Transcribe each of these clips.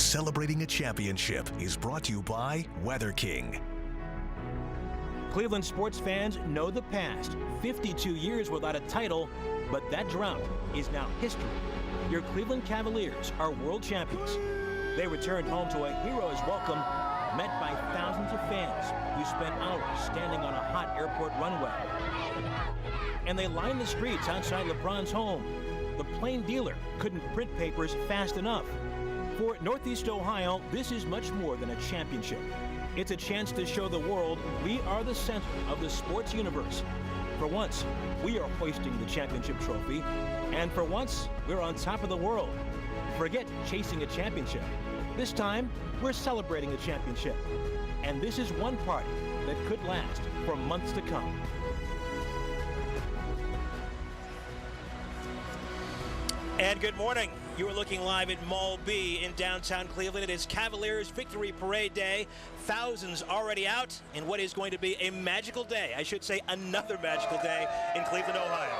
Celebrating a Championship is brought to you by Weather King. Cleveland sports fans know the past. 52 years without a title, but that drought is now history. Your Cleveland Cavaliers are world champions. They returned home to a hero's welcome, met by thousands of fans who spent hours standing on a hot airport runway. And they lined the streets outside LeBron's home. The plain dealer couldn't print papers fast enough. For Northeast Ohio, this is much more than a championship. It's a chance to show the world we are the center of the sports universe. For once, we are hoisting the championship trophy, and for once, we're on top of the world. Forget chasing a championship. This time, we're celebrating a championship. And this is one party that could last for months to come. And good morning. You are looking live at Mall B in downtown Cleveland. It is Cavaliers Victory Parade Day. Thousands already out in what is going to be a magical day. I should say another magical day in Cleveland, Ohio.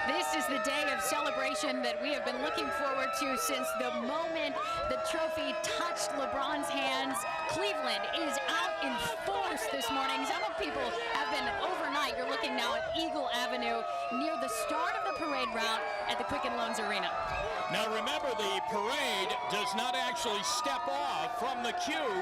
This is the day of celebration that we have been looking forward to since the moment the trophy touched LeBron's hands. Cleveland is out in force this morning. Some people have been overnight. You're looking now at Eagle Avenue near the start of the parade route at the Quicken Loans Arena. Now remember, the parade does not actually step off from the queue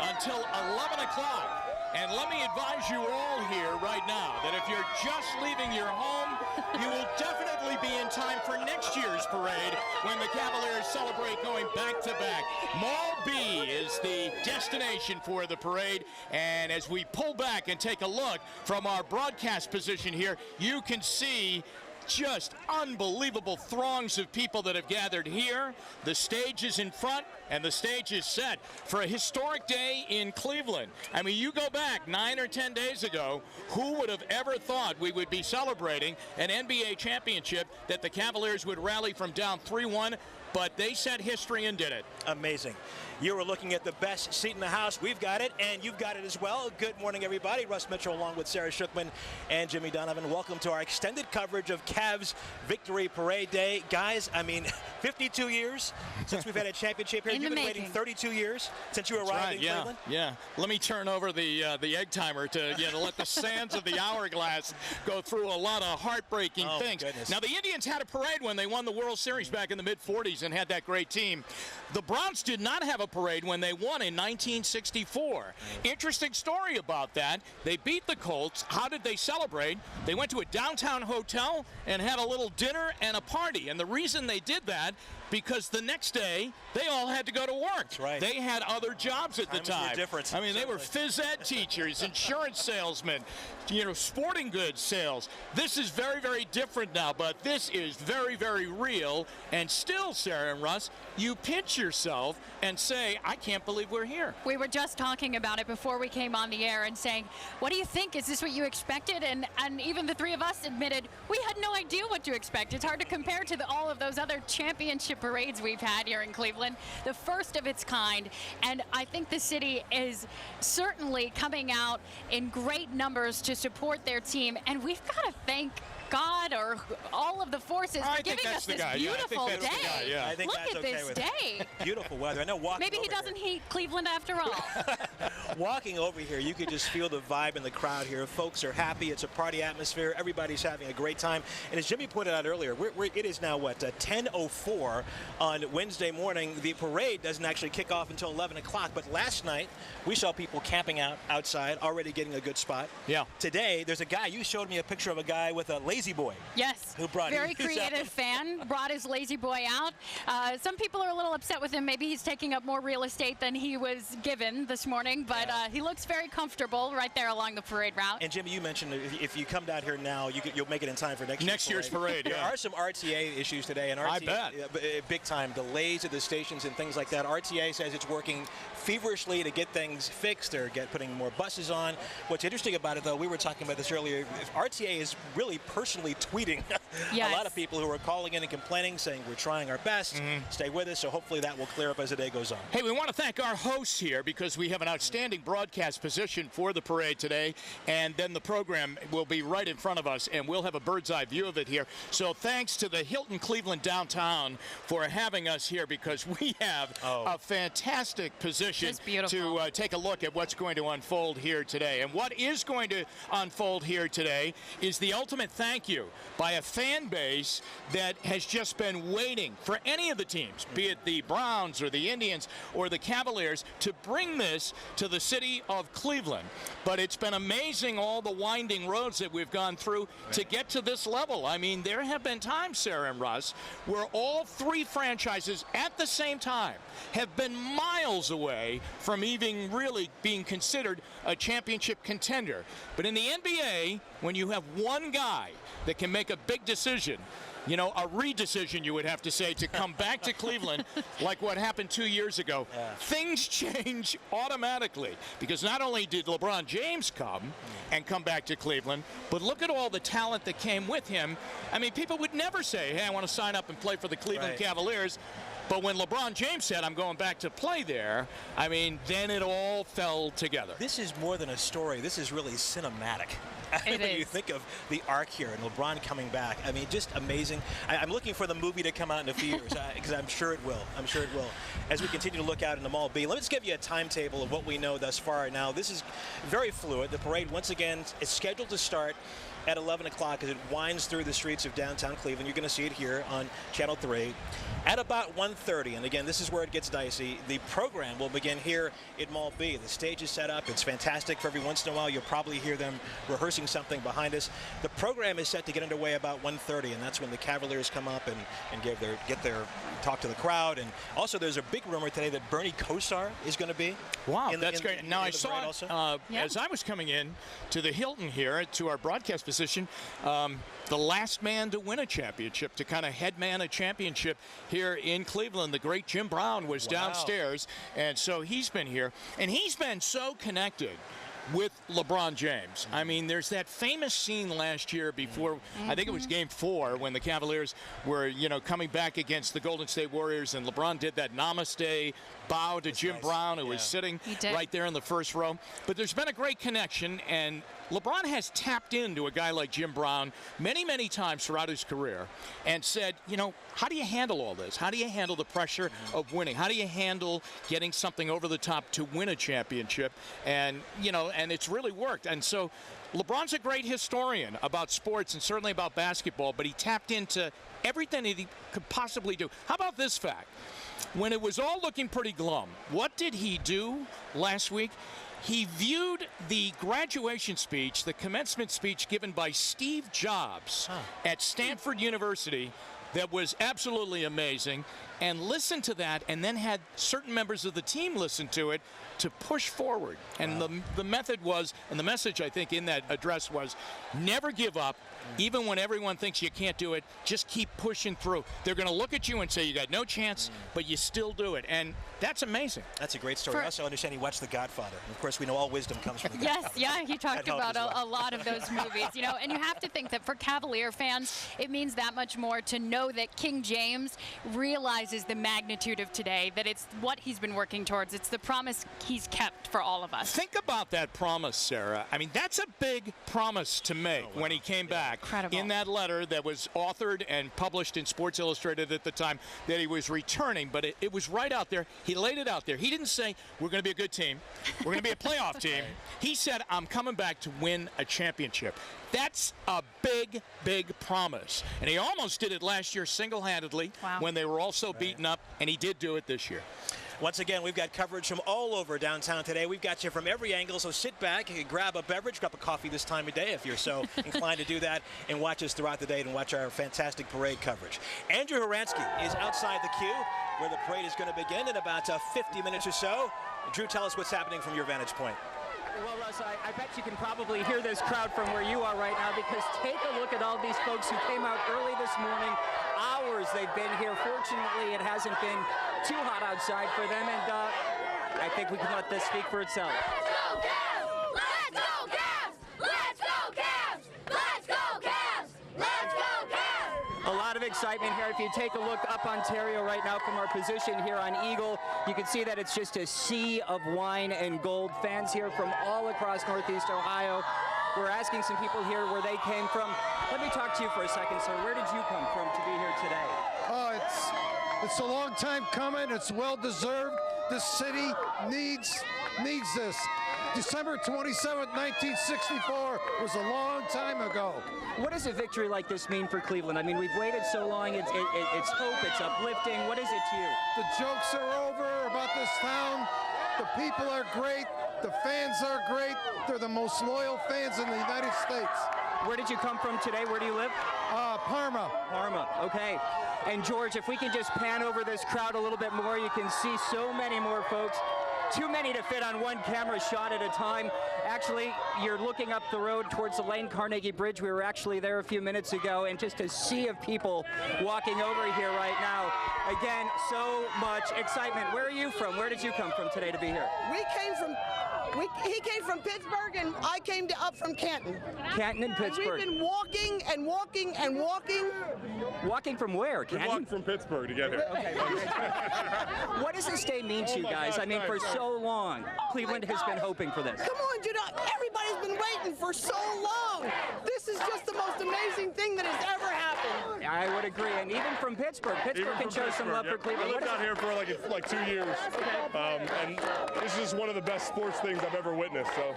until 11 o'clock. And let me advise you all here right now that if you're just leaving your home, you will definitely be in time for next year's parade when the Cavaliers celebrate going back-to-back. Mall B is the destination for the parade. And as we pull back and take a look from our broadcast position here, you can see just unbelievable throngs of people that have gathered here. The stage is in front, and the stage is set for a historic day in Cleveland. I mean, you go back 9 or 10 days ago, who would have ever thought we would be celebrating an NBA championship, that the Cavaliers would rally from down 3-1, but they set history and did it. Amazing. You were looking at the best seat in the house. We've got it, and you've got it as well. Good morning, everybody. Russ Mitchell along with Sarah Shookman and Jimmy Donovan. Welcome to our extended coverage of Cavs Victory Parade Day. Guys, I mean, 52 years since we've had a championship here. You've been waiting 32 years since you arrived in Cleveland? Yeah. Let me turn over the egg timer to let the sands of the hourglass go through a lot of heartbreaking things. Goodness. Now, the Indians had a parade when they won the World Series back in the mid-40s and had that great team. The Browns did not have a parade when they won in 1964. Interesting story about that. They beat the Colts. How did they celebrate? They went to a downtown hotel and had a little dinner and a party. And the reason they did that, because the next day, they all had to go to work. That's right. They had other jobs at the time. Different, I mean, they were phys ed teachers, insurance salesmen, sporting goods sales. This is very, very different now, but this is very, very real. And still, Sarah and Russ, you pinch yourself and say, I can't believe we're here. We were just talking about it before we came on the air and saying, what do you think? Is this what you expected? And even the three of us admitted we had no idea what to expect. It's hard to compare to all of those other championship parades we've had here in Cleveland, the first of its kind. And I think the city is certainly coming out in great numbers to support their team. And we've got to thank God or all of the forces for giving us this beautiful day. Look at this day. Beautiful weather. I know walking Maybe he doesn't hate Cleveland after all. Walking over here, you could just feel the vibe in the crowd here. Folks are happy. It's a party atmosphere. Everybody's having a great time. And as Jimmy pointed out earlier, it is now, 10:04 on Wednesday morning. The parade doesn't actually kick off until 11 o'clock. But last night, we saw people camping outside, already getting a good spot. Yeah. Today, there's a guy. You showed me a picture of a guy with a lazy boy. Yes. Who brought very creative fan, brought his lazy boy out. Some people are a little upset with him. Maybe he's taking up more real estate than he was given this morning, but he looks very comfortable right there along the parade route. And Jimmy, you mentioned if you come down here now, you'll make it in time for next year's parade. There are some RTA issues today, and I bet. Big time delays at the stations and things like that. RTA says it's working feverishly to get things fixed or putting more buses on. What's interesting about it, though, we were talking about this earlier, RTA is really personally tweeting Yes. A lot of people who are calling in and complaining, saying we're trying our best, stay with us, so hopefully that will clear up as the day goes on. Hey, we want to thank our hosts here because we have an outstanding broadcast position for the parade today, and then the program will be right in front of us, and we'll have a bird's eye view of it here. So thanks to the Hilton Cleveland downtown for having us here, because we have a fantastic position to take a look at what's going to unfold here today. And what is going to unfold here today is the ultimate thank you by a fan base that has just been waiting for any of the teams, be it the Browns or the Indians or the Cavaliers, to bring this to the city of Cleveland. But it's been amazing, all the winding roads that we've gone through to get to this level. I mean, there have been times, Sarah and Russ, where all three franchises at the same time have been miles away from even really being considered a championship contender. But in the NBA, when you have one guy that can make a big decision, you know, a re-decision, you would have to say, to come back to Cleveland like what happened 2 years ago, things change automatically. Because not only did LeBron James come and come back to Cleveland, but look at all the talent that came with him. I mean, people would never say, hey, I want to sign up and play for the Cleveland Cavaliers. But when LeBron James said, I'm going back to play there, I mean, then it all fell together. This is more than a story. This is really cinematic. When you think of the arc here and LeBron coming back, I mean, just amazing. I'm looking for the movie to come out in a few years, because I'm sure it will. I'm sure it will. As we continue to look out in the Mall B, let's give you a timetable of what we know thus far. Now, this is very fluid. The parade, once again, is scheduled to start at 11 o'clock as it winds through the streets of downtown Cleveland. You're going to see it here on Channel 3 at about 1:30. And again, this is where it gets dicey. The program will begin here at Mall B. The stage is set up. It's fantastic. For every once in a while, you'll probably hear them rehearsing something behind us. The program is set to get underway about 1:30, and that's when the Cavaliers come up and get their talk to the crowd. And also, there's a big rumor today that Bernie Kosar is going to be. Wow, that's great. Now, I saw as I was coming in to the Hilton here, to our broadcast position, the last man to win a championship, to kind of headman a championship here in Cleveland, the great Jim Brown, was downstairs, and so he's been here, and he's been so connected with LeBron James. I mean, there's that famous scene last year before, I think it was Game 4, when the Cavaliers were, you know, coming back against the Golden State Warriors, and LeBron did that namaste bow to Jim Brown, who was sitting right there in the first row. But there's been a great connection, and LeBron has tapped into a guy like Jim Brown many, many times throughout his career and said, you know, how do you handle all this? How do you handle the pressure of winning? How do you handle getting something over the top to win a championship? And, you know, and it's really worked. And so LeBron's a great historian about sports and certainly about basketball, but he tapped into everything that he could possibly do. How about this fact? When it was all looking pretty glum, what did he do last week? He viewed the graduation speech, the commencement speech given by Steve Jobs at Stanford University, that was absolutely amazing, and listened to that, and then had certain members of the team listen to it to push forward. And the method was, and the message I think in that address was, never give up, even when everyone thinks you can't do it. Just keep pushing through. They're going to look at you and say you got no chance, but you still do it. And that's amazing. That's a great story. I also understand he watched The Godfather. And of course, we know all wisdom comes from The Godfather. Yes, he talked about a lot of those movies, you know, and you have to think that for Cavalier fans, it means that much more to know that King James realizes the magnitude of today, that it's what he's been working towards. It's the promise he's kept for all of us. Think about that promise, Sarah. I mean, that's a big promise to make when he came back. Incredible. In that letter that was authored and published in Sports Illustrated at the time, that he was returning, but it was right out there. He laid it out there. He didn't say, we're going to be a good team. We're going to be a playoff team. He said, I'm coming back to win a championship. That's a big, big promise. And he almost did it last year single-handedly when they were all so beaten up, and he did do it this year. Once again, we've got coverage from all over downtown today. We've got you from every angle, so sit back, you can grab a beverage, grab a coffee this time of day if you're so inclined to do that, and watch us throughout the day and watch our fantastic parade coverage. Andrew Horansky is outside the queue where the parade is going to begin in about 50 minutes or so. Drew, tell us what's happening from your vantage point. Well, Russ, I bet you can probably hear this crowd from where you are right now, because take a look at all these folks who came out early this morning. Hours they've been here. Fortunately, it hasn't been too hot outside for them, and I think we can let this speak for itself. Let's go Cavs! Let's go Cavs! Let's go Cavs! Let's go Cavs! Let's go Cavs! of excitement here. If you take a look up Ontario right now from our position here on Eagle, you can see that it's just a sea of wine and gold. Fans here from all across Northeast Ohio. We're asking some people here where they came from. Let me talk to you for a second, sir. Where did you come from to be here today? It's a long time coming. It's well deserved. This city needs this. December 27th, 1964 was a long time ago. What does a victory like this mean for Cleveland? I mean, we've waited so long. It's hope, it's uplifting. What is it to you? The jokes are over about this town. The people are great. The fans are great. They're the most loyal fans in the United States. Where did you come from today? Where do you live? Parma. Parma, okay. And George, if we can just pan over this crowd a little bit more, you can see so many more folks. Too many to fit on one camera shot at a time. Actually, you're looking up the road towards the Lane Carnegie Bridge. We were actually there a few minutes ago, and just a sea of people walking over here right now. Again, so much excitement. Where are you from? Where did you come from today to be here? He came from Pittsburgh, and I came up from Canton. Canton and Pittsburgh. We've been walking and walking and walking. Walking from where? Canton? We walked from Pittsburgh to get here. Okay. What does this day mean to you guys? I mean, for so long, Cleveland has been hoping for this. Come on, Judah. Everybody's been waiting for so long. This is just the most amazing thing that has ever happened. I would agree. And even from Pittsburgh can show some love for Cleveland. I lived out here for like 2 years. And this is one of the best sports things I've ever witnessed. So,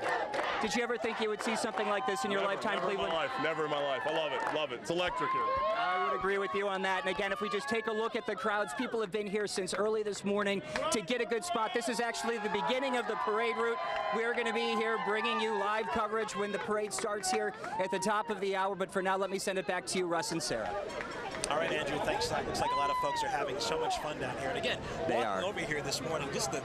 did you ever think you would see something like this in your lifetime, Cleveland? Never in my life. I love it. Love it. It's electric here. I would agree with you on that. And again, if we just take a look at the crowds, people have been here since early this morning to get a good spot. This is actually the beginning of the parade route. We're going to be here bringing you live coverage when the parade starts here at the top of the hour. But for now, let me send it back to you, Russ and Sarah. All right, Andrew, thanks. Looks like a lot of folks are having so much fun down here. And again, walking over here this morning, just the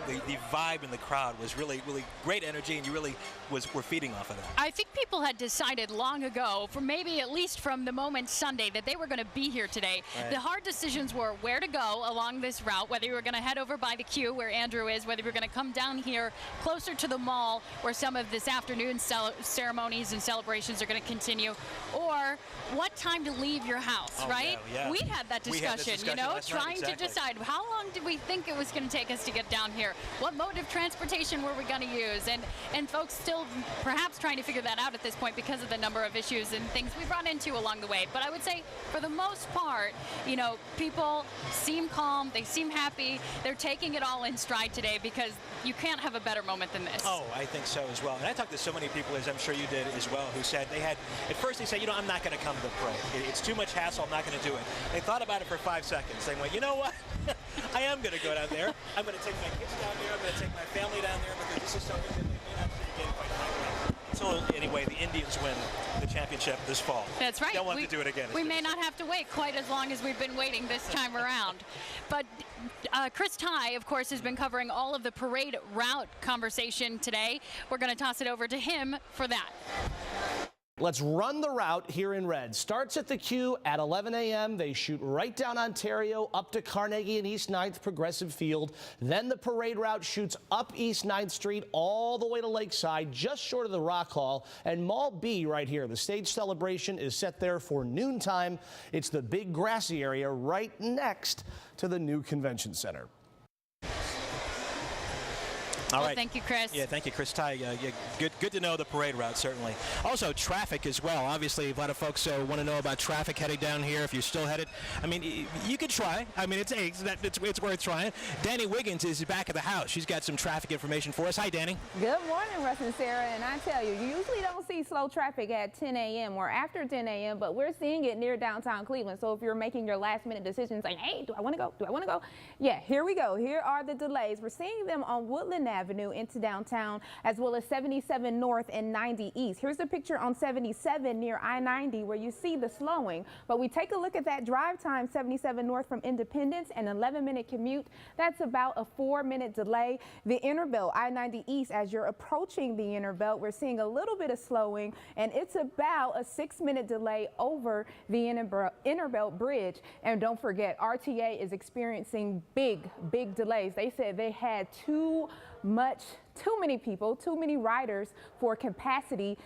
vibe in the crowd was really, really great energy, and you really were feeding off of that. I think people had decided long ago, for maybe at least from the moment Sunday, that they were going to be here today. Right. The hard decisions were where to go along this route, whether you were going to head over by the queue where Andrew is, whether you were going to come down here closer to the mall where some of this afternoon's ceremonies and celebrations are going to continue, or what time to leave your house, right? Yeah. We had that discussion, you know, trying to decide how long did we think it was going to take us to get down here? What mode of transportation were we going to use? And folks still perhaps trying to figure that out at this point because of the number of issues and things we've run into along the way. But I would say for the most part, you know, people seem calm, they seem happy, they're taking it all in stride today because you can't have a better moment than this. Oh, I think so as well. And I talked to so many people, as I'm sure you did as well, who said they had, at first they said, you know, I'm not going to come to the parade. It's too much hassle, I'm not going to do it. They thought about it for 5 seconds. They went, you know what? I am going to go down there. I'm going to take my kids down there. I'm going to take my family down there because this is something that they may not see again quite frankly. So anyway, the Indians win the championship this fall. That's right. Don't want to do it again. We may not have to wait quite as long as we've been waiting this time around. But Chris Ty, of course, has been covering all of the parade route conversation today. We're going to toss it over to him for that. Let's run the route here in red. Starts at the queue at 11 a.m. They shoot right down Ontario up to Carnegie and East 9th Progressive Field. Then the parade route shoots up East 9th Street all the way to Lakeside, just short of the Rock Hall. And Mall B right here, the stage celebration is set there for noontime. It's the big grassy area right next to the new convention center. All right. Thank you, Chris. Yeah, thank you, Chris Ty. Good to know the parade route, certainly. Also, traffic as well. Obviously, a lot of folks want to know about traffic heading down here. If you're still headed, I mean, you could try. I mean, it's worth trying. Danny Wiggins is back at the house. She's got some traffic information for us. Hi, Danny. Good morning, Russ and Sarah. And I tell you, you usually don't see slow traffic at 10 a.m. or after 10 a.m., but we're seeing it near downtown Cleveland. So if you're making your last-minute decisions like, hey, do I want to go? Do I want to go? Yeah, here we go. Here are the delays. We're seeing them on Woodland Avenue into downtown, as well as 77 North and 90 East. Here's a picture on 77 near I-90 where you see the slowing. But we take a look at that drive time, 77 North from Independence, an 11-minute commute. That's about a 4-minute delay. The Inner Belt, I-90 East, as you're approaching the Inner Belt, we're seeing a little bit of slowing, and it's about a 6-minute delay over the Inner Belt Bridge. And don't forget, RTA is experiencing big delays. They said they had too much too many people, too many riders for capacity.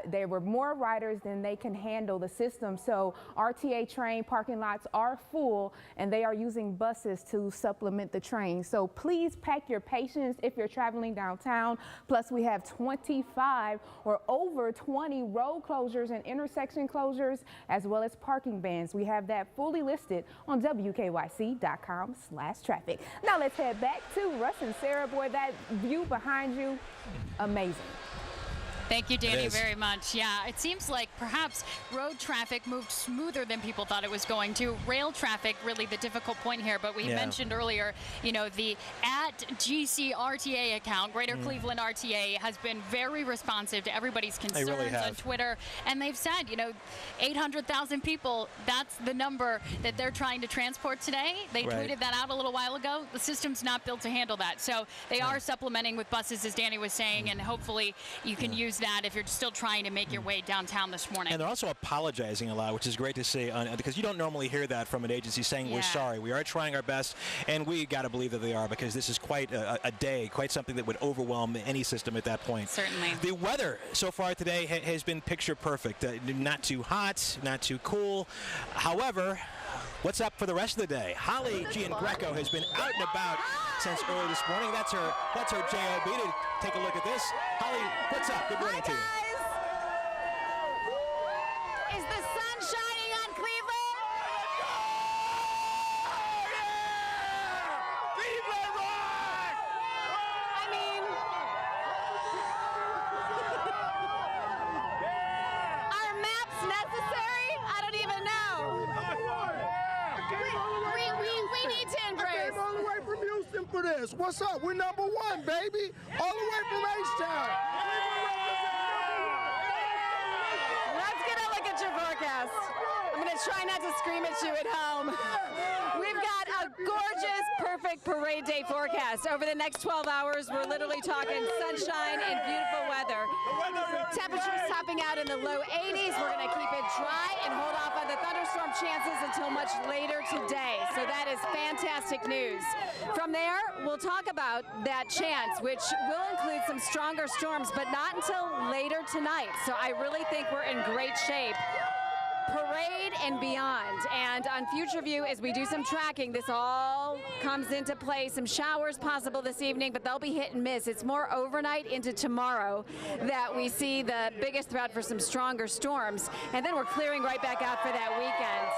There were more riders than they can handle the system. So RTA train parking lots are full, and they are using buses to supplement the train. So please pack your patience if you're traveling downtown. Plus, we have 25 or over 20 road closures and intersection closures, as well as parking bans. We have that fully listed on WKYC.com/traffic. Now let's head back to Russ and Sarah. Boy, that view behind you, amazing. Thank you, Danny, very much. Yeah, it seems like perhaps road traffic moved smoother than people thought it was going to. Rail traffic, really the difficult point here. But we mentioned earlier, you know, the @GCRTA account, Greater Cleveland RTA, has been very responsive to everybody's concerns on Twitter. And they've said, you know, 800,000 people, that's the number that they're trying to transport today. They tweeted that out a little while ago. The system's not built to handle that. So they are supplementing with buses, as Danny was saying, and hopefully you can use that if you're still trying to make your way downtown this morning. And they're also apologizing a lot, which is great to see, because you don't normally hear that from an agency saying we're sorry. We are trying our best, and we got to believe that they are, because this is quite a day, quite something that would overwhelm any system at that point. Certainly. The weather so far today has been picture perfect. Not too hot, not too cool. However, what's up for the rest of the day? Holly Giangreco has been out and about since early this morning. That's her JOB to take a look at this. Holly, what's up? Good morning to you. Is the sun shining on Cleveland? Cleveland rock! I mean, are maps necessary? I don't even know. We need to embrace. I came all the way from Houston for this. What's up? We're number one, baby. All the way from H-Town. Let's get a look at your forecast. I'm going to try not to scream at you at home. We've got a gorgeous, perfect parade day forecast. Over the next 12 hours, we're literally talking sunshine and beautiful weather. Temperatures topping out in the low 80s. We're going to keep it dry and hold off on the thunderstorm chances until much later today. So that is fantastic news. From there, we'll talk about that chance, which will include some stronger storms, but not until later tonight. So I really think we're in great shape. Parade and beyond. And on Future View, as we do some tracking, this all comes into play. Some showers possible this evening, but they'll be hit and miss. It's more overnight into tomorrow that we see the biggest threat for some stronger storms. And then we're clearing right back out for that weekend.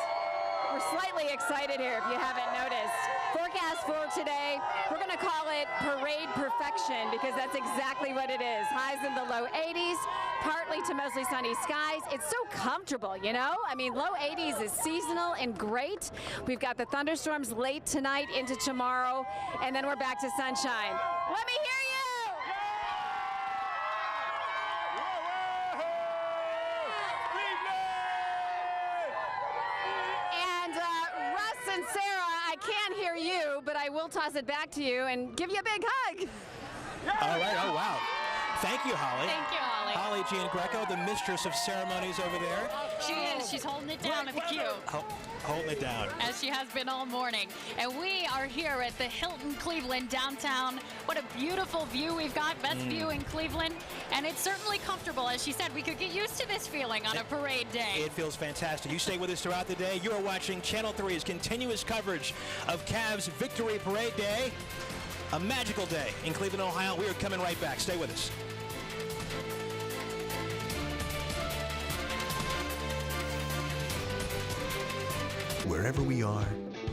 We're slightly excited here if you haven't noticed. Forecast for today, we're going to call it parade perfection, because that's exactly what it is. Highs in the low 80s, partly to mostly sunny skies. It's so comfortable, you know? I mean, low 80s is seasonal and great. We've got the thunderstorms late tonight into tomorrow, and then we're back to sunshine. Let me hear you! And Sarah, I can't hear you, but I will toss it back to you and give you a big hug. All right. Oh, wow. Thank you, Holly. Thank you, Holly. Holly Giangreco, the mistress of ceremonies over there. She is. She's holding it down at the queue. Holding it down. As she has been all morning. And we are here at the Hilton Cleveland downtown. What a beautiful view we've got. Best view in Cleveland. And it's certainly comfortable. As she said, we could get used to this feeling on a parade day. It feels fantastic. You stay with us throughout the day. You are watching Channel 3's continuous coverage of Cavs Victory Parade Day. A magical day in Cleveland, Ohio. We are coming right back. Stay with us. Wherever we are,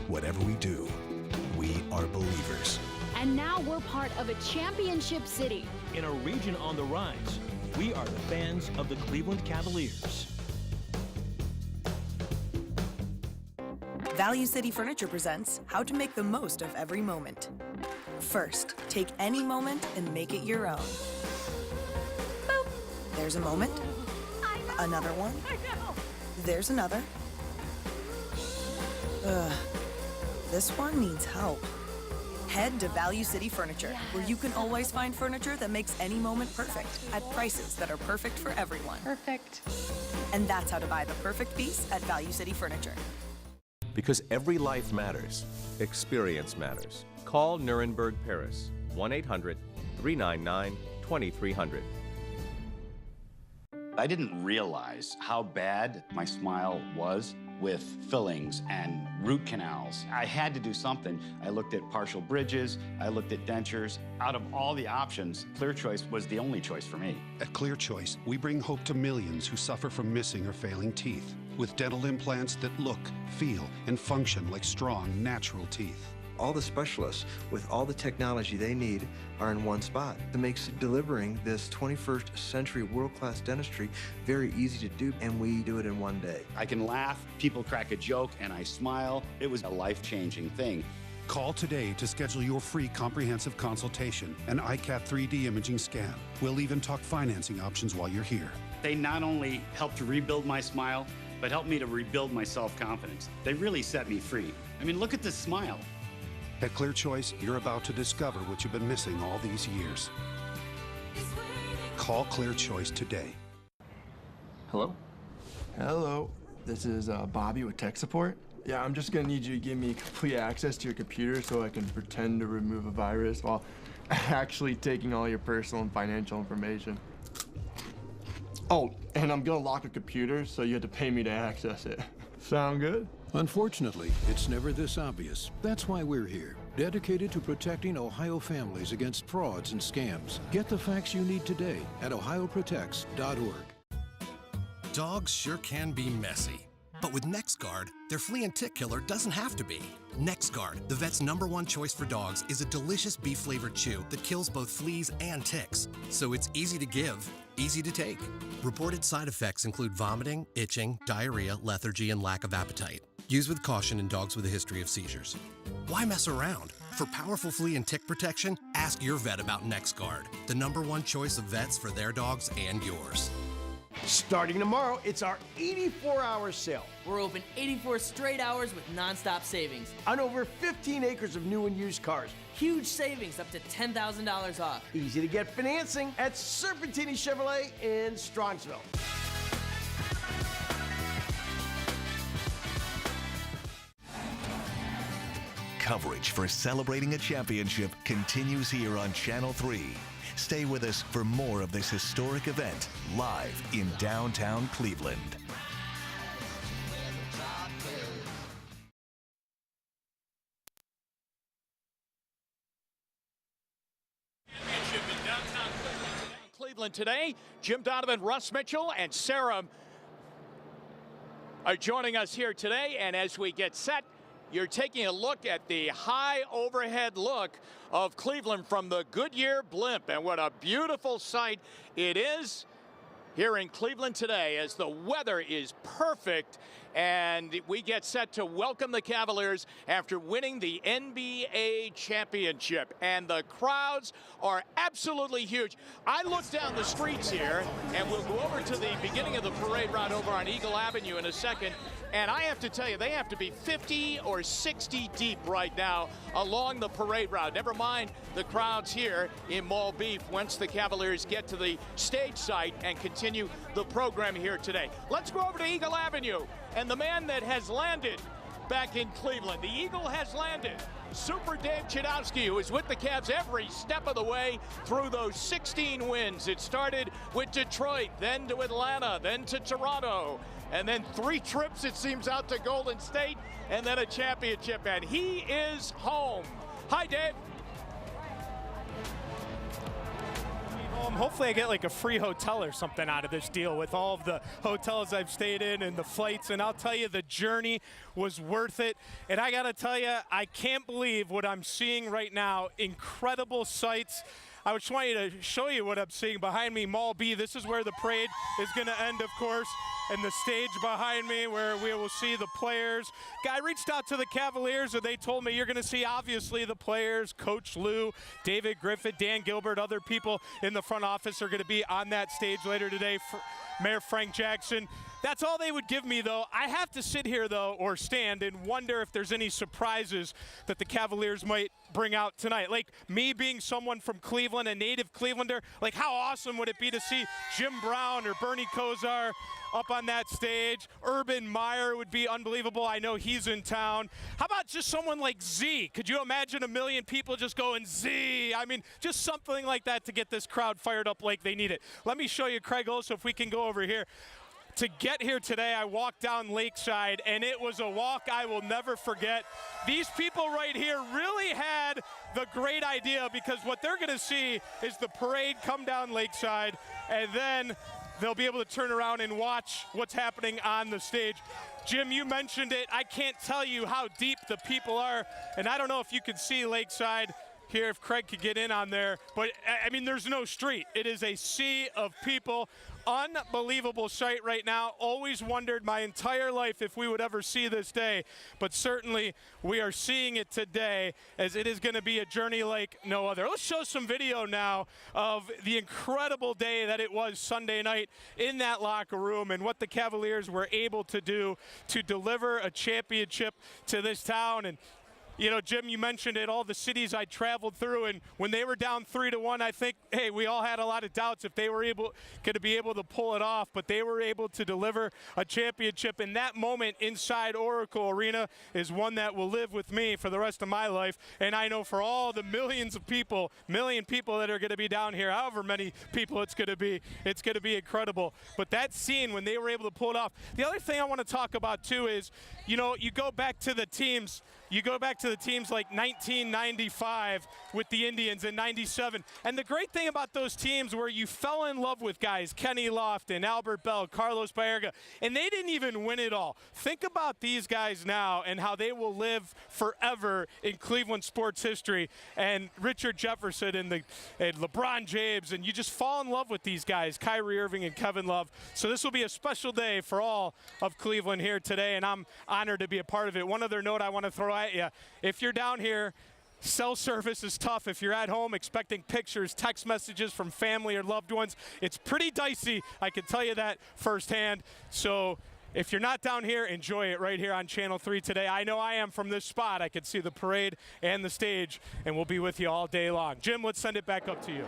whatever we do, we are believers. And now we're part of a championship city. In a region on the rise, we are the fans of the Cleveland Cavaliers. Value City Furniture presents how to make the most of every moment. First, take any moment and make it your own. Boop. There's a moment. Another one. There's another. This one needs help. Head to Value City Furniture, where you can always find furniture that makes any moment perfect at prices that are perfect for everyone. Perfect. And that's how to buy the perfect piece at Value City Furniture. Because every life matters, experience matters. Call Nuremberg Paris, 1-800 399-2300. I didn't realize how bad my smile was with fillings and root canals. I had to do something. I looked at partial bridges, I looked at dentures. Out of all the options, Clear Choice was the only choice for me. At Clear Choice, we bring hope to millions who suffer from missing or failing teeth with dental implants that look, feel, and function like strong, natural teeth. All the specialists with all the technology they need are in one spot. That makes delivering this 21st century world-class dentistry very easy to do, and we do it in one day. I can laugh, people crack a joke, and I smile. It was a life-changing thing. Call today to schedule your free comprehensive consultation, an iCat 3D imaging scan. We'll even talk financing options while you're here. They not only helped to rebuild my smile, but helped me to rebuild my self-confidence. They really set me free. I mean, look at this smile. At Clear Choice, you're about to discover what you've been missing all these years. Call Clear Choice today. Hello? Hello. This is Bobby with tech support. Yeah, I'm just gonna need you to give me complete access to your computer so I can pretend to remove a virus while actually taking all your personal and financial information. Oh, and I'm gonna lock a computer, so you have to pay me to access it. Sound good? Unfortunately, it's never this obvious. That's why we're here, dedicated to protecting Ohio families against frauds and scams. Get the facts you need today at ohioprotects.org. Dogs sure can be messy. But with NexGard, their flea and tick killer doesn't have to be. NexGard, the vet's #1 choice for dogs, is a delicious beef-flavored chew that kills both fleas and ticks. So it's easy to give, easy to take. Reported side effects include vomiting, itching, diarrhea, lethargy, and lack of appetite. Use with caution in dogs with a history of seizures. Why mess around? For powerful flea and tick protection, ask your vet about NexGard, the #1 choice of vets for their dogs and yours. Starting tomorrow, it's our 84-hour sale. We're open 84 straight hours with non-stop savings. On over 15 acres of new and used cars. Huge savings up to $10,000 off. Easy to get financing at Serpentini Chevrolet in Strongsville. Coverage for celebrating a championship continues here on Channel 3. Stay with us for more of this historic event live in downtown Cleveland. Cleveland today. Jim Donovan, Russ Mitchell, and Sarah are joining us here today. And as we get set, you're taking a look at the high overhead look of Cleveland from the Goodyear blimp. And what a beautiful sight it is here in Cleveland today as the weather is perfect and we get set to welcome the Cavaliers after winning the NBA championship. And the crowds are absolutely huge. I look down the streets here, and we'll go over to the beginning of the parade route over on Eagle Avenue in a second. And I have to tell you, they have to be 50 or 60 deep right now along the parade route. Never mind the crowds here in Mall Beef once the Cavaliers get to the stage site and continue the program here today. Let's go over to Eagle Avenue. And the man that has landed back in Cleveland, the Eagle has landed. Super Dave Chudowski, who is with the Cavs every step of the way through those 16 wins. It started with Detroit, then to Atlanta, then to Toronto, and then 3 trips, it seems, out to Golden State, and then a championship, and he is home. Hi, Dave. Hopefully I get like a free hotel or something out of this deal with all of the hotels I've stayed in and the flights. And I'll tell you, the journey was worth it. And I got to tell you, I can't believe what I'm seeing right now. Incredible sights. I just want you to show you what I'm seeing behind me, Mall B. This is where the parade is going to end, of course, and the stage behind me where we will see the players. I reached out to the Cavaliers, and they told me you're going to see, obviously, the players, Coach Lou, David Griffith, Dan Gilbert, other people in the front office are going to be on that stage later today. Mayor Frank Jackson. That's all they would give me, though. I have to sit here, though, or stand and wonder if there's any surprises that the Cavaliers might bring out tonight. Like me being someone from Cleveland, a native Clevelander, like how awesome would it be to see Jim Brown or Bernie Kosar up on that stage. Urban Meyer would be unbelievable. I know he's in town. How about just someone like Z? Could you imagine 1 million people just going Z? I mean, just something like that to get this crowd fired up like they need it. Let me show you, Craig, also, if we can go over here. To get here today, I walked down Lakeside, and it was a walk I will never forget. These people right here really had the great idea, because what they're going to see is the parade come down Lakeside, and then they'll be able to turn around and watch what's happening on the stage. Jim, you mentioned it. I can't tell you how deep the people are, and I don't know if you can see Lakeside here, if Craig could get in on there, but I mean, there's no street. It is a sea of people. Unbelievable sight right now. Always wondered my entire life if we would ever see this day, but certainly we are seeing it today, as it is going to be a journey like no other. Let's show some video now of the incredible day that it was Sunday night in that locker room, and what the Cavaliers were able to do to deliver a championship to this town. And you know, Jim, you mentioned it, all the cities I traveled through, and when they were down 3-1, I think, hey, we all had a lot of doubts if they were going to be able to pull it off, but they were able to deliver a championship. And that moment inside Oracle Arena is one that will live with me for the rest of my life. And I know for all the million people that are going to be down here, however many people it's going to be incredible. But that scene when they were able to pull it off. The other thing I want to talk about too is, you know, you go back to the teams like 1995 with the Indians and 97. And the great thing about those teams where you fell in love with guys, Kenny Lofton, Albert Bell, Carlos Baerga, and they didn't even win it all. Think about these guys now and how they will live forever in Cleveland sports history. And Richard Jefferson and LeBron James, and you just fall in love with these guys, Kyrie Irving and Kevin Love. So this will be a special day for all of Cleveland here today, and I'm honored to be a part of it. One other note I want to throw at you. If you're down here, cell service is tough. If you're at home expecting pictures, text messages from family or loved ones, it's pretty dicey. I can tell you that firsthand. So if you're not down here, enjoy it right here on Channel 3 today. I know I am from this spot. I can see the parade and the stage, and we'll be with you all day long. Jim, let's send it back up to you.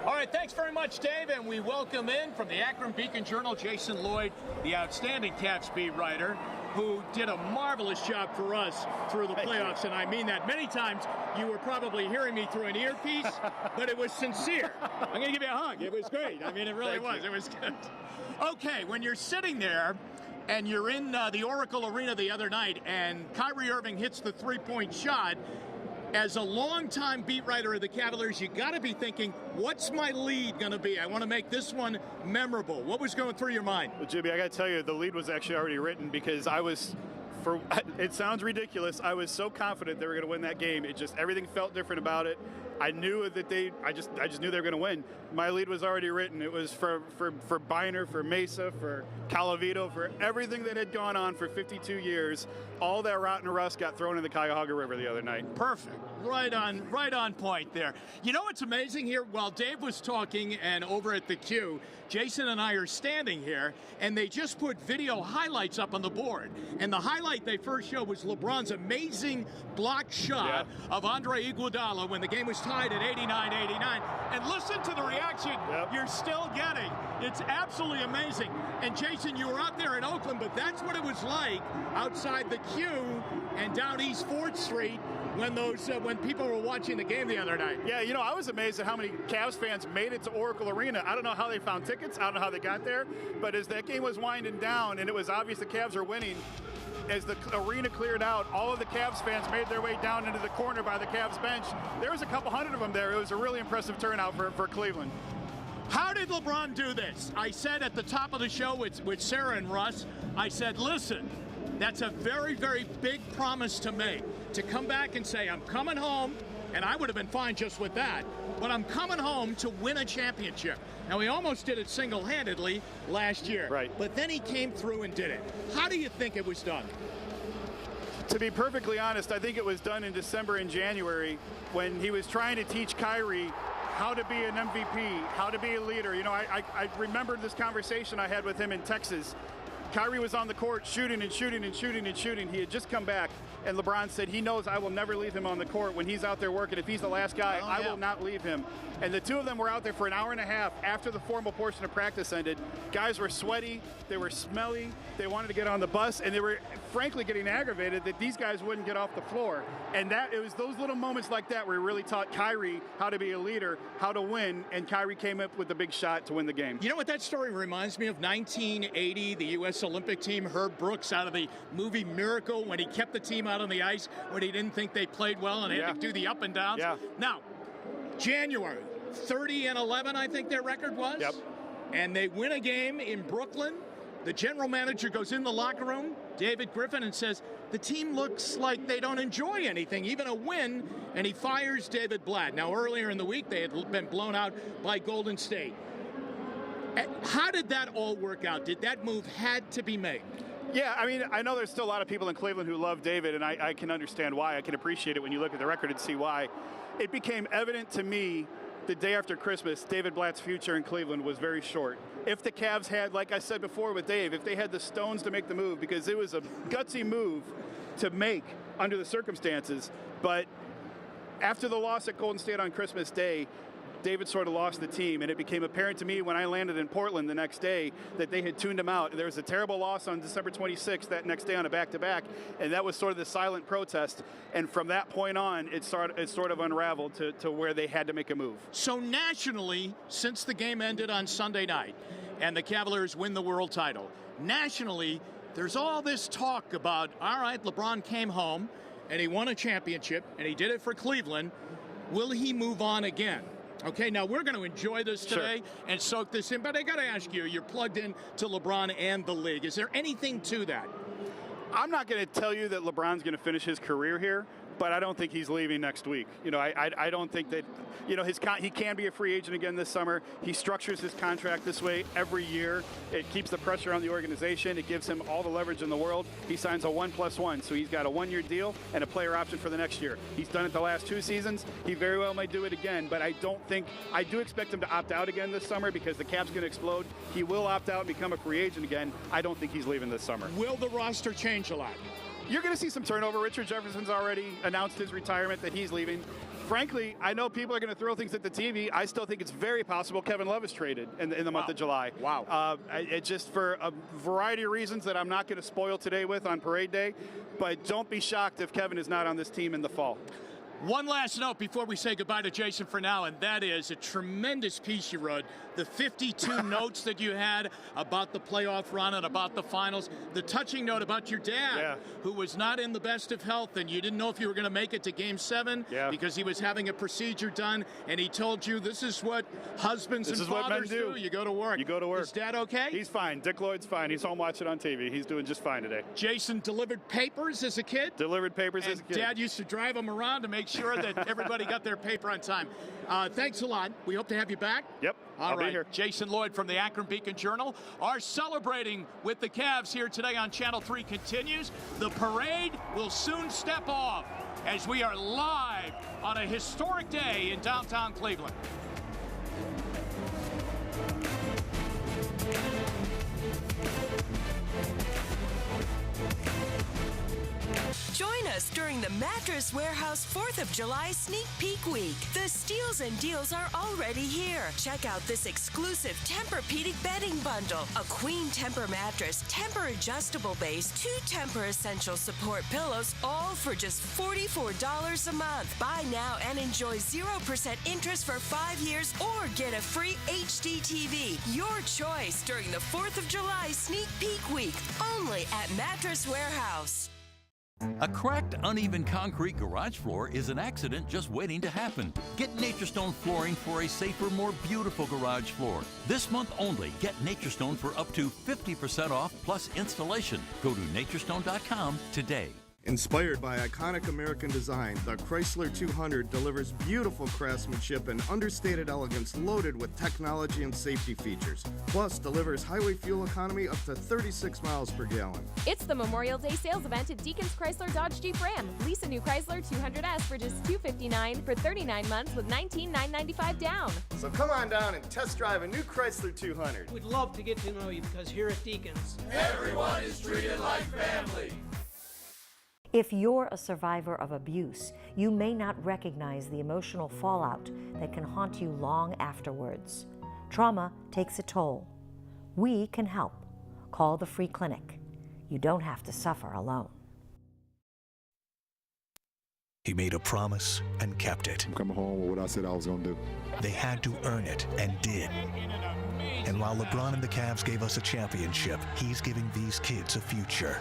All right, thanks very much, Dave, and we welcome in from the Akron Beacon Journal, Jason Lloyd, the outstanding Cavs beat writer, who did a marvelous job for us through the playoffs, and I mean that. Many times you were probably hearing me through an earpiece, but it was sincere. I'm going to give you a hug. It was great. I mean, it really was. It was good. Okay, when you're sitting there and you're in the Oracle Arena the other night and Kyrie Irving hits the three-point shot, as a longtime beat writer of the Cavaliers, you got to be thinking, what's my lead going to be? I want to make this one memorable. What was going through your mind? Well, Jimmy, I got to tell you, the lead was actually already written, because it sounds ridiculous. I was so confident they were going to win that game. It just, everything felt different about it. I knew that I just knew they were going to win. My lead was already written. It was for Biner, for Mesa, for Calavito, for everything that had gone on for 52 years. All that rotten rust got thrown in the Cuyahoga River the other night. Perfect. Right on point there. You know what's amazing here? While Dave was talking and over at the Q, Jason and I are standing here, and they just put video highlights up on the board. And the highlight they first showed was LeBron's amazing block shot of Andre Iguodala when the game was tied at 89-89. And listen to the reaction you're still getting. It's absolutely amazing. And Jason, you were out there in Oakland, but that's what it was like outside the Q and down East 4th Street when people were watching the game the other night. Yeah, you know, I was amazed at how many Cavs fans made it to Oracle Arena. I don't know how they found tickets. I don't know how they got there. But as that game was winding down and it was obvious the Cavs were winning, as the arena cleared out, all of the Cavs fans made their way down into the corner by the Cavs bench. There was a couple hundred of them there. It was a really impressive turnout for Cleveland. How did LeBron do this? I said at the top of the show with Sarah and Russ, I said, listen, that's a very, very big promise to make. To come back and say, I'm coming home, and I would have been fine just with that, but I'm coming home to win a championship. Now, he almost did it single-handedly last year. Right. But then he came through and did it. How do you think it was done? To be perfectly honest, I think it was done in December and January when he was trying to teach Kyrie how to be an MVP, how to be a leader. You know, I remembered this conversation I had with him in Texas. Kyrie was on the court shooting and shooting and shooting and shooting. He had just come back, and LeBron said he knows I will never leave him on the court when he's out there working. If he's the last guy, I will not leave him. And the two of them were out there for an hour and a half after the formal portion of practice ended. Guys were sweaty, they were smelly, they wanted to get on the bus, and they were frankly getting aggravated that these guys wouldn't get off the floor. And it was those little moments like that where he really taught Kyrie how to be a leader, how to win, and Kyrie came up with the big shot to win the game. You know what that story reminds me of? 1980, the U.S. Olympic team, Herb Brooks out of the movie Miracle, when he kept the team out on the ice when he didn't think they played well and had to do the up and downs. Now, January, 30-11, I think their record was. And they win a game in Brooklyn. The general manager goes in the locker room, David Griffin, and says, the team looks like they don't enjoy anything, even a win, and he fires David Blatt. Now, earlier in the week, they had been blown out by Golden State. How did that all work out? Did that move had to be made? Yeah, I mean, I know there's still a lot of people in Cleveland who love David, and I can understand why. I can appreciate it when you look at the record and see why. It became evident to me the day after Christmas, David Blatt's future in Cleveland was very short. If the Cavs had, like I said before with Dave, if they had the stones to make the move, because it was a gutsy move to make under the circumstances, but after the loss at Golden State on Christmas Day, David sort of lost the team, and it became apparent to me when I landed in Portland the next day that they had tuned him out. There was a terrible loss on December 26th, that next day on a back-to-back, and that was sort of the silent protest. And from that point on, it sort of unraveled to where they had to make a move. So nationally, since the game ended on Sunday night and the Cavaliers win the world title, nationally, there's all this talk about, all right, LeBron came home and he won a championship and he did it for Cleveland. Will he move on again? Okay, now we're going to enjoy this today and soak this in, but I got to ask you, you're plugged in to LeBron and the league. Is there anything to that? I'm not going to tell you that LeBron's going to finish his career here, but I don't think he's leaving next week. You know, I don't think that, you know, he can be a free agent again this summer. He structures his contract this way every year. It keeps the pressure on the organization. It gives him all the leverage in the world. He signs a 1+1, so he's got a one-year deal and a player option for the next year. He's done it the last 2 seasons. He very well might do it again, but I do expect him to opt out again this summer because the cap's going to explode. He will opt out and become a free agent again. I don't think he's leaving this summer. Will the roster change a lot? You're going to see some turnover. Richard Jefferson's already announced his retirement, that he's leaving. Frankly, I know people are going to throw things at the TV. I still think it's very possible Kevin Love is traded in the month of July. Wow. It just for a variety of reasons that I'm not going to spoil today with on Parade Day. But don't be shocked if Kevin is not on this team in the fall. One last note before we say goodbye to Jason for now, and that is a tremendous piece you wrote. The 52 notes that you had about the playoff run and about the finals. The touching note about your dad, who was not in the best of health, and you didn't know if you were going to make it to Game 7 because he was having a procedure done, and he told you this is what husbands and fathers do. You go to work. You go to work. Is Dad okay? He's fine. Dick Lloyd's fine. He's home watching on TV. He's doing just fine today. Jason delivered papers as a kid? Delivered papers as a kid. Dad used to drive him around to make sure that everybody got their paper on time. Thanks a lot. We hope to have you back. Yep. All right. Be here. Jason Lloyd from the Akron Beacon Journal. Our celebrating with the Cavs here today on Channel 3 continues. The parade will soon step off as we are live on a historic day in downtown Cleveland. Join us during the Mattress Warehouse 4th of July Sneak Peek Week. The steals and deals are already here. Check out this exclusive Tempur-Pedic bedding bundle. A queen Tempur mattress, Tempur adjustable base, 2 Tempur essential support pillows, all for just $44 a month. Buy now and enjoy 0% interest for 5 years or get a free HD TV. Your choice during the 4th of July Sneak Peek Week. Only at Mattress Warehouse. A cracked, uneven concrete garage floor is an accident just waiting to happen. Get Naturestone flooring for a safer, more beautiful garage floor. This month only, get Naturestone for up to 50% off plus installation. Go to naturestone.com today. Inspired by iconic American design, the Chrysler 200 delivers beautiful craftsmanship and understated elegance loaded with technology and safety features. Plus, delivers highway fuel economy up to 36 miles per gallon. It's the Memorial Day sales event at Deacons Chrysler Dodge Jeep Ram. Lease a new Chrysler 200S for just $259 for 39 months with $19,995 down. So come on down and test drive a new Chrysler 200. We'd love to get to know you because here at Deacons, everyone is treated like family. If you're a survivor of abuse, you may not recognize the emotional fallout that can haunt you long afterwards. Trauma takes a toll. We can help. Call the free clinic. You don't have to suffer alone. He made a promise and kept it. I'm coming home with what I said I was going to do. They had to earn it and did. And while LeBron and the Cavs gave us a championship, he's giving these kids a future.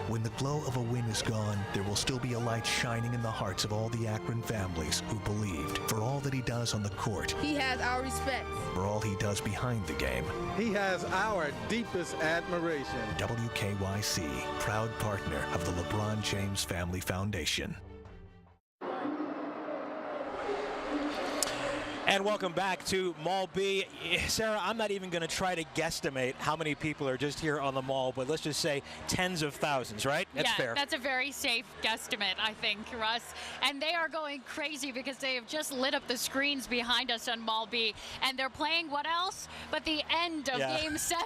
When the glow of a win is gone, there will still be a light shining in the hearts of all the Akron families who believed. For all that he does on the court, he has our respect. For all he does behind the game, he has our deepest admiration. WKYC, proud partner of the LeBron James Family Foundation. And welcome back to Mall B. Sarah, I'm not even going to try to guesstimate how many people are just here on the mall, but let's just say tens of thousands, right? That's fair. That's a very safe guesstimate, I think, Russ. And they are going crazy because they have just lit up the screens behind us on Mall B, and they're playing what else but the end of Game 7.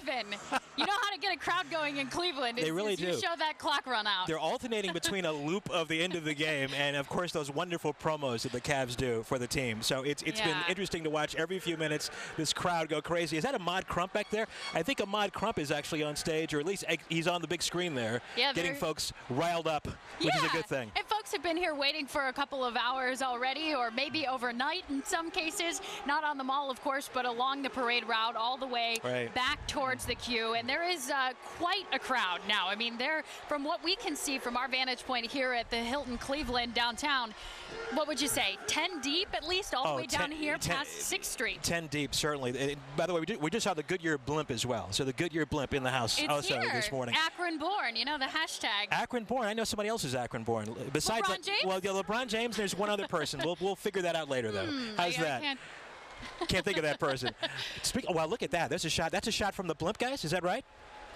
You know how to get a crowd going in Cleveland. They really do. You show that clock run out. They're alternating between a loop of the end of the game and, of course, those wonderful promos that the Cavs do for the team. So it's been interesting to watch every few minutes this crowd go crazy. Is that Ahmad Crump back there? I think Ahmad Crump is actually on stage, or at least he's on the big screen there, getting folks riled up, which is a good thing. And folks have been here waiting for a couple of hours already, or maybe overnight in some cases. Not on the mall, of course, but along the parade route all the way back towards the queue. And there is quite a crowd now. I mean, from what we can see from our vantage point here at the Hilton Cleveland downtown, what would you say, 10 deep at least all the way down here past 6th Street? 10 deep, certainly. And by the way, we just saw the Goodyear blimp as well. So the Goodyear blimp in the house also this morning. Akron born, you know, the hashtag. Akron born. I know somebody else is Akron born. Besides LeBron James? Well, LeBron James, there's one other person. We'll figure that out later, though. How's that? Can't think of that person. Wow, look at that. That's a shot from the blimp, guys. Is that right?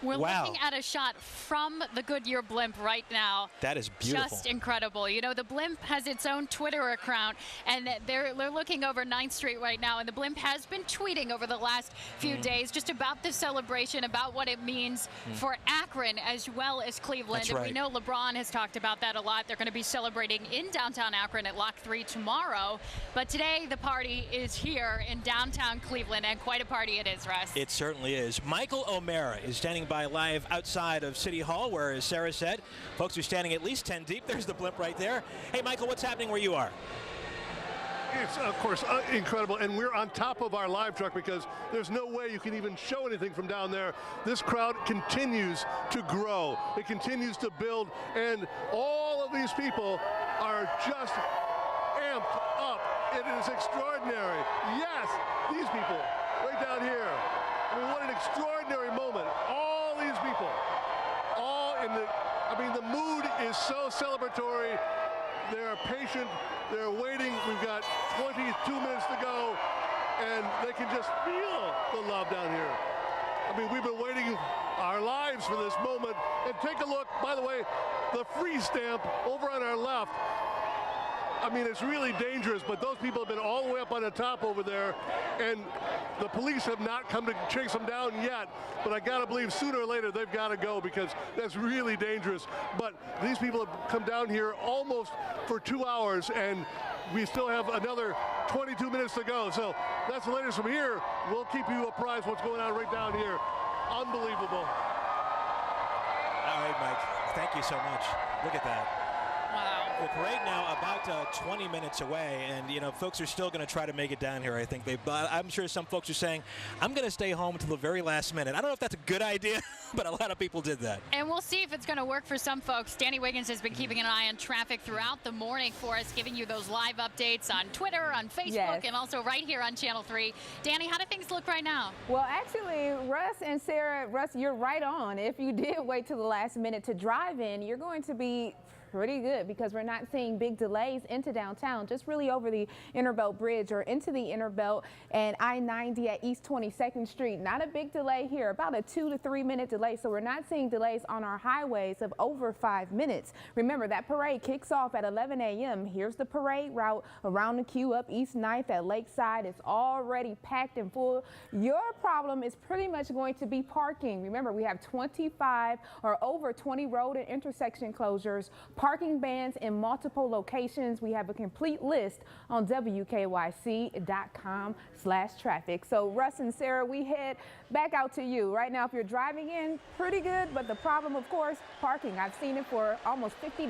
We're looking at a shot from the Goodyear blimp right now. That is beautiful. Just incredible. You know, the blimp has its own Twitter account, and they're looking over 9th Street right now, and the blimp has been tweeting over the last few days just about the celebration, about what it means for Akron as well as Cleveland. That's right. And we know LeBron has talked about that a lot. They're going to be celebrating in downtown Akron at Lock 3 tomorrow. But today the party is here in downtown Cleveland, and quite a party it is, Russ. It certainly is. Michael O'Mara is standing by live outside of City Hall, where, as Sarah said, folks are standing at least 10 deep. There's the blimp right there. Hey, Michael, what's happening where you are? It's, of course, incredible, and we're on top of our live truck because there's no way you can even show anything from down there. This crowd continues to grow. It continues to build, and all of these people are just amped up. It is extraordinary. Yes, these people right down here. I mean, what an extraordinary moment. All these people, the mood is so celebratory. They're patient, they're waiting. We've got 22 minutes to go, and they can just feel the love down here. I mean, we've been waiting our lives for this moment. And take a look, by the way, the free stamp over on our left. I mean, it's really dangerous, but those people have been all the way up on the top over there, and the police have not come to chase them down yet, but I gotta believe sooner or later they've gotta go because that's really dangerous. But these people have come down here almost for 2 hours, and we still have another 22 minutes to go. So that's the latest from here. We'll keep you apprised what's going on right down here. Unbelievable. All right, Mike, thank you so much. Look at that. The parade now about 20 minutes away, and you know, folks are still going to try to make it down here. I think I'm sure some folks are saying, "I'm going to stay home until the very last minute." I don't know if that's a good idea, but a lot of people did that. And we'll see if it's going to work for some folks. Danny Wiggins has been keeping an eye on traffic throughout the morning for us, giving you those live updates on Twitter, on Facebook, and also right here on Channel 3. Danny, how do things look right now? Well, actually, Russ and Sarah, you're right on. If you did wait till the last minute to drive in, you're going to be pretty good because we're not seeing big delays into downtown, just really over the Interbelt Bridge or into the Interbelt and I-90 at East 22nd Street. Not a big delay here, about a 2 to 3 minute delay. So we're not seeing delays on our highways of over 5 minutes. Remember, that parade kicks off at 11 a.m. Here's the parade route around the queue up East 9th at Lakeside. It's already packed and full. Your problem is pretty much going to be parking. Remember, we have 25 or over 20 road and intersection closures, parking bans in multiple locations. We have a complete list on WKYC.com/traffic. So Russ and Sarah, we head back out to you. Right now, if you're driving in, pretty good, but the problem, of course, parking. I've seen it for almost $50.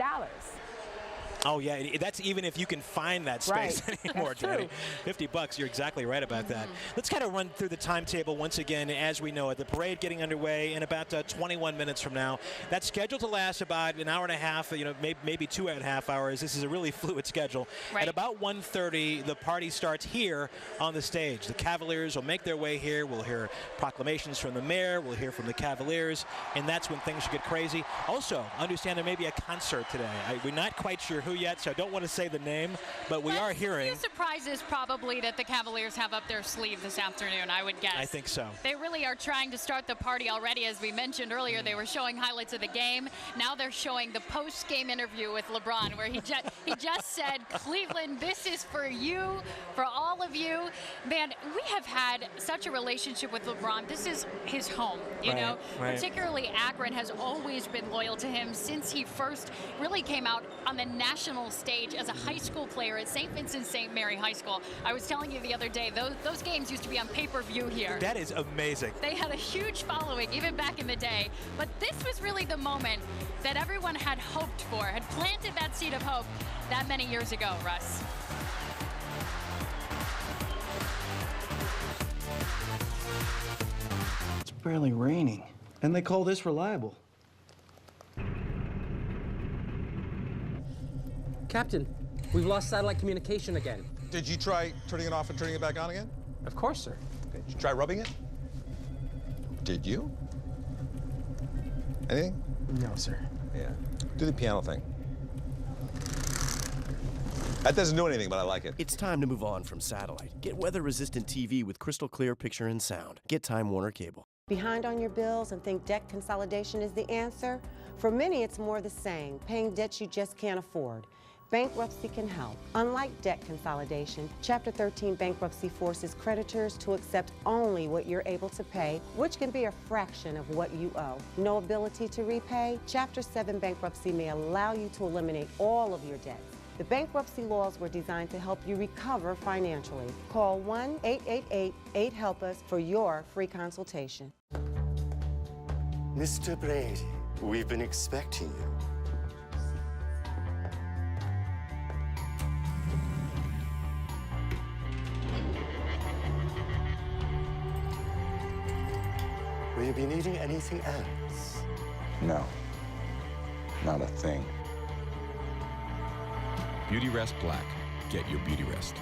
Oh, yeah, that's even if you can find that space anymore, Danny. $50, you're exactly right about that. Let's kind of run through the timetable once again as we know it. The parade getting underway in about 21 minutes from now. That's scheduled to last about an hour and a half, maybe 2.5 hours. This is a really fluid schedule. At about 1:30, the party starts here on the stage. The Cavaliers will make their way here. We'll hear proclamations from the mayor. We'll hear from the Cavaliers, and that's when things should get crazy. Also, understand there may be a concert today. We're not quite sure who yet, so I don't want to say the name, but we are hearing. A few surprises probably that the Cavaliers have up their sleeve this afternoon, I would guess. I think so. They really are trying to start the party already. As we mentioned earlier, they were showing highlights of the game. Now they're showing the post-game interview with LeBron, where he just said, Cleveland, this is for you, for all of you. Man, we have had such a relationship with LeBron. This is his home, you know. Particularly Akron has always been loyal to him since he first really came out on the national stage as a high school player at St. Vincent St. Mary High School. I was telling you the other day, those games used to be on pay-per-view here. That is amazing. They had a huge following even back in the day, but this was really the moment that everyone had hoped for, had planted that seed of hope that many years ago, Russ. It's barely raining, and they call this reliable. Captain, we've lost satellite communication again. Did you try turning it off and turning it back on again? Of course, sir. Okay. Did you try rubbing it? Did you? Anything? No, sir. Yeah. Do the piano thing. That doesn't do anything, but I like it. It's time to move on from satellite. Get weather-resistant TV with crystal clear picture and sound. Get Time Warner Cable. Behind on your bills and think debt consolidation is the answer? For many, it's more the same, paying debts you just can't afford. Bankruptcy can help. Unlike debt consolidation, Chapter 13 bankruptcy forces creditors to accept only what you're able to pay, which can be a fraction of what you owe. No ability to repay? Chapter 7 bankruptcy may allow you to eliminate all of your debts. The bankruptcy laws were designed to help you recover financially. Call 1-888-8-HELP-US for your free consultation. Mr. Brady, we've been expecting you. Will you be needing anything else? No, not a thing. Beauty Rest Black. Get your beauty rest.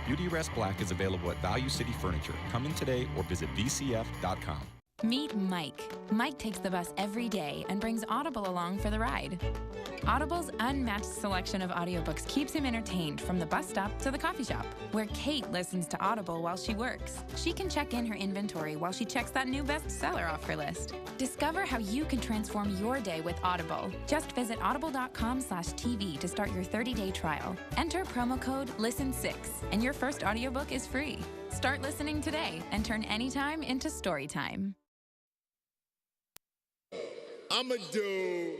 Beauty Rest Black is available at Value City Furniture. Come in today or visit VCF.com. Meet Mike. Mike takes the bus every day and brings Audible along for the ride. Audible's unmatched selection of audiobooks keeps him entertained from the bus stop to the coffee shop, where Kate listens to Audible while she works. She can check in her inventory while she checks that new bestseller off her list. Discover how you can transform your day with Audible. Just visit audible.com/TV to start your 30-day trial. Enter promo code LISTEN6 and your first audiobook is free. Start listening today and turn anytime into story time. I'ma do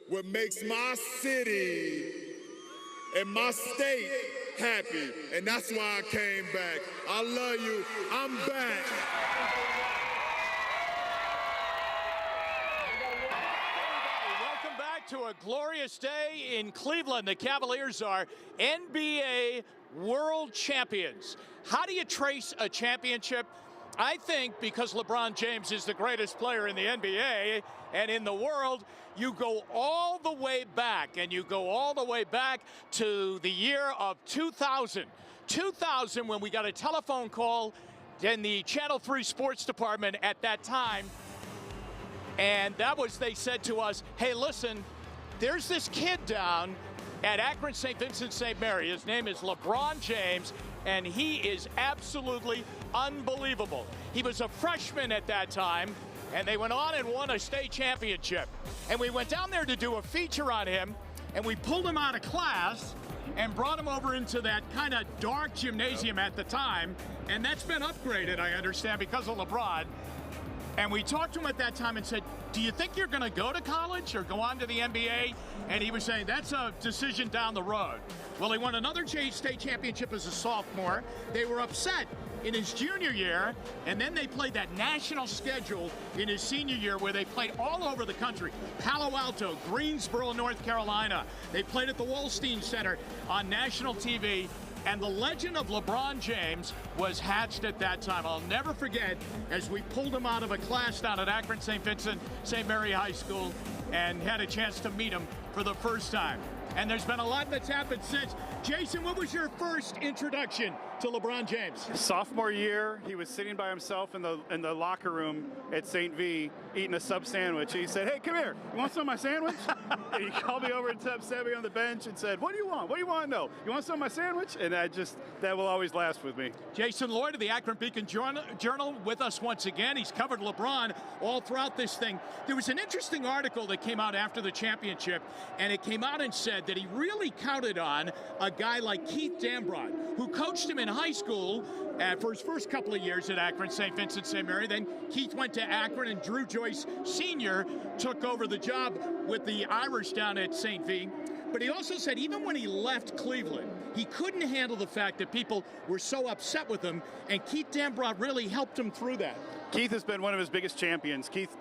what makes my city and my state happy, and that's why I came back. I love you. I'm back. Welcome back to a glorious day in Cleveland. The Cavaliers are NBA World Champions. How do you trace a championship? I think because LeBron James is the greatest player in the NBA and in the world, you go all the way back, and you go all the way back to the year of 2000. 2000, when we got a telephone call in the Channel 3 sports department at that time, and that was, they said to us, hey, listen, there's this kid down at Akron St. Vincent St. Mary. His name is LeBron James, and he is absolutely unbelievable. He was a freshman at that time, and they went on and won a state championship. And we went down there to do a feature on him, and we pulled him out of class and brought him over into that kind of dark gymnasium at the time, and that's been upgraded, I understand, because of LeBron. And we talked to him at that time and said, do you think you're going to go to college or go on to the NBA? And he was saying, that's a decision down the road. Well, he won another state championship as a sophomore. They were upset in his junior year, and then they played that national schedule in his senior year where they played all over the country. Palo Alto, Greensboro, North Carolina. They played at the Wolstein Center on national TV. And the legend of LeBron James was hatched at that time. I'll never forget as we pulled him out of a class down at Akron St. Vincent St. Mary High School and had a chance to meet him for the first time. And there's been a lot that's happened since. Jason, what was your first introduction to LeBron James? Sophomore year, he was sitting by himself in the locker room at St. V eating a sub sandwich. He said, hey, come here. You want some of my sandwich? And he called me over and sat me on the bench and said, what do you want? What do you want to know? You want some of my sandwich? And that will always last with me. Jason Lloyd of the Akron Beacon Journal with us once again. He's covered LeBron all throughout this thing. There was an interesting article that came out after the championship, and it came out and said that he really counted on a guy like Keith Dambrot, who coached him in high school for his first couple of years at Akron St. Vincent St. Mary. Then Keith went to Akron, and Drew Joyce Sr. took over the job with the Irish down at St. V. But he also said even when he left Cleveland, he couldn't handle the fact that people were so upset with him, and Keith Dambrot really helped him through that. Keith has been one of his biggest champions. Keith,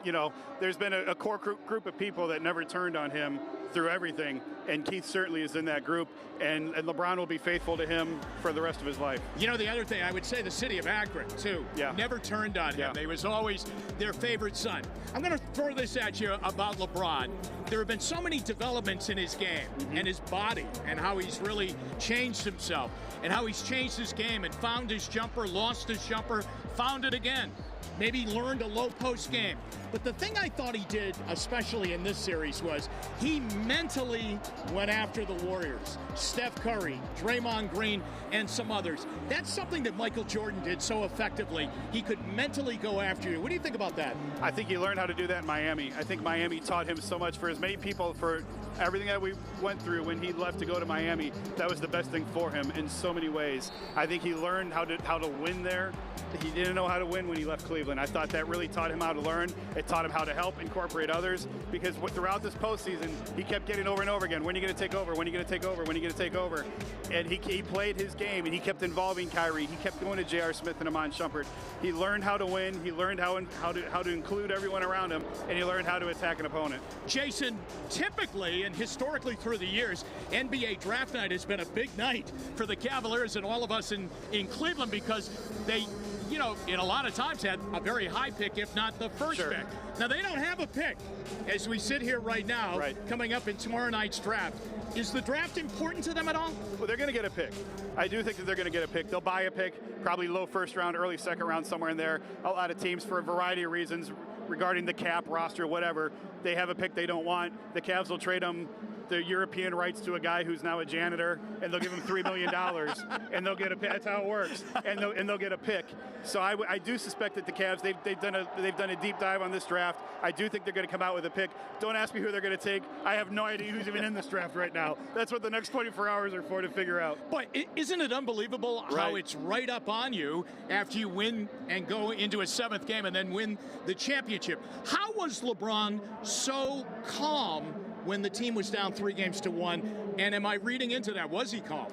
there's been a core group of people that never turned on him through everything, and Keith certainly is in that group, and LeBron will be faithful to him for the rest of his life. The other thing, I would say the city of Akron, too, never turned on him. He was always their favorite son. I'm going to throw this at you about LeBron. There have been so many developments in his game and his body and how he's really changed himself and how he's changed his game and found his jumper, lost his jumper, found it again. Maybe learned a low post game. But the thing I thought he did, especially in this series, was he mentally went after the Warriors. Steph Curry, Draymond Green, and some others. That's something that Michael Jordan did so effectively. He could mentally go after you. What do you think about that? I think he learned how to do that in Miami. I think Miami taught him so much. For as many people, for everything that we went through when he left to go to Miami, that was the best thing for him in so many ways. I think he learned how to win there. He didn't know how to win when he left Cleveland. I thought that really taught him how to learn. It taught him how to help incorporate others, because throughout this postseason, he kept getting over and over again, when are you going to take over? When are you going to take over? When are you going to take over? And he played his game, and he kept involving Kyrie. He kept going to J.R. Smith and Iman Shumpert. He learned how to win. He learned how to include everyone around him, and he learned how to attack an opponent. Jason, typically and historically through the years, NBA draft night has been a big night for the Cavaliers and all of us in Cleveland, because they, in a lot of times had a very high pick, if not the first pick. Now, they don't have a pick as we sit here right now, coming up in tomorrow night's draft. Is the draft important to them at all? Well, they're going to get a pick. I do think that they're going to get a pick. They'll buy a pick, probably low first round, early second round, somewhere in there. A lot of teams, for a variety of reasons, regarding the cap, roster, whatever, they have a pick they don't want. The Cavs will trade them the European rights to a guy who's now a janitor, and they'll give him $3 million, and they'll get a pick. That's how it works, and they'll get a pick. So I do suspect that the Cavs, they've done a deep dive on this draft. I do think they're going to come out with a pick. Don't ask me who they're going to take. I have no idea who's even in this draft right now. That's what the next 24 hours are for, to figure out. But isn't it unbelievable how it's right up on you after you win and go into a seventh game and then win the championship? How was LeBron so calm when the team was down 3-1? And am I reading into that? Was he calm?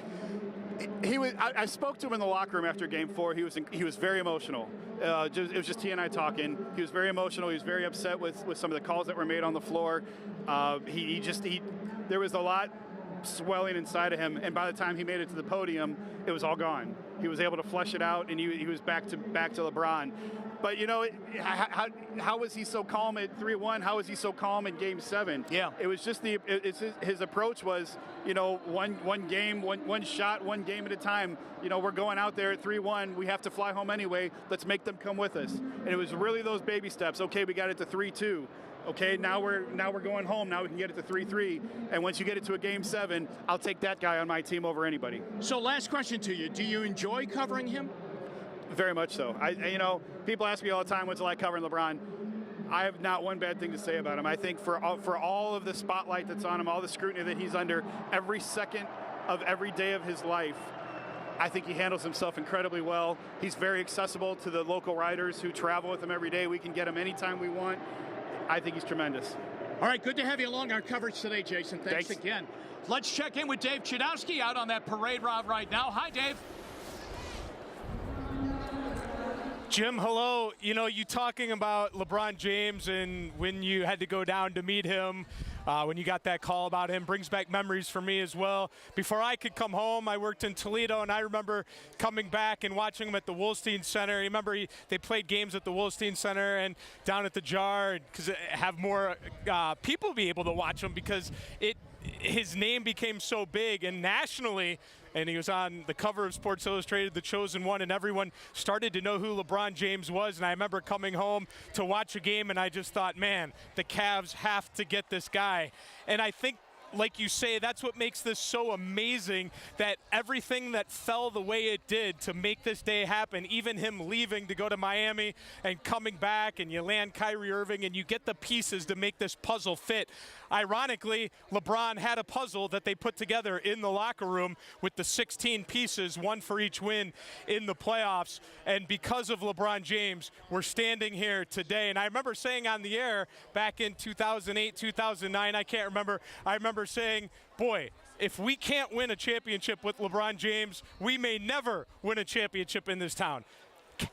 He was. I spoke to him in the locker room after Game 4. He was very emotional. It was just he and I talking. He was very emotional. He was very upset with some of the calls that were made on the floor. There was a lot swelling inside of him, and by the time he made it to the podium, it was all gone. He was able to flush it out, and he was back to LeBron. But how was he so calm at 3-1? How was he so calm in Game 7? Yeah, it was just his approach was, one game, one shot, one game at a time. We're going out there at 3-1. We have to fly home anyway. Let's make them come with us. And it was really those baby steps. Okay, we got it to 3-2. Okay, now we're going home. Now we can get it to 3-3. And once you get it to a Game 7, I'll take that guy on my team over anybody. So last question to you. Do you enjoy covering him? Very much so. People ask me all the time, what's it like covering LeBron? I have not one bad thing to say about him. I think for all of the spotlight that's on him, all the scrutiny that he's under every second of every day of his life, I think he handles himself incredibly well. He's very accessible to the local writers who travel with him every day. We can get him anytime we want. I think he's tremendous. All right, good to have you along our coverage today, Jason. Thanks again. Let's check in with Dave Chudowski out on that parade route right now. Hi, Dave. Jim, hello. You know, you talking about LeBron James and when you had to go down to meet him, when you got that call about him, brings back memories for me as well. Before I could come home, I worked in Toledo, and I remember coming back and watching him at the Wolstein Center. I remember they played games at the Wolstein Center and down at the Jar, because have more people be able to watch him because his name became so big, and nationally, and he was on the cover of Sports Illustrated, The Chosen One, and everyone started to know who LeBron James was. And I remember coming home to watch a game, and I just thought, man, the Cavs have to get this guy. And I think, like you say, that's what makes this so amazing, that everything that fell the way it did to make this day happen, even him leaving to go to Miami and coming back, and you land Kyrie Irving and you get the pieces to make this puzzle fit. Ironically, LeBron had a puzzle that they put together in the locker room with the 16 pieces, one for each win in the playoffs. And because of LeBron James, we're standing here today. And I remember saying on the air back in 2008, 2009, I can't remember, I remember saying, boy, if we can't win a championship with LeBron James, we may never win a championship in this town.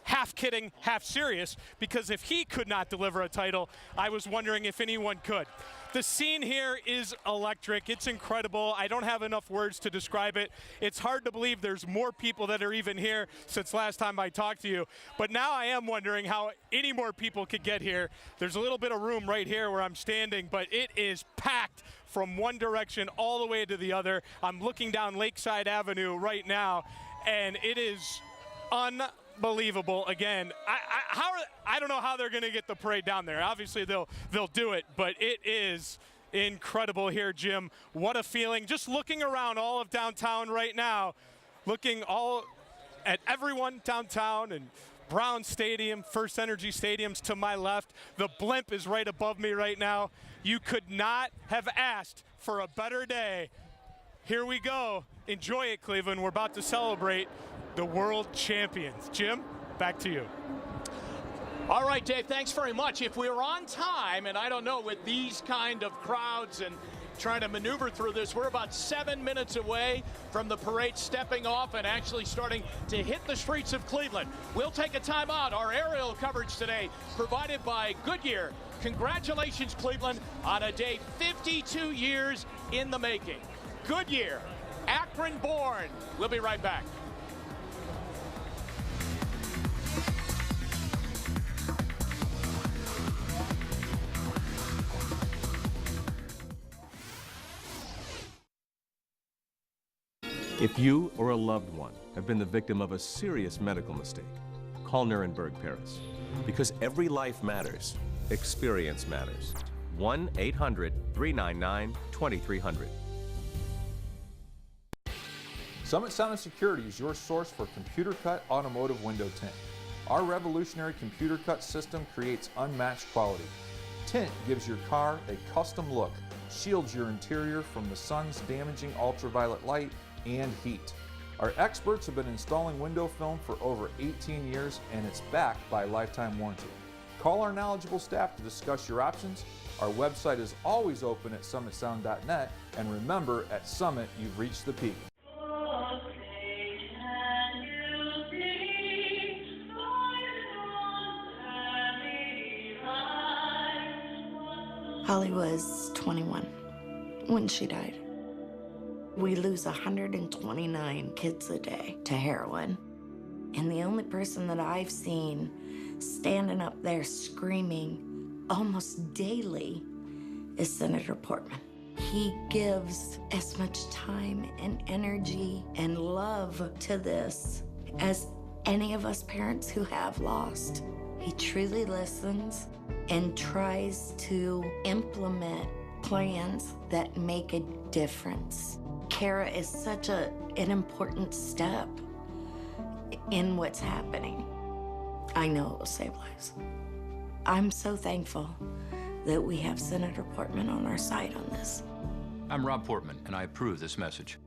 Half kidding, half serious, because if he could not deliver a title, I was wondering if anyone could. The scene here is electric. It's incredible. I don't have enough words to describe it. It's hard to believe there's more people that are even here since last time I talked to you. But now I am wondering how any more people could get here. There's a little bit of room right here where I'm standing, but it is packed from one direction all the way to the other. I'm looking down Lakeside Avenue right now, and it is unbelievable. Again, I don't know how they're going to get the parade down there. Obviously, they'll do it, but it is incredible here, Jim. What a feeling. Just looking around all of downtown right now, looking all at everyone downtown, and Brown Stadium, First Energy Stadium's to my left. The blimp is right above me right now. You could not have asked for a better day. Here we go. Enjoy it, Cleveland. We're about to celebrate the world champions. Jim, back to you. All right, Dave, thanks very much. If we're on time, and I don't know, with these kind of crowds and trying to maneuver through this, we're about 7 minutes away from the parade stepping off and actually starting to hit the streets of Cleveland. We'll take a timeout. Our aerial coverage today provided by Goodyear. Congratulations, Cleveland, on a day 52 years in the making. Goodyear, Akron born. We'll be right back. If you or a loved one have been the victim of a serious medical mistake, call Nuremberg Paris. Because every life matters, experience matters. 1-800-399-2300. Summit Sound & Security is your source for computer cut automotive window tint. Our revolutionary computer cut system creates unmatched quality. Tint gives your car a custom look, shields your interior from the sun's damaging ultraviolet light and heat. Our experts have been installing window film for over 18 years, and it's backed by a lifetime warranty. Call our knowledgeable staff to discuss your options. Our website is always open at summitsound.net, and remember, at Summit, you've reached the peak. Holly was 21 when she died. We lose 129 kids a day to heroin. And the only person that I've seen standing up there screaming almost daily is Senator Portman. He gives as much time and energy and love to this as any of us parents who have lost. He truly listens and tries to implement plans that make a difference. Kara is such an important step in what's happening. I know it will save lives. I'm so thankful that we have Senator Portman on our side on this. I'm Rob Portman, and I approve this message.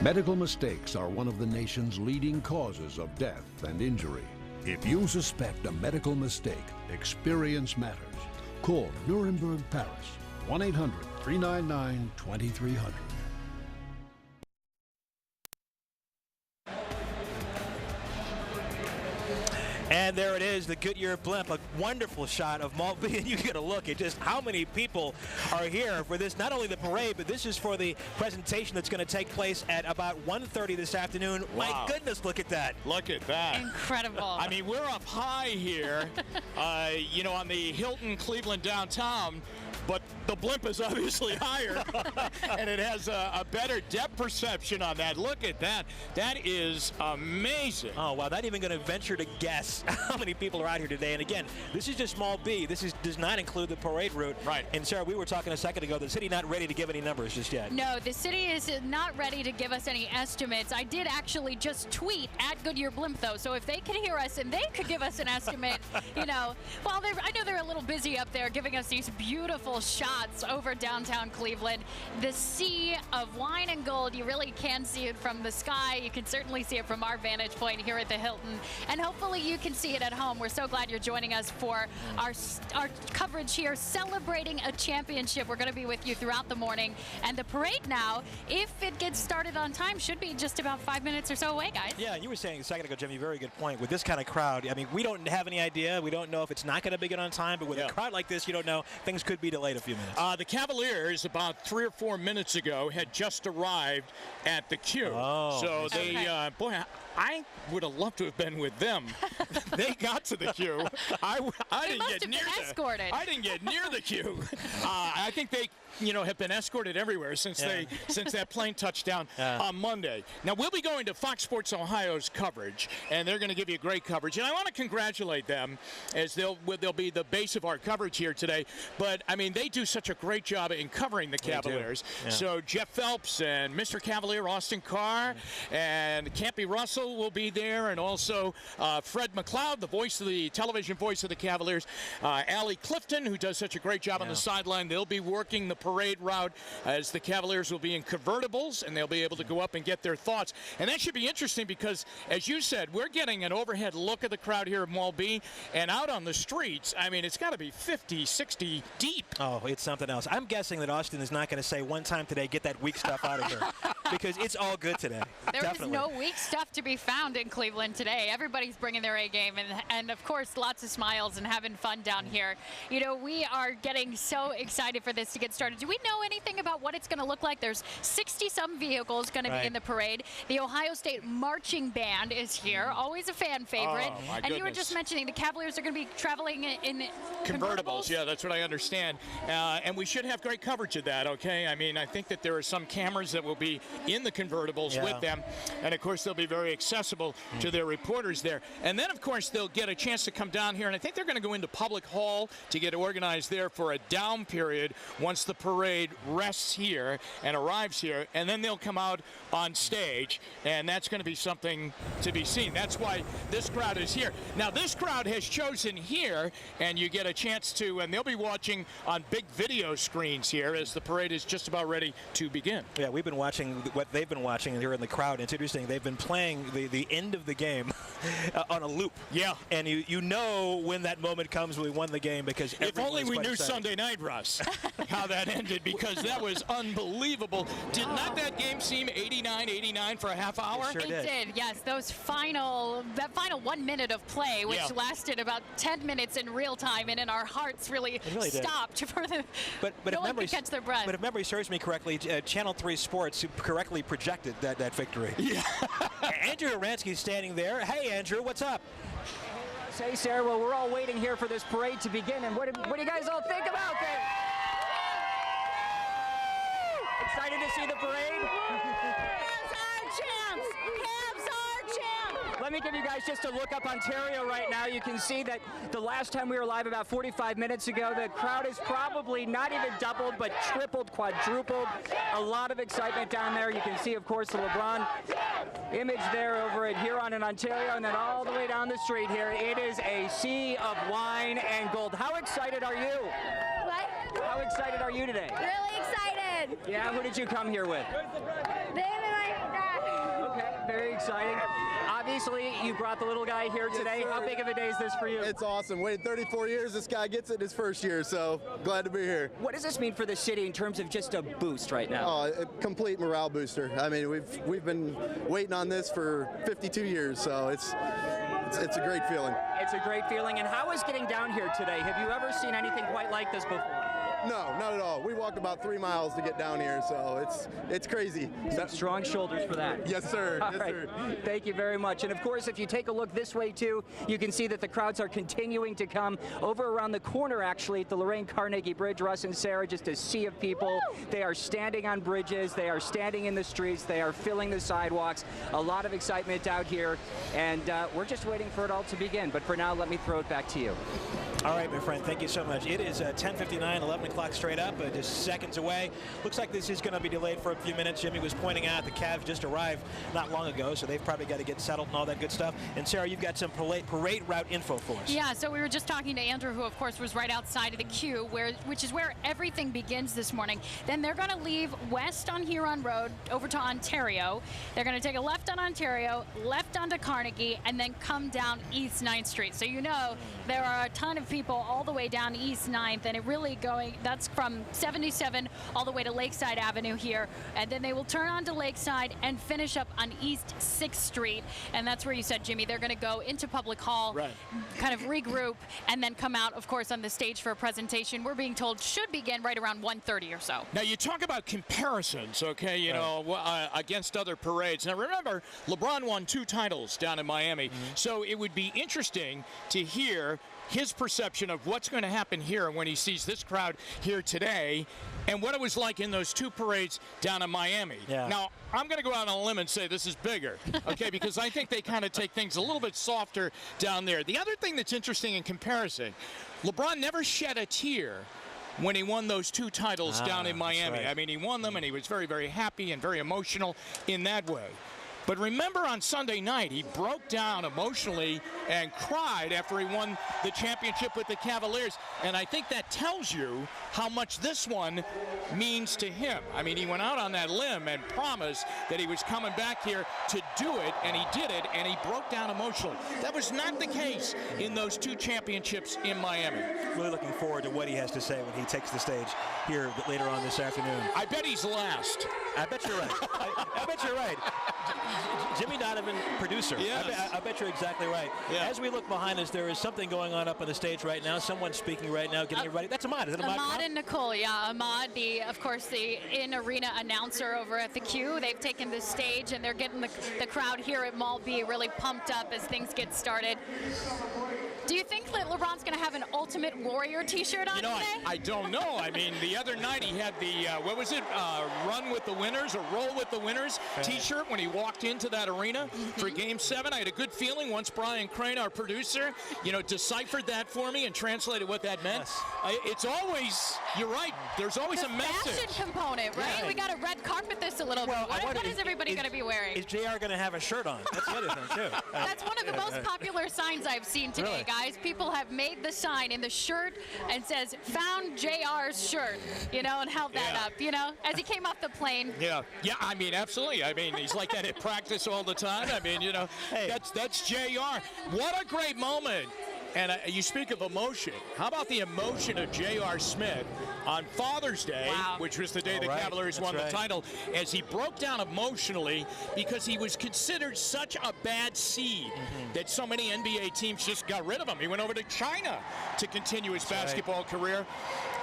Medical mistakes are one of the nation's leading causes of death and injury. If you suspect a medical mistake, experience matters. Call Nuremberg Paris, 1-800-399-2300. And there it is, the Goodyear blimp, a wonderful shot of Maltby, and you get a look at just how many people are here for this, not only the parade, but this is for the presentation that's going to take place at about 1:30 this afternoon. Wow. My goodness, look at that. Look at that. Incredible. I mean, we're up high here, you know, on the Hilton Cleveland downtown, but the blimp is obviously higher, and it has a better depth perception on that. Look at that. That is amazing. Oh, wow. Not even going to venture to guess how many people are out here today. And again, this is just small B. This does not include the parade route. Right. And Sarah, we were talking a second ago, the city not ready to give any numbers just yet. No, the city is not ready to give us any estimates. I did actually just tweet at Goodyear Blimp, though, so if they could hear us and they could give us an estimate, you know, well, I know they're a little busy up there giving us these beautiful shots over downtown Cleveland. The sea of wine and gold, you really can see it from the sky. You can certainly see it from our vantage point here at the Hilton, and hopefully you can see it at home. We're so glad you're joining us for our coverage here, celebrating a championship. We're going to be with you throughout the morning, and the parade now, if it gets started on time, should be just about 5 minutes or so away, guys. Yeah, you were saying a second ago, Jimmy, very good point. With this kind of crowd, I mean, we don't have any idea. We don't know if it's not going to be good on time, but with a crowd like this, you don't know. Things could be delayed a few minutes. The Cavaliers, about 3 or 4 minutes ago, had just arrived at the queue. Oh. So they, boy, I would have loved to have been with them. They got to the queue. I didn't get near escorted. I didn't get near the queue. I think they, you know, have been escorted everywhere since since that plane touched down on Monday. Now we'll be going to Fox Sports Ohio's coverage, and they're going to give you great coverage. And I want to congratulate them, as they'll be the base of our coverage here today. But I mean, they do such a great job in covering the Cavaliers. Yeah. So Jeff Phelps and Mr. Cavalier Austin Carr and Campy Russell will be there, and also Fred McLeod, the television voice of the Cavaliers, Allie Clifton, who does such a great job on the sideline. They'll be working the parade route, as the Cavaliers will be in convertibles, and they'll be able to go up and get their thoughts. And that should be interesting because, as you said, we're getting an overhead look at the crowd here at Mall B, and out on the streets, I mean, it's got to be 50, 60 deep. Oh, it's something else. I'm guessing that Austin is not going to say one time today, get that weak stuff out of here, because it's all good today. There Definitely. is no weak stuff to be found in Cleveland today. Everybody's bringing their A game, and of course, lots of smiles and having fun down here. You know, we are getting so excited for this to get started. Do we know anything about what it's going to look like? There's 60-some vehicles going to be in the parade. The Ohio State Marching Band is here, always a fan favorite. Oh, my and you were goodness. just mentioning the Cavaliers are going to be traveling in Convertibles, yeah, that's what I understand. And we should have great coverage of that, okay? I mean, I think that there are some cameras that will be in the convertibles with them. And, of course, they'll be very accessible to their reporters there. And then, of course, they'll get a chance to come down here. And I think they're going to go into Public Hall to get organized there for a down period once the parade rests here and arrives here. And then they'll come out on stage. And that's going to be something to be seen. That's why this crowd is here. Now, this crowd has chosen here, and you get a chance to, and they'll be watching on big video screens here as the parade is just about ready to begin. Yeah, we've been watching what they've been watching here in the crowd. It's interesting. They've been playing the end of the game on a loop. Yeah. And you know when that moment comes when we won the game, because if only we knew excited. Sunday night, Russ, how that ended, because that was unbelievable. Did not that game seem 89-89 for a half hour? It sure did, yes. That final 1 minute of play, which lasted about 10 minutes in real time, and in our hearts really stopped for the no one could catch their breath. But if memory serves me correctly, Channel 3 Sports correctly projected that victory. Yeah. Andrew Aransky's standing there. Hey, Andrew, what's up? Hey, Sarah, well, we're all waiting here for this parade to begin, and what do you guys all think about this? Excited to see the parade? Cavs are champs! Cavs are champs! Let me give you guys just a look up Ontario right now. You can see that the last time we were live about 45 minutes ago, the crowd is probably not even doubled, but tripled, quadrupled. A lot of excitement down there. You can see, of course, the LeBron image there over at Huron in Ontario, and then all the way down the street here, it is a sea of wine and gold. How excited are you? What? How excited are you today? Really excited. Yeah, who did you come here with? David and my dad. Okay, very exciting. Obviously, you brought the little guy here today. How big of a day is this for you? It's awesome. Waited 34 years. This guy gets it in his first year, so glad to be here. What does this mean for the city in terms of just a boost right now? Oh, a complete morale booster. I mean, we've been waiting on this for 52 years, so it's a great feeling. It's a great feeling. And how is getting down here today? Have you ever seen anything quite like this before? No, not at all. We walked about 3 miles to get down here, so it's crazy. Some strong shoulders for that. Yes, sir. All right. Thank you very much. And of course, if you take a look this way too, you can see that the crowds are continuing to come over around the corner, actually, at the Lorraine Carnegie Bridge. Russ and Sarah, just a sea of people. They are standing on bridges. They are standing in the streets. They are filling the sidewalks. A lot of excitement out here, and we're just waiting for it all to begin. But for now, let me throw it back to you. All right, my friend, thank you so much. It is 10:59, 11 o'clock straight up, just seconds away. Looks like this is going to be delayed for a few minutes. Jimmy was pointing out the Cavs just arrived not long ago, so they've probably got to get settled and all that good stuff. And Sarah, you've got some parade route info for us. Yeah, so we were just talking to Andrew, who of course was right outside of the queue, which is where everything begins this morning. Then they're going to leave west on Huron Road over to Ontario. They're going to take a left on Ontario, left onto Carnegie, and then come down East 9th Street. So you know there are a ton of people all the way down East 9th, and it really that's from 77 all the way to Lakeside Avenue here, and then they will turn onto Lakeside and finish up on East 6th Street, and that's where you said, Jimmy, they're going to go into Public Hall, kind of regroup, and then come out, of course, on the stage for a presentation we're being told should begin right around 1:30 or so. Now, you talk about comparisons, okay, you know, against other parades. Now, remember, LeBron won 2 titles down in Miami, so it would be interesting to hear his perception of what's going to happen here when he sees this crowd here today and what it was like in those 2 parades down in Miami. Now, I'm going to go out on a limb and say this is bigger, okay, because I think they kind of take things a little bit softer down there. The other thing that's interesting in comparison, LeBron never shed a tear when he won those 2 titles down in Miami. I mean, he won them, and he was very, very happy and very emotional in that way. But remember, on Sunday night, he broke down emotionally and cried after he won the championship with the Cavaliers. And I think that tells you how much this one means to him. I mean, he went out on that limb and promised that he was coming back here to do it, and he did it, and he broke down emotionally. That was not the case in those 2 championships in Miami. Really looking forward to what he has to say when he takes the stage here later on this afternoon. I bet he's last. I bet you're right. I bet you're right. Jimmy Donovan, producer. Yes. I bet you're exactly right. Yeah. As we look behind us, there is something going on up on the stage right now. Someone's speaking right now, getting everybody. That's Ahmad. Is it Ahmad? Ahmad and Nicole, yeah. Ahmad, of course, the in-arena announcer over at the Q. They've taken the stage, and they're getting the crowd here at Mall B really pumped up as things get started. Do you think that LeBron's going to have an Ultimate Warrior T-shirt on today? I don't know. I mean, the other night he had the, what was it, Run with the Winners or Roll with the Winners T-shirt when he walked into that arena for Game 7. I had a good feeling once Brian Crane, our producer, deciphered that for me and translated what that meant. It's always, you're right, there's always a message. Fashion component, right? We got to red carpet this a little bit. What is everybody going to be wearing? Is JR going to have a shirt on? That's the other thing, too. That's one of the most popular signs I've seen today, guys. People have made the sign in the shirt and says, "Found JR's shirt," and held that up, as he came off the plane. Yeah, I mean, absolutely. I mean, he's like that at practice all the time. I mean, that's JR. What a great moment. And you speak of emotion. How about the emotion of J.R. Smith on Father's Day, which was the day the Cavaliers won the title, as he broke down emotionally because he was considered such a bad seed that so many NBA teams just got rid of him. He went over to China to continue his basketball career.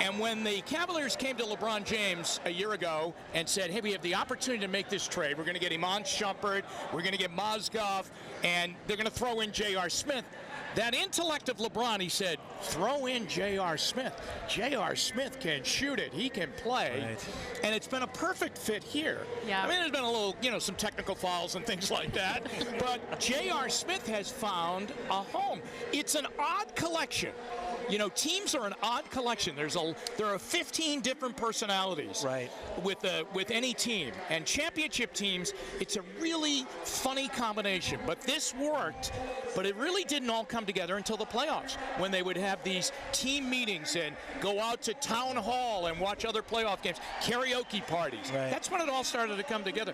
And when the Cavaliers came to LeBron James a year ago and said, hey, we have the opportunity to make this trade. We're going to get Iman Shumpert. We're going to get Mozgov. And they're going to throw in J.R. Smith. that intellect of LeBron, he said, throw in J.R. Smith. J.R. Smith can shoot it. He can play. Right. And it's been a perfect fit here. Yeah. I mean, there's been a little, some technical fouls and things like that. But J.R. Smith has found a home. It's an odd collection. Teams are an odd collection. There are 15 different personalities with any team. And championship teams, it's a really funny combination. But this worked, but it really didn't all come together until the playoffs, when they would have these team meetings and go out to town hall and watch other playoff games, karaoke parties. Right. That's when it all started to come together.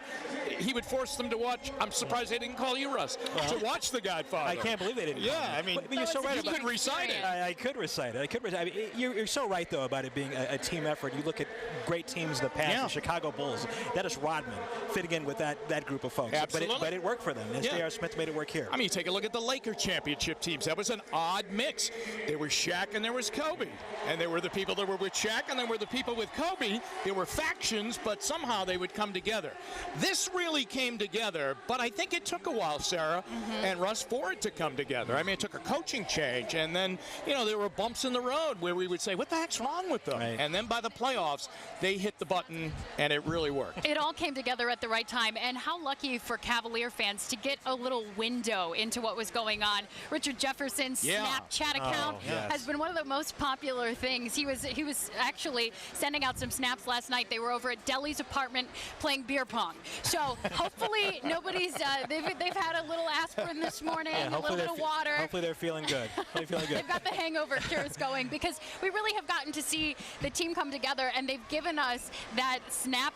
He would force them to watch. I'm surprised they didn't call you, Russ, to watch The Godfather. I can't believe they didn't. Yeah, I mean, you're so right. You could recite it. I could recite it. I mean, you're so right, though, about it being a team effort. You look at great teams in the past, the Chicago Bulls. Dennis Rodman fitting in with that group of folks. Absolutely. But it worked for them. And J.R. Smith made it work here. I mean, you take a look at the Laker championship teams. That was an odd mix. There was Shaq and there was Kobe. And there were the people that were with Shaq and there were the people with Kobe. There were factions, but somehow they would come together. This really came together, but I think it took a while, Sarah and Russ, for it to come together. I mean, it took a coaching change, and then, there were bumps in the road where we would say, what the heck's wrong with them? Right. And then by the playoffs, they hit the button, and it really worked. It all came together at the right time, and how lucky for Cavalier fans to get a little window into what was going on. Richard Jefferson's Snapchat account has been one of the most popular things. He was actually sending out some snaps last night. They were over at Deli's apartment playing beer pong. So hopefully nobody's, they've had a little aspirin this morning, a little bit of water. Hopefully they're feeling good. They've got the hangover cures going, because we really have gotten to see the team come together, and they've given us that snap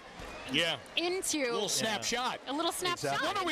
into a little snapshot. A little snapshot. Exactly. What are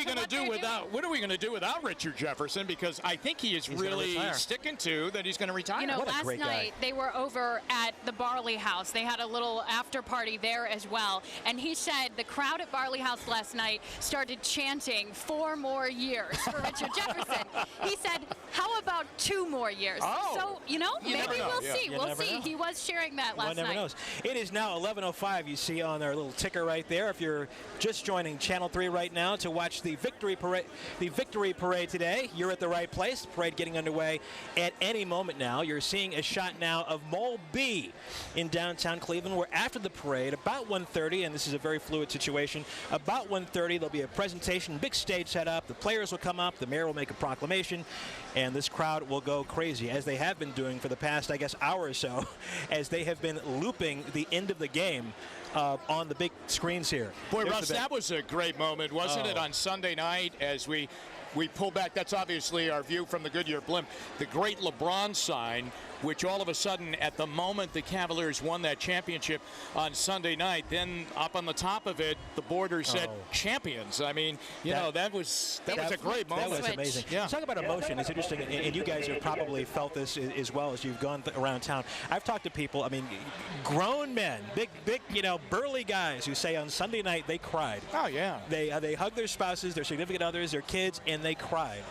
we going to do without Richard Jefferson? Because I think he's really sticking to that he's going to retire. Last night they were over at the Barley House. They had a little after party there as well. And he said the crowd at Barley House last night started chanting 4 more years for Richard Jefferson. He said, how about 2 more years? So, maybe we'll see. We'll see. He was sharing that last night. One never knows. It is now 11:05. You see on our little ticker right there. If you're just joining Channel 3 right now to watch the victory parade today, you're at the right place. The parade getting underway at any moment now. You're seeing a shot now of Mole B in downtown Cleveland. We're after the parade, about 1:30, and this is a very fluid situation. About 1:30, there'll be a presentation, big stage set up. The players will come up. The mayor will make a proclamation, and this crowd will go crazy, as they have been doing for the past, I guess, hour or so, as they have been looping the end of the game on the big screens here. Boy, Russ, that was a great moment, wasn't it, on Sunday night as we pull back. That's obviously our view from the Goodyear blimp. The great LeBron sign, which all of a sudden, at the moment the Cavaliers won that championship on Sunday night, then up on the top of it, the border said champions. I mean, that was a great moment. That was amazing. Yeah. Talk about emotion. It's interesting, and you guys have probably felt this as well as you've gone around town. I've talked to people, I mean, grown men, big, burly guys who say on Sunday night they cried. Oh, yeah. They hugged their spouses, their significant others, their kids, and they cried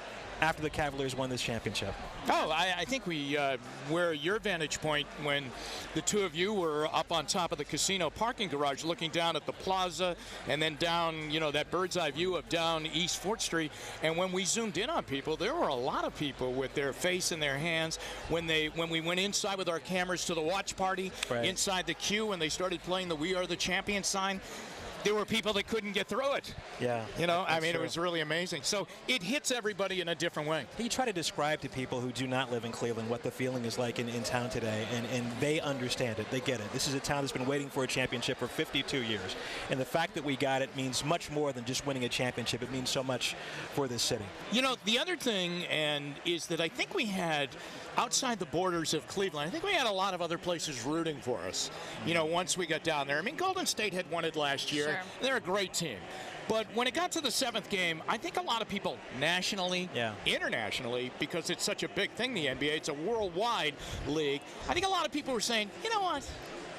after the Cavaliers won this championship. Oh, I think we're at your vantage point when the two of you were up on top of the casino parking garage looking down at the plaza and then down, that bird's eye view of down East 4th Street. And when we zoomed in on people, there were a lot of people with their face in their hands. When we went inside with our cameras to the watch party, inside the queue, and they started playing the We Are the Champions sign, there were people that couldn't get through it. Yeah. It was really amazing. So it hits everybody in a different way. You try to describe to people who do not live in Cleveland what the feeling is like in town today, and they understand it. They get it. This is a town that's been waiting for a championship for 52 years. And the fact that we got it means much more than just winning a championship. It means so much for this city. The other thing is that I think we had, outside the borders of Cleveland, I think we had a lot of other places rooting for us, once we got down there. I mean, Golden State had won it last year. Sure. They're a great team. But when it got to the 7th game, I think a lot of people nationally, internationally, because it's such a big thing, the NBA, it's a worldwide league, I think a lot of people were saying, you know what?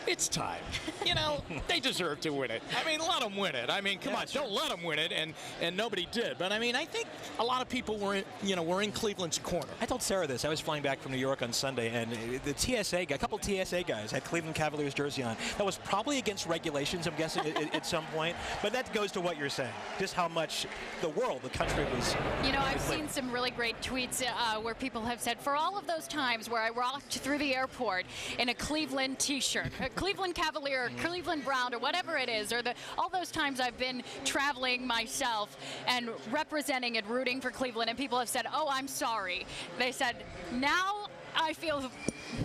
it's time. You know, they deserve to win it. I mean, let them win it. I mean, come on, don't let them win it, and nobody did. But I mean, I think a lot of people were in Cleveland's corner. I told Sarah this. I was flying back from New York on Sunday, and the TSA guy, a couple TSA guys had Cleveland Cavaliers jersey on. That was probably against regulations, I'm guessing, at some point. But that goes to what you're saying, just how much the world, the country was. You know, I've seen some really great tweets where people have said, for all of those times where I rocked through the airport in a Cleveland T-shirt, a Cleveland Cavalier, Cleveland Brown, or whatever it is, or all those times I've been traveling myself and representing and rooting for Cleveland, and people have said, oh, I'm sorry. They said, now I feel,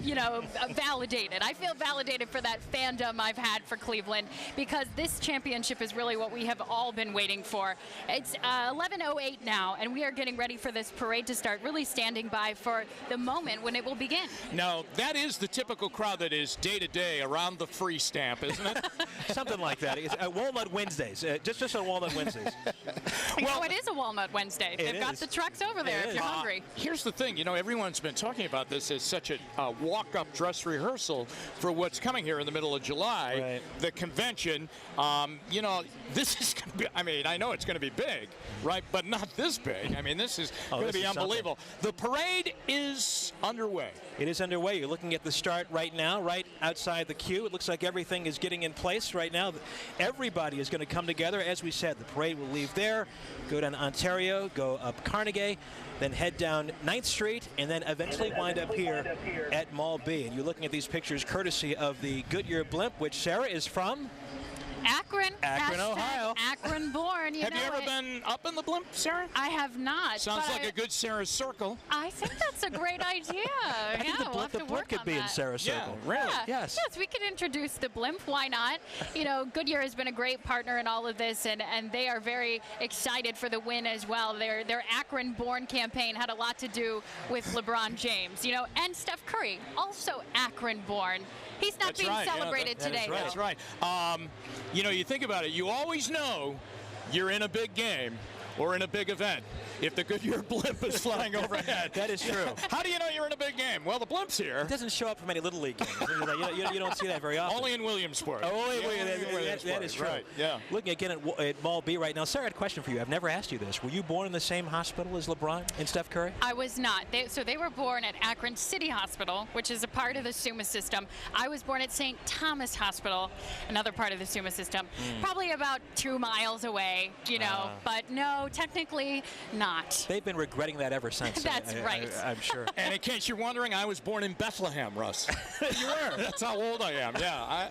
you know, validated. I feel validated for that fandom I've had for Cleveland, because this championship is really what we have all been waiting for. It's 11:08 now, and we are getting ready for this parade to start, really standing by for the moment when it will begin. Now, that is the typical crowd that is day-to-day around the free stamp, isn't it? Something like that. It's Walnut Wednesdays, just on Walnut Wednesdays. Well, it is a Walnut Wednesday. They've got the trucks over there if you're hungry. Here's the thing, you know, everyone's been talking about this as such a walk-up dress rehearsal for what's coming here in the middle of July, right. The convention. You know, this is going to be, I mean, I know it's going to be big, right, but not this big. I mean, this is going to be unbelievable. The parade is underway. It is underway. You're looking at the start right now, right outside the queue. It looks like everything is getting in place right now. Everybody is going to come together. As we said, the parade will leave there, go down Ontario, go up Carnegie, then head down 9th Street, and then eventually wind up here at Mall B. And you're looking at these pictures courtesy of the Goodyear blimp, which Sarah is from Akron, Ohio. Akron born. Have you ever been up in the blimp, Sarah? I have not. Sounds like a good Sarah's Circle. I think that's a great idea. I think the blimp could be in Sarah's Circle. Yeah, really? Yeah. Yes, we could introduce the blimp. Why not? You know, Goodyear has been a great partner in all of this, and they are very excited for the win as well. Their Akron-born campaign had a lot to do with LeBron James, you know, and Steph Curry, also Akron-born. He's not being celebrated today. That's right. You know, you think about it, you always know you're in a big game or in a big event if the Goodyear blimp is flying overhead. That is true. How do you know you're in a big game? Well, the blimp's here. It doesn't show up from any Little League games. You don't see that very often. Only in Williamsport. That is true. Right, yeah. Looking again at Mall B right now. Sarah, I had a question for you. I've never asked you this. Were you born in the same hospital as LeBron and Steph Curry? I was not. They were born at Akron City Hospital, which is a part of the SUMA system. I was born at St. Thomas Hospital, another part of the SUMA system, probably about 2 miles away, you know, but no, technically not. They've been regretting that ever since. That's right. I'm sure. And in case you're wondering, I was born in Bethlehem, Russ. You were? That's how old I am, yeah.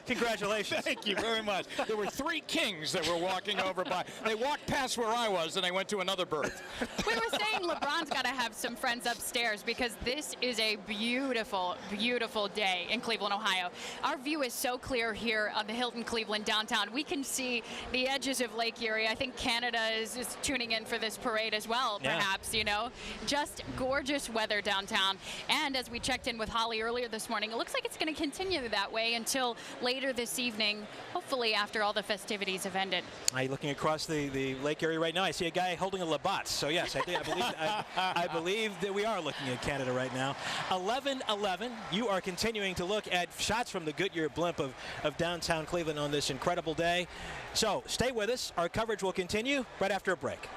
Congratulations. Thank you very much. There were 3 kings that were walking over by. They walked past where I was, and they went to another berth. We were saying LeBron's got to have some friends upstairs, because this is a beautiful, beautiful day in Cleveland, Ohio. Our view is so clear here on the Hilton Cleveland downtown. We can see the edges of Lake Erie. I think Canada is tuning in for this parade as well, perhaps, you know. Just gorgeous weather downtown. And as we checked in with Holly earlier this morning, it looks like it's going to continue that way until later this evening, hopefully after all the festivities have ended. I'm looking across the Lake Erie right now. I see a guy holding a Labatt's. So yes, I believe that we are looking at Canada right now. 11:11. You are continuing to look at shots from the Goodyear blimp of downtown Cleveland on this incredible day. So stay with us. Our coverage will continue right after a break.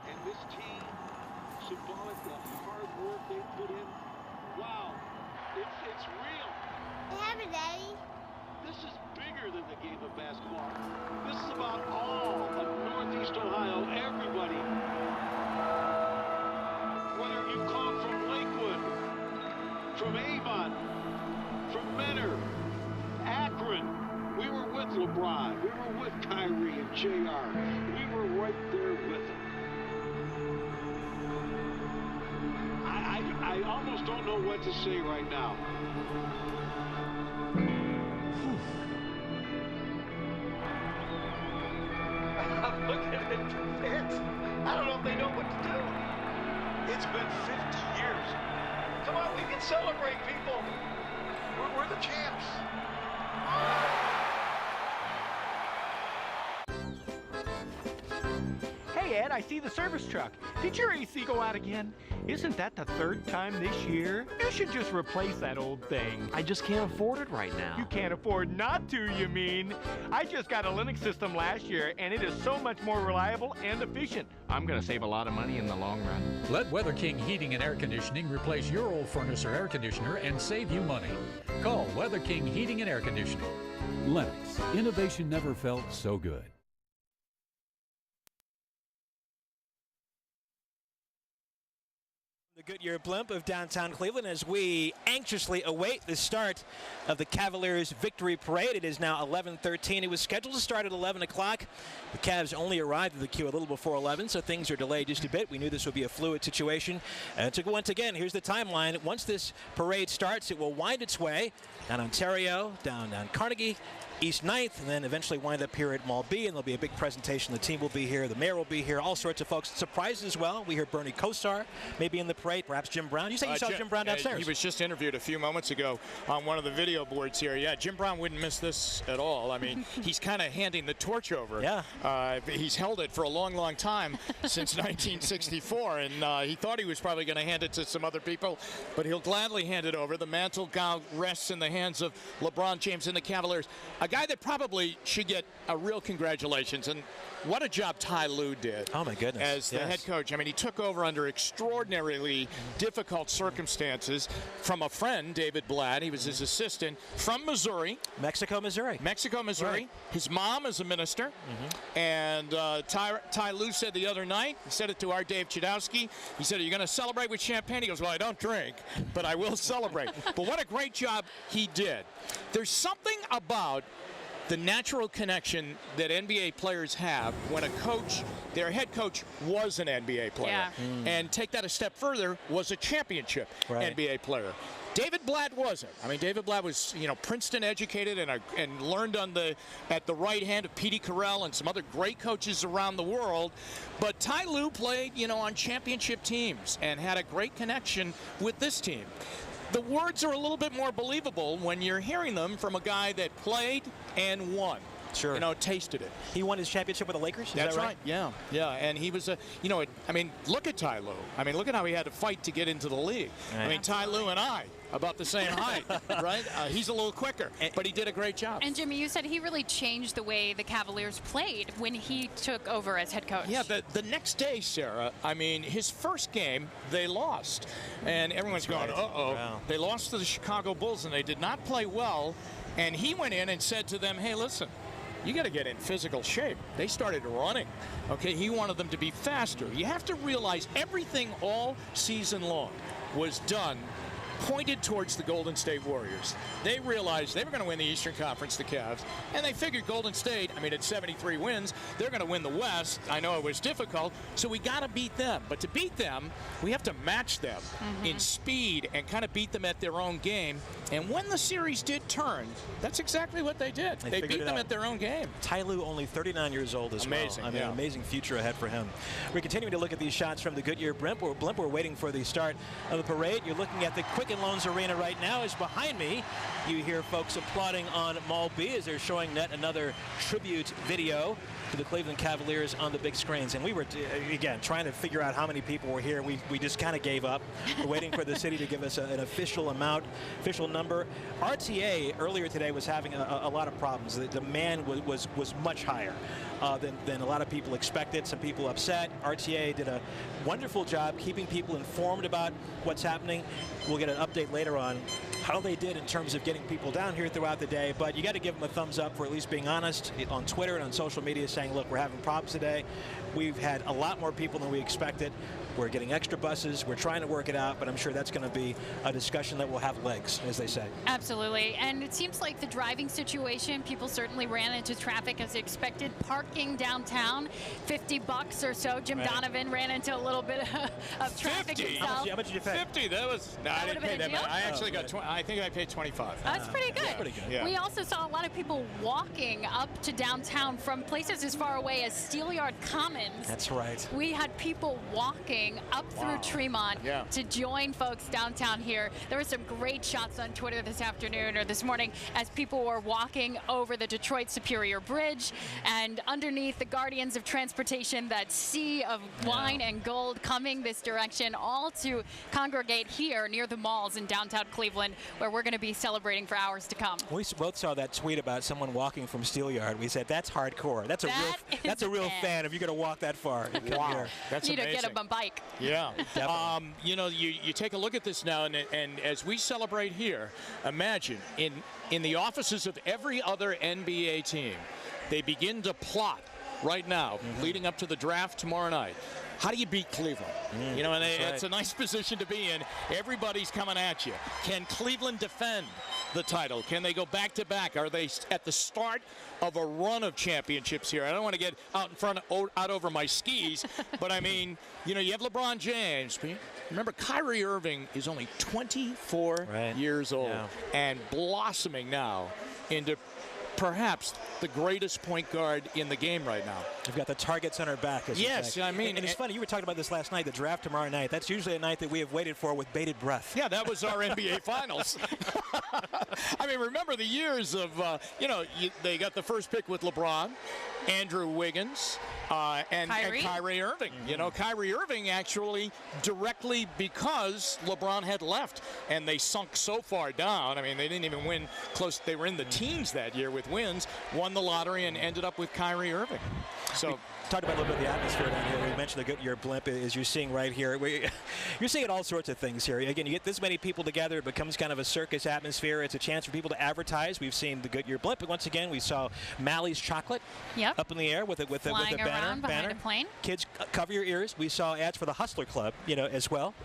And this team, symbolic the hard work they put in. Wow, it's real. They have it, Daddy. This is bigger than the game of basketball. This is about all of Northeast Ohio, everybody. Whether you come from Lakewood, from Avon, from Menor, Akron, we were with LeBron, we were with Kyrie and JR. We were right there with them. I almost don't know what to say right now. I'm looking at the fans. I don't know if they know what to do. It's been 50 years. Come on, we can celebrate, people. We're the champs. Hey, Ed, I see the service truck. Did your AC go out again? Isn't that the 3rd time this year? You should just replace that old thing. I just can't afford it right now. You can't afford not to, you mean? I just got a Linux system last year, and it is so much more reliable and efficient. I'm going to save a lot of money in the long run. Let Weather King Heating and Air Conditioning replace your old furnace or air conditioner and save you money. Call Weather King Heating and Air Conditioning. Lennox. Innovation never felt so good. The Goodyear Blimp of downtown Cleveland as we anxiously await the start of the Cavaliers victory parade. It is now 11:13. It was scheduled to start at 11 o'clock. The Cavs only arrived at the queue a little before 11, so things are delayed just a bit. We knew this would be a fluid situation. And so once again, here's the timeline. Once this parade starts, it will wind its way down Ontario, down Carnegie, East 9th, and then eventually wind up here at Mall B, and there'll be a big presentation. The team will be here, the mayor will be here, all sorts of folks. Surprises as well. We hear Bernie Kosar maybe in the parade, perhaps Jim Brown. You say you saw Jim Brown downstairs? He was just interviewed a few moments ago on one of the video boards here. Yeah, Jim Brown wouldn't miss this at all. I mean, he's kind of handing the torch over. Yeah. He's held it for a long, long time, since 1964, and he thought he was probably going to hand it to some other people, but he'll gladly hand it over. The mantle now rests in the hands of LeBron James and the Cavaliers, a guy that probably should get a real congratulations. And what a job Ty Lue did. Oh, my goodness. As the head coach. I mean, he took over under extraordinarily difficult circumstances from a friend, David Blatt. He was his assistant from Missouri. Mexico, Missouri. Right. His mom is a minister. And Ty Lue said the other night, he said it to our Dave Chudowski, he said, "Are you going to celebrate with champagne?" He goes, "Well, I don't drink, but I will celebrate." But what a great job he did. There's something about the natural connection that NBA players have when a coach, their head coach, was an NBA player. And take that a step further, was a championship NBA player. David Blatt wasn't. I mean, David Blatt was, Princeton educated and learned at the right hand of Petey Carell and some other great coaches around the world. But Ty Lue played, on championship teams and had a great connection with this team. The words are a little bit more believable when you're hearing them from a guy that played and won. Sure. Tasted it. He won his championship with the Lakers? Is That's that right? Yeah. And he was look at Ty Lue. I mean, look at how he had to fight to get into the league. Right. I mean, Ty Lue and I, about the same height, right? He's a little quicker, but he did a great job. And Jimmy, you said he really changed the way the Cavaliers played when he took over as head coach. Yeah, the next day, Sarah, I mean, his first game, they lost. And everyone's going, uh-oh. Wow. They lost to the Chicago Bulls, and they did not play well. And he went in and said to them, "Hey, listen, you got to get in physical shape." They started running. Okay, he wanted them to be faster. You have to realize everything all season long was done pointed towards the Golden State Warriors. They realized they were going to win the Eastern Conference, the Cavs, and they figured Golden State, I mean, at 73 wins, they're going to win the West. I know it was difficult, so we got to beat them. But to beat them, we have to match them in speed and kind of beat them at their own game. And when the series did turn, that's exactly what they did. They beat them at their own game. Ty Lue, only 39 years old as well. I mean, amazing future ahead for him. We're continuing to look at these shots from the Goodyear Blimp. We're waiting for the start of the parade. You're looking at the Quicken Loans Arena right now. Is behind me. You hear folks applauding on Mall B as they're showing net another tribute video to the Cleveland Cavaliers on the big screens. And we were, again, trying to figure out how many people were here. We just kind of gave up. We're waiting for the city to give us an official amount, official number. RTA earlier today was having a lot of problems. The demand was much higher than a lot of people expected. Some people upset. RTA did a wonderful job keeping people informed about what's happening. We'll get an update later on how they did in terms of getting people down here throughout the day, but you got to give them a thumbs up for at least being honest on Twitter and on social media, saying, look, we're having problems today. We've had a lot more people than we expected. We're getting extra buses. We're trying to work it out, but I'm sure that's going to be a discussion that will have legs, as they say. Absolutely. And it seems like the driving situation, people certainly ran into traffic as expected. Parking downtown, $50 or so. Jim Donovan ran into a little bit of traffic himself. How much did you pay? 50. That was no, I didn't pay that much. I actually got I think I paid 25. That's pretty good. Yeah. Pretty good. Yeah. We also saw a lot of people walking up to downtown from places as far away as Steelyard Commons. That's right. We had people walking up through Tremont to join folks downtown here. There were some great shots on Twitter this afternoon or this morning as people were walking over the Detroit Superior Bridge and underneath the Guardians of Transportation, that sea of wine and gold coming this direction, all to congregate here near the malls in downtown Cleveland, where we're going to be celebrating for hours to come. We both saw that tweet about someone walking from Steelyard. We said, that's hardcore. That's a real fan if you're going to walk that far. Wow. That's you need amazing. to get a bike. Yeah. You know, you take a look at this now, and as we celebrate here, imagine in the offices of every other NBA team, they begin to plot right now, leading up to the draft tomorrow night. How do you beat Cleveland? You know, and it's a nice position to be in. Everybody's coming at you. Can Cleveland defend the title? Can they go back-to-back? Are they at the start of a run of championships here? I don't want to get out over my skis, but I mean, you know, you have LeBron James. Remember, Kyrie Irving is only 24 years old and blossoming now into perhaps the greatest point guard in the game right now. We've got the targets on our back. Yes, I mean, and it's funny, you were talking about this last night, the draft tomorrow night. That's usually a night that we have waited for with bated breath. Yeah, that was our NBA Finals. I mean, remember the years of, you know, they got the first pick with LeBron, Andrew Wiggins, and Kyrie Irving. You know, Kyrie Irving actually directly because LeBron had left, and they sunk so far down. I mean, they didn't even win close. They were in the teens that year with wins, won the lottery, and ended up with Kyrie Irving. So. Talked about a little bit of the atmosphere down here. We mentioned the Goodyear blimp, as you're seeing right here. You're seeing all sorts of things here. Again, you get this many people together, it becomes kind of a circus atmosphere. It's a chance for people to advertise. We've seen the Goodyear blimp, but once again, we saw Mally's chocolate up in the air with a banner. Behind a plane. Kids, cover your ears. We saw ads for the Hustler Club, you know, as well.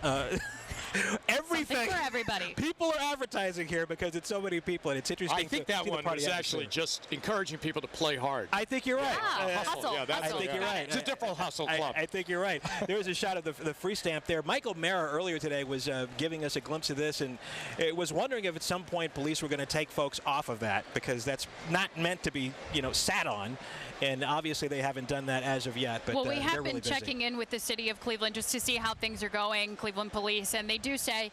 Everything. Something for everybody. People are advertising here because it's so many people, and it's interesting. I think that one was actually just encouraging people to play hard. I think you're right. Hustle. Yeah, I think you're right. It's a different hustle club. I think you're right. There was a shot of the free stamp there. Michael Mara earlier today was giving us a glimpse of this, and it was wondering if at some point police were going to take folks off of that because that's not meant to be, you know, sat on. And obviously they haven't done that as of yet. But well, we have been really checking in with the city of Cleveland just to see how things are going, Cleveland Police, and they do say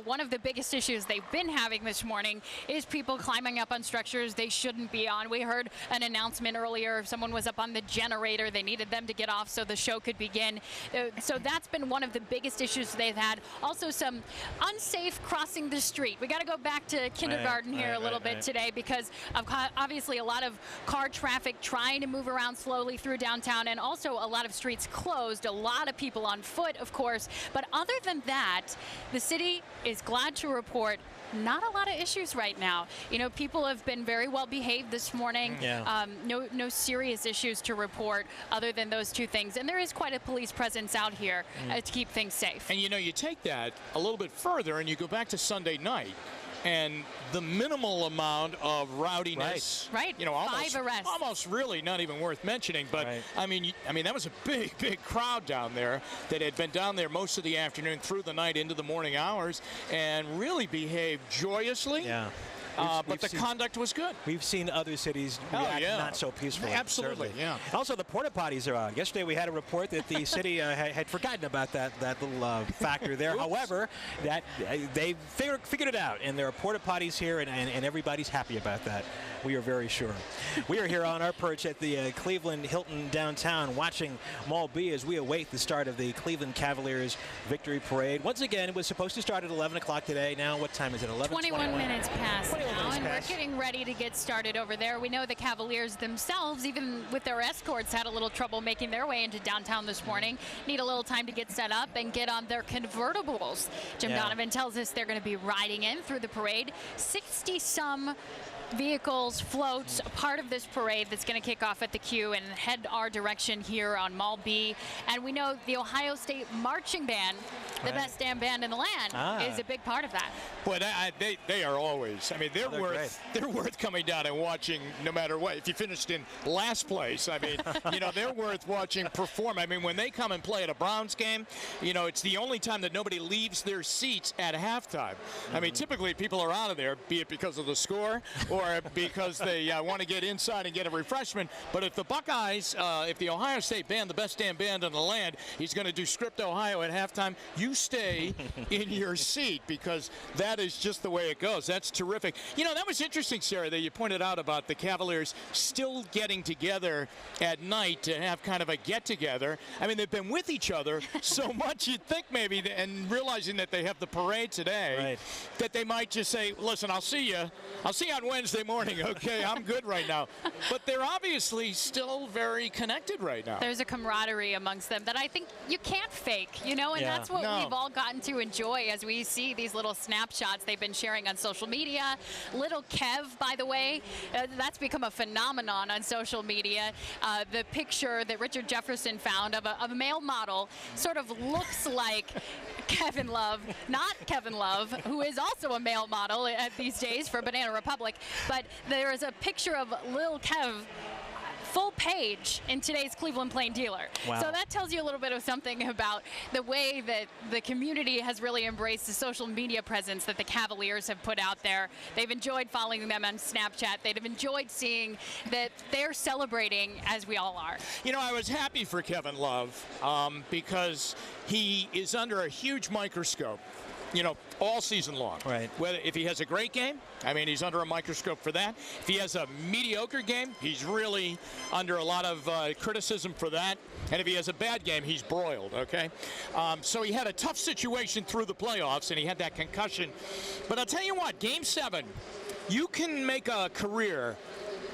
one of the biggest issues they've been having this morning is people climbing up on structures they shouldn't be on. We heard an announcement earlier. Someone was up on the generator. They needed them to get off so the show could begin. So that's been one of the biggest issues they've had. Also, some unsafe crossing the street. We got to go back to kindergarten here a little bit today because of obviously a lot of car traffic trying to move around slowly through downtown, and also a lot of streets closed, a lot of people on foot, of course. But other than that, the city is glad to report not a lot of issues right now. You know, people have been very well behaved this morning. No serious issues to report other than those two things. And there is quite a police presence out here to keep things safe. And you know, you take that a little bit further and you go back to Sunday night. And the minimal amount of rowdiness, right? You know, 5 arrests, almost really not even worth mentioning. But I mean, that was a big crowd down there that had been down there most of the afternoon, through the night, into the morning hours, and really behaved joyously. Yeah. But the conduct was good. We've seen other cities react not so peacefully. Absolutely, certainly. Also, the porta potties are out. Yesterday, we had a report that the city had forgotten about that little factor there. However, that they figured it out, and there are porta potties here, and everybody's happy about that. We are very sure. We are here on our perch at the Cleveland Hilton downtown, watching Mall B as we await the start of the Cleveland Cavaliers victory parade. Once again, it was supposed to start at 11 o'clock today. Now, what time is it? 21 minutes past. And we're getting ready to get started over there. We know the Cavaliers themselves, even with their escorts, had a little trouble making their way into downtown this morning. Need a little time to get set up and get on their convertibles. Jim Donovan tells us they're going to be riding in through the parade. 60-some vehicles, floats, part of this parade that's going to kick off at the Q and head our direction here on Mall B. And we know the Ohio State Marching Band, the best damn band in the land, is a big part of that. Boy, they are always. I mean, they're worth coming down and watching no matter what. If you finished in last place, I mean, you know, they're worth watching perform. I mean, when they come and play at a Browns game, you know, it's the only time that nobody leaves their seats at halftime. I mean, typically people are out of there, be it because of the score or because they want to get inside and get a refreshment. But if the Buckeyes, if the Ohio State band, the best damn band in the land, is going to do Script Ohio at halftime, you stay in your seat because that is just the way it goes. That's terrific. You know, that was interesting, Sarah, that you pointed out about the Cavaliers still getting together at night to have kind of a get-together. I mean, they've been with each other so much you'd think maybe, and realizing that they have the parade today, that they might just say, listen, I'll see you on Wednesday morning, okay? I'm good right now. But they're obviously still very connected right now. There's a camaraderie amongst them that I think you can't fake, you know, and that's what we've all gotten to enjoy as we see these little snapshots they've been sharing on social media. Little Kev, by the way, that's become a phenomenon on social media. The picture that Richard Jefferson found of a male model sort of looks like Kevin Love, not Kevin Love, who is also a male model these days for Banana Republic, but there is a picture of Lil Kev full page in today's Cleveland Plain Dealer. Wow. So that tells you a little bit of something about the way that the community has really embraced the social media presence that the Cavaliers have put out there. They've enjoyed following them on Snapchat. They've enjoyed seeing that they're celebrating as we all are. You know, I was happy for Kevin Love because he is under a huge microscope, you know, all season long. Right. Whether if he has a great game, I mean, he's under a microscope for that. If he has a mediocre game, he's really under a lot of criticism for that. And if he has a bad game, he's broiled, okay? So he had a tough situation through the playoffs, and he had that concussion. But I'll tell you what, Game 7, you can make a career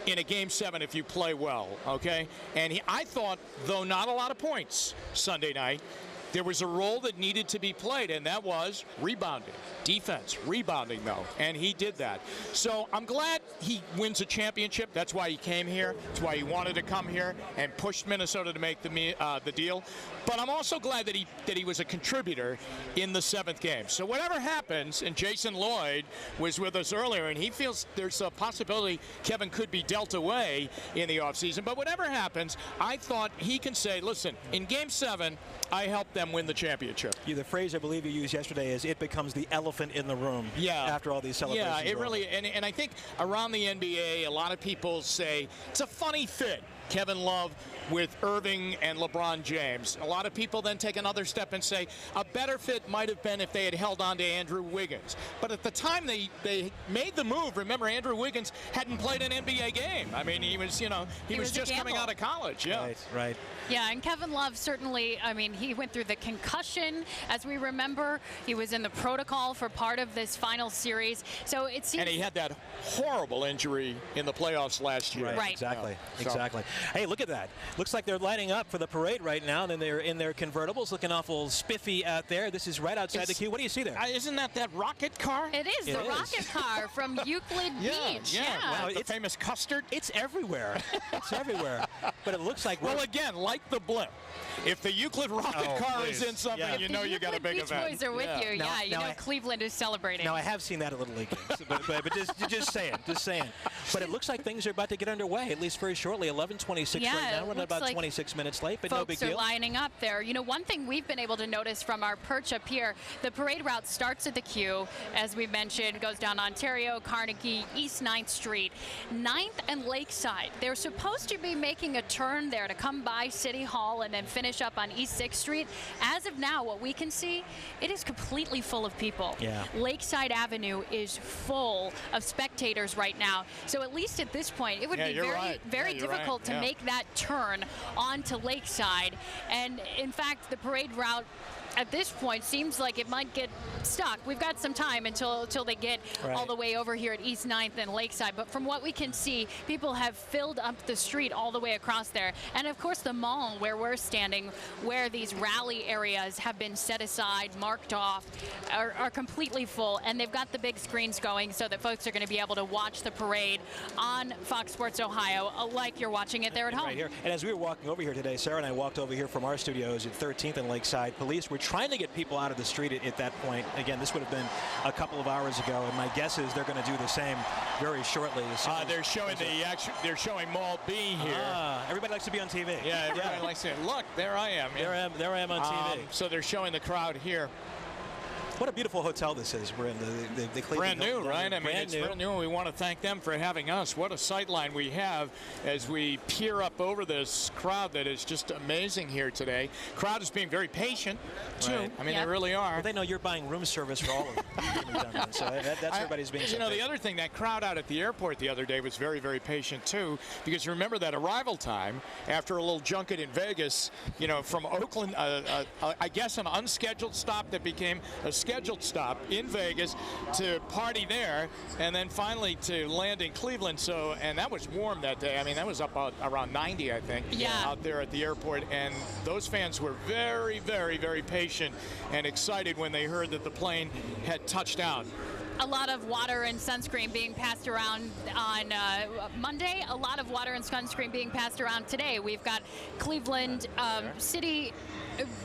in a Game 7 if you play well, okay? And I thought, though not a lot of points Sunday night, there was a role that needed to be played, and that was rebounding. Defense, rebounding, though, and he did that. So I'm glad he wins a championship. That's why he came here. That's why he wanted to come here and pushed Minnesota to make the deal. But I'm also glad that he was a contributor in the 7th game. So whatever happens, and Jason Lloyd was with us earlier, and he feels there's a possibility Kevin could be dealt away in the offseason. But whatever happens, I thought he can say, listen, in Game 7, I helped them win the championship. The phrase I believe you used yesterday is it becomes the elephant in the room after all these celebrations. Yeah, it really, and I think around the NBA, a lot of people say it's a funny fit, Kevin Love with Irving and LeBron James. A lot of people then take another step and say a better fit might have been if they had held on to Andrew Wiggins. But at the time they made the move, remember, Andrew Wiggins hadn't played an NBA game. I mean, he was, you know, he was just coming out of college. Yeah. Right. Yeah, and Kevin Love certainly, I mean, he went through the concussion, as we remember. He was in the protocol for part of this final series. So it seems... And he had that horrible injury in the playoffs last year. Right. Exactly. Yeah. Exactly. Hey, look at that. Looks like they're lining up for the parade right now, and they're in their convertibles, looking awful spiffy out there. This is right outside the queue. What do you see there? Isn't that rocket car? It is, the rocket car from Euclid Beach. Yeah. Wow, the famous custard. It's everywhere. It's everywhere. But it looks like... Well, again, like the blimp. If the Euclid rocket car is in something, you know you got a big Beach event. Boys are with you. Yeah, you know Cleveland is celebrating. Now, I have seen that at Little League games, but just saying. But it looks like things are about to get underway, at least very shortly. 11:26 right now. We're about 26 minutes late, but no big deal. Folks are lining up there. You know, one thing we've been able to notice from our perch up here, the parade route starts at the Q, as we mentioned, goes down Ontario, Carnegie, East 9th Street, 9th and Lakeside. They're supposed to be making a turn there to come by City Hall and then finish up on East 6th Street. As of now, what we can see, it is completely full of people. Yeah. Lakeside Avenue is full of spectators right now. So at least at this point, it would be very difficult to make that turn onto Lakeside. And in fact, the parade route at this point seems like it might get stuck. We've got some time until they get all the way over here at East 9th and Lakeside. But from what we can see, people have filled up the street all the way across there. And of course, the mall where we're standing, where these rally areas have been set aside, marked off, are completely full. And they've got the big screens going so that folks are going to be able to watch the parade on Fox Sports Ohio, like you're watching it there at home. Right here. And as we were walking over here today, Sarah and I walked over here from our studios at 13th and Lakeside. Police were trying to get people out of the street at that point. Again, this would have been a couple of hours ago, and my guess is they're going to do the same very shortly. They're showing they're showing Mall B here. Everybody likes to be on TV. Yeah, everybody likes to. Look, there I am. There I am on TV. So they're showing the crowd here. What a beautiful hotel this is. We're in the Cleveland. Brand new, right? I mean, brand it's new. brand new, and we want to thank them for having us. What a sightline we have as we peer up over this crowd that is just amazing here today. Crowd is being very patient, too. Right. I mean, they really are. Well, they know you're buying room service for all of them. So that's everybody's being You know, the other thing, that crowd out at the airport the other day was very, very patient, too, because remember that arrival time after a little junket in Vegas, you know, from Oakland, I guess an unscheduled stop that became a scheduled stop in Vegas to party there, and then finally to land in Cleveland. So, and that was warm that day. I mean, that was up around 90, I think, out there at the airport. And those fans were very, very, very patient and excited when they heard that the plane had touched down. A lot of water and sunscreen being passed around on Monday. A lot of water and sunscreen being passed around today. We've got Cleveland City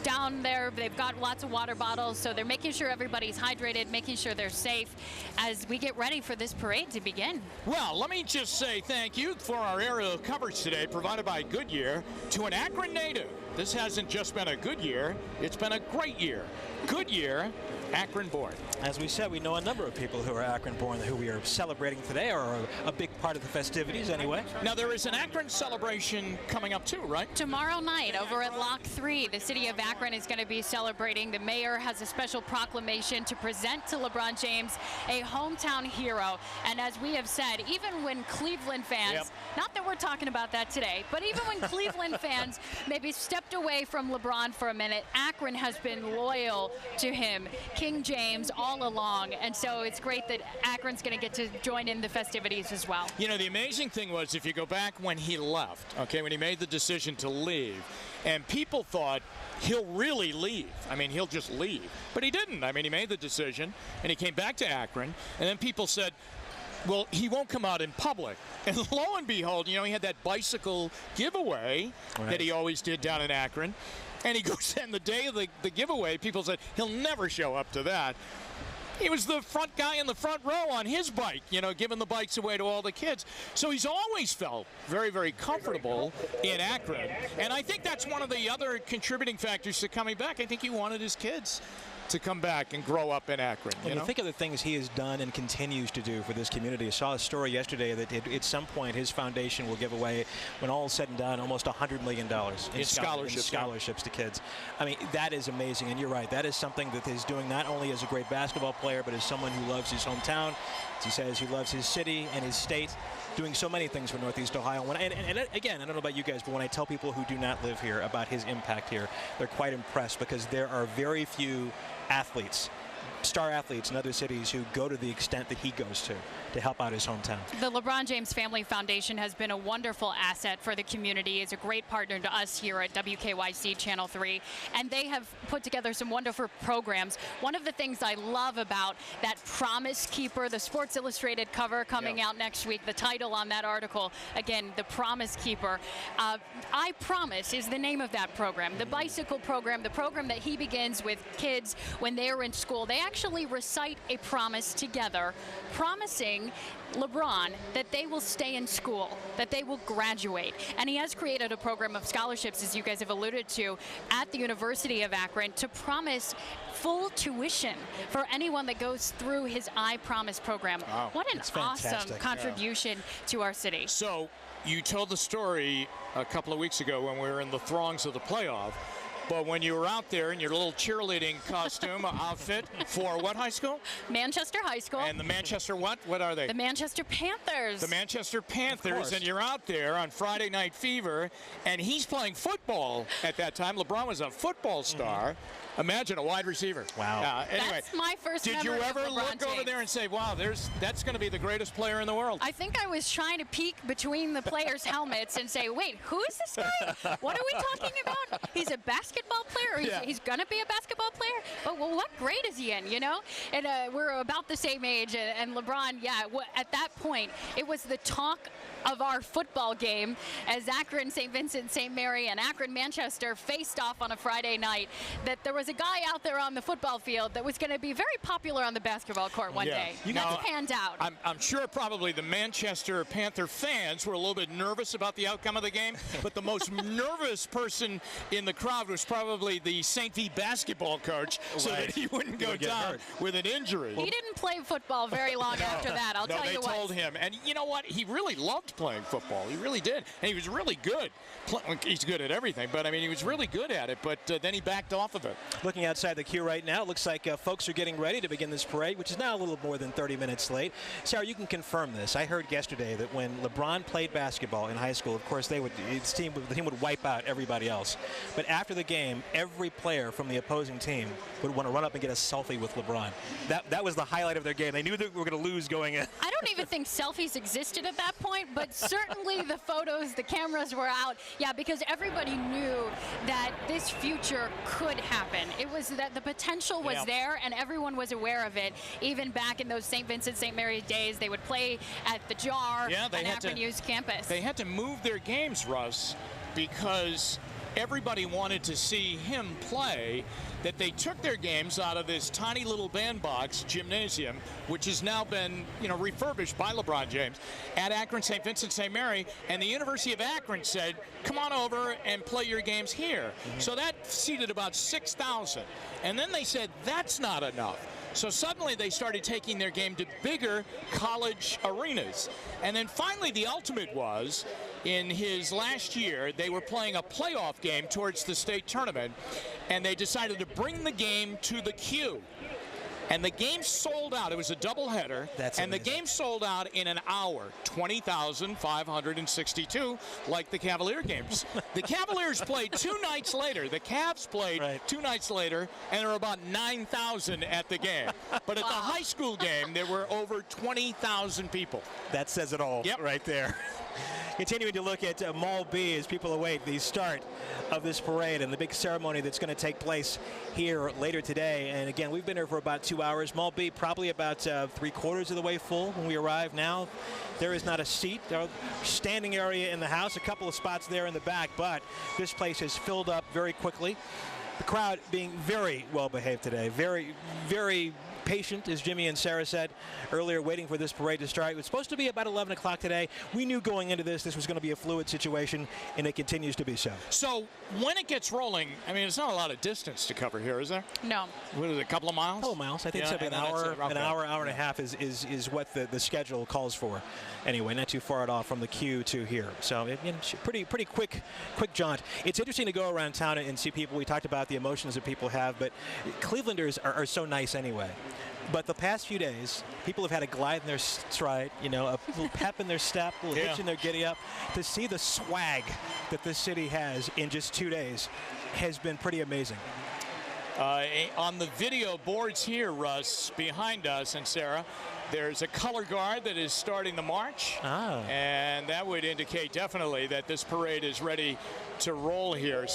down there. They've got lots of water bottles, so they're making sure everybody's hydrated, making sure they're safe as we get ready for this parade to begin. Well, let me just say thank you for our aerial coverage today, provided by Goodyear, to an Akron native. This hasn't just been a good year, it's been a great year. Goodyear, Akron born. As we said, we know a number of people who are Akron born who we are celebrating today, or are a big part of the festivities anyway. Now, there is an Akron celebration coming up too, right? Tomorrow night over at Lock 3, the city of Akron is going to be celebrating. The mayor has a special proclamation to present to LeBron James, a hometown hero. And as we have said, even when Cleveland fans, not that we're talking about that today, but even when Cleveland fans maybe stepped away from LeBron for a minute, Akron has been loyal to him, King James, all along. And so it's great that Akron's going to get to join in the festivities as well. You know, the amazing thing was, if you go back when he left, okay, when he made the decision to leave, and people thought he'll really leave. I mean, he'll just leave. But he didn't. I mean, he made the decision, and he came back to Akron, and then people said, well, he won't come out in public. And lo and behold, you know, he had that bicycle giveaway that he always did down in Akron. And he goes, and the day of the giveaway, people said, he'll never show up to that. He was the front guy in the front row on his bike, you know, giving the bikes away to all the kids. So he's always felt very, very comfortable in Akron. And I think that's one of the other contributing factors to coming back. I think he wanted his kids to come back and grow up in Akron. When you think of the things he has done and continues to do for this community, I saw a story yesterday that at some point his foundation will give away, when all is said and done, almost $100 million in scholarships to kids. I mean, that is amazing, and you're right. That is something that he's doing not only as a great basketball player, but as someone who loves his hometown. As he says, he loves his city and his state, doing so many things for Northeast Ohio. And again, I don't know about you guys, but when I tell people who do not live here about his impact here, they're quite impressed, because there are very few athletes, star athletes in other cities, who go to the extent that he goes to help out his hometown. The LeBron James Family Foundation has been a wonderful asset for the community. It's a great partner to us here at WKYC Channel 3, and they have put together some wonderful programs. One of the things I love about that Promise Keeper, the Sports Illustrated cover coming out next week, the title on that article, again, the Promise Keeper. I Promise is the name of that program. The bicycle program, the program that he begins with kids when they're in school. They actually recite a promise together, promising LeBron that they will stay in school, that they will graduate. And he has created a program of scholarships, as you guys have alluded to, at the University of Akron to promise full tuition for anyone that goes through his I Promise program. Wow. What an awesome contribution to our city. So you told the story a couple of weeks ago when we were in the throngs of the playoff. But when you were out there in your little cheerleading costume outfit for what high school? Manchester High School. And the Manchester what? What are they? The Manchester Panthers. The Manchester Panthers, and you're out there on Friday Night Fever, and he's playing football at that time. LeBron was a football star. Imagine a wide receiver. Wow. Anyway, That's my first did you memory of ever LeBron look over James. there and say, wow, that's going to be the greatest player in the world? I think I was trying to peek between the players' helmets and say, wait, who is this guy? What are we talking about? He's a basketball player? He's going to be a basketball player? But well, what grade is he in, you know? And we're about the same age. And LeBron, at that point, it was the talk of our football game as Akron, St. Vincent, St. Mary, and Akron, Manchester faced off on a Friday night, that there was a guy out there on the football field that was going to be very popular on the basketball court one day. That's panned out. I'm sure probably the Manchester Panther fans were a little bit nervous about the outcome of the game, but the most nervous person in the crowd was probably the St. V basketball coach, so that he wouldn't go down with an injury. He didn't play football very long after that, I'll tell you what. No, they told him. And you know what? He really loved playing football. He really did. And he was really good. He's good at everything, but I mean, he was really good at it, but then he backed off of it. Looking outside the queue right now, it looks like folks are getting ready to begin this parade, which is now a little more than 30 minutes late. Sarah, you can confirm this. I heard yesterday that when LeBron played basketball in high school, of course, the team would wipe out everybody else. But after the game, every player from the opposing team would want to run up and get a selfie with LeBron. That was the highlight of their game. They knew that we were going to lose going in. I don't even think selfies existed at that point, but certainly the photos, the cameras were out. Yeah, because everybody knew that this future could happen. It was that the potential was there, and everyone was aware of it. Even back in those St. Vincent, St. Mary's days, they would play at the Jar on Akron U's campus. They had to move their games, Russ, because everybody wanted to see him play, that they took their games out of this tiny little bandbox gymnasium, which has now been, refurbished by LeBron James, at Akron St. Vincent St. Mary, and the University of Akron said, come on over and play your games here. So that seated about 6,000. And then they said, that's not enough. So suddenly they started taking their game to bigger college arenas. And then finally the ultimate was, in his last year, they were playing a playoff game towards the state tournament, and they decided to bring the game to the Q. And the game sold out. It was a doubleheader. And the game sold out in an hour. 20,562, like the Cavalier games. The Cavaliers played 2 nights later. The Cavs played 2 nights later, and there were about 9,000 at the game. But at the high school game, there were over 20,000 people. That says it all right there. Continuing to look at Mall B as people await the start of this parade and the big ceremony that's going to take place here later today. And again, we've been here for about 2 hours. Mall B probably about 3/4 of the way full when we arrive now. There is not a seat. There's a standing area in the house, a couple of spots there in the back, but this place has filled up very quickly. The crowd being very well behaved today, very, very patient, as Jimmy and Sarah said earlier, waiting for this parade to start. It was supposed to be about 11 o'clock today. We knew going into this was going to be a fluid situation, and it continues to be so. So when it gets rolling, I mean, it's not a lot of distance to cover here, is there? No. What is it, a couple of miles? A couple of miles. I think it's about an hour and a half is what the schedule calls for. Anyway, not too far at all from the queue to here. So pretty quick jaunt. It's interesting to go around town and see people. We talked about the emotions that people have, but Clevelanders are so nice anyway. But the past few days, people have had a glide in their stride, a little pep in their step, a little hitch in their giddy up. To see the swag that this city has in just 2 days has been pretty amazing. On the video boards here, Russ, behind us, and Sarah, there's a color guard that is starting the march. And that would indicate definitely that this parade is ready to roll here.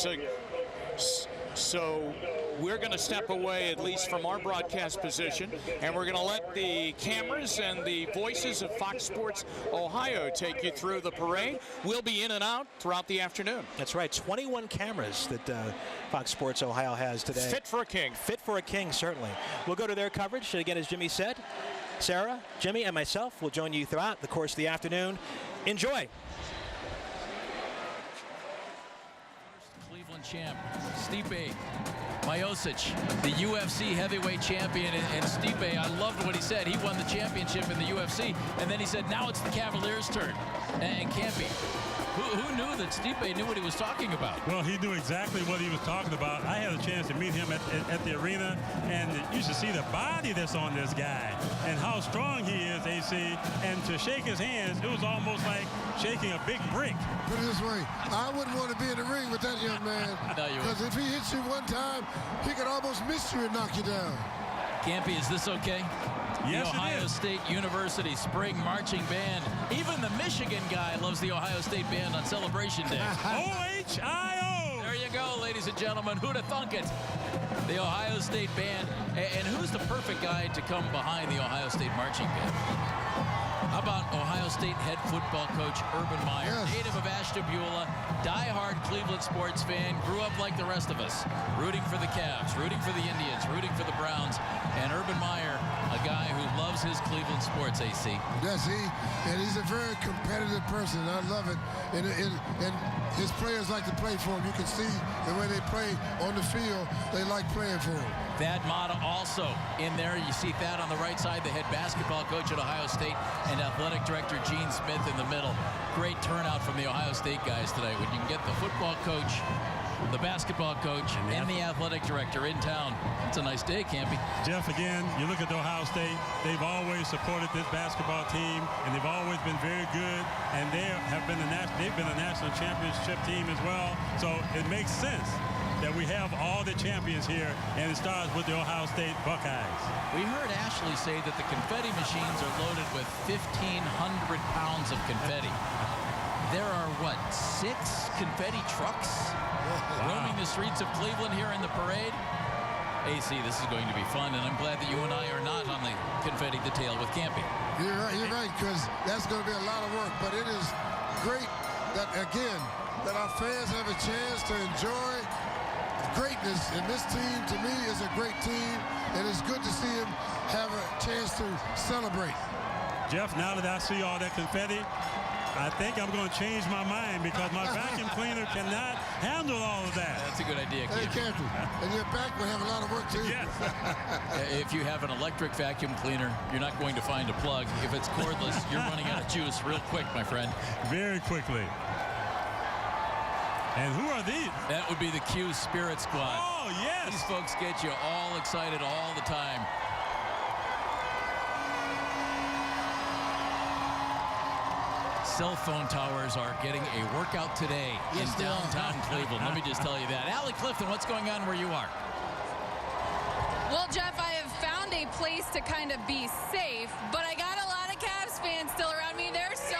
So we're going to step away, at least from our broadcast position, and we're going to let the cameras and the voices of Fox Sports Ohio take you through the parade. We'll be in and out throughout the afternoon. That's right. 21 cameras that Fox Sports Ohio has today. Fit for a king. Fit for a king, certainly. We'll go to their coverage. Again, as Jimmy said, Sarah, Jimmy, and myself will join you throughout the course of the afternoon. Enjoy. Cleveland champ, Stipe Miocic, the UFC heavyweight champion. And Stipe, I loved what he said. He won the championship in the UFC, and then he said, now it's the Cavaliers' turn. And Campy, who knew that Stipe knew what he was talking about? Well, he knew exactly what he was talking about. I had a chance to meet him at the arena, and you should see the body that's on this guy and how strong he is, AC. And to shake his hands, it was almost like shaking a big brick. Put it this way, I wouldn't want to be in the ring with that young man. Because if he hits you one time, he could almost miss you and knock you down. Campy, is this okay? Yes, the Ohio State University Spring Marching Band. Even the Michigan guy loves the Ohio State Band on Celebration Day. OHIO! There you go, ladies and gentlemen. Who'd have thunk it? The Ohio State Band. And who's the perfect guy to come behind the Ohio State Marching Band? How about Ohio State head football coach Urban Meyer, native of Ashtabula, diehard Cleveland sports fan, grew up like the rest of us, rooting for the Cavs, rooting for the Indians, rooting for the Browns, and Urban Meyer, a guy who loves his Cleveland sports, AC. Yes, and he's a very competitive person. I love it. And his players like to play for him. You can see the way they play on the field, they like playing for him. Thad Matta also in there. You see Thad on the right side, the head basketball coach at Ohio State, and athletic director Gene Smith in the middle. Great turnout from the Ohio State guys today. When you can get the football coach, the basketball coach, and the athletic director in town, it's a nice day, Campy. Jeff, again, you look at Ohio State, they've always supported this basketball team, and they've always been very good, and they've been a national championship team as well, so it makes sense that we have all the champions here, and it starts with the Ohio State Buckeyes. We heard Ashley say that the confetti machines are loaded with 1,500 pounds of confetti. There are, what, 6 confetti trucks roaming the streets of Cleveland here in the parade? AC, this is going to be fun, and I'm glad that you and I are not on the confetti detail with Campy. You're right, because that's going to be a lot of work, but it is great that, again, that our fans have a chance to enjoy greatness, and this team, to me, is a great team, and it's good to see him have a chance to celebrate. Jeff, now that I see all that confetti, I think I'm going to change my mind because my vacuum cleaner cannot handle all of that. That's a good idea, Hey, Captain, and your back will have a lot of work, too. Yes. If you have an electric vacuum cleaner, you're not going to find a plug. If it's cordless, you're running out of juice real quick, my friend. Very quickly. And who are these? That would be the Q Spirit Squad. Oh, yes. These folks get you all excited all the time. Cell phone towers are getting a workout today in downtown Cleveland. Let me just tell you that. Allie Clifton, what's going on where you are? Well, Jeff, I have found a place to kind of be safe, but I got a lot of Cavs fans still around me. They're so...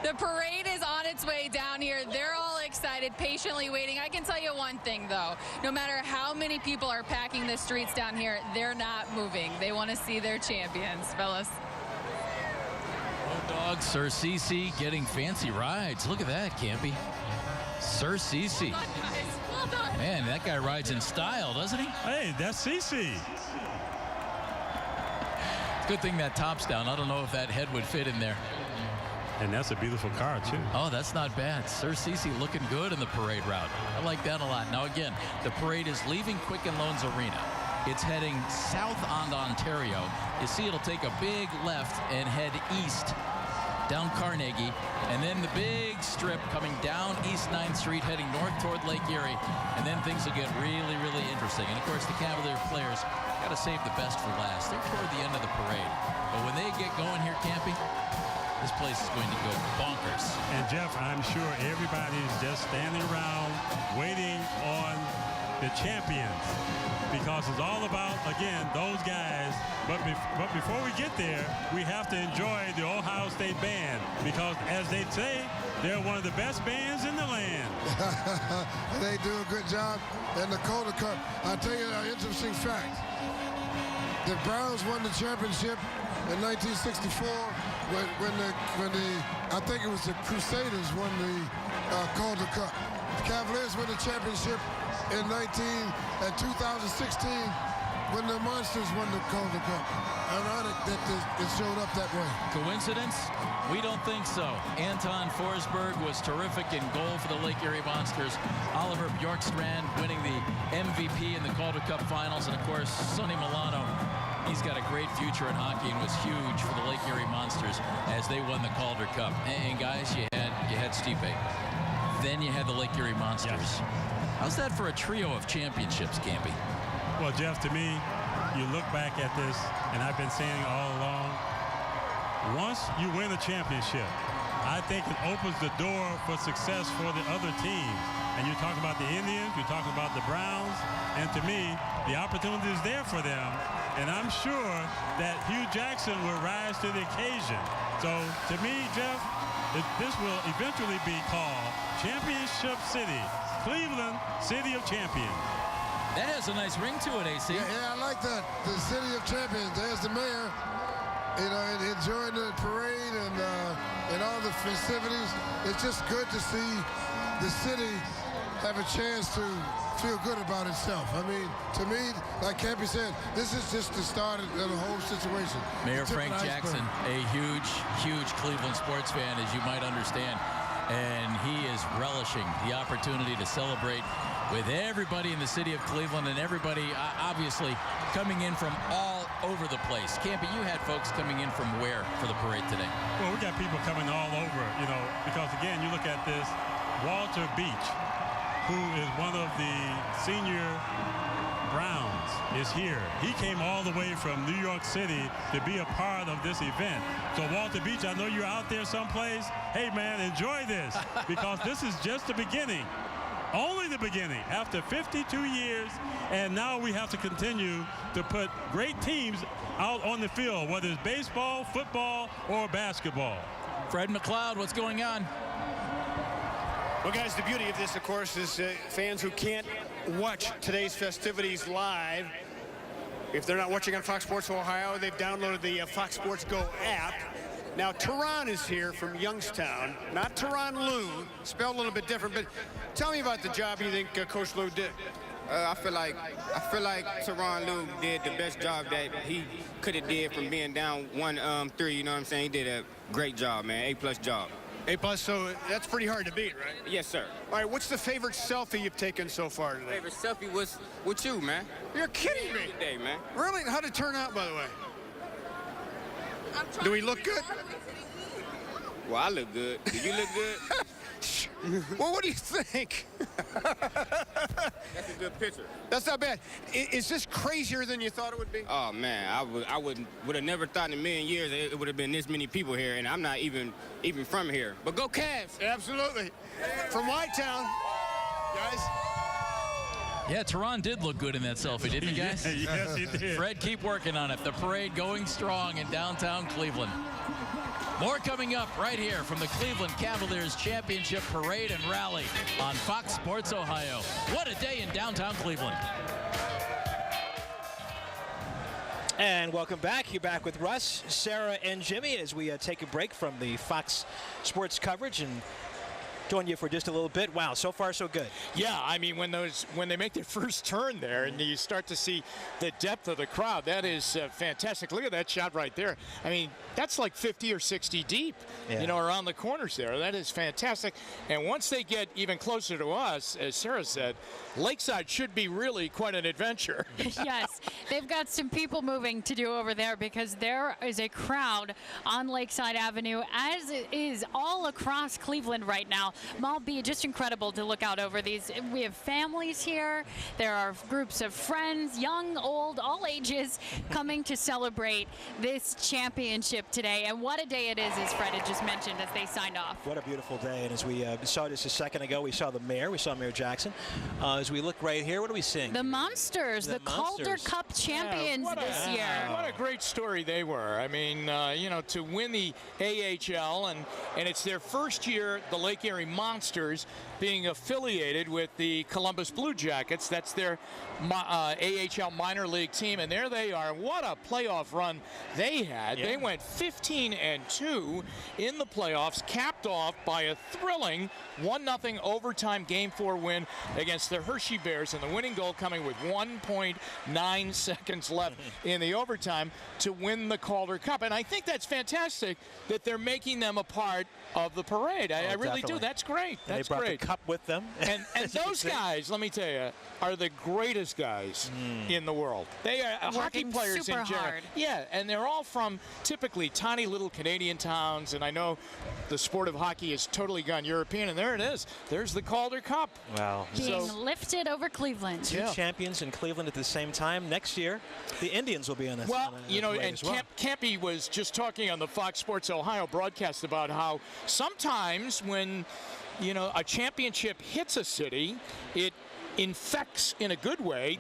The parade is on its way down here. They're all excited, patiently waiting. I can tell you one thing, though. No matter how many people are packing the streets down here, they're not moving. They want to see their champions, fellas. Oh, dog, Sir Cece getting fancy rides. Look at that, Campy. Sir Cece. Well done. Man, that guy rides in style, doesn't he? Hey, that's Cece. Good thing that top's down. I don't know if that head would fit in there. And that's a beautiful car, too. Oh, that's not bad. Sir Cece looking good in the parade route. I like that a lot. Now, again, the parade is leaving Quicken Loans Arena. It's heading south on Ontario. You see it'll take a big left and head east down Carnegie. And then the big strip coming down East 9th Street, heading north toward Lake Erie. And then things will get really, really interesting. And, of course, the Cavalier players got to save the best for last. They're toward the end of the parade. But when they get going here, Campy, this place is going to go bonkers. And Jeff, I'm sure everybody's just standing around waiting on the champions because it's all about, again, those guys. But before we get there, we have to enjoy the Ohio State band because, as they say, they're one of the best bands in the land. They do a good job. And the Calder Cup, I'll tell you an interesting fact. The Browns won the championship in 1964 when I think it was the Crusaders won the Calder Cup. The Cavaliers won the championship in 2016. when the Monsters won the Calder Cup. Ironic that it showed up that way. Coincidence? We don't think so. Anton Forsberg was terrific in goal for the Lake Erie Monsters. Oliver Bjorkstrand winning the MVP in the Calder Cup Finals. And, of course, Sonny Milano. He's got a great future in hockey and was huge for the Lake Erie Monsters as they won the Calder Cup. And guys, you had Stipe. Then you had the Lake Erie Monsters. Yes. How's that for a trio of championships, Campy? Well, Jeff, to me, you look back at this, and I've been saying all along, once you win a championship, I think it opens the door for success for the other teams. And you're talking about the Indians, you're talking about the Browns, and to me, the opportunity is there for them. And I'm sure that Hugh Jackson will rise to the occasion. So to me, Jeff, this will eventually be called Championship City, Cleveland City of Champions. That has a nice ring to it, AC. Yeah, I like that. The City of Champions. There's the mayor, you know, enjoying the parade and all the festivities. It's just good to see the city have a chance to feel good about itself. I mean, to me, like Campy said, this is just the start of the whole situation. Mayor Frank Jackson, a huge Cleveland sports fan, as you might understand. And he is relishing the opportunity to celebrate with everybody in the city of Cleveland and everybody obviously coming in from all over the place. Campy, you had folks coming in from where for the parade today? Well, we got people coming all over, you know, because again, you look at this, Walter Beach, who is one of the senior Browns, is here. He came all the way from New York City to be a part of this event. So Walter Beach, I know you're out there someplace. Hey man, enjoy this, because this is just the beginning. Only the beginning. After 52 years, and now we have to continue to put great teams out on the field, whether it's baseball, football, or basketball. Fred McLeod, what's going on? Well, guys, the beauty of this, of course, is fans who can't watch today's festivities live, if they're not watching on Fox Sports Ohio, they've downloaded the Fox Sports Go app. Now, Teron is here from Youngstown, not Teron Lou, spelled a little bit different, but tell me about the job you think Coach Lou did. I feel like Teron Lou did the best job that he could have did from being down 1-3, you know what I'm saying? He did a great job, man, A+ job. A+, so that's pretty hard to beat, right? Yes, sir. All right, what's the favorite selfie you've taken so far today? Favorite selfie was with you, man. You're kidding me. Today, man. Really? How'd it turn out, by the way? Do we look good? Well, I look good. Do you look good? Well, what do you think? That's a good picture. That's not bad. Is this crazier than you thought it would be? Oh, man, I would have never thought in a million years it would have been this many people here, and I'm not even from here. But go Cavs. Absolutely. From Y-Town, guys. Yeah, Teron did look good in that selfie, didn't he, guys? Yes, he did. Fred, keep working on it. The parade going strong in downtown Cleveland. More coming up right here from the Cleveland Cavaliers Championship Parade and Rally on Fox Sports Ohio. What a day in downtown Cleveland. And welcome back. You're back with Russ, Sarah, and Jimmy as we take a break from the Fox Sports coverage and join you for just a little bit. Wow, so far so good. Yeah, I mean, when they make their first turn there and you start to see the depth of the crowd, that is fantastic. Look at that shot right there. I mean, that's like 50 or 60 deep, you know, around the corners there. That is fantastic. And once they get even closer to us, as Sarah said, Lakeside should be really quite an adventure. Yes, they've got some people moving to do over there because there is a crowd on Lakeside Avenue, as it is all across Cleveland right now. Malby, just incredible to look out over these. We have families here. There are groups of friends, young, old, all ages, coming to celebrate this championship today. And what a day it is, as Fred had just mentioned, as they signed off. What a beautiful day. And as we saw just a second ago, we saw the mayor. We saw Mayor Jackson. As we look right here, what are we seeing? The Monsters, the Calder Cup champions this year. What a great story they were. I mean, you know, to win the AHL, and it's their first year, the Lake Erie Monsters being affiliated with the Columbus Blue Jackets. That's their AHL minor league team, and there they are. What a playoff run they had. Yeah. They went 15-2 in the playoffs, capped off by a thrilling 1-0 overtime Game 4 win against the Hershey Bears, and the winning goal coming with 1.9 seconds left in the overtime to win the Calder Cup. And I think that's fantastic that they're making them a part of the parade. I really do. That's great. And That's they brought great. the cup with them. And those guys, let me tell you, are the greatest guys in the world. They are hockey Working players super in general. hard. Yeah, and they're all from typically tiny little Canadian towns. And I know the sport of hockey has totally gone European, and there it is. There's the Calder Cup. Wow. Being lifted over Cleveland. Two champions in Cleveland at the same time. Next year, the Indians will be on this. Well, you know, and Campy was just talking on the Fox Sports Ohio broadcast about how sometimes when, you know, a championship hits a city, it infects in a good way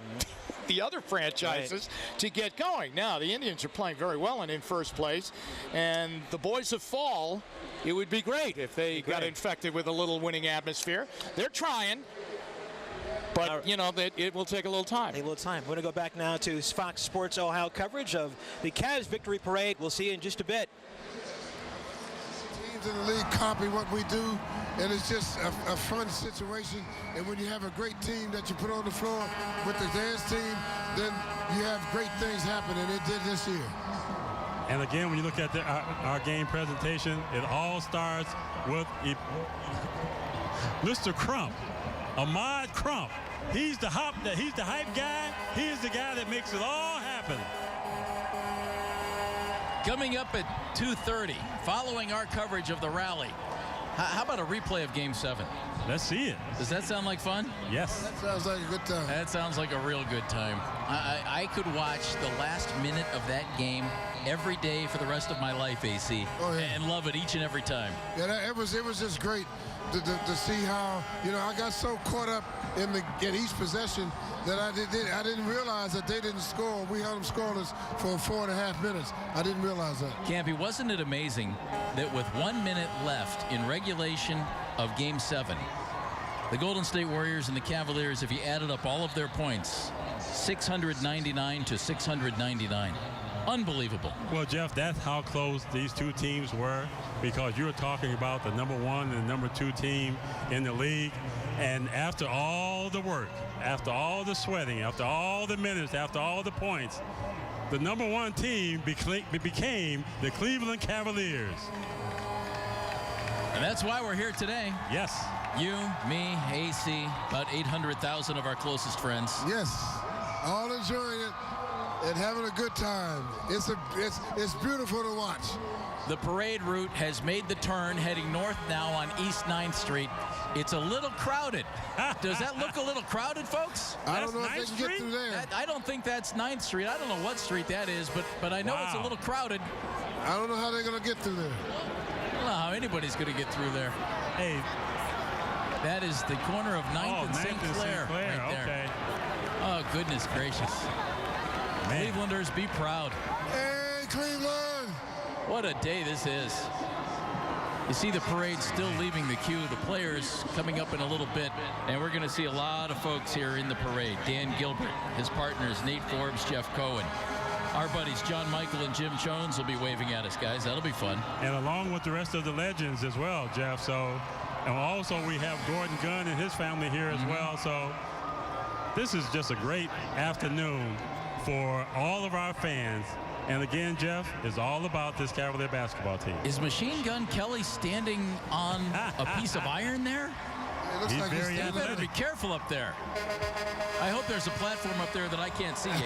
the other franchises to get going. Now, the Indians are playing very well and in first place, and the boys of fall, it would be great if they got infected with a little winning atmosphere. They're trying. But, you know, that it will take a little time. A little time. We're going to go back now to Fox Sports Ohio coverage of the Cavs Victory Parade. We'll see you in just a bit. Teams in the league copy what we do, and it's just a fun situation. And when you have a great team that you put on the floor with the dance team, then you have great things happen, and it did this year. And again, when you look at our game presentation, it all starts with Mr. Crump. Ahmad Crump. He's the hype guy. He's the guy that makes it all happen. Coming up at 2:30, following our coverage of the rally, how about a replay of Game 7? Let's see it. Does that sound like fun? Yes. That sounds like a good time. That sounds like a real good time. I could watch the last minute of that game every day for the rest of my life, AC, and love it each and every time. Yeah, it was just great to see how, you know, I got so caught up in each possession that I didn't realize that they didn't score. We held them scoreless for 4.5 minutes. I didn't realize that. Campy, wasn't it amazing that with 1 minute left in regulation of Game 7, the Golden State Warriors and the Cavaliers, if you added up all of their points, 699 to 699. Unbelievable. Well, Jeff, that's how close these two teams were, because you're talking about the number 1 and number 2 team in the league. And after all the work, after all the sweating, after all the minutes, after all the points, the number 1 team became the Cleveland Cavaliers. And that's why we're here today. Yes. You, me, AC, about 800,000 of our closest friends. Yes. All enjoying it and having a good time. It's beautiful to watch. The parade route has made the turn, heading north now on East 9th Street. It's a little crowded. Does that look a little crowded, folks? I don't know if they can get through there. I don't think that's 9th Street. I don't know what street that is, but I know it's a little crowded. I don't know how they're going to get through there. I don't know how anybody's going to get through there. Hey. That is the corner of 9th and St. Clair. Right there. Okay. Oh, goodness gracious. Man. Clevelanders, be proud. Hey, Cleveland! What a day this is. You see the parade still leaving the queue. The players coming up in a little bit, and we're going to see a lot of folks here in the parade. Dan Gilbert, his partners, Nate Forbes, Jeff Cohen. Our buddies John Michael and Jim Jones will be waving at us, guys. That'll be fun. And along with the rest of the legends as well, Jeff. So, and also we have Gordon Gunn and his family here as well. So this is just a great afternoon for all of our fans. And again, Jeff, it's all about this Cavalier basketball team. Is Machine Gun Kelly standing on a piece of iron there? He's like very you better be careful up there. I hope there's a platform up there that I can't see, AC.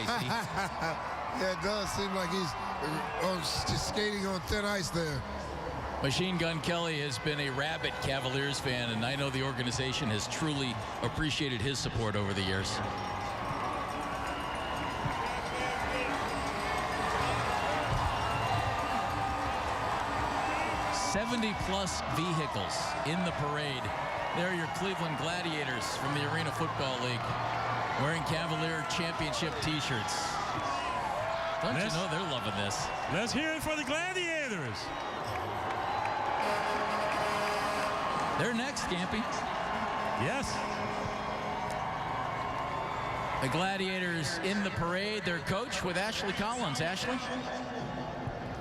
Yeah, it does seem like he's just skating on thin ice there. Machine Gun Kelly has been a rabid Cavaliers fan, and I know the organization has truly appreciated his support over the years. +70 vehicles in the parade. They're your Cleveland Gladiators from the Arena Football League, wearing Cavalier championship t-shirts. Don't you know they're loving this? Let's hear it for the Gladiators. They're next, Campy. Yes. The Gladiators in the parade. Their coach with Ashley Collins. Ashley?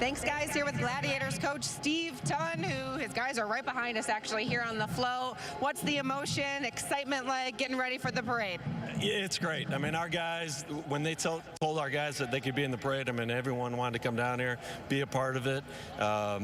Thanks, guys. Here with Gladiators coach Steve Tunn, who his guys are right behind us actually here on the float. What's the emotion, excitement like getting ready for the parade? Yeah, it's great. I mean, our guys, when they told our guys that they could be in the parade, I mean, everyone wanted to come down here, be a part of it.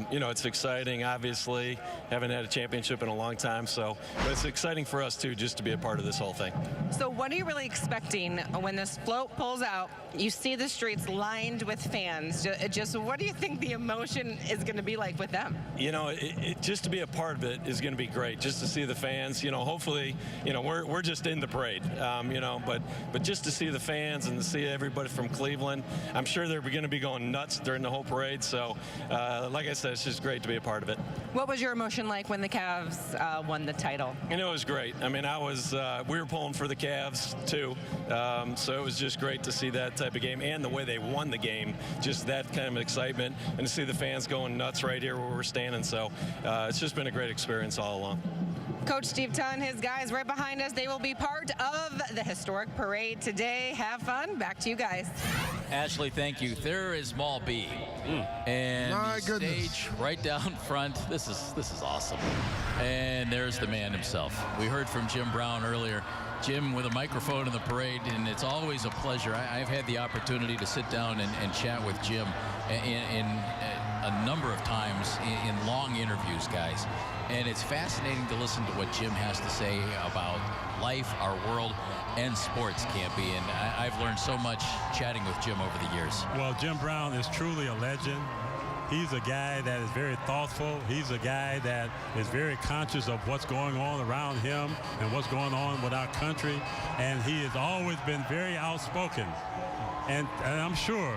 You know, it's exciting, obviously. Haven't had a championship in a long time, but it's exciting for us, too, just to be a part of this whole thing. So what are you really expecting when this float pulls out? You see the streets lined with fans. Just what do you think the emotion is going to be like with them? You know, just to be a part of it is going to be great. Just to see the fans. You know, hopefully, you know, we're just in the parade. You know, but just to see the fans and to see everybody from Cleveland, I'm sure they're going to be going nuts during the whole parade. So, like I said, it's just great to be a part of it. What was your emotion like when the Cavs won the title? You know, it was great. I mean, we were pulling for the Cavs too, so it was just great to see that type of game and the way they won the game. Just that kind of excitement, and to see the fans going nuts right here where we're standing. So it's just been a great experience all along. Coach Steve Tunn, his guys right behind us, they will be part of the historic parade today. Have fun. Back to you guys. Ashley, thank you. There is Mall B. And My the goodness. stage right down front. This is awesome. And there's the man himself. We heard from Jim Brown earlier. Jim with a microphone in the parade, and it's always a pleasure. I've had the opportunity to sit down and chat with Jim in a number of times in long interviews, guys. And it's fascinating to listen to what Jim has to say about life, our world, and sports, Campy. And I've learned so much chatting with Jim over the years. Well, Jim Brown is truly a legend. He's a guy that is very thoughtful. He's a guy that is very conscious of what's going on around him and what's going on with our country. And he has always been very outspoken. And I'm sure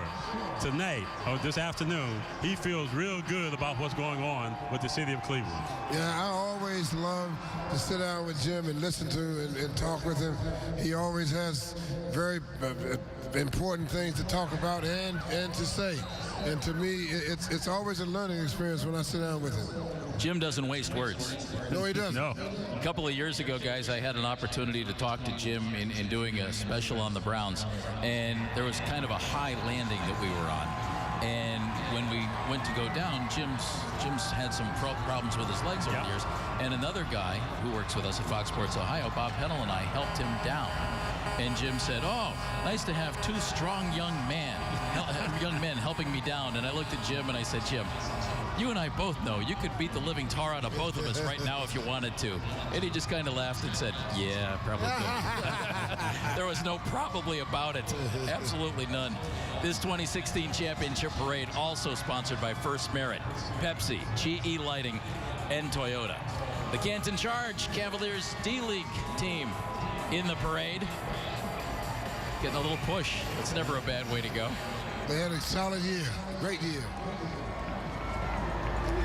tonight or this afternoon, he feels real good about what's going on with the city of Cleveland. Yeah, I always love to sit down with Jim and listen to and talk with him. He always has very important things to talk about and to say. And to me, it's always a learning experience when I sit down with him. Jim doesn't waste words. No, he doesn't. No. A couple of years ago, guys, I had an opportunity to talk to Jim in doing a special on the Browns, and there was kind of a high landing that we were on. And when we went to go down, Jim's had some problems with his legs over the years, and another guy who works with us at Fox Sports Ohio, Bob Pennell, and I helped him down. And Jim said, "Oh, nice to have two strong young men helping me down." And I looked at Jim and I said, "Jim, you and I both know you could beat the living tar out of both of us right now if you wanted to." And he just kind of laughed and said, "Yeah, probably could." There was no probably about it. Absolutely none. This 2016 championship parade also sponsored by First Merit, Pepsi, GE Lighting, and Toyota. The Canton Charge Cavaliers D-League team in the parade. Getting a little push. That's never a bad way to go. They had a solid year. Great year.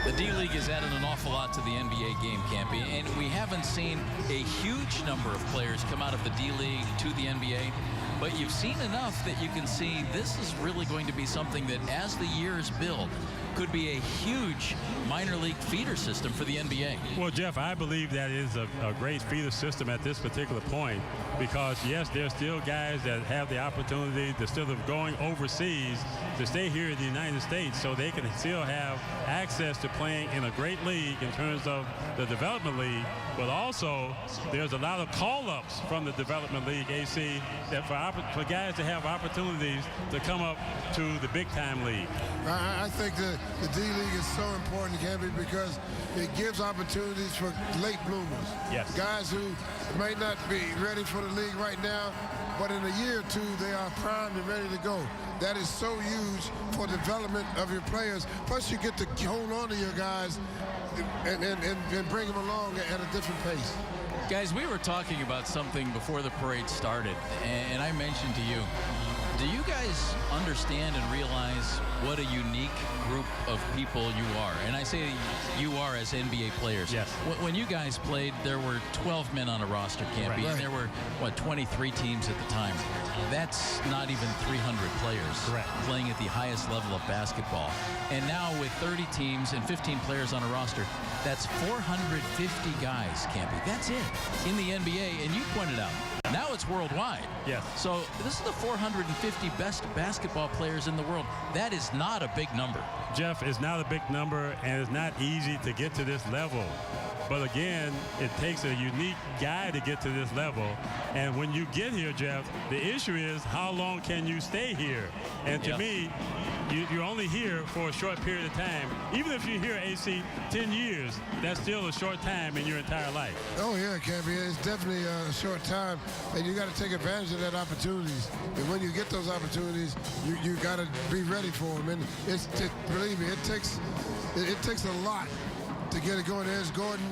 The D-League has added an awful lot to the NBA game, Campy, and we haven't seen a huge number of players come out of the D-League to the NBA, but you've seen enough that you can see this is really going to be something that, as the years build, could be a huge minor league feeder system for the NBA. Well, Jeff, I believe that is a great feeder system at this particular point because, yes, there's still guys that have the opportunity instead of going overseas to stay here in the United States so they can still have access to playing in a great league in terms of the development league, but also there's a lot of call-ups from the development league, AC, that for guys to have opportunities to come up to the big-time league. I think the D-League is so important, Campy, because it gives opportunities for late bloomers. Yes. Guys who might not be ready for the league right now, but in a year or two, they are primed and ready to go. That is so huge for development of your players. Plus, you get to hold on to your guys and bring them along at a different pace. Guys, we were talking about something before the parade started, and I mentioned to you, Do you guys understand and realize what a unique group of people you are? And I say you are as NBA players. Yes. When you guys played, there were 12 men on a roster, Campy, and there were, 23 teams at the time. That's not even 300 players playing at the highest level of basketball. And now with 30 teams and 15 players on a roster, that's 450 guys, Campy. That's it in the NBA. And you pointed out, now it's worldwide. Yes. So this is the 450 best basketball players in the world. That is not a big number. Jeff, it's not a big number, and it's not easy to get to this level. But again, it takes a unique guy to get to this level. And when you get here, Jeff, the issue is how long can you stay here? And to me, you're only here for a short period of time. Even if you're here, AC, 10 years, that's still a short time in your entire life. Oh, yeah, Campy. It's definitely a short time, and you got to take advantage of that opportunities. And when you get those opportunities, you got to be ready for them. And believe me, it takes a lot to get it going. There's Gordon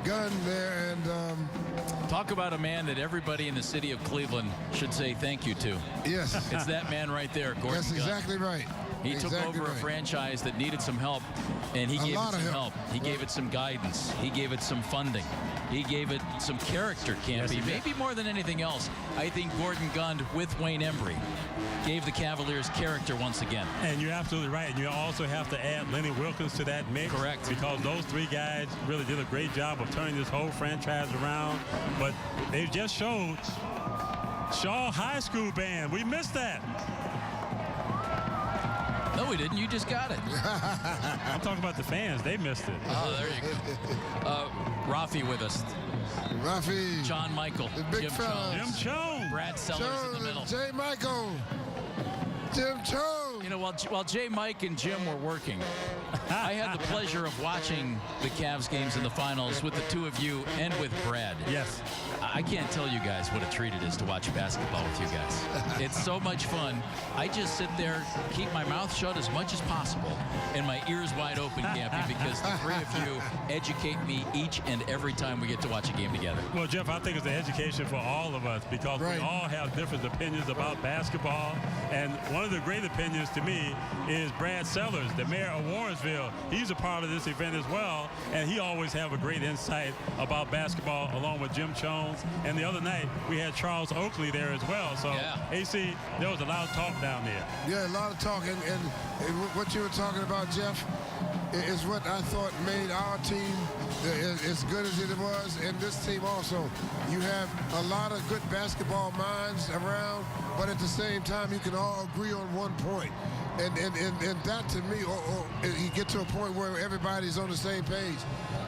Gunn there, and talk about a man that everybody in the city of Cleveland should say thank you to. Yes. It's that man right there, Gordon That's Gunn. exactly right. He took over a franchise that needed some help, and he gave it some help. He gave it some guidance. He gave it some funding. He gave it some character, Campy. Maybe more than anything else, I think Gordon Gunn with Wayne Embry gave the Cavaliers character once again. And you're absolutely right. And you also have to add Lenny Wilkins to that mix. Correct. Because those three guys really did a great job of turning this whole franchise around. But they just showed Shaw High School band. We missed that. No, we didn't. You just got it. I'm talking about the fans. They missed it. Oh, there you go. Rafi with us. Rafi. John Michael. The big Jim fella. Jones. Jim Jones. Brad Sellers in the middle. Jay Michael. Jim Jones. You know, while Jay, Mike, and Jim were working, I had the pleasure of watching the Cavs games in the finals with the two of you and with Brad. Yes. I can't tell you guys what a treat it is to watch basketball with you guys. It's so much fun. I just sit there, keep my mouth shut as much as possible, and my ears wide open, Campy, because the three of you educate me each and every time we get to watch a game together. Well, Jeff, I think it's an education for all of us because we all have different opinions about basketball. And one of the great opinions to me is Brad Sellers, the mayor of Warrensville. He's a part of this event as well, and he always have a great insight about basketball along with Jim Jones. And the other night, we had Charles Oakley there as well. So, AC, there was a lot of talk down there. Yeah, a lot of talk. And what you were talking about, Jeff, is what I thought made our team as good as it was, and this team also. You have a lot of good basketball minds around, but at the same time, you can all agree on one point. And that, to me, you get to a point where everybody's on the same page.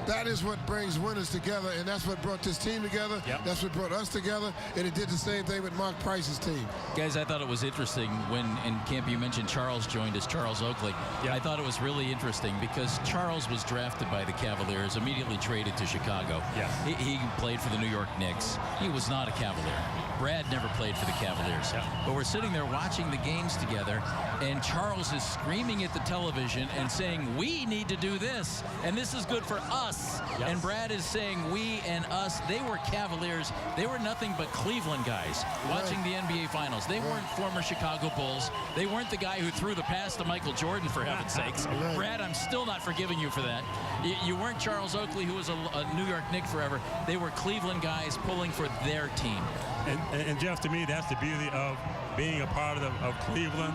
That is what brings winners together, and that's what brought this team together. That's what brought us together, and it did the same thing with Mark Price's team. Guys, I thought it was interesting when, in camp, you mentioned Charles joined us, Charles Oakley. I thought it was really interesting because Charles was drafted by the Cavaliers, immediately traded to Chicago. He played for the New York Knicks. He was not a Cavalier. Brad never played for the Cavaliers. But we're sitting there watching the games together, and Charles is screaming at the television and saying, we need to do this, and this is good for us. And Brad is saying we and us. They were Cavaliers. They were nothing but Cleveland guys watching the NBA Finals. They weren't former Chicago Bulls. They weren't the guy who threw the pass to Michael Jordan, for heaven's sakes. Brad, I'm still not forgiving you for that. You weren't Charles Oakley, who was a New York Knick forever. They were Cleveland guys pulling for their team. And Jeff, to me, that's the beauty of being a part of Cleveland.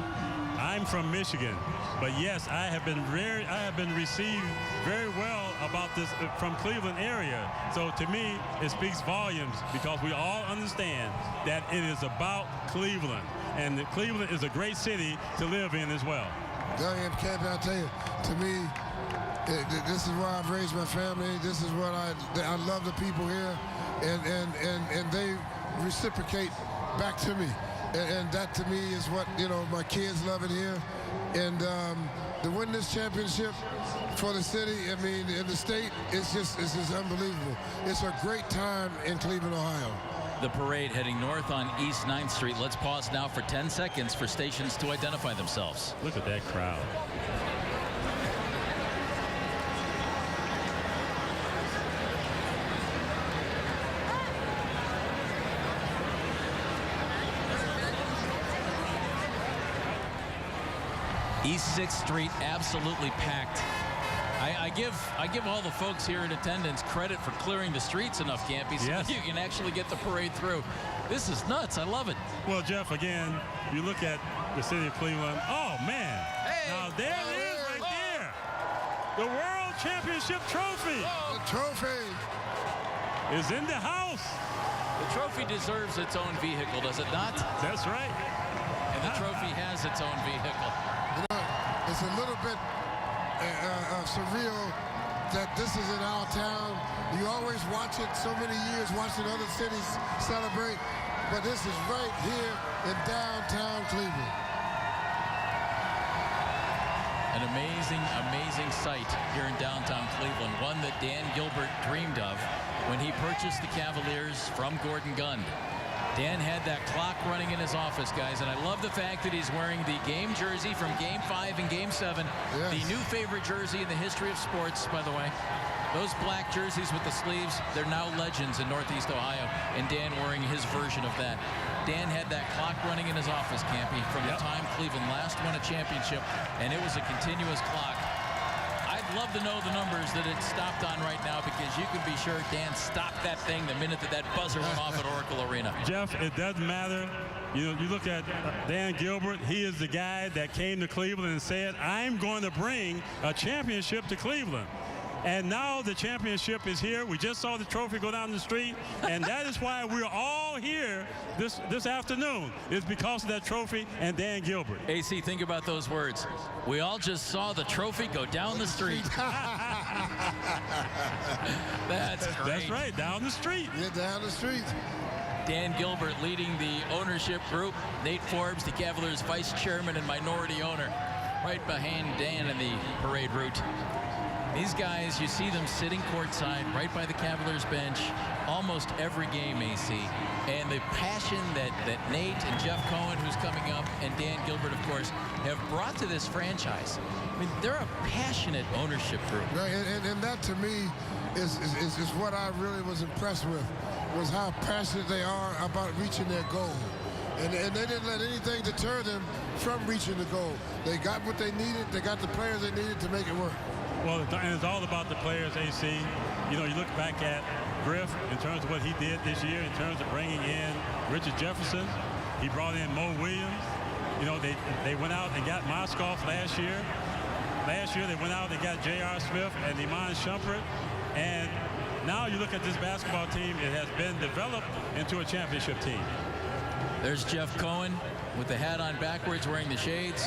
I'm from Michigan, but yes, I have been received very well about this from Cleveland area. So to me, it speaks volumes because we all understand that it is about Cleveland, and Cleveland is a great city to live in as well. Diane, I'll tell you, to me, this is why I've raised my family. This is what I love the people here, and they reciprocate back to me. And that, to me, is what, my kids love it here. And to win this championship for the city, I mean, in the state, it's just unbelievable. It's a great time in Cleveland, Ohio. The parade heading north on East 9th Street. Let's pause now for 10 seconds for stations to identify themselves. Look at that crowd. East 6th Street absolutely packed. I give all the folks here in attendance credit for clearing the streets enough, Campy, so that you can actually get the parade through. This is nuts. I love it. Well, Jeff, again, you look at the city of Cleveland. Oh, man. Hey, now, there it is right there. The World Championship trophy. The trophy is in the house. The trophy deserves its own vehicle, does it not? That's right. And the trophy has its own vehicle. You know, it's a little bit surreal that this is in our town. You always watch it so many years, watching other cities celebrate, but this is right here in downtown Cleveland. An amazing, amazing sight here in downtown Cleveland, one that Dan Gilbert dreamed of when he purchased the Cavaliers from Gordon Gund. Dan had that clock running in his office, guys, and I love the fact that he's wearing the game jersey from Game 5 and Game 7, the new favorite jersey in the history of sports, by the way. Those black jerseys with the sleeves, they're now legends in Northeast Ohio, and Dan wearing his version of that. Dan had that clock running in his office, Campy, from the time Cleveland last won a championship, and it was a continuous clock. I'd love to know the numbers that it stopped on right now, because you can be sure Dan stopped that thing the minute that buzzer went off at Oracle Arena. Jeff, it doesn't matter. You know, you look at Dan Gilbert. He is the guy that came to Cleveland and said, I'm going to bring a championship to Cleveland. And now the championship is here. We just saw the trophy go down the street, and that is why we're all here this afternoon. It's because of that trophy and Dan Gilbert. AC, think about those words. We all just saw the trophy go down the street. That's great. That's right, down the street. Yeah, down the street. Dan Gilbert leading the ownership group. Nate Forbes, the Cavaliers vice chairman and minority owner, right behind Dan in the parade route. These guys, you see them sitting courtside right by the Cavaliers bench almost every game, AC. And the passion that Nate and Jeff Cohen, who's coming up, and Dan Gilbert, of course, have brought to this franchise. I mean, they're a passionate ownership group. Right, and that to me is what I really was impressed with, was how passionate they are about reaching their goal. And they didn't let anything deter them from reaching the goal. They got what they needed. They got the players they needed to make it work. Well, and it's all about the players, AC. You know, you look back at Griff in terms of what he did this year in terms of bringing in Richard Jefferson. He brought in Mo Williams. You know, they went out and got Moskoff last year. Last year they went out and got J.R. Smith and Iman Shumpert. And now you look at this basketball team, it has been developed into a championship team. There's Jeff Cohen with the hat on backwards, wearing the shades.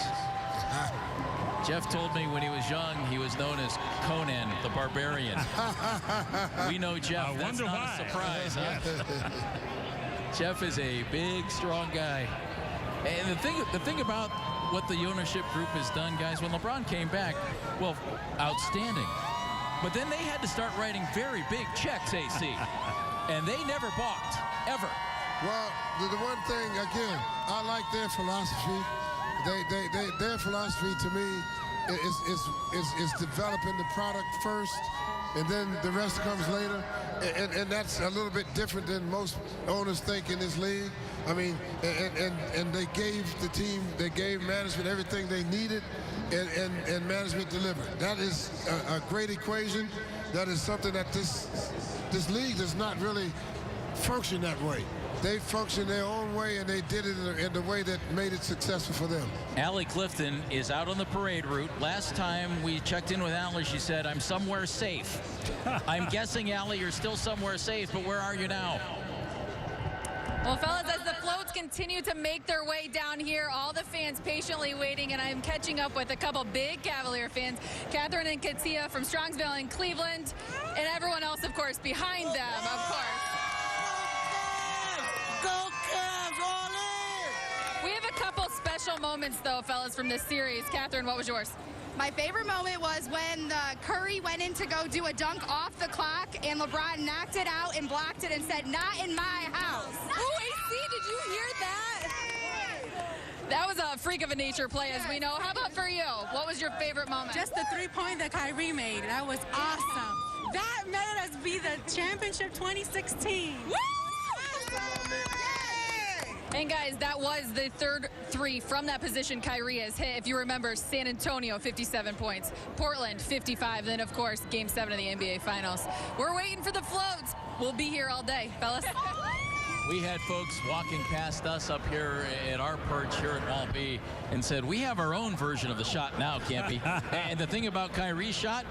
Jeff told me when he was young, he was known as Conan the Barbarian. We know Jeff. That's not a surprise, huh? Jeff is a big, strong guy. And the thing about what the ownership group has done, guys, when LeBron came back, well, outstanding. But then they had to start writing very big checks, AC. And they never balked, ever. Well, the one thing, again, I like their philosophy. Their philosophy to me is developing the product first, and then the rest comes later. And that's a little bit different than most owners think in this league. I mean, and they gave the team, they gave management everything they needed, and management delivered. That is a great equation. That is something that this league does not really function that way. They function their own way, and they did it in the way that made it successful for them. Allie Clifton is out on the parade route. Last time we checked in with Allie, she said, I'm somewhere safe. I'm guessing, Allie, you're still somewhere safe, but where are you now? Well, fellas, as the floats continue to make their way down here, all the fans patiently waiting, and I'm catching up with a couple big Cavalier fans, Catherine and Katia from Strongsville in Cleveland, and everyone else, of course, behind them, of course. Go Cavs, all in! We have a couple special moments, though, fellas, from this series. Catherine, what was yours? My favorite moment was when Curry went in to go do a dunk off the clock, and LeBron knocked it out and blocked it and said, "Not in my house." Oh, AC, did you hear that? That was a freak of a nature play, as we know. How about for you? What was your favorite moment? Just the three-point that Kyrie made. That was awesome. That made us be the championship 2016. Woo! And guys, that was the third three from that position Kyrie has hit. If you remember, San Antonio, 57 points. Portland, 55. Then, of course, Game 7 of the NBA Finals. We're waiting for the floats. We'll be here all day, fellas. We had folks walking past us up here at our perch here at Wall B and said, we have our own version of the shot now, Campy. And the thing about Kyrie's shot,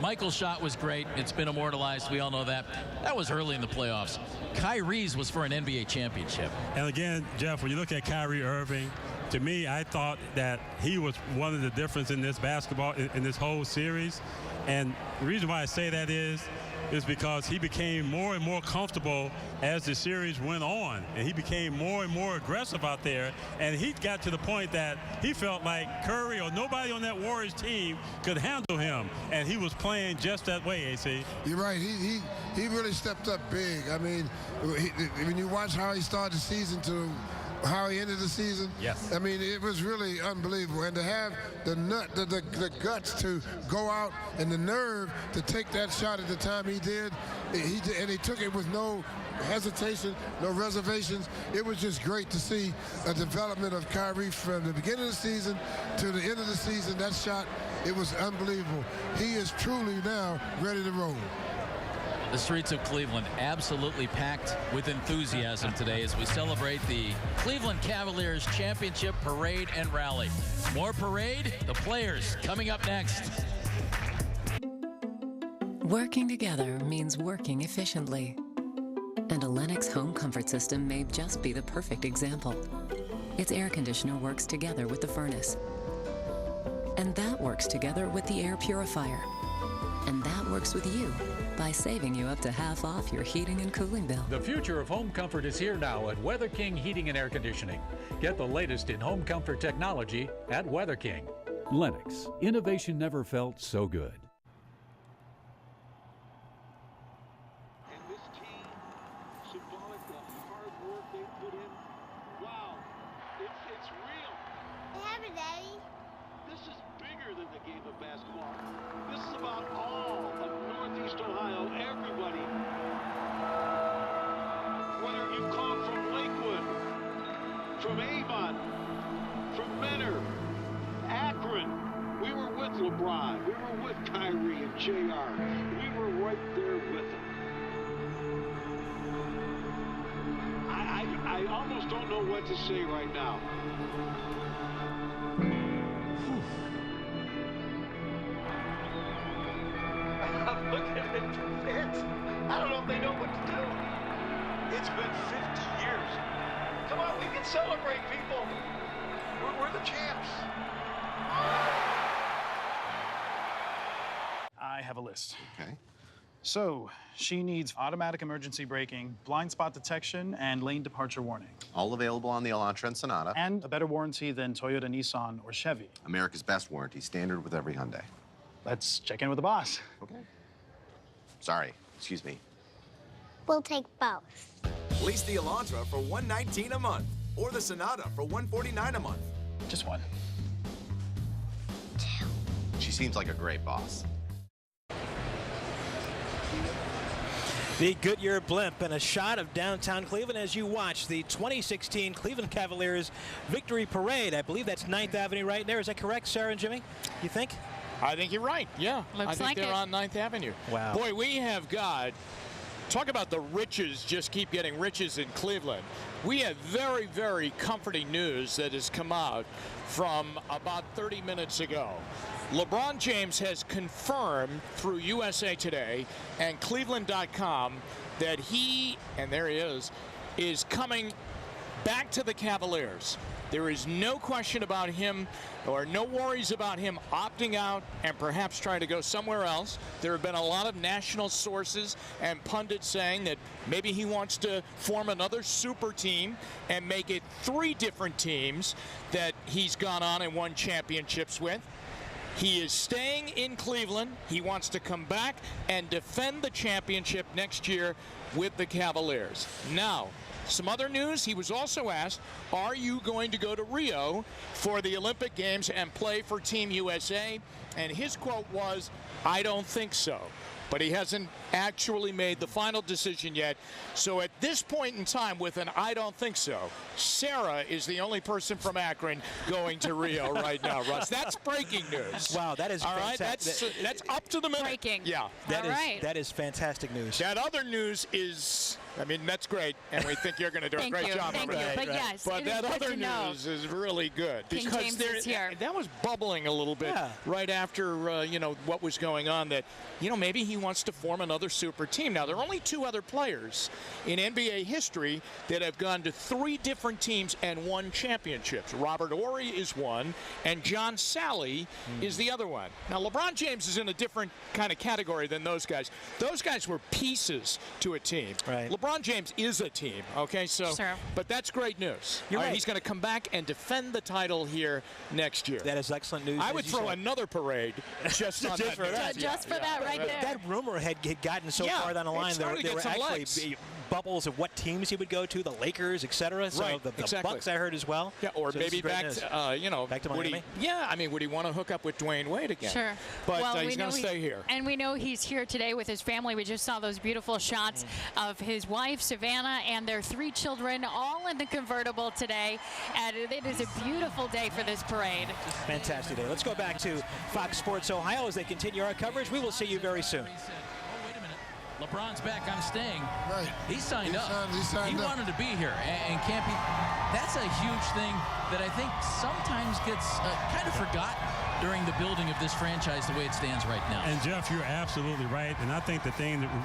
Michael's shot was great. It's been immortalized. We all know that. That was early in the playoffs. Kyrie's was for an NBA championship. And again, Jeff, when you look at Kyrie Irving, to me, I thought that he was one of the difference in this basketball, in this whole series. And the reason why I say that is because he became more and more comfortable as the series went on. And he became more and more aggressive out there. And he got to the point that he felt like Curry or nobody on that Warriors team could handle him. And he was playing just that way, AC. You're right. He really stepped up big. I mean, when you watch how he started the season to how he ended the season, yes. I mean, it was really unbelievable. And to have the guts to go out and the nerve to take that shot at the time he did, and he took it with no hesitation, no reservations. It was just great to see a development of Kyrie from the beginning of the season to the end of the season. That shot, it was unbelievable. He is truly now ready to roll. The streets of Cleveland absolutely packed with enthusiasm today as we celebrate the Cleveland Cavaliers Championship Parade and Rally. More parade, the players coming up next. Working together means working efficiently. And a Lennox home comfort system may just be the perfect example. Its air conditioner works together with the furnace. And that works together with the air purifier. And that works with you by saving you up to half off your heating and cooling bill. The future of home comfort is here now at Weather King Heating and Air Conditioning. Get the latest in home comfort technology at Weather King. Lennox, innovation never felt so good. And this team, symbolic of the hard work they put in. Wow, it's real. What happened, Daddy? This is bigger than the game of basketball. This is about all of Northeast Ohio, everybody. Whether you come from Lakewood, from Avon, from Menor, Akron, we were with LeBron, we were with Kyrie and JR. We were right there with them. I almost don't know what to say right now. I'm looking at the fans. I don't know if they know what to do. It's been 50 years. Come on, we can celebrate, people. We're the champs. I have a list. Okay. So, she needs automatic emergency braking, blind spot detection, and lane departure warning. All available on the Elantra and Sonata. And a better warranty than Toyota, Nissan, or Chevy. America's best warranty, standard with every Hyundai. Let's check in with the boss. Okay. Sorry, excuse me. We'll take both. Lease the Elantra for $119 a month, or the Sonata for $149 a month. Just one. She seems like a great boss. The Goodyear blimp and a shot of downtown Cleveland as you watch the 2016 Cleveland Cavaliers Victory Parade. I believe that's 9th Avenue right there. Is that correct, Sarah and Jimmy? You think? I think you're right, yeah. Looks I think like they're it. on 9th Avenue. Wow. Boy, we have got, talk about the riches, just keep getting riches in Cleveland. We have very, very comforting news that has come out from about 30 minutes ago. LeBron James has confirmed through USA Today and Cleveland.com that he, and there he is coming back to the Cavaliers. There is no question about him, or no worries about him opting out and perhaps trying to go somewhere else. There have been a lot of national sources and pundits saying that maybe he wants to form another super team and make it 3 different teams that he's gone on and won championships with. He is staying in Cleveland. He wants to come back and defend the championship next year with the Cavaliers. Now, some other news, he was also asked, are you going to go to Rio for the Olympic Games and play for Team USA? And his quote was, I don't think so. but he hasn't actually made the final decision yet. So at this point in time, with an I don't think so, Sarah is the only person from Akron going to Rio right now, Russ. That's breaking news. Wow, that is all right. fantastic. That's up to the minute. Breaking. Yeah. That is fantastic news. That other news is, I mean, that's great, and we think you're going to do a great job. Thank you. But yes, but it is that good other to know. news is really good King because James is here. that was bubbling a little bit right after what was going on. That maybe he wants to form another super team. Now there are only 2 other players in NBA history that have gone to 3 different teams and won championships. Robert Horry is one, and John Sally is the other one. Now LeBron James is in a different kind of category than those guys. Those guys were pieces to a team. Right. LeBron James is a team. Okay, so but that's great news. You're right. He's going to come back and defend the title here next year. That is excellent news. I would throw another parade just on just for that. Just for that right there. That rumor had gotten so far down the line. There were actually bubbles of what teams he would go to, the Lakers, etc. So the Bucks I heard as well. Yeah, or so maybe back to, back to Miami. Would he want to hook up with Dwayne Wade again? Sure. But he's going to stay here. And we know he's here today with his family. We just saw those beautiful shots of his wife, Savannah, and their 3 children, all in the convertible today. And it is a beautiful day for this parade. Fantastic day. Let's go back to Fox Sports Ohio as they continue our coverage. We will see you very soon. LeBron's back. I'm staying. Right. He signed up. He wanted to be here. And Campy, that's a huge thing that I think sometimes gets kind of forgotten during the building of this franchise the way it stands right now. And Jeff, you're absolutely right. And I think the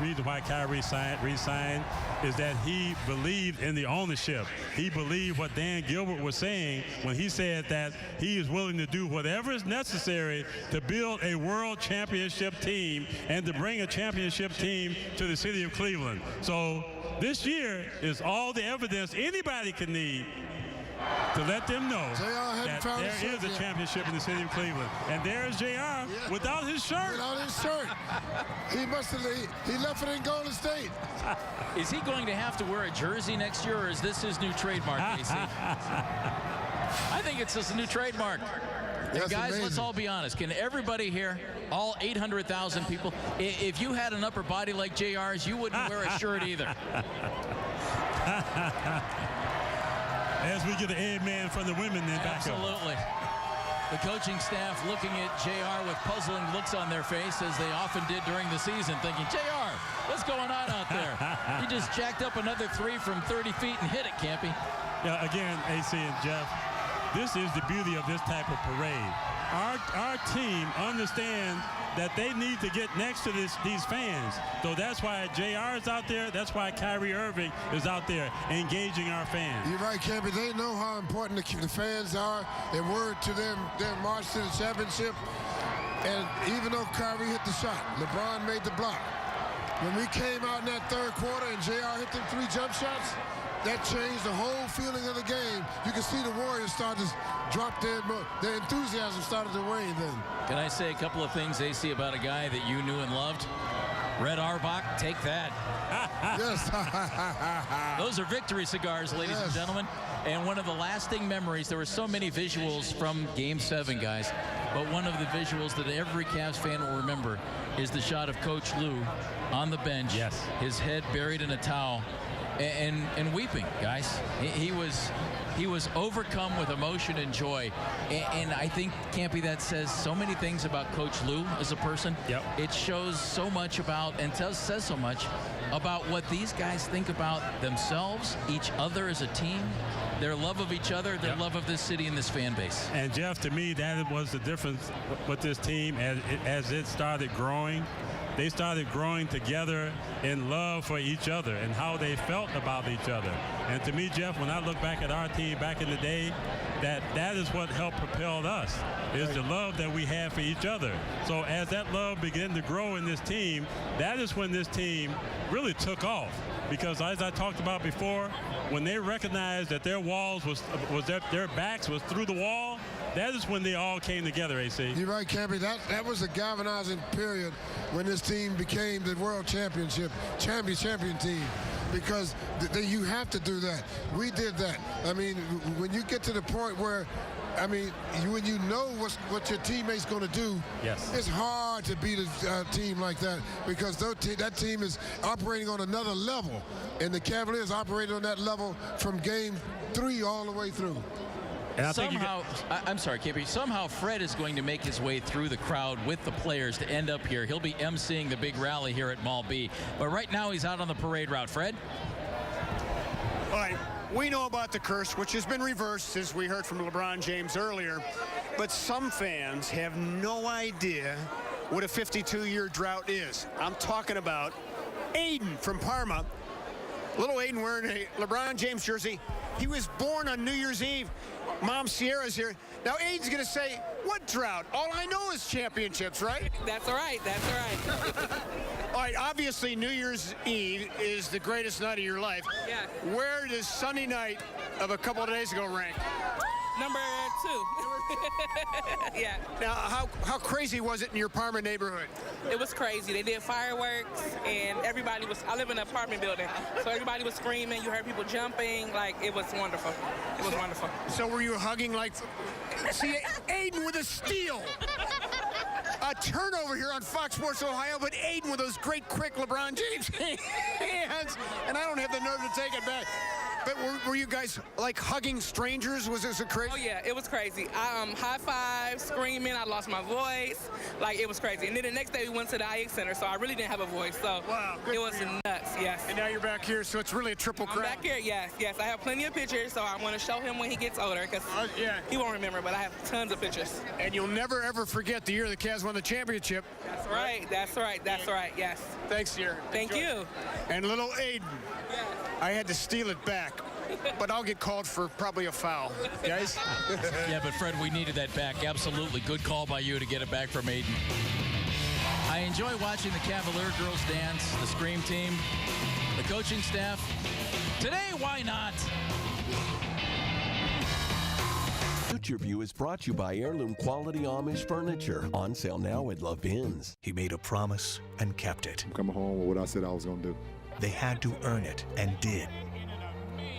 reason why Kyrie re-signed is that he believed in the ownership. He believed what Dan Gilbert was saying when he said that he is willing to do whatever is necessary to build a world championship team and to bring a championship team to the city of Cleveland. So this year is all the evidence anybody can need to let them know that there is a championship in the city of Cleveland. And there's JR without his shirt. Without his shirt. He left it in Golden State. Is he going to have to wear a jersey next year, or is this his new trademark, AC? I think it's his new trademark. And guys, amazing. Let's all be honest. Can everybody here, all 800,000 people, if you had an upper body like JR's, you wouldn't wear a shirt either. As we get an amen from the women then back up. Absolutely. The coaching staff looking at JR with puzzling looks on their face, as they often did during the season, thinking, JR, what's going on out there? He just jacked up another 3 from 30 feet and hit it, Campy. Yeah, again, AC and Jeff, this is the beauty of this type of parade. Our team understands that they need to get next to these fans. So that's why JR is out there. That's why Kyrie Irving is out there engaging our fans. You're right, Campy. They know how important the fans are, and word to them, their march to the championship. And even though Kyrie hit the shot, LeBron made the block. When we came out in that 3rd quarter and JR hit them 3 jump shots, that changed the whole feeling of the game. You can see the Warriors start to drop their enthusiasm started to wane then. Can I say a couple of things, AC, about a guy that you knew and loved? Red Auerbach, take that. Yes. Those are victory cigars, ladies and gentlemen. And one of the lasting memories, there were so many visuals from Game 7, guys, but one of the visuals that every Cavs fan will remember is the shot of Coach Lou on the bench, his head buried in a towel, and weeping, guys. He was overcome with emotion and joy. And I think, Campy, that says so many things about Coach Lou as a person. It shows so much about, and says so much about what these guys think about themselves, each other as a team, their love of each other, their love of this city and this fan base. And Jeff, to me, that was the difference with this team as it started growing. They started growing together in love for each other and how they felt about each other. And to me, Jeff, when I look back at our team back in the day, that is what helped propel us, is the love that we have for each other. So as that love began to grow in this team, that is when this team really took off. Because as I talked about before, when they recognized that their walls their backs was through the wall, that is when they all came together, AC. You're right, Campy. That was a galvanizing period when this team became the world champion team. Because you have to do that. We did that. I mean, when you get to the point where, I mean, when you know what your teammate's going to do, it's hard hard to beat a team like that because that team is operating on another level, and the Cavaliers operated on that level from game 3 all the way through. And somehow, I'm sorry, KP, somehow Fred is going to make his way through the crowd with the players to end up here. He'll be emceeing the big rally here at Mall B. But right now he's out on the parade route. Fred? All right, we know about the curse, which has been reversed, as we heard from LeBron James earlier. But some fans have no idea what a 52-year drought is. I'm talking about Aiden from Parma. Little Aiden wearing a LeBron James jersey. He was born on New Year's Eve. Mom Sierra's here. Now Aiden's going to say, what drought? All I know is championships, right? That's right. That's right. All right, obviously New Year's Eve is the greatest night of your life. Yeah. Where does Sunday night of a couple of days ago rank? Number 2. Yeah. Now, how crazy was it in your Parma neighborhood? It was crazy. They did fireworks, and everybody was, I live in an apartment building, so everybody was screaming. You heard people jumping. Like, it was wonderful. It was wonderful. So were you hugging like, see, Aiden with a steal. A turnover here on Fox Sports Ohio, but Aiden with those great, quick LeBron James hands, and I don't have the nerve to take it back. But were you guys like hugging strangers? Was this a crazy? Oh yeah, it was crazy. I high five, screaming. I lost my voice. Like, it was crazy. And then the next day we went to the IH Center, so I really didn't have a voice. So wow, it was nuts. Yes. And now you're back here, so it's really a triple crown. I'm back here. Yes, yes. I have plenty of pictures, so I want to show him when he gets older, because he won't remember. But I have tons of pictures. And you'll never ever forget the year the Cavs won the championship. That's right. That's right. That's right. Yes. Thanks, Sierra. Thank you. And little Aiden. Yes. I had to steal it back, but I'll get called for probably a foul, guys. Yeah, but Fred, we needed that back. Absolutely. Good call by you to get it back from Aiden. I enjoy watching the Cavalier girls dance, the Scream team, the coaching staff. Today, why not? Future View is brought to you by Heirloom Quality Amish Furniture. On sale now at Levin's. He made a promise and kept it. I'm coming home with what I said I was going to do. They had to earn it and did.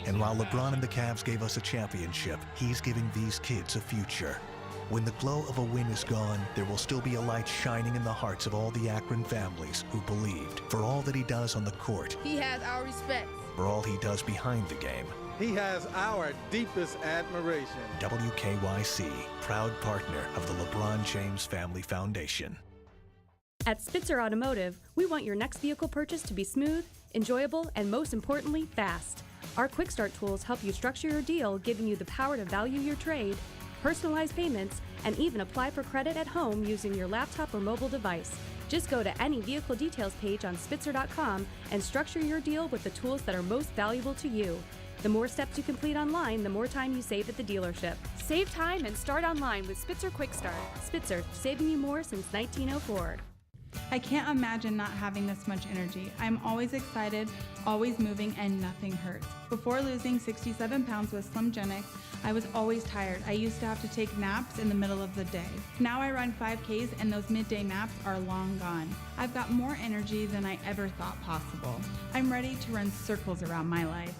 And while LeBron and the Cavs gave us a championship, he's giving these kids a future. When the glow of a win is gone, there will still be a light shining in the hearts of all the Akron families who believed. For all that he does on the court. He has our respect. For all he does behind the game. He has our deepest admiration. WKYC, proud partner of the LeBron James Family Foundation. At Spitzer Automotive, we want your next vehicle purchase to be smooth, enjoyable, and most importantly, fast. Our Quick Start tools help you structure your deal, giving you the power to value your trade, personalize payments, and even apply for credit at home using your laptop or mobile device. Just go to any vehicle details page on Spitzer.com and structure your deal with the tools that are most valuable to you. The more steps you complete online, the more time you save at the dealership. Save time and start online with Spitzer Quick Start. Spitzer, saving you more since 1904. I can't imagine not having this much energy. I'm always excited, always moving, and nothing hurts. Before losing 67 pounds with Slimgenics, I was always tired. I used to have to take naps in the middle of the day. Now I run 5Ks and those midday naps are long gone. I've got more energy than I ever thought possible. I'm ready to run circles around my life.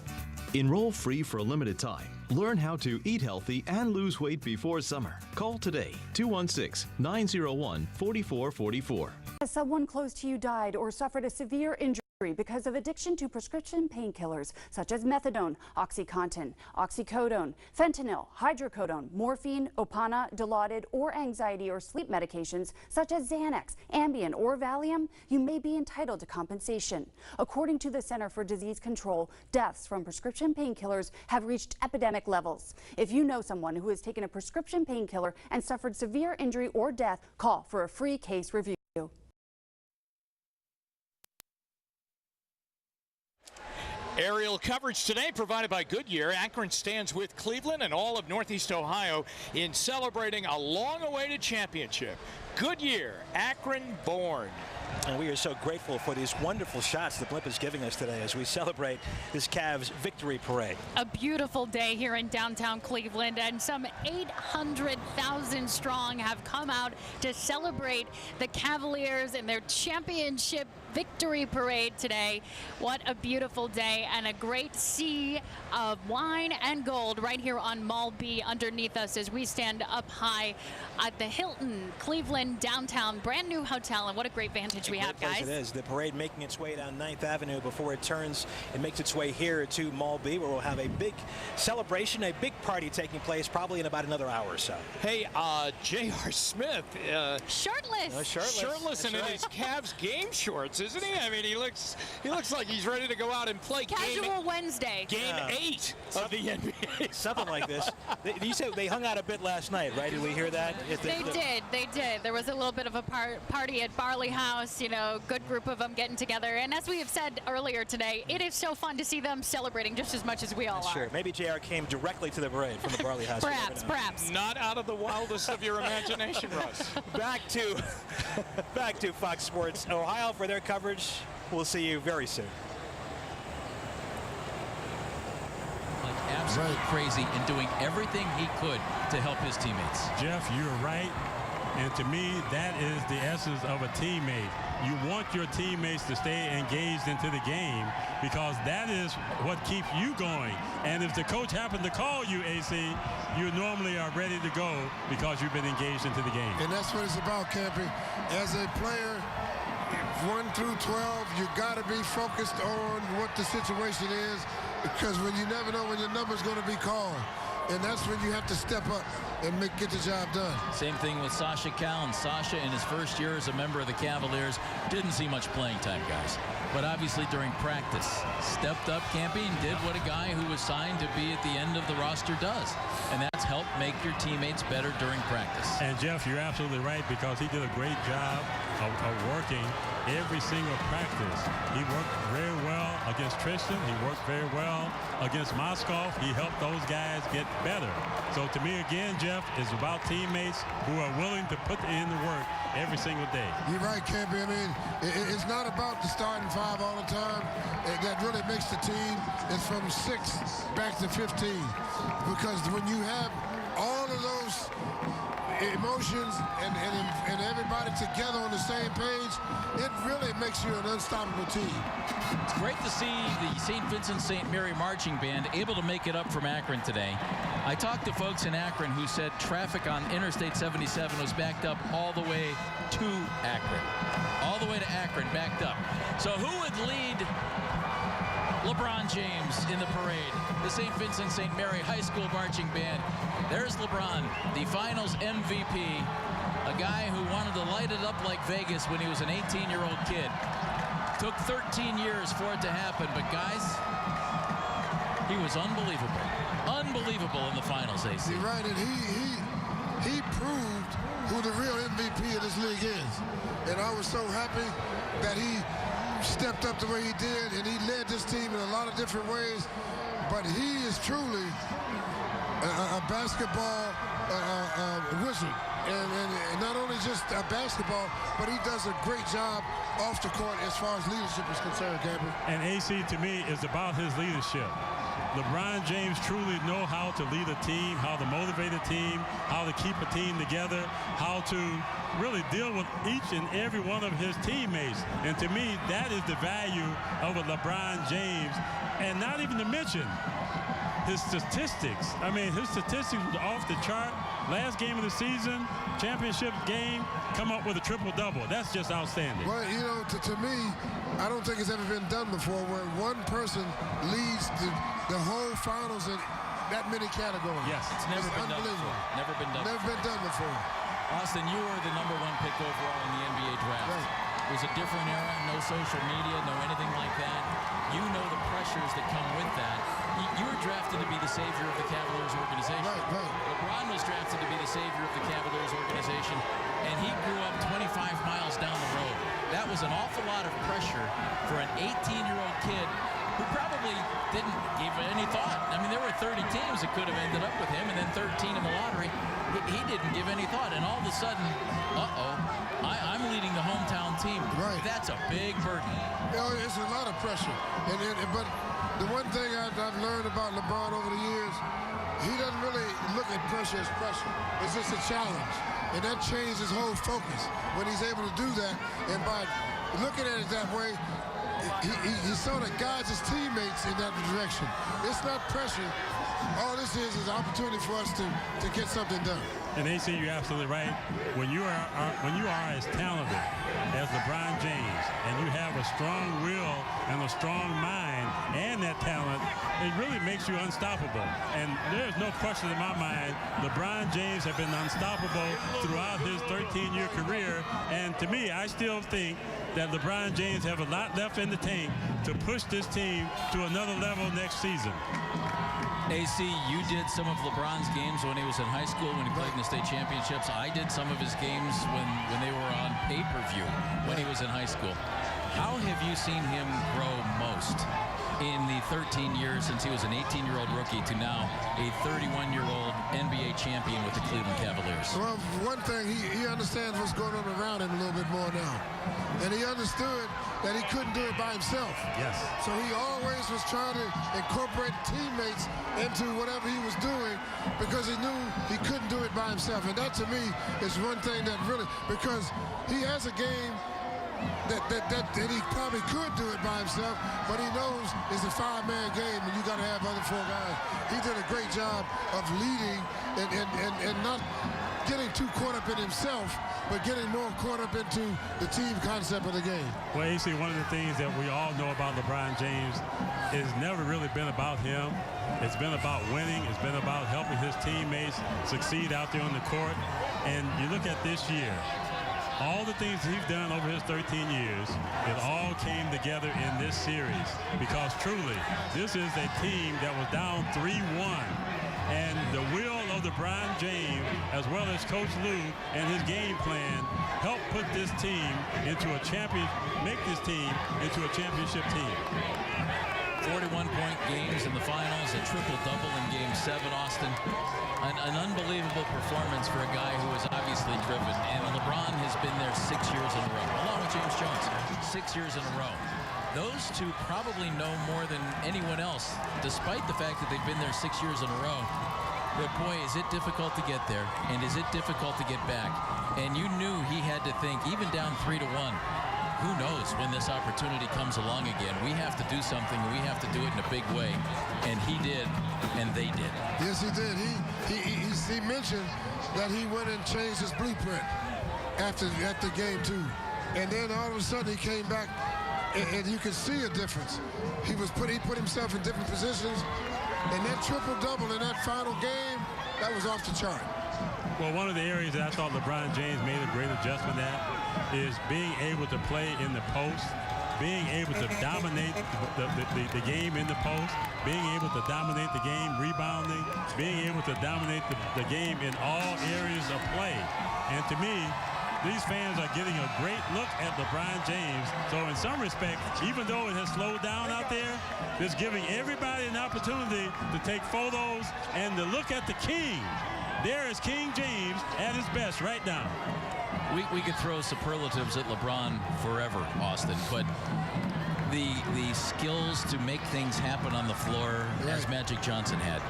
Enroll free for a limited time. Learn how to eat healthy and lose weight before summer. Call today, 216-901-4444. Has someone close to you died or suffered a severe injury because of addiction to prescription painkillers such as methadone, OxyContin, oxycodone, fentanyl, hydrocodone, morphine, Opana, Dilaudid, or anxiety or sleep medications such as Xanax, Ambien, or Valium, you may be entitled to compensation. According to the Center for Disease Control, deaths from prescription painkillers have reached epidemic levels. If you know someone who has taken a prescription painkiller and suffered severe injury or death, call for a free case review. Aerial coverage today provided by Goodyear. Akron stands with Cleveland and all of Northeast Ohio in celebrating a long-awaited championship. Goodyear, Akron born. And we are so grateful for these wonderful shots the Blimp is giving us today as we celebrate this Cavs victory parade. A beautiful day here in downtown Cleveland, and some 800,000 strong have come out to celebrate the Cavaliers and their championship victory parade today. What a beautiful day, and a great sea of wine and gold right here on Mall B underneath us as we stand up high at the Hilton Cleveland downtown brand new hotel. And what a great vantage we have, guys. It is. The parade making its way down 9th Avenue before it turns and makes its way here to Mall B, where we'll have a big celebration, a big party taking place probably in about another hour or so. Hey, J.R. Smith. Shirtless. Shirtless and in his Cavs game shorts, isn't he? I mean, he looks like he's ready to go out and play. Casual Wednesday. Game 8 of the NBA. Something like this. You said they hung out a bit last night, right? Did we hear that? They did. There was a little bit of a party at Barley House, you know, good group of them getting together. And as we have said earlier today, it is so fun to see them celebrating just as much as we all are. Sure. Maybe JR came directly to the parade from the Barley House. Perhaps. Not out of the wildest of your imagination, Russ. Back to Fox Sports Ohio for their coverage. We'll see you very soon. Absolutely crazy and doing everything he could to help his teammates. Jeff, you're right. And to me, that is the essence of a teammate. You want your teammates to stay engaged into the game because that is what keeps you going. And if the coach happened to call you, AC, you normally are ready to go because you've been engaged into the game. And that's what it's about, Campy. As a player, 1 through 12, you got to be focused on what the situation is, because when you never know when your number's going to be called. And that's when you have to step up and get the job done. Same thing with Sasha Cowens. Sasha, in his first year as a member of the Cavaliers, didn't see much playing time, guys. But obviously during practice, stepped up, Campy, and did what a guy who was signed to be at the end of the roster does. And that's helped make your teammates better during practice. And Jeff, you're absolutely right, because he did a great job of working every single practice. He worked very well against Tristan. He worked very well against Moskov. He helped those guys get better. So to me, again, Jeff, it's about teammates who are willing to put in the work every single day. You're right, Campy. I mean, it's not about the starting 5 all the time. That really makes the team. It's from 6 back to 15. Because when you have all of those emotions and everybody together on the same page, it really makes you an unstoppable team. It's great to see the St. Vincent St. Mary Marching Band able to make it up from Akron today. I talked to folks in Akron who said traffic on Interstate 77 was backed up all the way to Akron. All the way to Akron, backed up. So who would lead LeBron James in the parade? The St. Vincent St. Mary High School Marching Band. There's LeBron, the finals MVP, a guy who wanted to light it up like Vegas when he was an 18-year-old kid. Took 13 years for it to happen, but guys, he was unbelievable. Unbelievable in the finals, AC. You're right, and he proved who the real MVP of this league is. And I was so happy that he stepped up the way he did, and he led this team in a lot of different ways. But he is truly a basketball wizard. And not only just a basketball, but he does a great job off the court as far as leadership is concerned, Gabriel. And AC, to me, is about his leadership. LeBron James truly know how to lead a team, how to motivate a team, how to keep a team together, how to really deal with each and every one of his teammates. And to me, that is the value of a LeBron James. And not even to mention his statistics. I mean, his statistics were off the chart. Last game of the season, championship game, come up with a triple-double. That's just outstanding. Well, you know, to me, I don't think it's ever been done before where one person leads the whole finals in that many categories. Yes. It's never been done before. Never been done Never been done before. Austin, you were the #1 pick overall in the NBA draft. Right. It was a different era, no social media, no anything like that. You know the pressures that come with that. You were drafted to be the savior of the Cavaliers organization. Right. LeBron was drafted to be the savior of the Cavaliers organization, and he grew up 25 miles down the road. That was an awful lot of pressure for an 18-year-old kid who probably didn't give it any thought. I mean, there were 30 teams that could have ended up with him, and then 13 in the lottery. He didn't give any thought, and all of a sudden, I'm leading the hometown team. Right. That's a big burden. You know, it's a lot of pressure. But the one thing I've learned about LeBron over the years, he doesn't really look at pressure as pressure. It's just a challenge. And that changed his whole focus when he's able to do that. And by looking at it that way, he sort of guides his teammates in that direction. It's not pressure. All this is an opportunity for us to get something done. And AC, you're absolutely right. When you are as talented as LeBron James, and you have a strong will and a strong mind and that talent, it really makes you unstoppable. And there's no question in my mind, LeBron James has been unstoppable throughout his 13-year career. And to me, I still think that LeBron James have a lot left in the tank to push this team to another level next season. AC, you did some of LeBron's games when he was in high school, when he played in the state championships. I did some of his games when they were on pay-per-view when he was in high school. How have you seen him grow most in the 13 years since he was an 18-year-old rookie to now a 31-year-old NBA champion with the Cleveland Cavaliers? Well, one thing, he understands what's going on around him a little bit more now. And he understood that he couldn't do it by himself. Yes. So he always was trying to incorporate teammates into whatever he was doing because he knew he couldn't do it by himself. And that, to me, is one thing that really, because he has a game that he probably could do it by himself, but he knows it's a five-man game and you got to have other four guys. He did a great job of leading and not getting too caught up in himself, but getting more caught up into the team concept of the game. Well, AC, one of the things that we all know about LeBron James is never really been about him. It's been about winning. It's been about helping his teammates succeed out there on the court. And you look at this year, all the things he's done over his 13 years, it all came together in this series because truly, this is a team that was down 3-1. And the will of LeBron James, as well as Coach Lue and his game plan, helped put this team into a make this team into a championship team. 41-point games in the finals, a triple-double in Game 7, Austin. An unbelievable performance for a guy who is obviously driven. And LeBron has been there 6 years in a row, along with James Jones, 6 years in a row. Those two probably know more than anyone else, despite the fact that they've been there 6 years in a row. But boy, is it difficult to get there, and is it difficult to get back. And you knew he had to think, even down 3-1, who knows when this opportunity comes along again. We have to do something, and we have to do it in a big way. And he did, and they did. Yes, he did. He mentioned that he went and changed his blueprint after game 2. And then all of a sudden he came back, and you could see a difference. He put himself in different positions, and that triple-double in that final game, that was off the chart. Well, one of the areas that I thought LeBron James made a great adjustment at is being able to play in the post, being able to dominate the game in the post, being able to dominate the game rebounding, being able to dominate the game in all areas of play. And to me, these fans are getting a great look at LeBron James. So in some respects, even though it has slowed down out there, it's giving everybody an opportunity to take photos and to look at the king. There is King James at his best right now. We could throw superlatives at LeBron forever, Austin, but the skills to make things happen on the floor, as Magic Johnson had,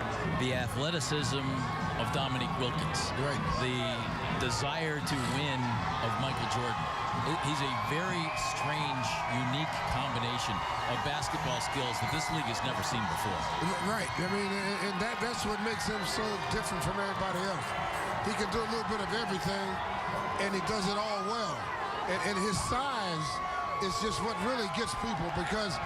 the athleticism of Dominique Wilkins, the desire to win of Michael Jordan. He's a very strange, unique combination of basketball skills that this league has never seen before. Right. I mean, and that's what makes him so different from everybody else. He can do a little bit of everything, and he does it all well. And his size is just what really gets people, because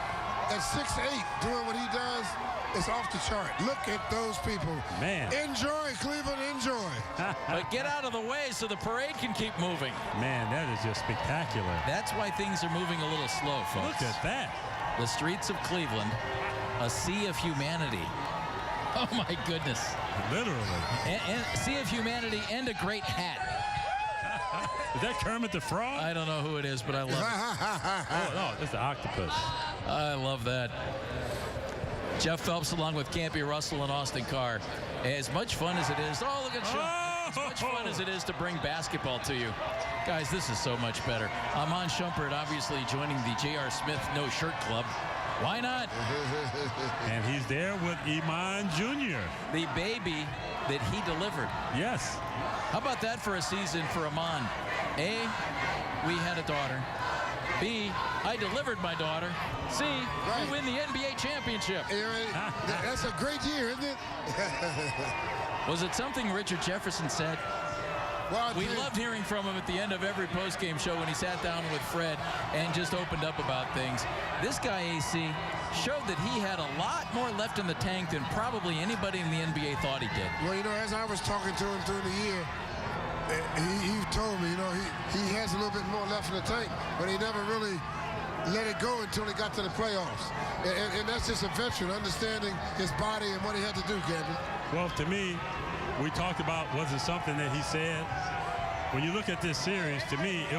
at 6'8", doing what he does, it's off the chart. Look at those people. Man. Enjoy, Cleveland, enjoy. But get out of the way so the parade can keep moving. Man, that is just spectacular. That's why things are moving a little slow, folks. Look at that. The streets of Cleveland, a sea of humanity. Oh, my goodness. Literally. And sea of humanity and a great hat. Is that Kermit the Frog? I don't know who it is, but I love it. Oh, no, it's the octopus. I love that. Jeff Phelps along with Campy Russell and Austin Carr. As much fun as it is. Oh, look at Sean. As much fun as it is to bring basketball to you. Guys, this is so much better. Iman Shumpert obviously joining the J.R. Smith No Shirt Club. Why not? And he's there with Iman Jr. The baby that he delivered. Yes. How about that for a season for Iman? A, we had a daughter. B, I delivered my daughter. C, we win the NBA championship. That's a great year, isn't it? Was it something Richard Jefferson said? Well, we loved hearing from him at the end of every postgame show when he sat down with Fred and just opened up about things. This guy, AC, showed that he had a lot more left in the tank than probably anybody in the NBA thought he did. Well, you know, as I was talking to him through the year, he told me, you know, he has a little bit more left in the tank, but he never really let it go until he got to the playoffs. And that's just a veteran understanding his body and what he had to do, Kevin. Well, to me, we talked about, was it something that he said? When you look at this series, to me, it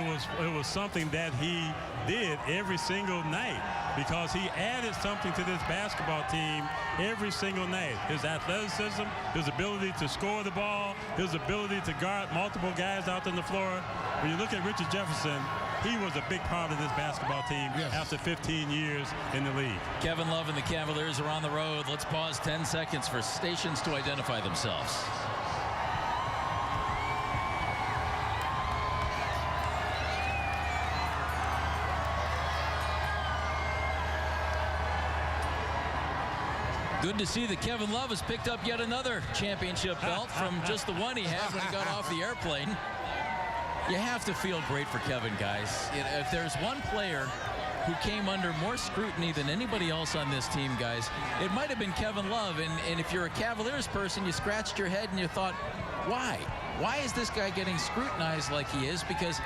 was something that he did every single night, because he added something to this basketball team every single night. His athleticism, his ability to score the ball, his ability to guard multiple guys out on the floor. When you look at Richard Jefferson, he was a big part of this basketball team after 15 years in the league. Kevin Love and the Cavaliers are on the road. Let's pause 10 seconds for stations to identify themselves. Good to see that Kevin Love has picked up yet another championship belt from just the one he had when he got off the airplane. You have to feel great for Kevin, guys. If there's one player who came under more scrutiny than anybody else on this team, guys, it might have been Kevin Love. And if you're a Cavaliers person, you scratched your head and you thought, why? Why is this guy getting scrutinized like he is? Because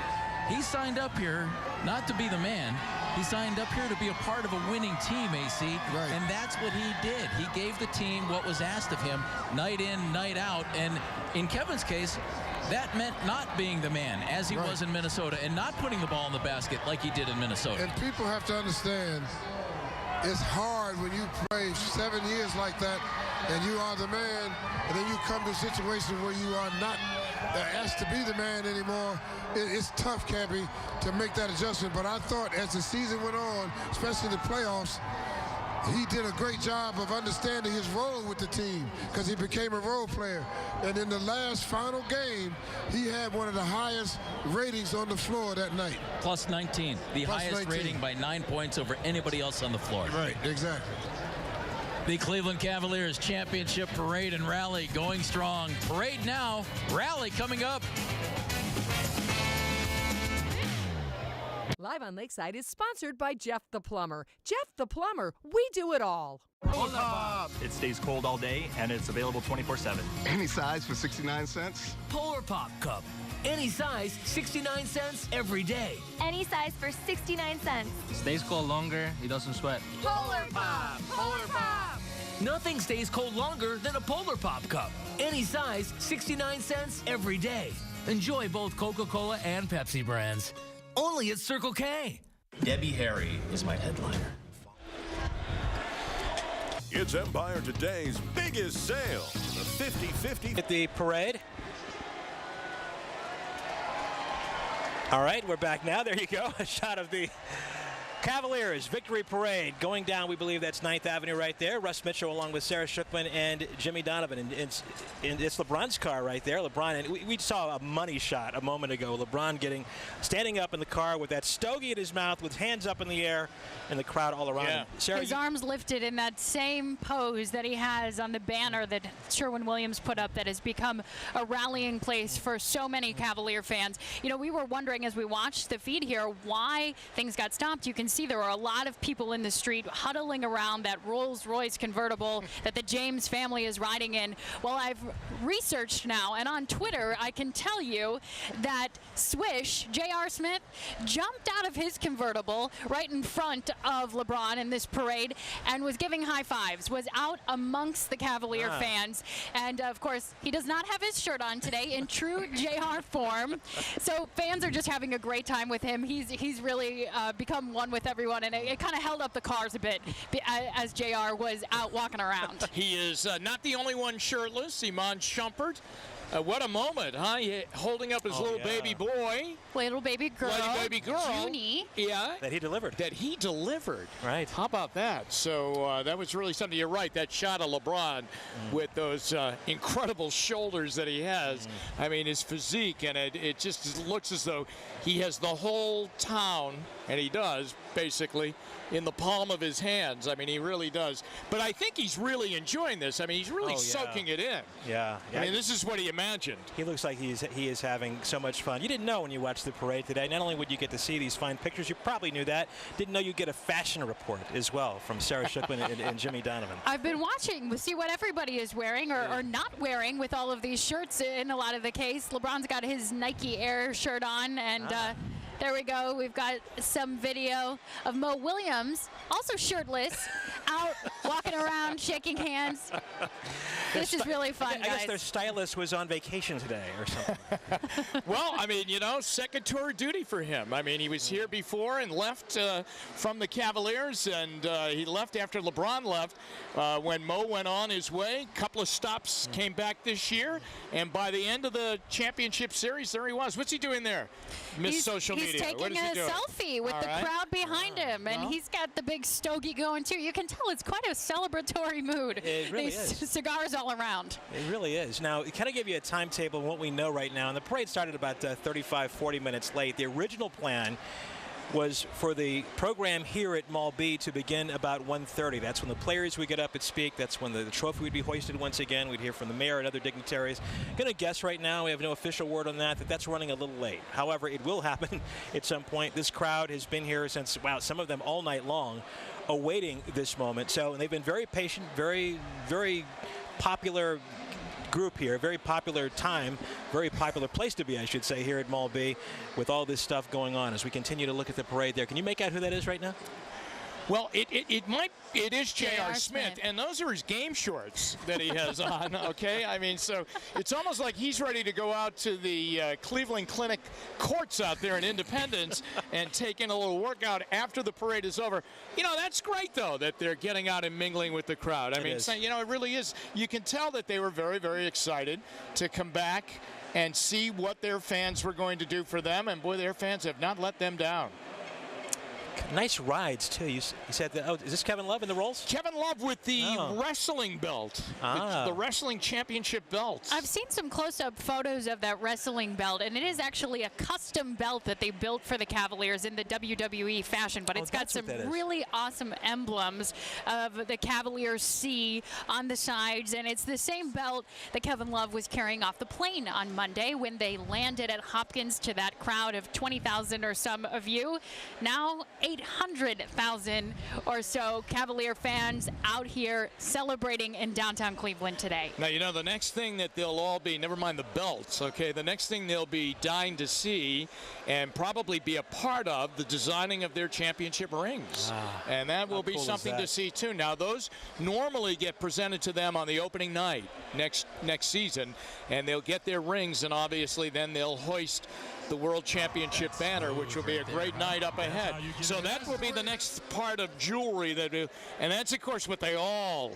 he signed up here not to be the man. He signed up here to be a part of a winning team, AC. Right. And that's what he did. He gave the team what was asked of him night in, night out. And in Kevin's case, that meant not being the man as he was in Minnesota and not putting the ball in the basket like he did in Minnesota. And people have to understand, it's hard when you play 7 years like that and you are the man, and then you come to a situation where you are not asked to be the man anymore. It's tough, Cappy, to make that adjustment. But I thought as the season went on, especially the playoffs, he did a great job of understanding his role with the team because he became a role player. And in the last final game, he had one of the highest ratings on the floor that night. Plus 19, the highest rating by 9 points over anybody else on the floor. Right, exactly. The Cleveland Cavaliers championship parade and rally going strong. Parade now, rally coming up. Live on Lakeside is sponsored by Jeff the Plumber. Jeff the Plumber, we do it all. Polar Pop. It stays cold all day and it's available 24/7. Any size for 69 cents? Polar Pop Cup. Any size, 69 cents every day. Any size for 69 cents. Stays cold longer, it doesn't sweat. Polar Pop! Polar Pop! Nothing stays cold longer than a Polar Pop Cup. Any size, 69 cents every day. Enjoy both Coca-Cola and Pepsi brands. Only at Circle K. Debbie Harry is my headliner. It's Empire Today's biggest sale, the 50/50 at the parade. All right, we're back now. There you go. A shot of the Cavaliers Victory Parade going down. We believe that's 9th Avenue right there. Russ Mitchell along with Sarah Schuckman and Jimmy Donovan. And it's LeBron's car right there. LeBron, and we saw a money shot a moment ago. LeBron standing up in the car with that stogie in his mouth with hands up in the air and the crowd all around him. Sarah, his arms lifted in that same pose that he has on the banner that Sherwin-Williams put up that has become a rallying place for so many Cavalier fans. You know, we were wondering as we watched the feed here why things got stopped. You can see there were a lot of people in the street huddling around that Rolls-Royce convertible that the James family is riding in. Well, I've researched now, and on Twitter, I can tell you that Swish, J.R. Smith, jumped out of his convertible right in front of LeBron in this parade and was giving high fives, was out amongst the Cavalier fans. And, of course, he does not have his shirt on today in true J.R. form. So fans are just having a great time with him. He's really become one with everyone, and it kind of held up the cars a bit as JR was out walking around. He is not the only one shirtless. Iman Shumpert What a moment, huh? Holding up his little baby boy. Little baby girl. Junie. Yeah. That he delivered. Right. How about that? So that was really something. You're right. That shot of LeBron with those incredible shoulders that he has. I mean, his physique, and it just looks as though he has the whole town, and he does, basically, in the palm of his hands. I mean, he really does. But I think he's really enjoying this. I mean, he's really soaking it in. Yeah. I mean, this is what he imagined. He looks like he is having so much fun. You didn't know when you watched the parade today. Not only would you get to see these fine pictures, you probably knew that. Didn't know you'd get a fashion report as well from Sarah Shookman and Jimmy Donovan. I've been watching to see what everybody is wearing or not wearing with all of these shirts in a lot of the case. LeBron's got his Nike Air shirt on, and there we go. We've got some video of Mo Williams, also shirtless, out walking around, shaking hands. This is really fun, I guess their stylist was on vacation today or something. Well, I mean, second tour of duty for him. I mean, he was here before and left from the Cavaliers, and he left after LeBron left when Mo went on his way. A couple of stops came back this year, and by the end of the championship series, there he was. What's he doing there, Miss Social Media? He's taking a selfie with the crowd behind him, and he's got the big stogie going, too. You can tell it's quite a celebratory mood. It really These is. Cigars all around. It really is. Now, kind of give you a timetable of what we know right now. And the parade started about 35, 40 minutes late. The original plan was for the program here at Mall B to begin about 1:30. That's when the players would get up and speak. That's when the trophy would be hoisted once again. We'd hear from the mayor and other dignitaries. Going to guess right now, we have no official word on that's running a little late. However, it will happen at some point. This crowd has been here since, some of them all night long, awaiting this moment. So they've been very patient, very, very popular group here, very popular time, very popular place to be, I should say, here at Mall B with all this stuff going on as we continue to look at the parade there. Can you make out who that is right now? Well, it is J.R. Smith, and those are his game shorts that he has on, okay? I mean, so it's almost like he's ready to go out to the Cleveland Clinic courts out there in Independence and take in a little workout after the parade is over. That's great, though, that they're getting out and mingling with the crowd. I mean, it really is. You can tell that they were very, very excited to come back and see what their fans were going to do for them, and, boy, their fans have not let them down. Nice rides, too. You said that. Oh, is this Kevin Love in the rolls? Kevin Love with the wrestling belt, the wrestling championship belt. I've seen some close-up photos of that wrestling belt, and it is actually a custom belt that they built for the Cavaliers in the WWE fashion, but it's got some really awesome emblems of the Cavaliers C on the sides, and it's the same belt that Kevin Love was carrying off the plane on Monday when they landed at Hopkins to that crowd of 20,000 or some of you. Now 800,000 or so Cavalier fans out here celebrating in downtown Cleveland today. Now, the next thing that they'll all be, never mind the belts, okay, the next thing they'll be dying to see and probably be a part of the designing of their championship rings. And that will be something to see, too. Now, those normally get presented to them on the opening night next season, and they'll get their rings, and obviously then they'll hoist the World Championship banner, which will be a great night up ahead. So that will be the next part of jewelry and that's of course what they all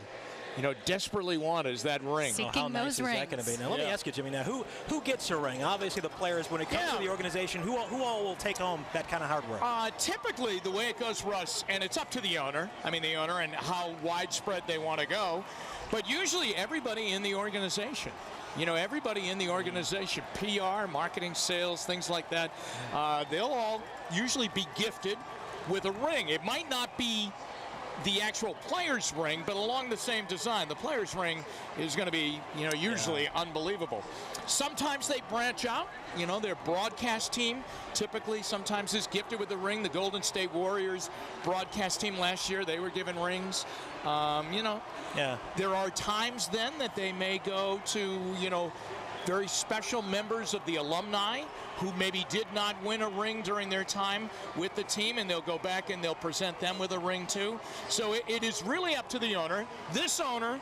desperately want is that ring. How nice is that going to be? Now let me ask you, Jimmy. Now who gets a ring? Obviously the players. When it comes to the organization, who all will take home that kind of hardware? Typically the way it goes, Russ, and it's up to the owner. I mean the owner and how widespread they want to go. But usually everybody in the organization. Everybody in the organization, PR, marketing, sales, things like that, they'll all usually be gifted with a ring. It might not be the actual player's ring, but along the same design. The player's ring is going to be, usually unbelievable. Sometimes they branch out. Their broadcast team typically sometimes is gifted with a ring. The Golden State Warriors broadcast team last year, they were given rings. There are times then that they may go to, very special members of the alumni who maybe did not win a ring during their time with the team, and they'll go back and they'll present them with a ring too. So it is really up to the owner. This owner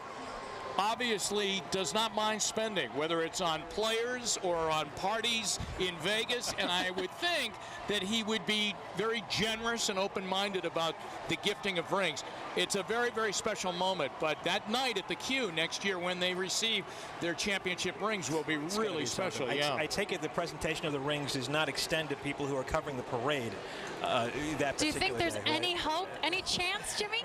obviously does not mind spending, whether it's on players or on parties in Vegas, and I would think that he would be very generous and open-minded about the gifting of rings. It's a very, very special moment, but that night at the Q next year when they receive their championship rings will be really special. I take it the presentation of the rings does not extend to people who are covering the parade. Do you think there's any hope, any chance, Jimmy?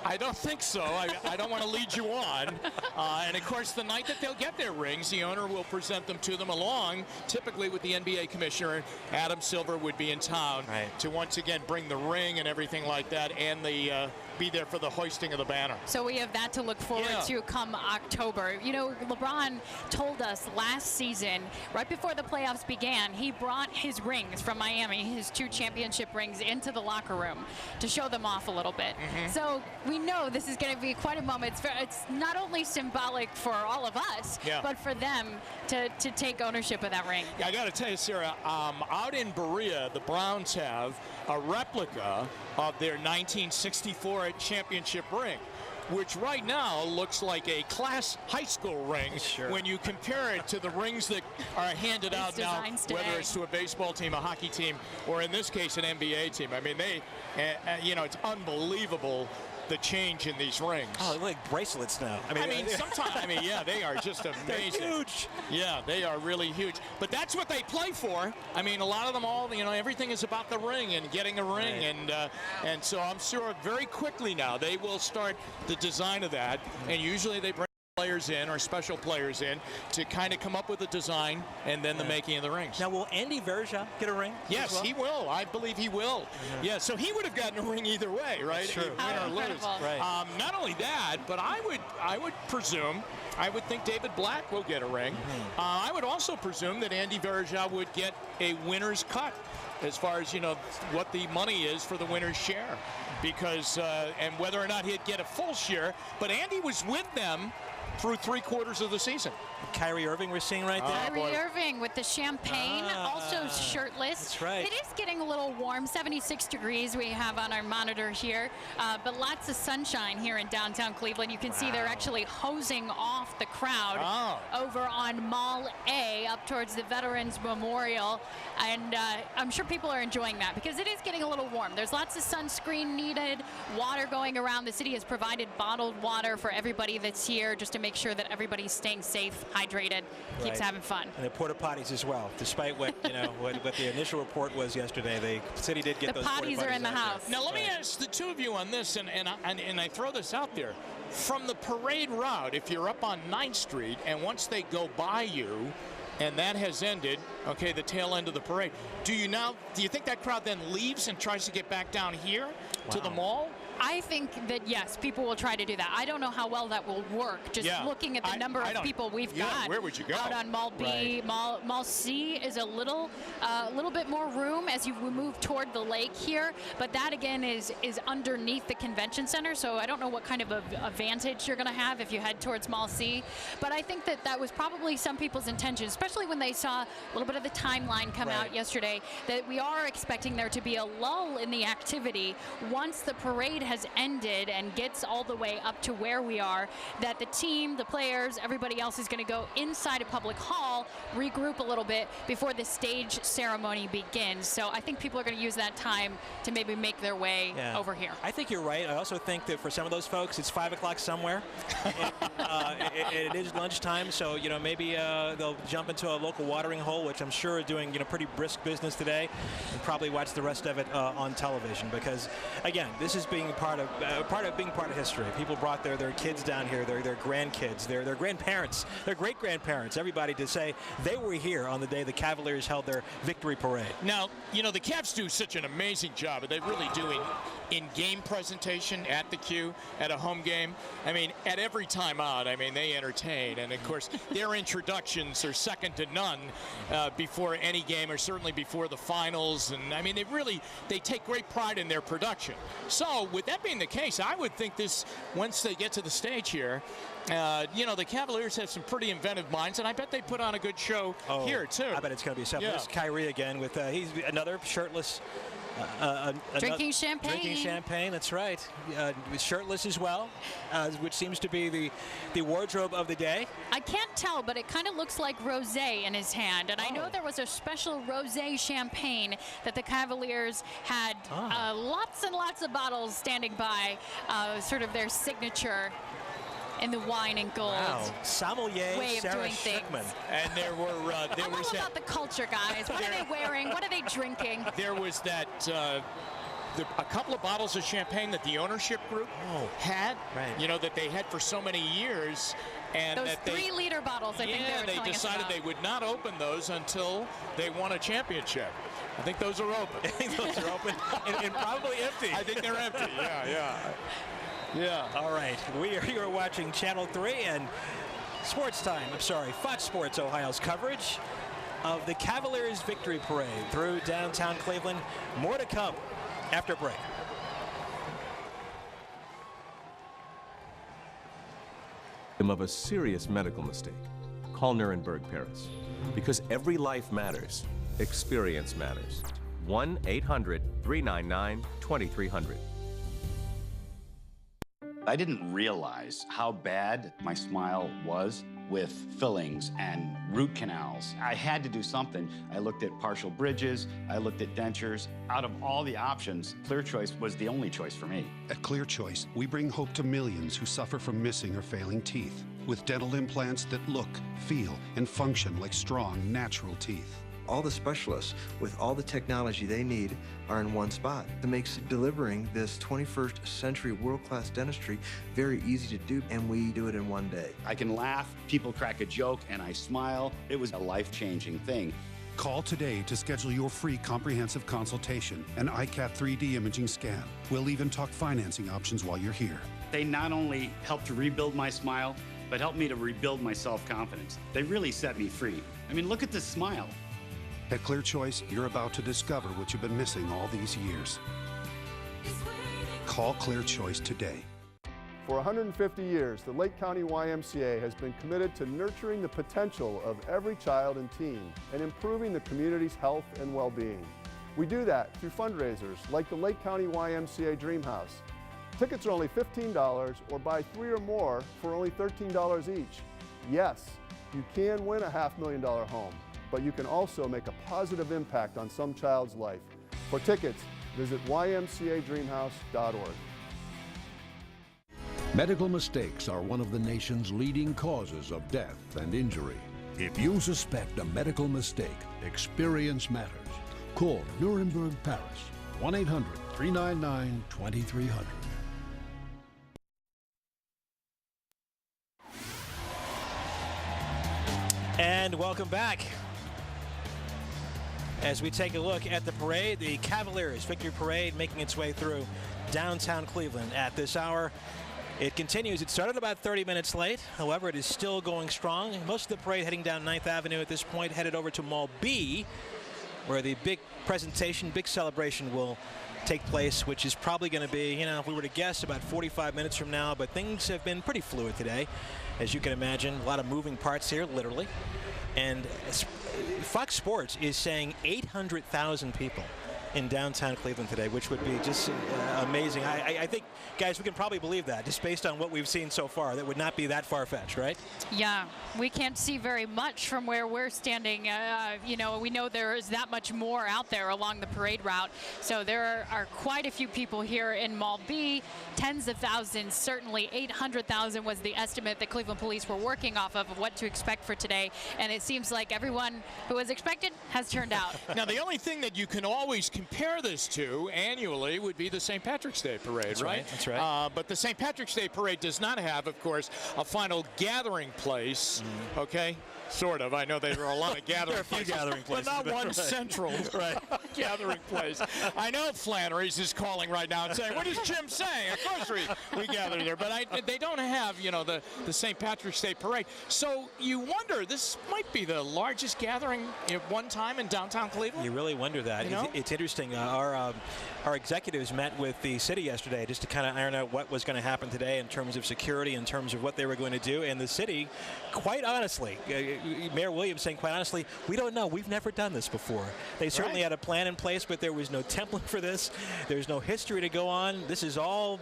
I don't think so. I don't want to lead you on. And of course, the night that they'll get their rings, the owner will present them to them along, typically with the NBA commissioner. Adam Silver would be in town to once again bring the ring and everything like that, and the be there for the hoisting of the banner. So we have that to look forward to come October. You know, LeBron told us last season, right before the playoffs began, he brought his rings from Miami, his 2 championship rings, into the locker room to show them off a little bit. So we know this is going to be quite a moment. It's not only symbolic for all of us, but for them to take ownership of that ring. Yeah, I got to tell you, Sarah, out in Berea, the Browns have a replica of their 1964 championship ring, which right now looks like a class high school ring when you compare it to the rings that are handed out now, whether it's to a baseball team, a hockey team, or in this case, an NBA team. I mean, they, you know, it's unbelievable the change in these rings. Oh, like bracelets now. I mean sometimes, yeah, they are just amazing. They're huge. Yeah, they are really huge. But that's what they play for. I mean, a lot of them all, you know, everything is about the ring and getting a ring. And so I'm sure very quickly now they will start the design of that. And usually they bring players in or special players in to kind of come up with a design and then the making of the rings. Now, will Andy Verja get a ring? Yes, he will. I believe he will. Yeah, so he would have gotten a ring either way, right? True. Win or lose. Right. Not only that, but I would presume, I would think David Black will get a ring. I would also presume that Andy Verja would get a winner's cut as far as, you know, what the money is for the winner's share. Because, and whether or not he'd get a full share, but Andy was with them through 3/4 of the season. Kyrie Irving we're seeing right there. Kyrie Irving with the champagne, also shirtless. That's right. It is getting a little warm, 76 degrees we have on our monitor here, but lots of sunshine here in downtown Cleveland. You can see they're actually hosing off the crowd over on Mall A up towards the Veterans Memorial, and I'm sure people are enjoying that because it is getting a little warm. There's lots of sunscreen needed, water going around. The city has provided bottled water for everybody that's here just to make sure that everybody's staying safe, hydrated, keeps having fun. And the porta potties as well. Despite what what the initial report was yesterday, the city did get the those potties are in the house. Now let me ask the two of you on this, and I throw this out there. From the parade route, if you're up on 9th Street, and once they go by you, and that has ended, okay, the tail end of the parade, do you think that crowd then leaves and tries to get back down here to the mall? I think that, yes, people will try to do that. I don't know how well that will work. Just looking at the number of people we've got where would you go? out on Mall B. Mall C is a little bit more room as you move toward the lake here. But that, again, is underneath the convention center. So I don't know what kind of a advantage you're going to have if you head towards Mall C. But I think that was probably some people's intention, especially when they saw a little bit of the timeline come out yesterday, that we are expecting there to be a lull in the activity once the parade has ended and gets all the way up to where we are, that the team, the players, everybody else is going to go inside a public hall, regroup a little bit before the stage ceremony begins. So I think people are going to use that time to maybe make their way over here. I think you're right. I also think that for some of those folks, it's 5 o'clock somewhere. It is lunchtime, so maybe they'll jump into a local watering hole, which I'm sure are doing pretty brisk business today, and probably watch the rest of it on television. Because again, this is being part of history. People brought their kids down here, their grandkids, their grandparents, their great grandparents, everybody to say they were here on the day the Cavaliers held their victory parade. Now, the Cavs do such an amazing job. They really do in game presentation at the Q, at a home game. I mean, at every time out, they entertain. And of course, their introductions are second to none before any game, or certainly before the finals. And they take great pride in their production. So with that being the case, I would think this, once they get to the stage here, You know, the Cavaliers have some pretty inventive minds, and I bet they put on a good show here, too. I bet it's going to be something. Yeah. There's Kyrie again with he's another shirtless. Drinking champagne. Drinking champagne, that's right. Shirtless as well, which seems to be the wardrobe of the day. I can't tell, but it kind of looks like rosé in his hand. And I know there was a special rosé champagne that the Cavaliers had lots and lots of bottles standing by, sort of their signature in the wine and gold sommelier way of Sarah doing things. Schickman. And there were I'm all about the culture, guys. What are they wearing? What are they drinking? There was that a couple of bottles of champagne that the ownership group had, you know, that they had for so many years. And those that 3-liter bottles, I think they were telling us decided about. they would not open those until they won a championship. I think those are open. I think those are open and probably empty. I think they're empty, yeah. All right, you are watching Channel 3 and Sports Time. I'm sorry, Fox Sports Ohio's coverage of the Cavaliers Victory Parade through downtown Cleveland. More to come after break. Of a serious medical mistake. Call Nuremberg Paris. Because every life matters. Experience matters. 1-800-399-2300. I didn't realize how bad my smile was with fillings and root canals. I had to do something. I looked at partial bridges, I looked at dentures. Out of all the options, Clear Choice was the only choice for me. At Clear Choice, we bring hope to millions who suffer from missing or failing teeth with dental implants that look, feel, and function like strong, natural teeth. All the specialists with all the technology they need are in one spot. That makes delivering this 21st century world-class dentistry very easy to do, and we do it in one day. I can laugh, people crack a joke, and I smile. It was a life-changing thing. Call today to schedule your free comprehensive consultation, an iCat 3D imaging scan. We'll even talk financing options while you're here. They not only helped to rebuild my smile, but helped me to rebuild my self-confidence. They really set me free. I mean, look at this smile. At Clear Choice, you're about to discover what you've been missing all these years. Call Clear Choice today. For 150 years, the Lake County YMCA has been committed to nurturing the potential of every child and teen and improving the community's health and well-being. We do that through fundraisers like the Lake County YMCA Dream House. Tickets are only $15 or buy 3 or more for only $13 each. Yes, you can win a $500,000 home, but you can also make a positive impact on some child's life. For tickets, visit ymcadreamhouse.org. Medical mistakes are one of the nation's leading causes of death and injury. If you suspect a medical mistake, experience matters. Call Nuremberg Paris, 1-800-399-2300. And welcome back. As we take a look at the parade, the Cavaliers Victory Parade making its way through downtown Cleveland at this hour. It continues. It started about 30 minutes late. However, it is still going strong. Most of the parade heading down 9th Avenue at this point, headed over to Mall B, where the big presentation, big celebration will take place, which is probably going to be, you know, if we were to guess, about 45 minutes from now. But things have been pretty fluid today, as you can imagine. A lot of moving parts here, literally. And Fox Sports is saying 800,000 people in downtown Cleveland today, which would be just amazing. I think, guys, we can probably believe that just based on what we've seen so far. That would not be that far-fetched, right? Yeah, we can't see very much from where we're standing. You know, we know there is that much more out there along the parade route. So there are quite a few people here in Mall B, tens of thousands, certainly 800,000 was the estimate that Cleveland Police were working off of what to expect for today. And it seems like everyone who was expected has turned out. Now, the only thing that you can always compare this to annually would be the St. Patrick's Day Parade, That's right? That's right. But the St. Patrick's Day Parade does not have, of course, a final gathering place, okay? sort of. I know there are a lot of gathering There are a few places, gathering places, but not but one right. central gathering place. I know Flannery's is calling right now and saying, what is Jim saying? Of course we gather there, but they don't have, the St. Patrick's Day Parade. So you wonder, this might be the largest gathering at one time in downtown Cleveland? You really wonder that. It's interesting. Our executives met with the city yesterday just to kind of iron out what was going to happen today in terms of security, in terms of what they were going to do. And the city, quite honestly, Mayor Williams saying, quite honestly, we don't know. We've never done this before. They certainly had a plan in place, but there was no template for this. There's no history to go on. This is all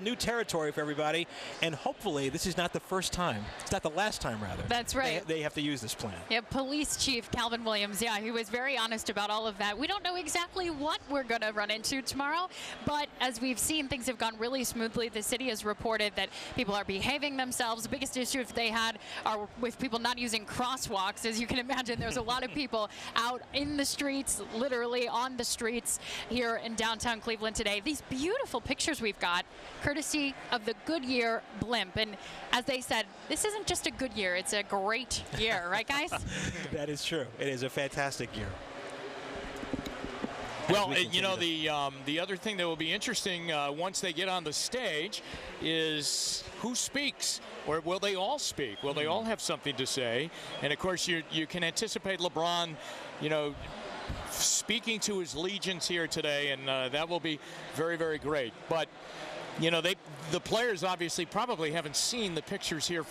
new territory for everybody, and hopefully this is not the first time. It's not the last time, rather. That's right. They have to use this plan. Yeah, Police Chief Calvin Williams, he was very honest about all of that. We don't know exactly what we're going to run into tomorrow, but as we've seen, things have gone really smoothly. The city has reported that people are behaving themselves. The biggest issue they had are with people not using crosswalks. As you can imagine, there's a lot of people out in the streets, literally on the streets here in downtown Cleveland today. These beautiful pictures we've got, courtesy of the Goodyear blimp. And as they said, this isn't just a good year, it's a great year, right, guys? That is true. It is a fantastic year. Well, the other thing that will be interesting once they get on the stage is who speaks, or will they all speak? Will they all have something to say? And of course, you can anticipate LeBron, speaking to his legions here today, and that will be very, very great. But the players obviously probably haven't seen the pictures here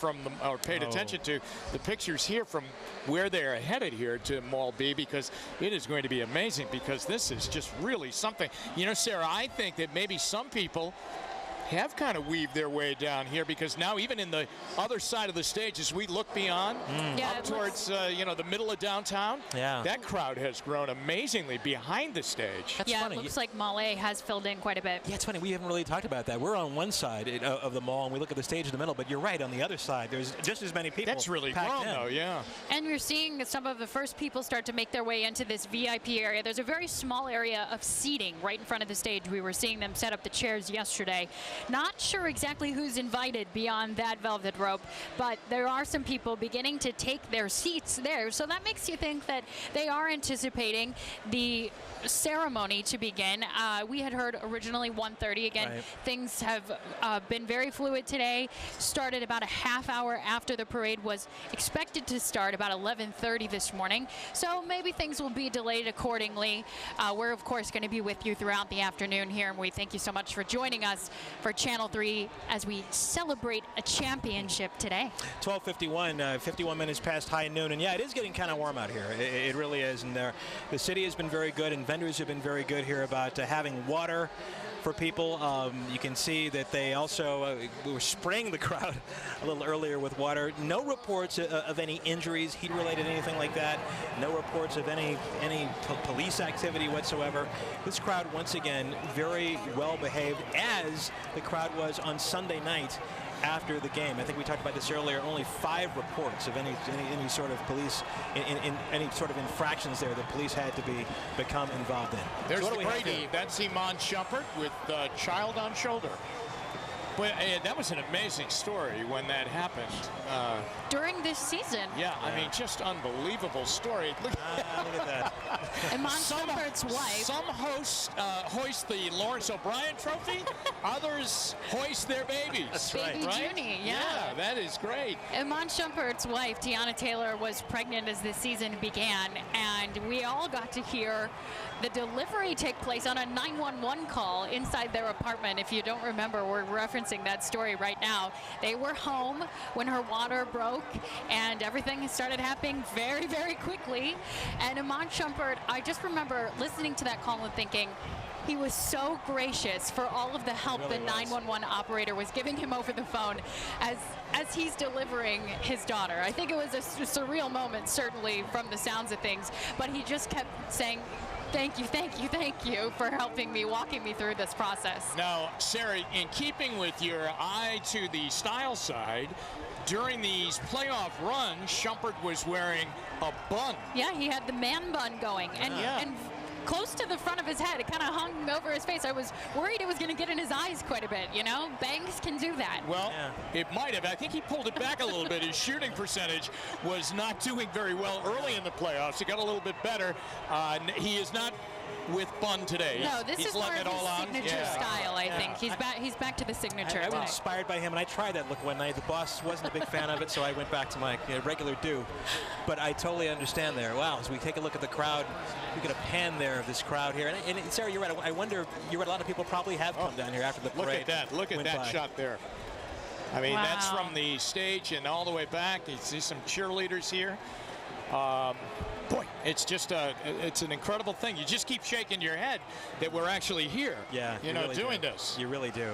or paid attention to the pictures here from where they're headed here to Mall B, because it is going to be amazing, because this is just really something. Sarah, I think that maybe some people have kind of weaved their way down here, because now even in the other side of the stage, as we look beyond up towards the middle of downtown, that crowd has grown amazingly behind the stage. That's funny. It looks like Mall A has filled in quite a bit. Yeah, it's funny. We haven't really talked about that. We're on one side of the mall, and we look at the stage in the middle, but you're right. On the other side, there's just as many people. That's really grown, though, yeah. And you're seeing some of the first people start to make their way into this VIP area. There's a very small area of seating right in front of the stage. We were seeing them set up the chairs yesterday. Not sure exactly who's invited beyond that velvet rope, but there are some people beginning to take their seats there. So that makes you think that they are anticipating the ceremony to begin. We had heard originally 1:30. Again, things have been very fluid today. Started about a half hour after the parade was expected to start, about 11:30 this morning. So maybe things will be delayed accordingly. We're, of course, going to be with you throughout the afternoon here, and we thank you so much for joining us for Channel 3 as we celebrate a championship today. 12:51, 51 minutes past high noon, and yeah, it is getting kind of warm out here. It really is, and the city has been very good, and vendors have been very good here about having water for people. You can see that they also were spraying the crowd a little earlier with water. No reports of any injuries, heat-related, anything like that. No reports of any police activity whatsoever. This crowd, once again, very well behaved, as the crowd was on Sunday night after the game. I think we talked about this earlier. Only 5 reports of any sort of police in any sort of infractions there that police had to become involved in. There's so the Brady. That's Iman Shumpert with child on shoulder. But that was an amazing story when that happened. During this season. Yeah, I mean, just unbelievable story. Look at that. Iman Shumpert's wife. Some hosts hoist the Lawrence O'Brien Trophy. Others hoist their babies. That's right. Baby Junie, yeah, that is great. Iman Shumpert's wife, Tiana Taylor, was pregnant as this season began, and we all got to hear the delivery take place on a 911 call inside their apartment. If you don't remember, we're referencing that story right now. They were home when her water broke, and everything started happening very, very quickly. And Iman Shumpert, I just remember listening to that call and thinking, he was so gracious for all of the help the 911 operator was giving him over the phone as he's delivering his daughter. I think it was a surreal moment, certainly, from the sounds of things, but he just kept saying, thank you, thank you, thank you for helping me, walking me through this process. Now, Sarah, in keeping with your eye to the style side, during these playoff runs, Shumpert was wearing a bun. Yeah, he had the man bun going. And close to the front of his head. It kind of hung over his face. I was worried it was going to get in his eyes quite a bit, you know? Banks can do that. Well, it might have. I think he pulled it back a little bit. His shooting percentage was not doing very well early in the playoffs. It got a little bit better. He is not with fun today. No, this He's is more of letting it all his out. signature style, I think. He's back to the signature. I was inspired by him, and I tried that look one night. The boss wasn't a big fan of it, so I went back to my regular do. But I totally understand there. Wow, as we take a look at the crowd, we get a pan there of this crowd here. And Sarah, you're right. I wonder, you're right, a lot of people probably have come down here after the parade. Look at that. Look at that shot there. I mean, that's from the stage and all the way back. You see some cheerleaders here. Boy, it's just it's an incredible thing. You just keep shaking your head that we're actually here. Yeah, you know, really doing do. this. You really do.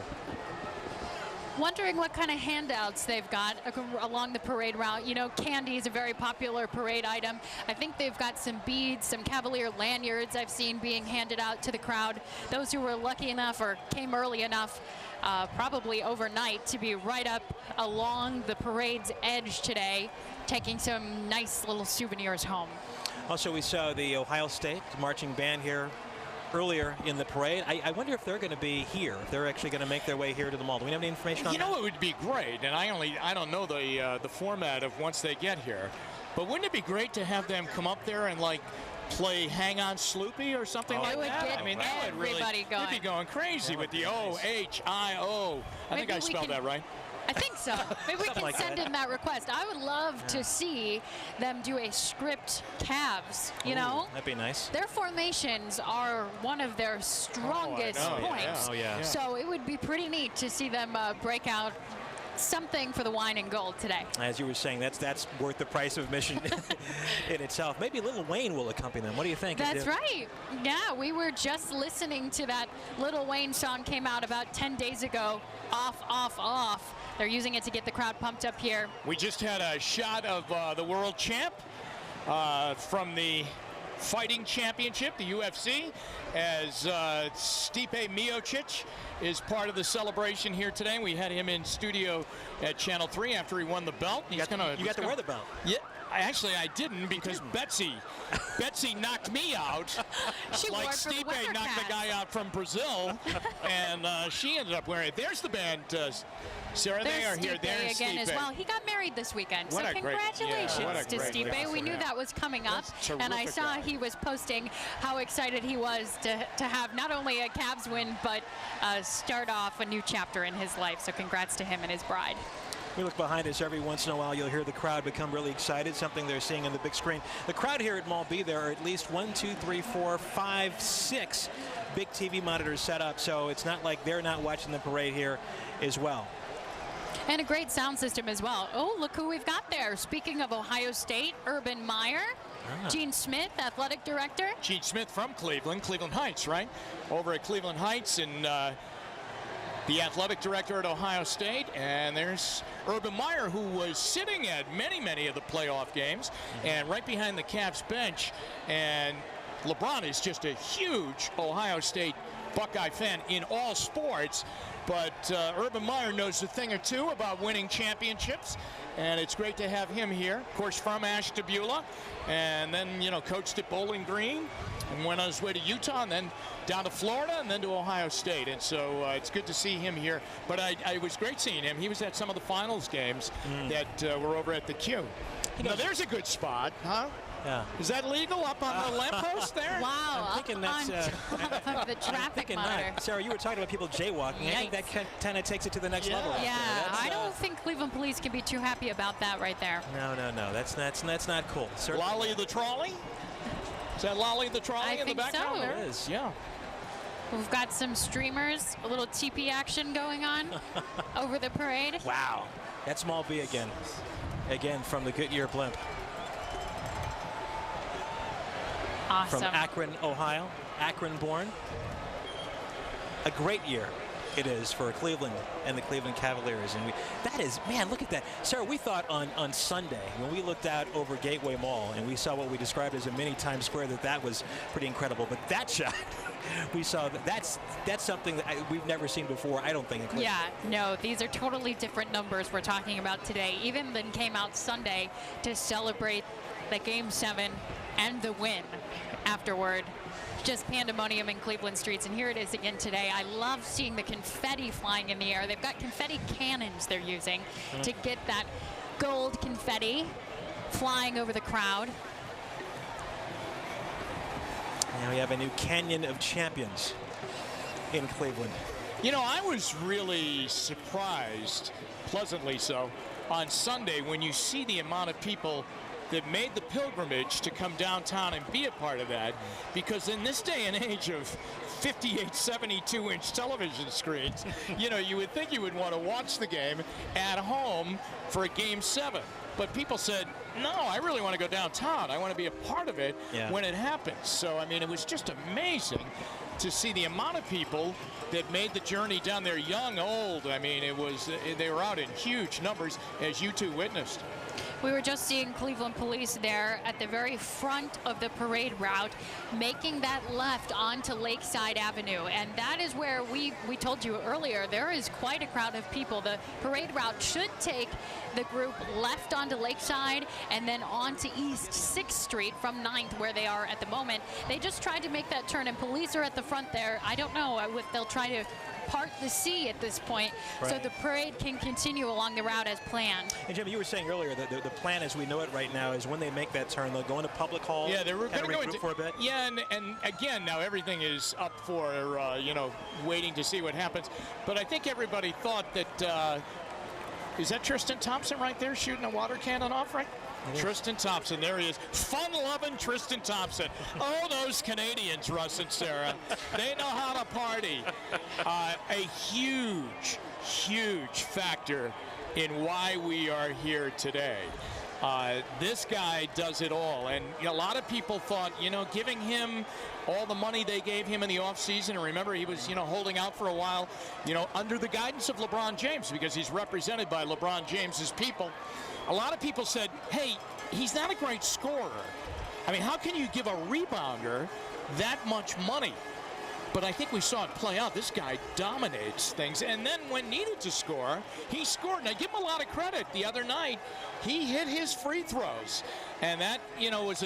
Wondering what kind of handouts they've got along the parade route. You know, candy is a very popular parade item. I think they've got some beads, some Cavalier lanyards I've seen being handed out to the crowd. Those who were lucky enough or came early enough, probably overnight, to be right up along the parade's edge today, taking some nice little souvenirs home. Also, we saw the Ohio State marching band here earlier in the parade. I wonder if they're going to be here, if they're actually going to make their way here to the mall. Do we have any information on that? You know, it would be great, and I don't know the format of once they get here, but wouldn't it be great to have them come up there and like play Hang On Sloopy or something like would that? get I mean, that would everybody going. They'd be going crazy with the O-H-I-O. I think I spelled that right. I think so. Maybe we can like send in that request. I would love to see them do a script Cavs, you know? That'd be nice. Their formations are one of their strongest points. Oh, yeah. So it would be pretty neat to see them break out something for the wine and gold today. As you were saying, that's worth the price of admission in itself. Maybe Lil Wayne will accompany them. What do you think? That's right. Yeah, we were just listening to that Lil Wayne song, came out about 10 days ago, Off, Off, Off. They're using it to get the crowd pumped up here. We just had a shot of the world champ from the fighting championship, the UFC, as Stipe Miocic is part of the celebration here today. We had him in studio at Channel 3 after he won the belt. You got to wear the belt. Yeah. Actually, I didn't, because Betsy knocked me out. She like wore it for the Stipe knocked the guy out from Brazil, and she ended up wearing it. There's the band, Sarah. There's they are here. Stipe There's again Stipe. as well. He got married this weekend, What so a great- congratulations yeah, what a to great Stipe. news We for knew him. that was coming up, That's a and I terrific saw guy. he was posting how excited he was to have not only a Cavs win, but start off a new chapter in his life. So congrats to him and his bride. We look behind us every once in a while. You'll hear the crowd become really excited, something they're seeing on the big screen. The crowd here at Mall B, there are at least 1, 2, 3, 4, 5, 6 big TV monitors set up, so it's not like they're not watching the parade here as well. And a great sound system as well. Oh, look who we've got there. Speaking of Ohio State, Urban Meyer, Gene Smith, athletic director. Gene Smith from Cleveland Heights, right? Over at Cleveland Heights, and the athletic director at Ohio State. And there's Urban Meyer, who was sitting at many of the playoff games, and right behind the Cavs bench. And LeBron is just a huge Ohio State Buckeye fan in all sports. But Urban Meyer knows a thing or two about winning championships, and it's great to have him here. Of course, from Ashtabula, and then, you know, coached at Bowling Green, and went on his way to Utah, and then down to Florida, and then to Ohio State. And so it's good to see him here. But it was great seeing him. He was at some of the finals games that were over at the Q. Now, there's a good spot, huh? Yeah. Is that legal up on the lamppost there? Wow, I'm thinking that's the traffic monitor. Sarah, you were talking about people jaywalking. I think that kind of takes it to the next level. Yeah, I don't think Cleveland police can be too happy about that right there. No. That's not cool. Certainly. Lolly the Trolley? Is that Lolly the Trolley in the background? So. There it is, yeah. We've got some streamers, a little TP action going on over the parade. Wow, that's Mall B again. Again from the Goodyear blimp. Awesome. From Akron, Ohio. Akron born. A great year it is for Cleveland and the Cleveland Cavaliers. And that is, man, look at that. Sarah, we thought on Sunday, when we looked out over Gateway Mall and we saw what we described as a mini Times Square, that was pretty incredible. But that shot, we saw that's something that we've never seen before, I don't think, in Cleveland. Yeah, no, these are totally different numbers we're talking about today. Even then came out Sunday to celebrate the Game 7 and the win afterward. just pandemonium in Cleveland streets, and here it is again today. I love seeing the confetti flying in the air. They've got confetti cannons they're using to get that gold confetti flying over the crowd. Now we have a new Canyon of Champions in Cleveland. You know, I was really surprised, pleasantly so, on Sunday when you see the amount of people that made the pilgrimage to come downtown and be a part of that, because in this day and age of 58, 72-inch television screens, you know, you would think you would want to watch the game at home for a Game 7. But people said, no, I really want to go downtown. I want to be a part of it when it happens. So, I mean, it was just amazing to see the amount of people that made the journey down there, young, old. I mean, it was, they were out in huge numbers, as you two witnessed. We were just seeing Cleveland police there at the very front of the parade route, making that left onto Lakeside Avenue. And that is where we told you earlier, there is quite a crowd of people. The parade route should take the group left onto Lakeside and then onto East 6th Street from 9th, where they are at the moment. They just tried to make that turn, and police are at the front there. I don't know if they'll try to part the sea at this point, so the parade can continue along the route as planned. And Jimmy, you were saying earlier that the plan as we know it right now is when they make that turn, they'll go into public hall. Yeah, they were going to go into for a bit. Yeah, and again, now everything is up for you know, waiting to see what happens. But I think everybody thought that is that Tristan Thompson right there shooting a water cannon off, right? Tristan Thompson, there he is. Fun-loving Tristan Thompson. Oh, those Canadians, Russ and Sarah. They know how to party. A huge, huge factor in why we are here today. This guy does it all. And a lot of people thought, you know, giving him all the money they gave him in the offseason, and remember, he was, you know, holding out for a while, you know, under the guidance of LeBron James, because he's represented by LeBron James's people. A lot of people said, hey, he's not a great scorer. I mean, how can you give a rebounder that much money? But I think we saw it play out. This guy dominates things. And then when needed to score, he scored. And I give him a lot of credit. The other night, he hit his free throws. And that, you know, was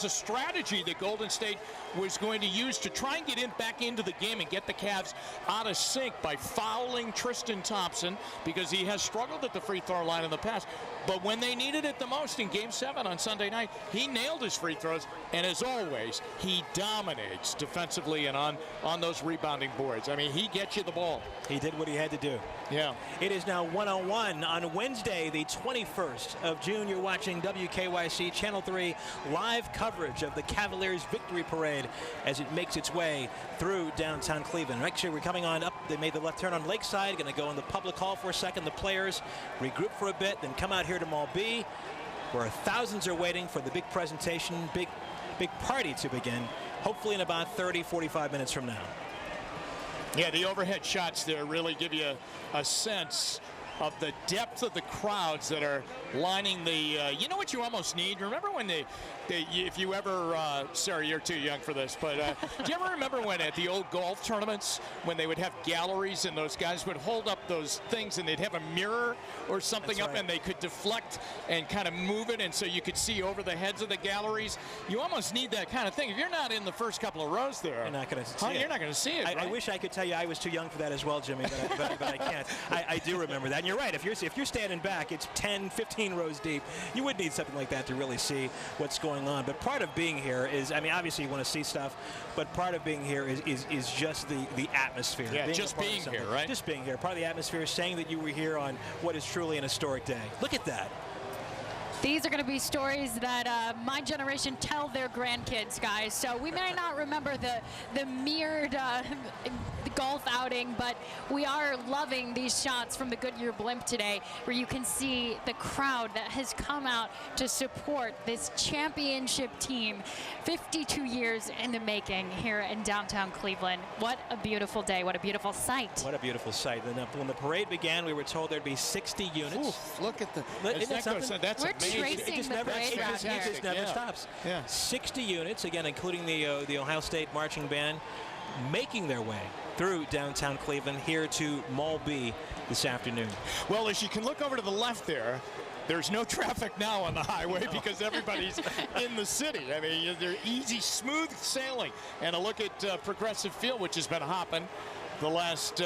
a strategy that Golden State was going to use to try and get back into the game and get the Cavs out of sync by fouling Tristan Thompson, because he has struggled at the free throw line in the past. But when they needed it the most in Game 7 on Sunday night, he nailed his free throws. And as always, he dominates defensively and on those rebounding boards. I mean, he gets you the ball. He did what he had to do. Yeah. It is now 1:01 on Wednesday, the 21st of June. You're watching WKYC Channel 3 live coverage of the Cavaliers Victory Parade as it makes its way through downtown Cleveland. Actually, we're coming on up. They made the left turn on Lakeside, going to go in the public hall for a second. The players regroup for a bit, then come out here to Mall B, where thousands are waiting for the big presentation, big party to begin, hopefully in about 30-45 minutes from now. Yeah, the overhead shots there really give you a sense of the depth of the crowds that are lining the, you know what you almost need? Remember when if you ever, Sarah, you're too young for this, but do you ever remember when at the old golf tournaments, when they would have galleries and those guys would hold up those things and they'd have a mirror or something up and they could deflect and kind of move it, and so you could see over the heads of the galleries? You almost need that kind of thing. If you're not in the first couple of rows there, you're not going to see it. You're not going to see it. I wish I could tell you I was too young for that as well, Jimmy, but I can't. I do remember that. And you're right. If you're standing back, it's 10, 15 rows deep. You would need something like that to really see what's going on. But part of being here is, I mean, obviously you want to see stuff, but part of being here is just the atmosphere. Yeah, just being here, right? Just being here. Part of the atmosphere, saying that you were here on what is truly an historic day. Look at that. These are going to be stories that my generation tell their grandkids, guys. So we may not remember the mirrored golf outing, but we are loving these shots from the Goodyear Blimp today, where you can see the crowd that has come out to support this championship team. 52 years in the making here in downtown Cleveland. What a beautiful day. What a beautiful sight. What a beautiful sight. And when the parade began, we were told there'd be 60 units. Oof, look at the... That's We're tracing the parade route here. It just never stops. Yeah. 60 units, again, including the Ohio State Marching Band, making their way through downtown Cleveland here to Mall B this afternoon. Well, as you can look over to the left there, There's no traffic now on the highway because everybody's in the city. I mean, they're easy, smooth sailing. And a look at Progressive Field, which has been hopping the last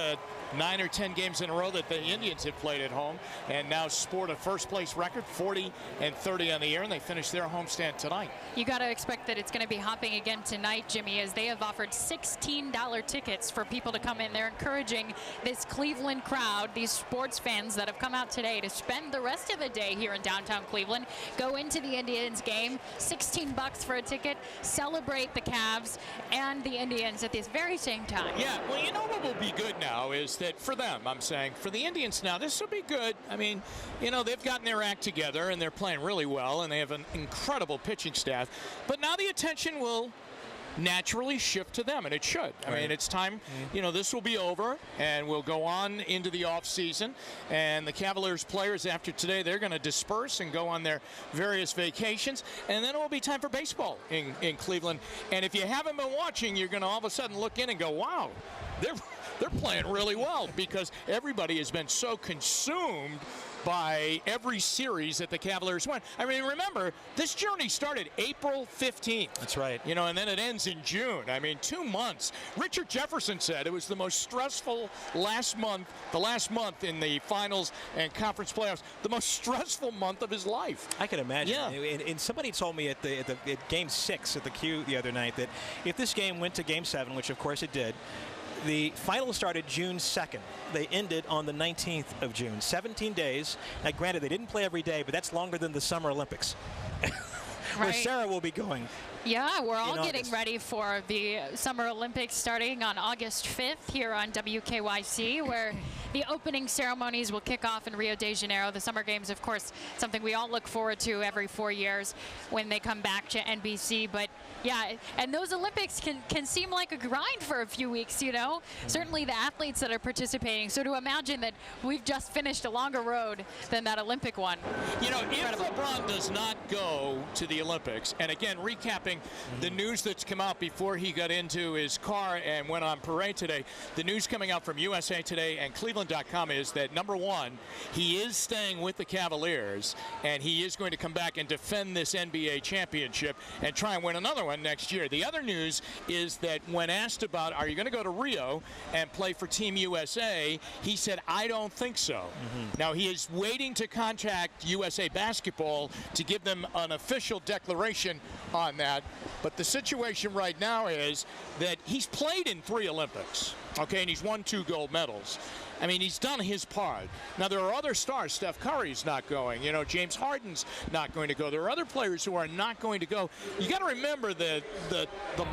9 or 10 games in a row that the Indians have played at home, and now sport a first-place record, 40-30 on the year, and they finished their homestand tonight. You got to expect that it's going to be hopping again tonight, Jimmy, as they have offered $16 tickets for people to come in. They're encouraging this Cleveland crowd, these sports fans that have come out today to spend the rest of the day here in downtown Cleveland, go into the Indians game, $16 for a ticket, celebrate the Cavs and the Indians at this very same time. Yeah, well, you know what will be good now is that for them, I'm saying, for the Indians now, this will be good. I mean, you know, they've gotten their act together and they're playing really well and they have an incredible pitching staff. But now the attention will naturally shift to them, and it should. I mean, it's time, you know, this will be over and we'll go on into the off season, and the Cavaliers players after today, they're going to disperse and go on their various vacations, and then it will be time for baseball in Cleveland. And if you haven't been watching, you're going to all of a sudden look in and go, wow, they're playing really well, because everybody has been so consumed by every series that the Cavaliers won. I mean, remember, this journey started April 15th. That's right. You know, and then it ends in June. I mean, 2 months. Richard Jefferson said it was the most stressful last month in the finals and conference playoffs, the most stressful month of his life. I can imagine. Yeah. And somebody told me at Game 6 at the Q the other night that if this game went to Game 7, which of course it did, the final started June 2nd. They ended on the 19th of June. 17 days. Now, granted, they didn't play every day, but that's longer than the Summer Olympics, where Sarah will be going. Yeah, we're all getting ready for the Summer Olympics starting on August 5th here on WKYC, where the opening ceremonies will kick off in Rio de Janeiro. The Summer Games, of course, something we all look forward to every 4 years when they come back to NBC. But yeah, and those Olympics can seem like a grind for a few weeks, you know? Certainly the athletes that are participating. So to imagine that we've just finished a longer road than that Olympic one. You know, if LeBron does not go to the Olympics, and again, recapping the news that's come out before he got into his car and went on parade today, the news coming out from USA Today and Cleveland.com is that, number one, he is staying with the Cavaliers, and he is going to come back and defend this NBA championship and try and win another one next year. The other news is that when asked about, are you going to go to Rio and play for Team USA, he said, I don't think so. Now, he is waiting to contact USA Basketball to give them an official declaration on that. But the situation right now is that he's played in 3 Olympics, okay, and he's won 2 gold medals. I mean, he's done his part. Now, there are other stars. Steph Curry's not going. You know, James Harden's not going to go. There are other players who are not going to go. You got to remember the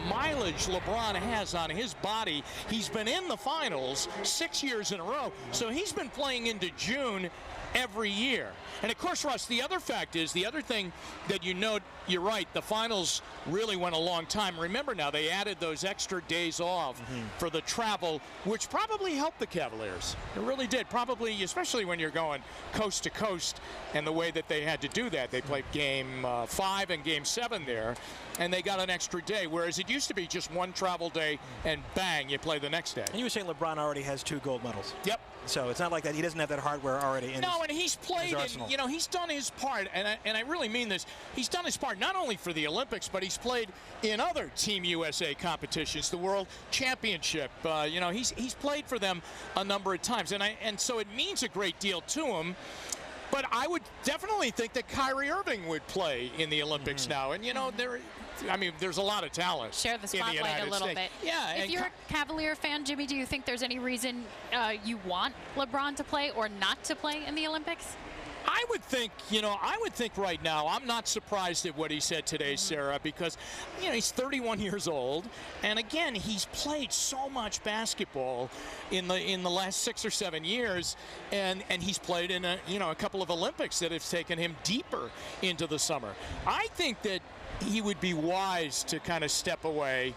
mileage LeBron has on his body. He's been in the finals 6 years in a row, so he's been playing into June every year. And of course, Russ, the other fact is, the other thing that you note, you're right, the finals really went a long time. Remember now, they added those extra days off for the travel, which probably helped the Cavaliers. It really did. Probably, especially when you're going coast to coast, and the way that they had to do that. They played Game 5 and Game 7 there, and they got an extra day, whereas it used to be just one travel day and bang, you play the next day. And you were saying LeBron already has 2 gold medals. Yep. So it's not like that. He doesn't have that hardware already in and he's played, you know, he's done his part, and I really mean this. He's done his part not only for the Olympics, but he's played in other Team USA competitions, the World Championship. You know, he's played for them a number of times, and so it means a great deal to him. But I would definitely think that Kyrie Irving would play in the Olympics now, and you know, there's a lot of talent. Share the spotlight a little bit. Yeah. If you're a Cavalier fan, Jimmy, do you think there's any reason you want LeBron to play or not to play in the Olympics? I would think right now, I'm not surprised at what he said today, Sarah, because, you know, he's 31 years old, and again, he's played so much basketball in the last 6 or 7 years, and he's played in a couple of Olympics that have taken him deeper into the summer. I think that he would be wise to kind of step away.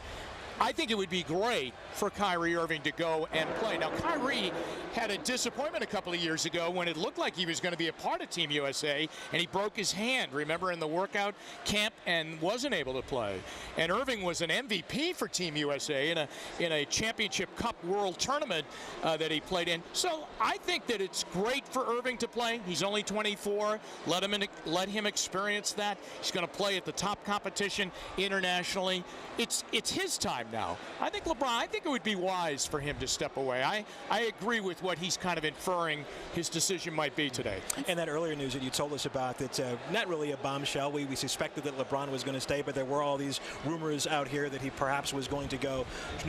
I think it would be great for Kyrie Irving to go and play. Now, Kyrie had a disappointment a couple of years ago when it looked like he was going to be a part of Team USA, and he broke his hand, remember, in the workout camp and wasn't able to play. And Irving was an MVP for Team USA in a championship cup world tournament that he played in. So I think that it's great for Irving to play. He's only 24. Let him experience that. He's going to play at the top competition internationally. It's his time now. I think it would be wise for him to step away. I agree with what he's kind of inferring his decision might be today. And that earlier news that you told us about, that's not really a bombshell. We suspected that LeBron was going to stay, but there were all these rumors out here that he perhaps was going to go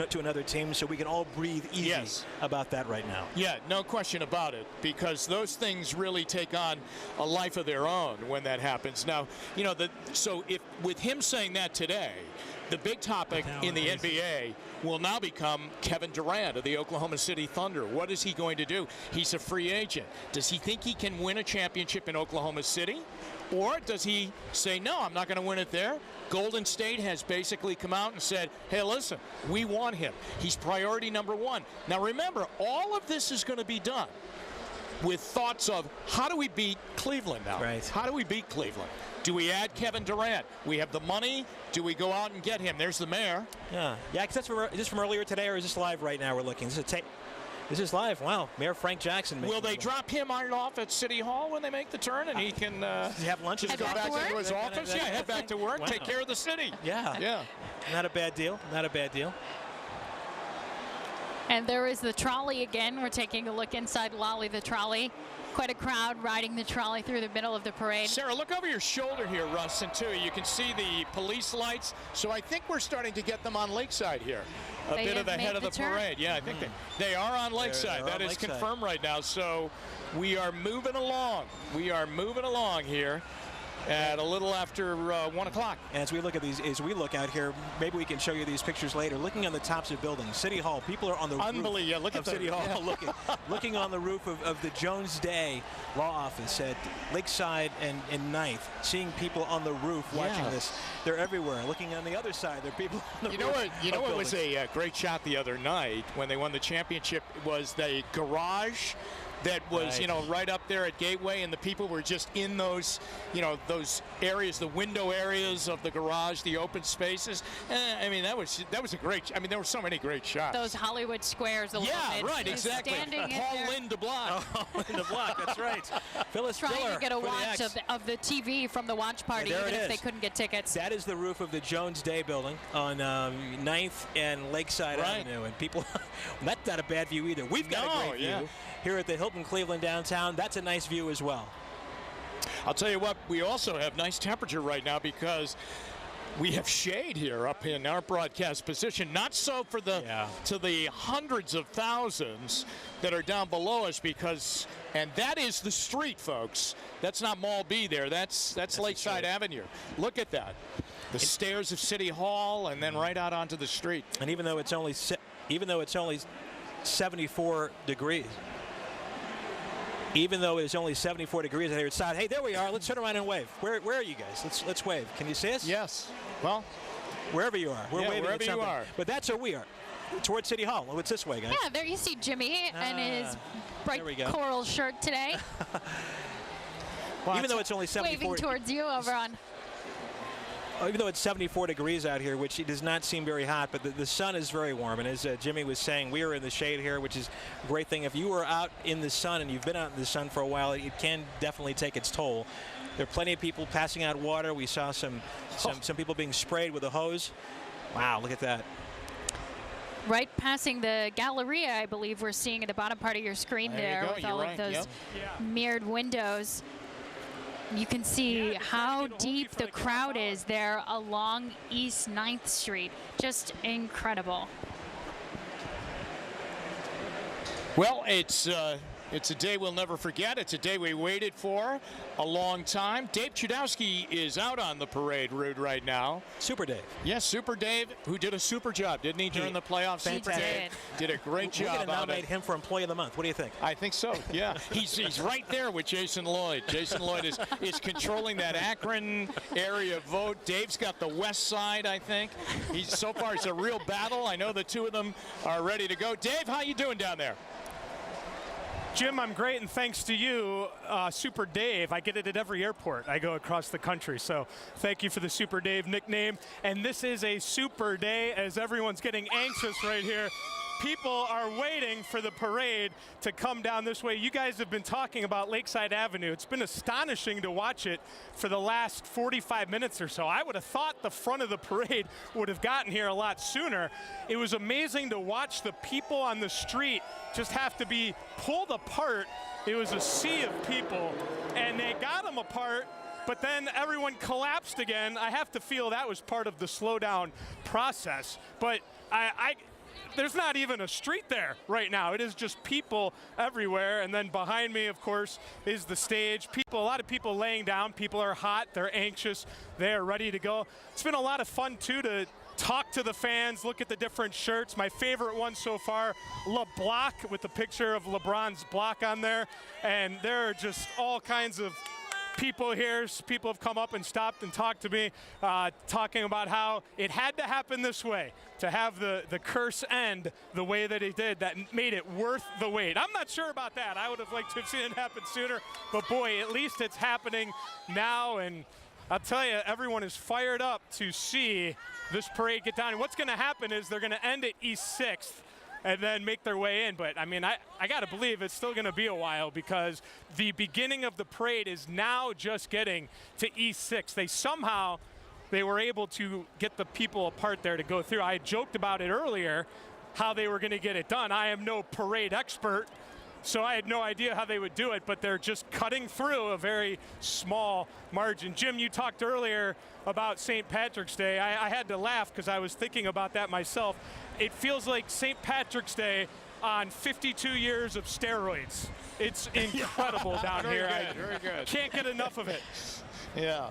to another team, so we can all breathe easy about that right now. Yeah, no question about it, because those things really take on a life of their own when that happens. Now, you know, so if with him saying that today, the big topic in the NBA will now become Kevin Durant of the Oklahoma City Thunder. What is he going to do? He's a free agent. Does he think he can win a championship in Oklahoma City? Or does he say, no, I'm not going to win it there? Golden State has basically come out and said, hey, listen, we want him. He's priority number one. Now, remember, all of this is going to be done with thoughts of how do we beat Cleveland now? Right. How do we beat Cleveland? Do we add Kevin Durant? We have the money. Do we go out and get him? There's the mayor. Yeah, because is this from earlier today, or is this live right now we're looking? This is a tape. This is live. Wow, Mayor Frank Jackson. Will they drop him off at City Hall when they make the turn, and he can have lunch? Just go back into his office? Yeah, head back to work. Wow. Take care of the city. Yeah. Not a bad deal. Not a bad deal. And there is the trolley again. We're taking a look inside Lolly the trolley. Quite a crowd riding the trolley through the middle of the parade. Sarah, look over your shoulder here, Rustin, too. You can see the police lights. So I think we're starting to get them on Lakeside here. A bit of ahead of the parade. Yeah, I think they are on Lakeside. That is confirmed right now. So we are moving along. We are moving along here at a little after 1 o'clock. And as we look at these, as we look out here, maybe we can show you these pictures later. Looking on the tops of buildings, City Hall, people are on the roof of City Hall, looking on the roof of the Jones Day Law Office at Lakeside and 9th, seeing people on the roof watching this. They're everywhere. Looking on the other side, there are people on the roof. You know what was a great shot the other night when they won the championship was the garage that was, right up there at Gateway, and the people were just in those, those areas, the window areas of the garage, the open spaces. I mean, that was a great. I mean, there were so many great shots. Those Hollywood squares. Right, exactly. Paul Lynn DeBlock. Oh, Lynn DeBlock, that's right. Phyllis trying Diller to get a watch of the TV from the watch party, even if they couldn't get tickets. That is the roof of the Jones Day building on 9th and Lakeside Avenue, and people. That's not a bad view either. We've got a great view here at the Hilton Cleveland downtown. That's a nice view as well. I'll tell you what, we also have nice temperature right now because we have shade here up in our broadcast position. Not so for the to the hundreds of thousands that are down below us, because that is the street, folks. That's not Mall B there. That's Lakeside Avenue. Look at that. The stairs of City Hall, and then right out onto the street. And even though it's only 74 degrees. Even though it's only 74 degrees out here outside. Hey, there we are. Let's turn around and wave. Where are you guys? Let's wave. Can you see us? Yes. Well, wherever you are. We're waving wherever at something. You are. But that's where we are. Towards City Hall. Oh, it's this way, guys. Yeah, there you see Jimmy and his bright coral shirt today. Even though it's only 74. Waving towards you over on. Even though it's 74 degrees out here, which it does not seem very hot, but the sun is very warm. And as Jimmy was saying, we are in the shade here, which is a great thing. If you were out in the sun and you've been out in the sun for a while, it can definitely take its toll. There are plenty of people passing out water. We saw some people being sprayed with a hose. Wow, look at that. Right passing the Galleria, I believe we're seeing at the bottom part of your screen there with all of those mirrored windows. You can see how deep the crowd is there along East 9th Street. Just incredible. Well, it's a day we'll never forget. It's a day we waited for a long time. Dave Chudowski is out on the parade route right now. Super Dave. Yes, Super Dave, who did a super job, didn't he, during the playoffs? Super Dave did a great job. We're going to nominate him for Employee of the Month. What do you think? I think so, yeah. He's right there with Jason Lloyd. Jason Lloyd is controlling that Akron area vote. Dave's got the west side, I think. So far, it's a real battle. I know the two of them are ready to go. Dave, how you doing down there? Jim, I'm great, and thanks to you, Super Dave. I get it at every airport I go across the country, so thank you for the Super Dave nickname. And this is a super day as everyone's getting anxious right here. People are waiting for the parade to come down this way. You guys have been talking about Lakeside Avenue. It's been astonishing to watch it for the last 45 minutes or so. I would have thought the front of the parade would have gotten here a lot sooner. It was amazing to watch the people on the street just have to be pulled apart. It was a sea of people, and they got them apart, but then everyone collapsed again. I have to feel that was part of the slowdown process, but there's not even a street there right now. It is just people everywhere. And then behind me, of course, is the stage. A lot of people laying down. People are hot. They're anxious. They're ready to go. It's been a lot of fun, too, to talk to the fans, look at the different shirts. My favorite one so far, LeBlock, with the picture of LeBron's block on there. And there are just all kinds of people here. People have come up and stopped and talked to me, talking about how it had to happen this way to have the curse end the way that it did. That made it worth the wait. I'm not sure about that. I would have liked to have seen it happen sooner, but boy, at least it's happening now. And I'll tell you, everyone is fired up to see this parade get down. And what's going to happen is they're going to end at East 6th and then make their way in. But I mean, I got to believe it's still going to be a while, because the beginning of the parade is now just getting to East 6th. They were able to get the people apart there to go through. I joked about it earlier, how they were going to get it done. I am no parade expert, so I had no idea how they would do it, but they're just cutting through a very small margin. Jim, you talked earlier about St. Patrick's Day. I had to laugh because I was thinking about that myself. It feels like St. Patrick's Day on 52 years of steroids. It's incredible down here. Very good. Can't get enough of it. Yeah.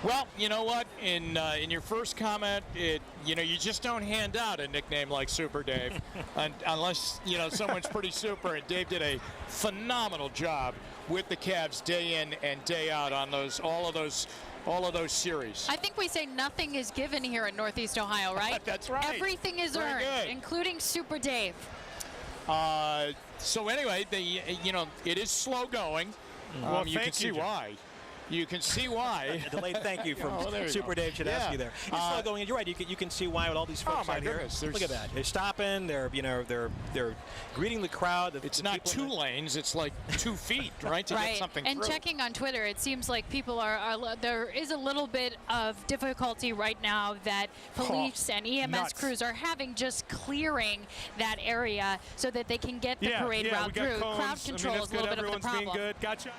Well, you know what? In your first comment, you just don't hand out a nickname like Super Dave unless someone's pretty super. And Dave did a phenomenal job with the Cavs day in and day out on all of those series. I think we say nothing is given here in Northeast Ohio, right? That's right. Everything is Very earned, good. including Super Dave. So anyway, it is slow going. Well, you can see why. You can see why. A delayed thank you from Super Dave Chudowski there. It's still going. You're right. You can see why with all these folks out here. Look at that. They're stopping. They're greeting the crowd. It's not 2 lanes. It's like 2 feet, right, to get something and through. Checking on Twitter, it seems like people there is a little bit of difficulty right now that police and EMS crews are having just clearing that area so that they can get the parade route through. Crowd control is a little bit of the problem. Being good. Gotcha.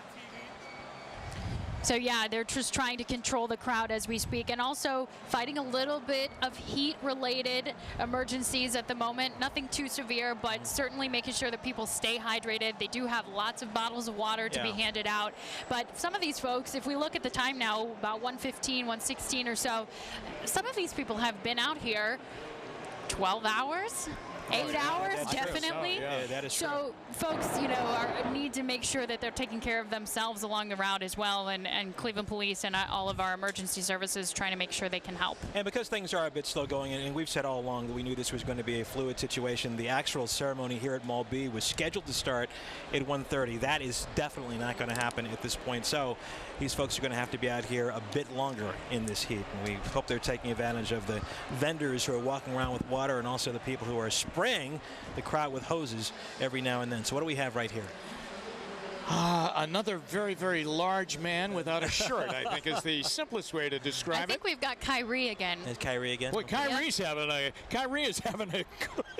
So yeah, they're just trying to control the crowd as we speak, and also fighting a little bit of heat-related emergencies at the moment. Nothing too severe, but certainly making sure that people stay hydrated. They do have lots of bottles of water to be handed out. But some of these folks, if we look at the time now, about 1:15, 1:16 or so, some of these people have been out here 12 hours. 8 hours, definitely. Yeah, that is so folks, need to make sure that they're taking care of themselves along the route as well, and Cleveland Police and all of our emergency services trying to make sure they can help. And because things are a bit slow going, and we've said all along that we knew this was going to be a fluid situation, the actual ceremony here at Mall B was scheduled to start at 1:30. That is definitely not going to happen at this point. So these folks are going to have to be out here a bit longer in this heat. And we hope they're taking advantage of the vendors who are walking around with water, and also the people who are spraying the crowd with hoses every now and then. So what do we have right here? Another very, very large man without a shirt, I think, is the simplest way to describe it. I think we've got Kyrie again. Is Kyrie again? Boy, Kyrie is having a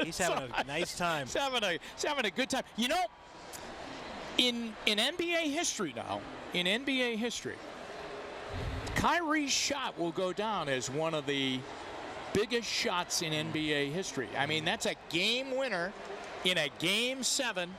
He's having a nice time. He's having a good time. In NBA history now, Kyrie's shot will go down as one of the biggest shots in NBA history. I mean, that's a game winner in a Game 7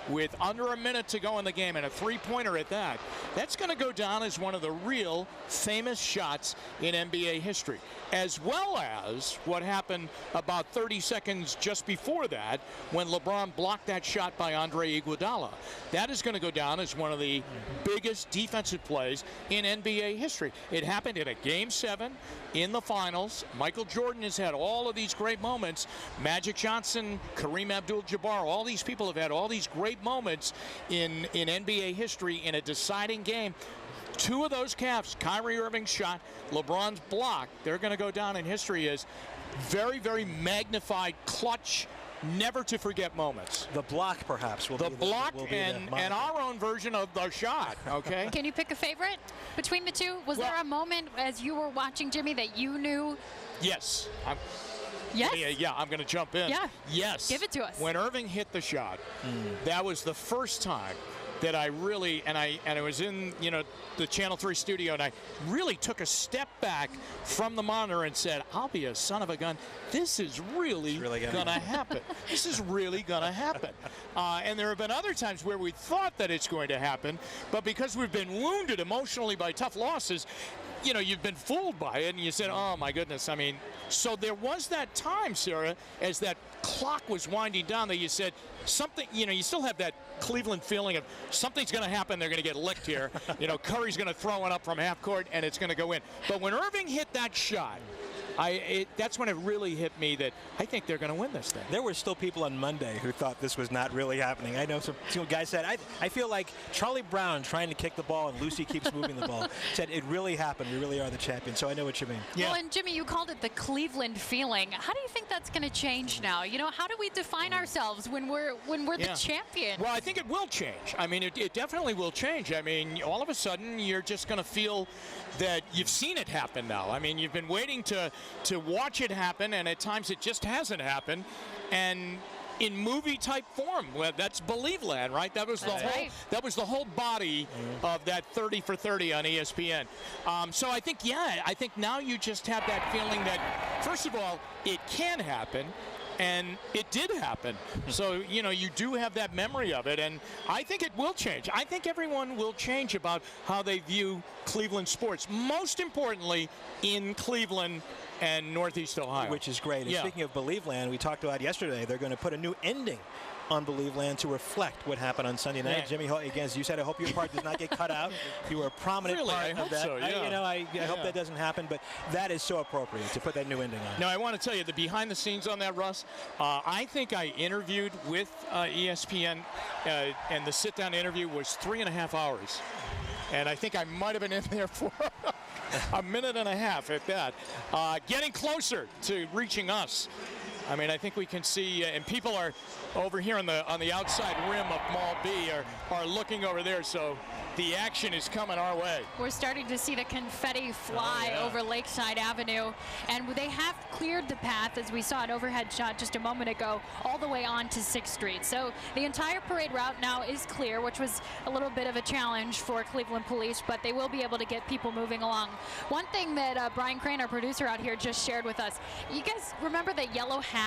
with under a minute to go in the game, and a three-pointer at that. That's going to go down as one of the real famous shots in NBA history, as well as what happened about 30 seconds just before that when LeBron blocked that shot by Andre Iguodala. That is going to go down as one of the biggest defensive plays in NBA history. It happened in a Game 7 in the finals. Michael Jordan has had all of these great moments. Magic Johnson, Kareem Abdul-Jabbar, all these people have had all these great forget moments in NBA history in a deciding game. Two of those calves, Kyrie Irving's shot, LeBron's block, they're going to go down in history as very, very magnified, clutch, never to forget moments. The block, perhaps, will the be block will be and our own version of the shot. Okay. Can you pick a favorite between the two? Was there a moment as you were watching, Jimmy, that you knew? Yes. Yes? Yeah, I'm going to jump in. Yeah. Yes. Give it to us. When Irving hit the shot, that was the first time that I really, and I was in, the Channel 3 studio, and I really took a step back from the monitor and said, I'll be a son of a gun. This is really going to happen. This is really going to happen. And there have been other times where we thought that it's going to happen, but because we've been wounded emotionally by tough losses, you've been fooled by it, and you said, oh, my goodness. I mean, so there was that time, Sarah, as that clock was winding down that you said something, you still have that Cleveland feeling of something's going to happen, they're going to get licked here. Curry's going to throw one up from half court, and it's going to go in. But when Irving hit that shot, that's when it really hit me that I think they're going to win this thing. There were still people on Monday who thought this was not really happening. I know some guys said, I feel like Charlie Brown trying to kick the ball and Lucy keeps moving the ball. Said it really happened. We really are the champions. So I know what you mean. Yeah. Well, and Jimmy, you called it the Cleveland feeling. How do you think that's going to change now? How do we define ourselves when we're the champion? Well, I think it will change. I mean, it definitely will change. I mean, all of a sudden, you're just going to feel that you've seen it happen now. I mean, you've been waiting to watch it happen, and at times it just hasn't happened. And in movie-type form, well, that's Believe Land, right? That was the whole body of that 30 for 30 on ESPN. So I think now you just have that feeling that, first of all, it can happen. And it did happen. So, you do have that memory of it. And I think it will change. I think everyone will change about how they view Cleveland sports. Most importantly, in Cleveland and Northeast Ohio. Which is great. And speaking of Believe Land, we talked about yesterday, they're going to put a new ending on Believe Land to reflect what happened on Sunday night. Jimmy, again, as you said, I hope your part does not get cut out. You were a prominent part of that. So, yeah. I hope that doesn't happen, but that is so appropriate to put that new ending on. Now, I want to tell you, the behind the scenes on that, Russ, I think I interviewed with ESPN, and the sit-down interview was 3.5 hours. And I think I might have been in there for a minute and a half at that. Getting closer to reaching us. I mean, I think we can see, and people are over here on the outside rim of Mall B are looking over there, so the action is coming our way. We're starting to see the confetti fly over Lakeside Avenue, and they have cleared the path, as we saw an overhead shot just a moment ago, all the way on to 6th Street. So the entire parade route now is clear, which was a little bit of a challenge for Cleveland Police, but they will be able to get people moving along. One thing that Brian Crane, our producer out here, just shared with us, you guys remember the yellow hat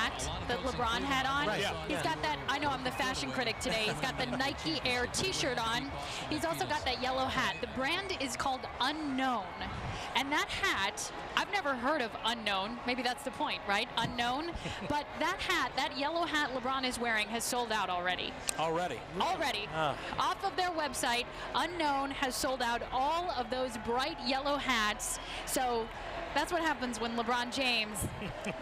that LeBron had on? Right. He's got that, I know I'm the fashion critic today, he's got the Nike Air t-shirt on. He's also got that yellow hat. The brand is called Unknown. And that hat, I've never heard of Unknown. Maybe that's the point, right? Unknown. But that hat, that yellow hat LeBron is wearing, has sold out already. Already? Already. Off of their website, Unknown has sold out all of those bright yellow hats. So that's what happens when LeBron James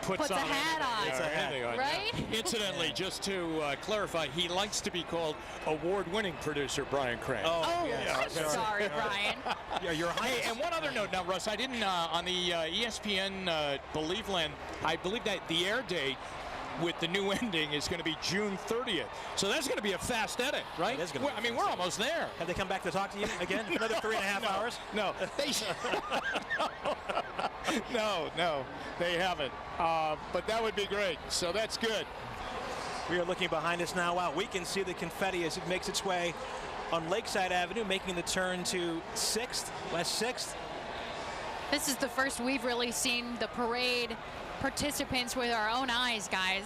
puts a hat on. Right? Incidentally, just to clarify, he likes to be called award-winning producer Brian Crane. I'm sorry, Brian. You're hey, and one other note now, Russ, I didn't, on the ESPN Believe Land, I believe that the air date with the new ending is going to be June 30th. So that's going to be a fast edit, right? I mean, we're almost there. Have they come back to talk to you again? Another 3.5 hours? No. No, they haven't. But that would be great. So that's good. We are looking behind us now. Wow, we can see the confetti as it makes its way on Lakeside Avenue, making the turn to 6th, West 6th. This is the first we've really seen the parade participants with our own eyes, guys.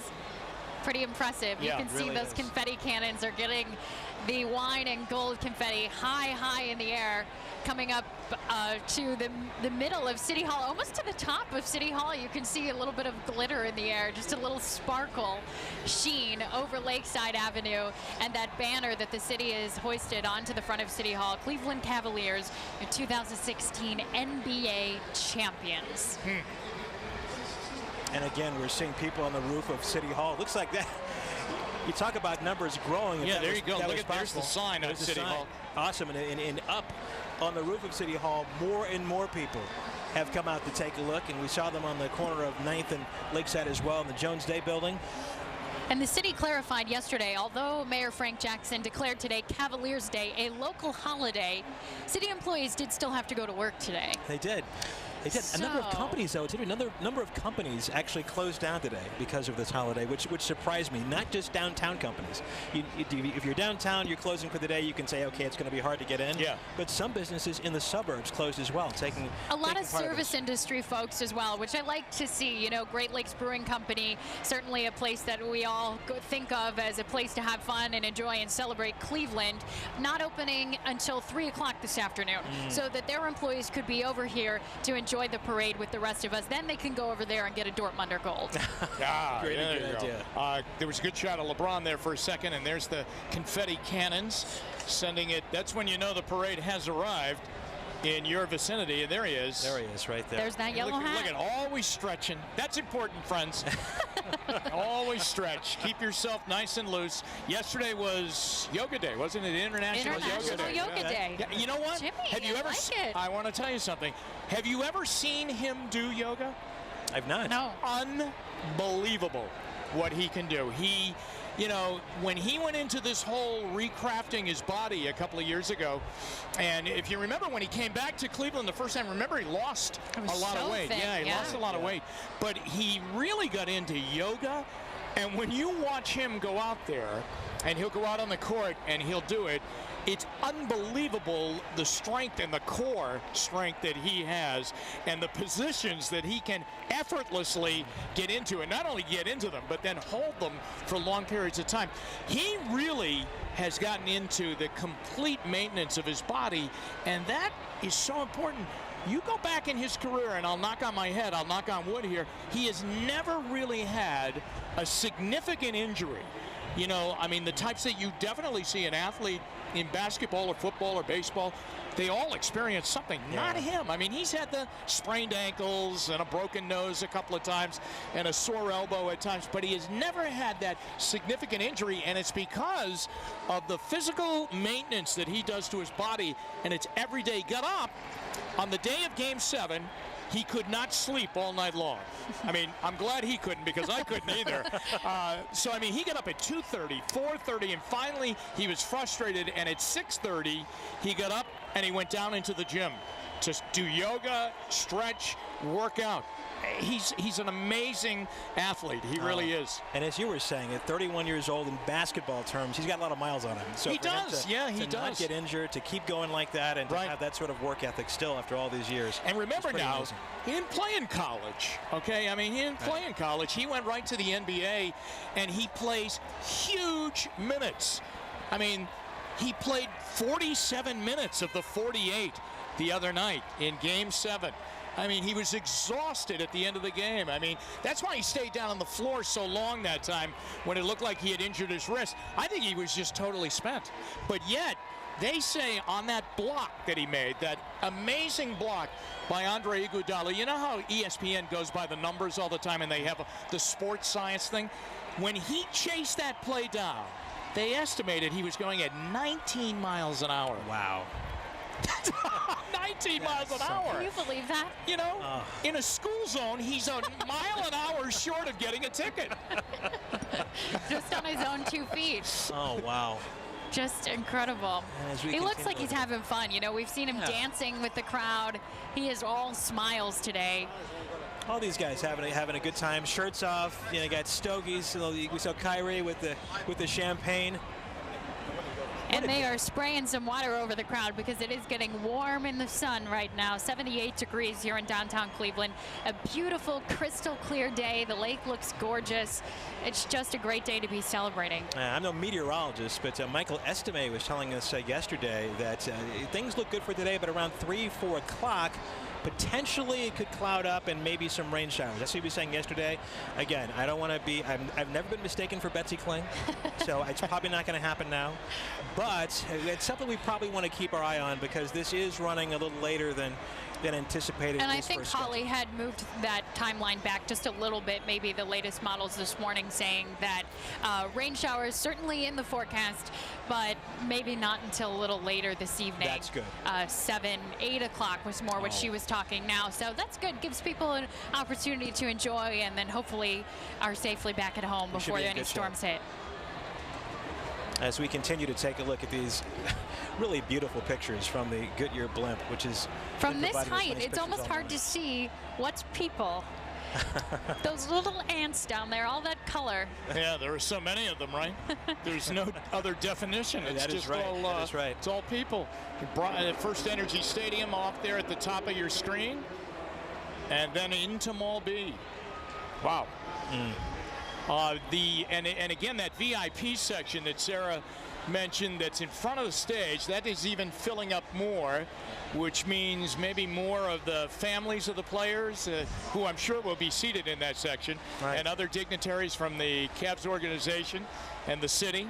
Pretty impressive. You can see those confetti cannons are getting the wine and gold confetti high in the air, coming up to the middle of City Hall, almost to the top of City Hall. You can see a little bit of glitter in the air, just a little sparkle sheen over Lakeside Avenue, and that banner that the city has hoisted onto the front of City Hall. Cleveland Cavaliers, your 2016 NBA champions. And again, we're seeing people on the roof of City Hall. Looks like that. You talk about numbers growing. Yeah, there you go. Look at, there's the sign at City Hall. Awesome. And up on the roof of City Hall, more and more people have come out to take a look, and we saw them on the corner of 9th and Lakeside as well in the Jones Day building. And the city clarified yesterday, although Mayor Frank Jackson declared today Cavaliers Day a local holiday, city employees did still have to go to work today. They did. They did. A number of companies, though, another number of companies actually closed down today because of this holiday, which surprised me. Not just downtown companies. If you're downtown, you're closing for the day, you can say, okay, it's going to be hard to get in. Yeah. But some businesses in the suburbs closed as well, taking a lot of service industry folks as well, which I like to see. You know, Great Lakes Brewing Company, certainly a place that we all think of as a place to have fun and enjoy and celebrate Cleveland, not opening until 3 o'clock this afternoon, so that their employees could be over here to enjoy the parade with the rest of us. Then they can go over there and get a Dortmunder Gold. Good idea. There was a good shot of LeBron there for a second, and there's the confetti cannons sending it. That's when you know the parade has arrived in your vicinity, and there he is. There he is, right there. There's that yellow hat. Look at always stretching. That's important, friends. Always stretch. Keep yourself nice and loose. Yesterday was Yoga Day, wasn't it? International Yoga Day. Yeah, you know what? Jimmy, have you ever? I want to tell you something. Have you ever seen him do yoga? I've not. No. Unbelievable what he can do. He, you know, when he went into this whole recrafting his body a couple of years ago, and if you remember when he came back to Cleveland the first time, remember he lost a lot of weight. Yeah, he lost a lot of weight. But he really got into yoga, and when you watch him go out there, and he'll go out on the court and he'll do it, it's unbelievable the strength and the core strength that he has and the positions that he can effortlessly get into, and not only get into them but then hold them for long periods of time. He really has gotten into the complete maintenance of his body, and that is so important. You go back in his career, and I'll knock on my head, I'll knock on wood here, he has never really had a significant injury. You know, I mean, the types that you definitely see an athlete in basketball or football or baseball, they all experience something. Not him. I mean, he's had the sprained ankles and a broken nose a couple of times and a sore elbow at times, but he has never had that significant injury, and it's because of the physical maintenance that he does to his body, and it's every day. Got up on the day of Game 7. He could not sleep all night long. I mean, I'm glad he couldn't, because I couldn't either. So, I mean, he got up at 2:30, 4:30, and finally he was frustrated, and at 6:30 he got up and he went down into the gym to do yoga, stretch, work out. He's an amazing athlete. He really is. And as you were saying, at 31 years old, in basketball terms, he's got a lot of miles on him. So he does. He does. does. Not get injured, to keep going like that, and to have that sort of work ethic still after all these years. And remember now, he didn't play in college. Okay, I mean, he didn't play in college. He went right to the NBA, and he plays huge minutes. I mean, he played 47 minutes of the 48 the other night in Game 7. I mean, he was exhausted at the end of the game. I mean, that's why he stayed down on the floor so long that time when it looked like he had injured his wrist. I think he was just totally spent. But yet, they say on that block that he made, that amazing block by Andre Iguodala, you know how ESPN goes by the numbers all the time and they have the sports science thing? When he chased that play down, they estimated he was going at 19 miles an hour. Wow. 19 miles an hour. Can you believe that? You know, in a school zone, he's a mile an hour short of getting a ticket. Just on his own 2 feet. Oh, wow. Just incredible. He looks like he's having fun. You know, we've seen him dancing with the crowd. He is all smiles today. All these guys having a good time. Shirts off. You know, got stogies. We saw Kyrie with the champagne. And they are spraying some water over the crowd because it is getting warm in the sun right now. 78 degrees here in downtown Cleveland. A beautiful, crystal clear day. The lake looks gorgeous. It's just a great day to be celebrating. I'm no meteorologist, but Michael Estime was telling us yesterday that things look good for today, but around 3, 4 o'clock, potentially it could cloud up and maybe some rain showers. That's what he was saying yesterday. Again, I don't want to be, I've never been mistaken for Betsy Kling, so it's probably not going to happen now. But it's something we probably want to keep our eye on, because this is running a little later than than anticipated. And I his think first Holly had moved that timeline back just a little bit, maybe the latest models this morning saying that rain showers certainly in the forecast, but maybe not until a little later this evening. That's good. 7, 8 o'clock was more what she was talking now. So that's good. Gives people an opportunity to enjoy and then hopefully are safely back at home It should before be a any good storms hit. As we continue to take a look at these really beautiful pictures from the Goodyear blimp, which is From this providing us height, nice it's pictures almost all hard morning. to see what's people. Those little ants down there, all that color. Yeah, there are so many of them, right? There's no other definition. It's That is just right. all That is right. It's all people. First Energy Stadium off there at the top of your screen, and then into Mall B. Wow. And again, that VIP section that Sarah mentioned that's in front of the stage, that is even filling up more, which means maybe more of the families of the players, who I'm sure will be seated in that section, and other dignitaries from the Cavs organization and the city.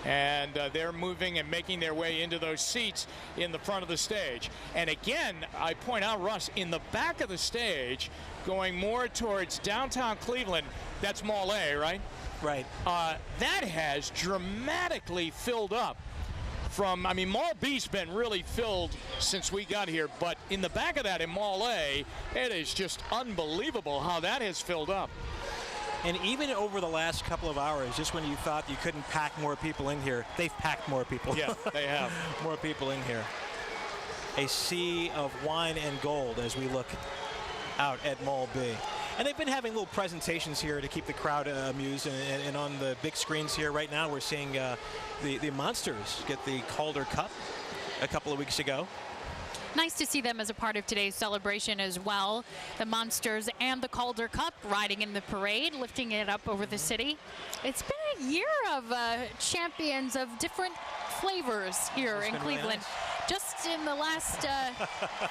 And they're moving and making their way into those seats in the front of the stage. And again, I point out, Russ, in the back of the stage, going more towards downtown Cleveland, that's Mall A, right? Right. That has dramatically filled up. Mall B's been really filled since we got here, but in the back of that, in Mall A, it is just unbelievable how that has filled up. And even over the last couple of hours, just when you thought you couldn't pack more people in here, they've packed more people. Yeah, they have. More people in here. A sea of wine and gold as we look out at Mall B. And they've been having little presentations here to keep the crowd amused. And on the big screens here right now, we're seeing the Monsters get the Calder Cup a couple of weeks ago. Nice to see them as a part of today's celebration as well. The Monsters and the Calder Cup riding in the parade, lifting it up over the city. It's been a year of champions of different flavors here in Cleveland. Really nice. Just in the last,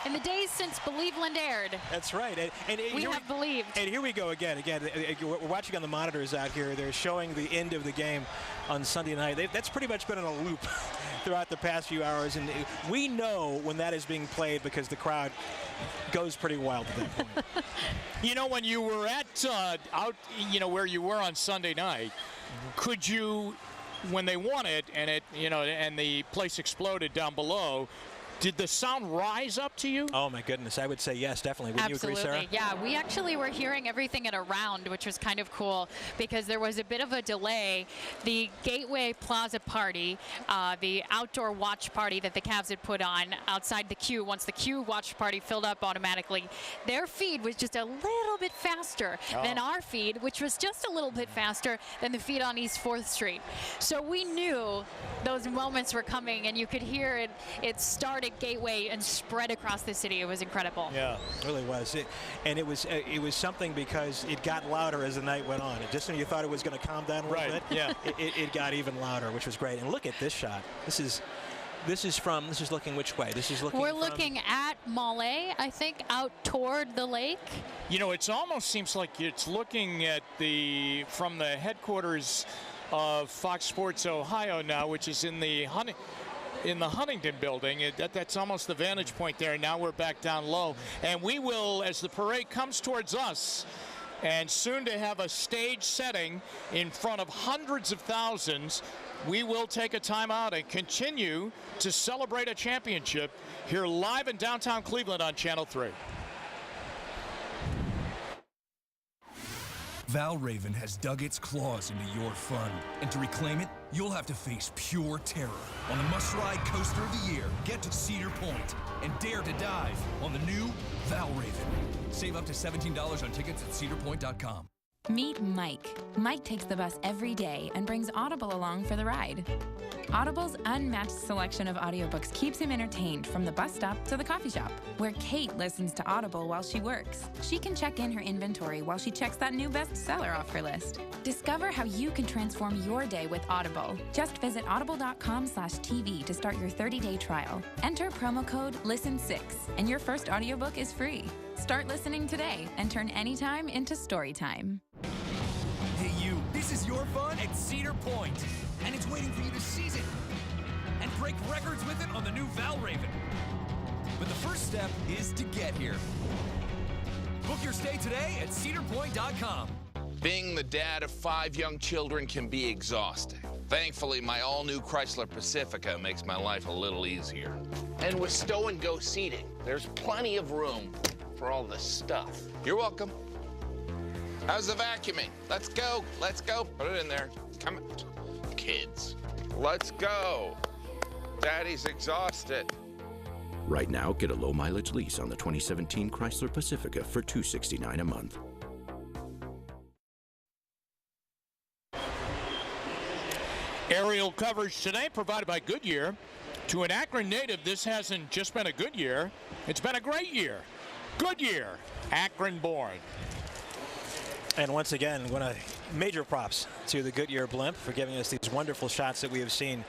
in the days since Believeland aired. That's right. And we have believed. And here we go again. We're watching on the monitors out here. They're showing the end of the game on Sunday night. That's pretty much been on a loop throughout the past few hours. And we know when that is being played because the crowd goes pretty wild at that point. You know, when you were where you were on Sunday night, could you, when they won it and and the place exploded down below, did the sound rise up to you? Oh my goodness, I would say yes, definitely. Would you agree, Sarah? Yeah, we actually were hearing everything at a round, which was kind of cool because there was a bit of a delay. The Gateway Plaza party, the outdoor watch party that the Cavs had put on outside the queue, once the queue watch party filled up automatically, their feed was just a little bit faster than our feed, which was just a little bit faster than the feed on East 4th Street. So we knew those moments were coming, and you could hear it. It started Gateway and spread across the city. It was incredible. Yeah, it really was. It was something because it got louder as the night went on. Just when you thought it was going to calm down a little bit, yeah, it got even louder, which was great. And look at this shot. This is looking which way? We're looking at Mall A, I think, out toward the lake. You know, it almost seems like it's looking at from the headquarters of Fox Sports Ohio now, which is in the Huntington building. That's almost the vantage point there. Now we're back down low. And we will, as the parade comes towards us, and soon to have a stage setting in front of hundreds of thousands, we will take a timeout and continue to celebrate a championship here live in downtown Cleveland on Channel 3. Valravn has dug its claws into your fun, and to reclaim it, you'll have to face pure terror. On the must-ride coaster of the year, get to Cedar Point and dare to dive on the new Valravn. Save up to $17 on tickets at cedarpoint.com. Meet Mike. Mike takes the bus every day and brings Audible along for the ride. Audible's unmatched selection of audiobooks keeps him entertained from the bus stop to the coffee shop, where Kate listens to Audible while she works. She can check in her inventory while she checks that new bestseller off her list. Discover how you can transform your day with Audible. Just visit audible.com/TV to start your 30-day trial. Enter promo code LISTEN6 and your first audiobook is free. Start listening today and turn anytime into story time. Hey you, this is your fun at Cedar Point, and it's waiting for you to seize it and break records with it on the new Valravn. but the first step is to get here. Book your stay today at cedarpoint.com. Being the dad of 5 young children can be exhausting. Thankfully, my all-new Chrysler Pacifica makes my life a little easier. And with Stow and Go seating, there's plenty of room for all this stuff. You're welcome. How's the vacuuming? Let's go. Let's go. Put it in there. Come on. Kids. Let's go. Daddy's exhausted. Right now, get a low-mileage lease on the 2017 Chrysler Pacifica for $269 a month. Aerial coverage tonight provided by Goodyear. To an Akron native, this hasn't just been a good year, it's been a great year. Goodyear, Akron born. And once again, major props to the Goodyear blimp for giving us these wonderful shots that we have seen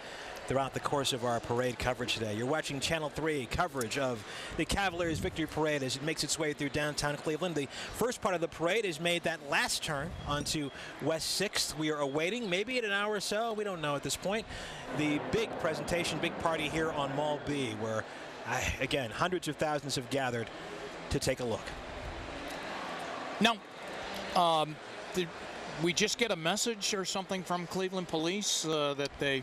throughout the course of our parade coverage today. You're watching Channel 3 coverage of the Cavaliers Victory Parade as it makes its way through downtown Cleveland. The first part of the parade has made that last turn onto West 6th. We are awaiting, maybe in an hour or so, we don't know at this point, the big presentation, big party here on Mall B, where, again, hundreds of thousands have gathered to take a look. Now, did we just get a message or something from Cleveland Police that they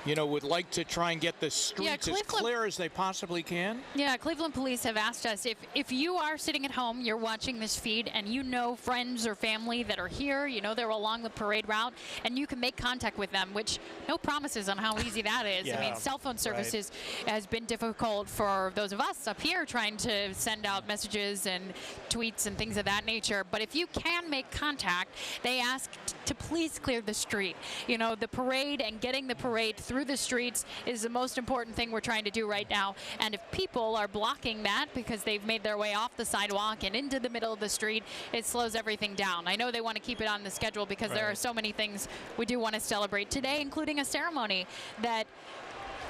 would like to try and get the streets as clear as they possibly can? Yeah, Cleveland Police have asked us if you are sitting at home, you're watching this feed, and you know friends or family that are here, they're along the parade route, and you can make contact with them, which no promises on how easy that is. Yeah, I mean, cell phone services has been difficult for those of us up here trying to send out messages and tweets and things of that nature. But if you can make contact, they ask to please clear the street. The parade and getting the parade through the streets is the most important thing we're trying to do right now. And if people are blocking that because they've made their way off the sidewalk and into the middle of the street, it slows everything down. I know they want to keep it on the schedule because there are so many things we do want to celebrate today, including a ceremony that,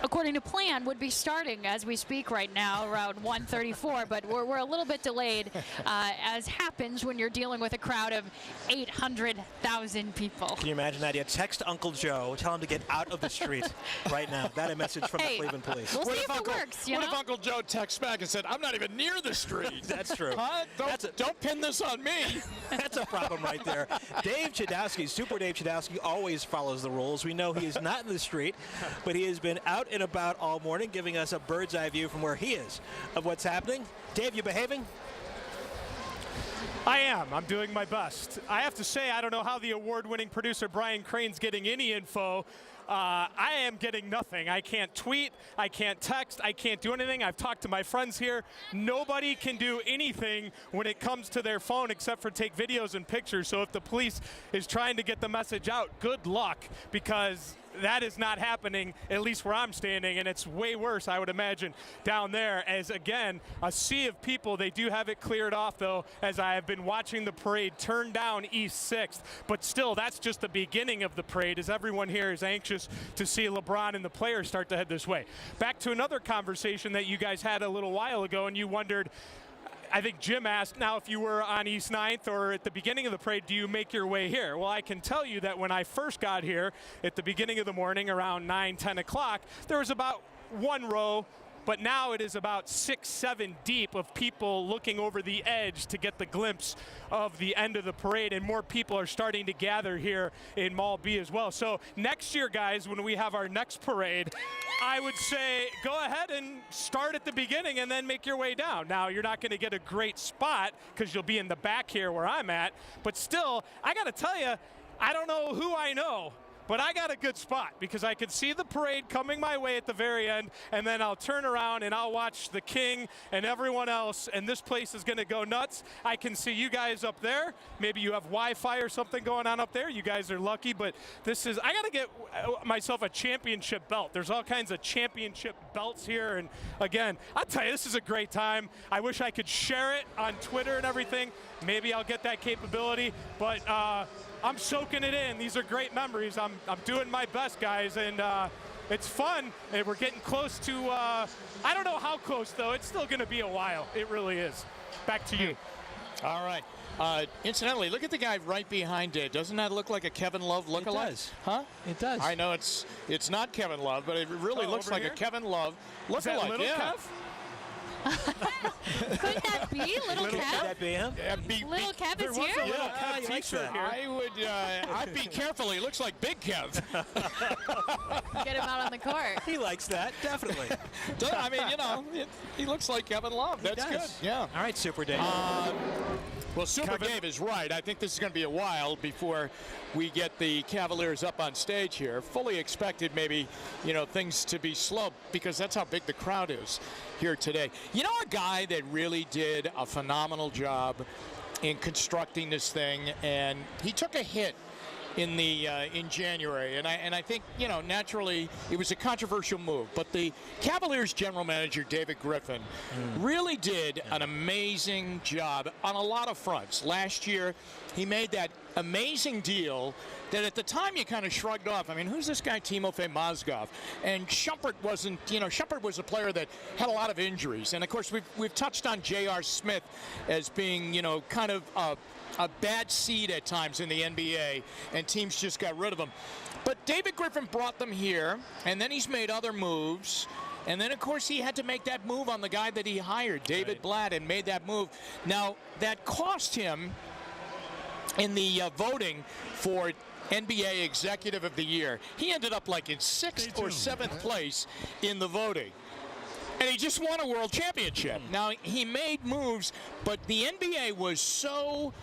according to plan, would be starting as we speak right now around 1:34, but we're a little bit delayed, as happens when you're dealing with a crowd of 800,000 people. Can you imagine that? Yeah, text Uncle Joe, tell him to get out of the street right now. That a message from the Cleveland Police. We'll see if it works, What if Uncle Joe texts back and said, I'm not even near the street? That's true. Huh? Don't pin this on me. That's a problem right there. Dave Chudowski, Super Dave Chudowski, always follows the rules. We know he is not in the street, but he has been out and about all morning, giving us a bird's eye view from where he is of what's happening. Dave, you behaving? I am. I'm doing my best. I have to say, I don't know how the award-winning producer Brian Crane's getting any info. I am getting nothing. I can't tweet. I can't text. I can't do anything. I've talked to my friends here. Nobody can do anything when it comes to their phone except for take videos and pictures. So if the police is trying to get the message out, good luck, because that is not happening, at least where I'm standing, and it's way worse, I would imagine, down there. As, again, a sea of people. They do have it cleared off, though, as I have been watching the parade turn down East 6th. But still, that's just the beginning of the parade, as everyone here is anxious to see LeBron and the players start to head this way. Back to another conversation that you guys had a little while ago, and you wondered, I think Jim asked, now if you were on East 9th or at the beginning of the parade, do you make your way here? Well, I can tell you that when I first got here at the beginning of the morning around 9, 10 o'clock, there was about one row, but now it is about 6, 7 deep of people looking over the edge to get the glimpse of the end of the parade, and more people are starting to gather here in Mall B as well. So next year, guys, when we have our next parade, I would say go ahead and start at the beginning and then make your way down. Now, you're not going to get a great spot because you'll be in the back here where I'm at, but still, I got to tell you, I don't know who I know, but I got a good spot because I can see the parade coming my way at the very end, and then I'll turn around and I'll watch the King and everyone else, and this place is going to go nuts. I can see you guys up there. Maybe you have Wi-Fi or something going on up there. You guys are lucky, but this is, I got to get myself a championship belt. There's all kinds of championship belts here, and again, I'll tell you, this is a great time. I wish I could share it on Twitter and everything. Maybe I'll get that capability, but I'm soaking it in. These are great memories. I'm doing my best, guys, and it's fun. And we're getting close to, I don't know how close, though. It's still going to be a while. It really is. Back to you. All right. Incidentally, look at the guy right behind it. Doesn't that look like a Kevin Love lookalike? It does. Huh? It does. I know it's not Kevin Love, but it really looks like a Kevin Love lookalike. Is that little yeah. Kev? Could that be Little Could Kev? that be him? Little Kev is here? Little Kev t-shirt here. I would, I'd be careful. He looks like Big Kev. Get him out on the court. He likes that, definitely. I mean, you know, he looks like Kevin Love. That's good. Yeah. All right, Super Dave. Well, Super Dave is right. I think this is going to be a while before we get the Cavaliers up on stage here. Fully expected maybe, you know, things to be slow because that's how big the crowd is here today. You know, a guy that really did a phenomenal job in constructing this thing, and he took a hit in the in January, and I think, you know, naturally it was a controversial move, but the Cavaliers general manager David Griffin really did an amazing job on a lot of fronts. Last year he made that amazing deal that at the time you kind of shrugged off. I mean, who's this guy Timofey Mozgov? And Shumpert wasn't, you know, Shumpert was a player that had a lot of injuries, and of course we've touched on J.R. Smith as being, you know, kind of a bad seed at times in the NBA, and teams just got rid of him. But David Griffin brought them here, and then he's made other moves. And then, of course, he had to make that move on the guy that he hired, David Blatt, and made that move. Now, that cost him in the voting for NBA Executive of the Year. He ended up like in 6th or 7th place in the voting. And he just won a world championship. Now, he made moves, but the NBA was so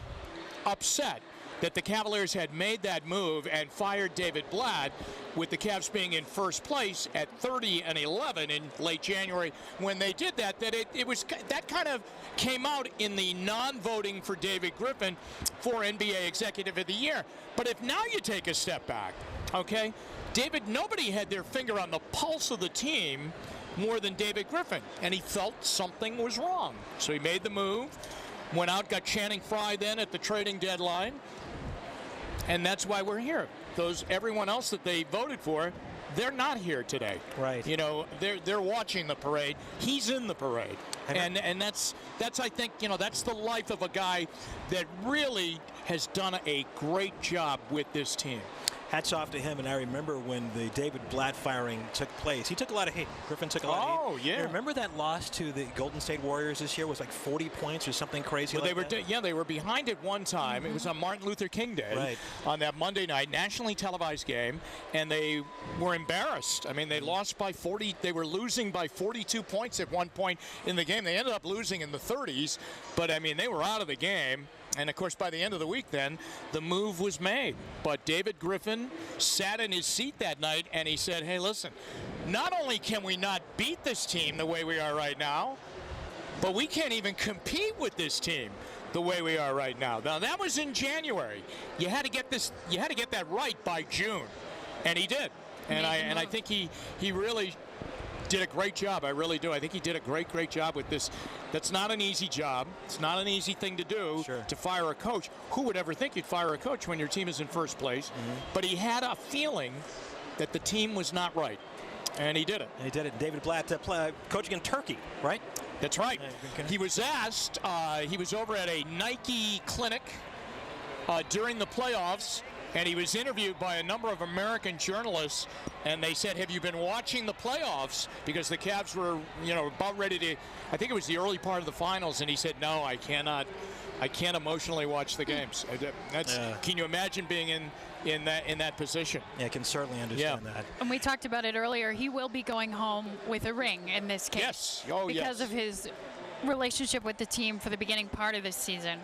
upset that the Cavaliers had made that move and fired David Blatt, with the Cavs being in first place at 30-11 in late January. When they did that, it was that kind of came out in the non-voting for David Griffin for NBA Executive of the Year. But if now you take a step back, okay, nobody had their finger on the pulse of the team more than David Griffin, and he felt something was wrong. So he made the move, went out, got Channing Frye then at the trading deadline, and that's why we're here. Everyone else that they voted for, they're not here today. Right. You know, they're watching the parade. He's in the parade. And that's I think, you know, that's the life of a guy that really has done a great job with this team. Hats off to him, and I remember when the David Blatt firing took place. He took a lot of hate. Griffin took a lot of hate. Oh, yeah. You remember that loss to the Golden State Warriors this year was like 40 points or something crazy well, like that? They were behind at one time. It was on Martin Luther King Day on that Monday night, nationally televised game, and they were embarrassed. I mean, they lost by 40. They were losing by 42 points at one point in the game. They ended up losing in the 30s, but, I mean, they were out of the game. And, of course, by the end of the week then, the move was made. But David Griffin sat in his seat that night, and he said, hey, listen, not only can we not beat this team the way we are right now, but we can't even compete with this team the way we are right now. Now, that was in January. You had to get that right by June, and he did. And I think he really did a great job. I really do. I think he did a great job with this. That's not an easy job. It's not an easy thing to do, to fire a coach. Who would ever think you'd fire a coach when your team is in first place? But he had a feeling that the team was not right, and he did it. And he did it. David Blatt coaching in Turkey, right? That's right. He was asked, he was over at a Nike clinic during the playoffs, and he was interviewed by a number of American journalists, and they said, have you been watching the playoffs? Because the Cavs were, you know, about ready to, I think it was the early part of the finals, and he said, no, I can't emotionally watch the games. Can you imagine being in that position? Yeah, I can certainly understand that. And we talked about it earlier. He will be going home with a ring in this case. Yes. Oh, because of his relationship with the team for the beginning part of this season.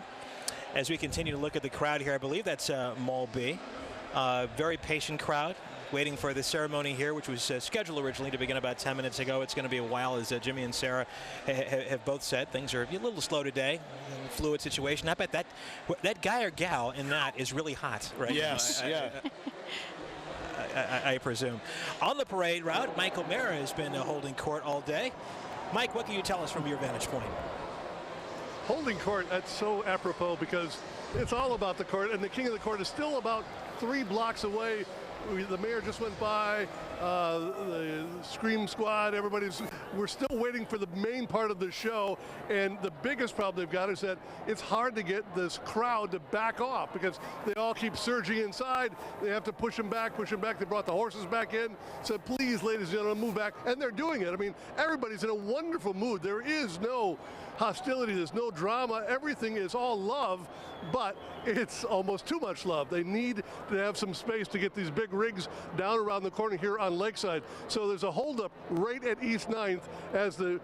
As we continue to look at the crowd here, I believe that's Mall B. Very patient crowd waiting for the ceremony here, which was scheduled originally to begin about 10 minutes ago. It's going to be a while, as Jimmy and Sarah have both said. Things are a little slow today. Fluid situation. I bet that guy or gal in that is really hot, right? Yes, I presume. On the parade route, Mike O'Mara has been holding court all day. Mike, what can you tell us from your vantage point? Holding court, that's so apropos because it's all about the court, and the king of the court is still about 3 blocks away the mayor just went by, the Scream Squad, we're still waiting for the main part of the show, and the biggest problem they've got is that it's hard to get this crowd to back off because they all keep surging inside. They have to push them back. They brought the horses back in, said, please, ladies and gentlemen, move back, and they're doing it. I mean, everybody's in a wonderful mood. There is no hostility, there's no drama, everything is all love, but it's almost too much love. They need to have some space to get these big rigs down around the corner here on Lakeside. So there's a holdup right at East 9th as the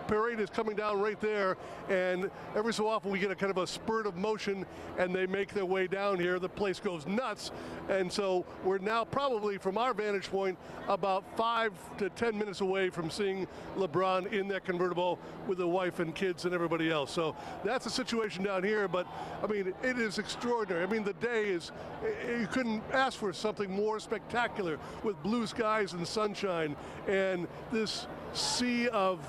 parade is coming down right there, and every so often we get a kind of a spurt of motion and they make their way down here. The place goes nuts, and so we're now probably, from our vantage point, about 5 to 10 minutes away from seeing LeBron in that convertible with the wife and kids and everybody else. So that's the situation down here, but I mean, it is extraordinary. I mean, the day is, you couldn't ask for something more spectacular with blue skies and sunshine and this sea of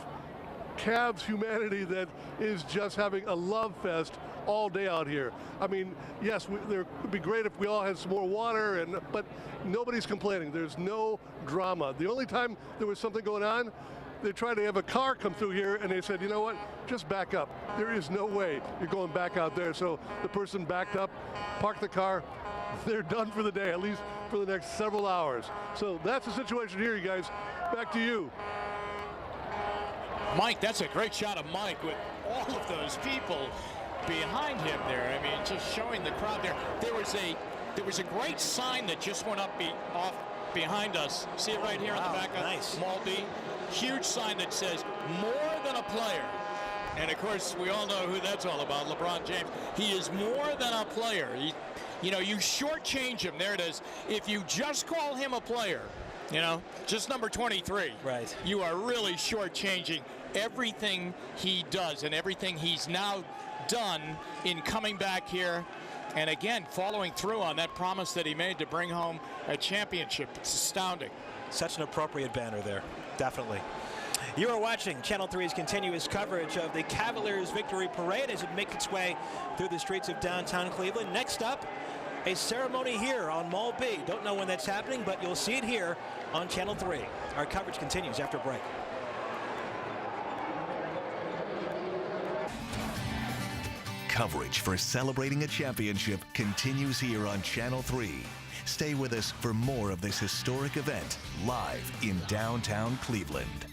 Cavs humanity that is just having a love fest all day out here. I mean, yes, there would be great if we all had some more water, but nobody's complaining. There's no drama. The only time there was something going on, they tried to have a car come through here, and they said, you know what, just back up. There is no way you're going back out there. So the person backed up, parked the car. They're done for the day, at least for the next several hours. So that's the situation here, you guys. Back to you. Mike, that's a great shot of Mike with all of those people behind him there. I mean, just showing the crowd there. There was a great sign that just went up off behind us. See it right here in the back of Maltby. Huge sign that says more than a player. And of course, we all know who that's all about, LeBron James. He is more than a player. You shortchange him. There it is. If you just call him a player, just number 23. Right. You are really shortchanging everything he does and everything he's now done in coming back here. And again, following through on that promise that he made to bring home a championship. It's astounding. Such an appropriate banner there, definitely. You are watching Channel 3's continuous coverage of the Cavaliers Victory Parade as it makes its way through the streets of downtown Cleveland. Next up, a ceremony here on Mall B. Don't know when that's happening, but you'll see it here on Channel 3. Our coverage continues after break. Coverage for celebrating a championship continues here on Channel 3. Stay with us for more of this historic event live in downtown Cleveland.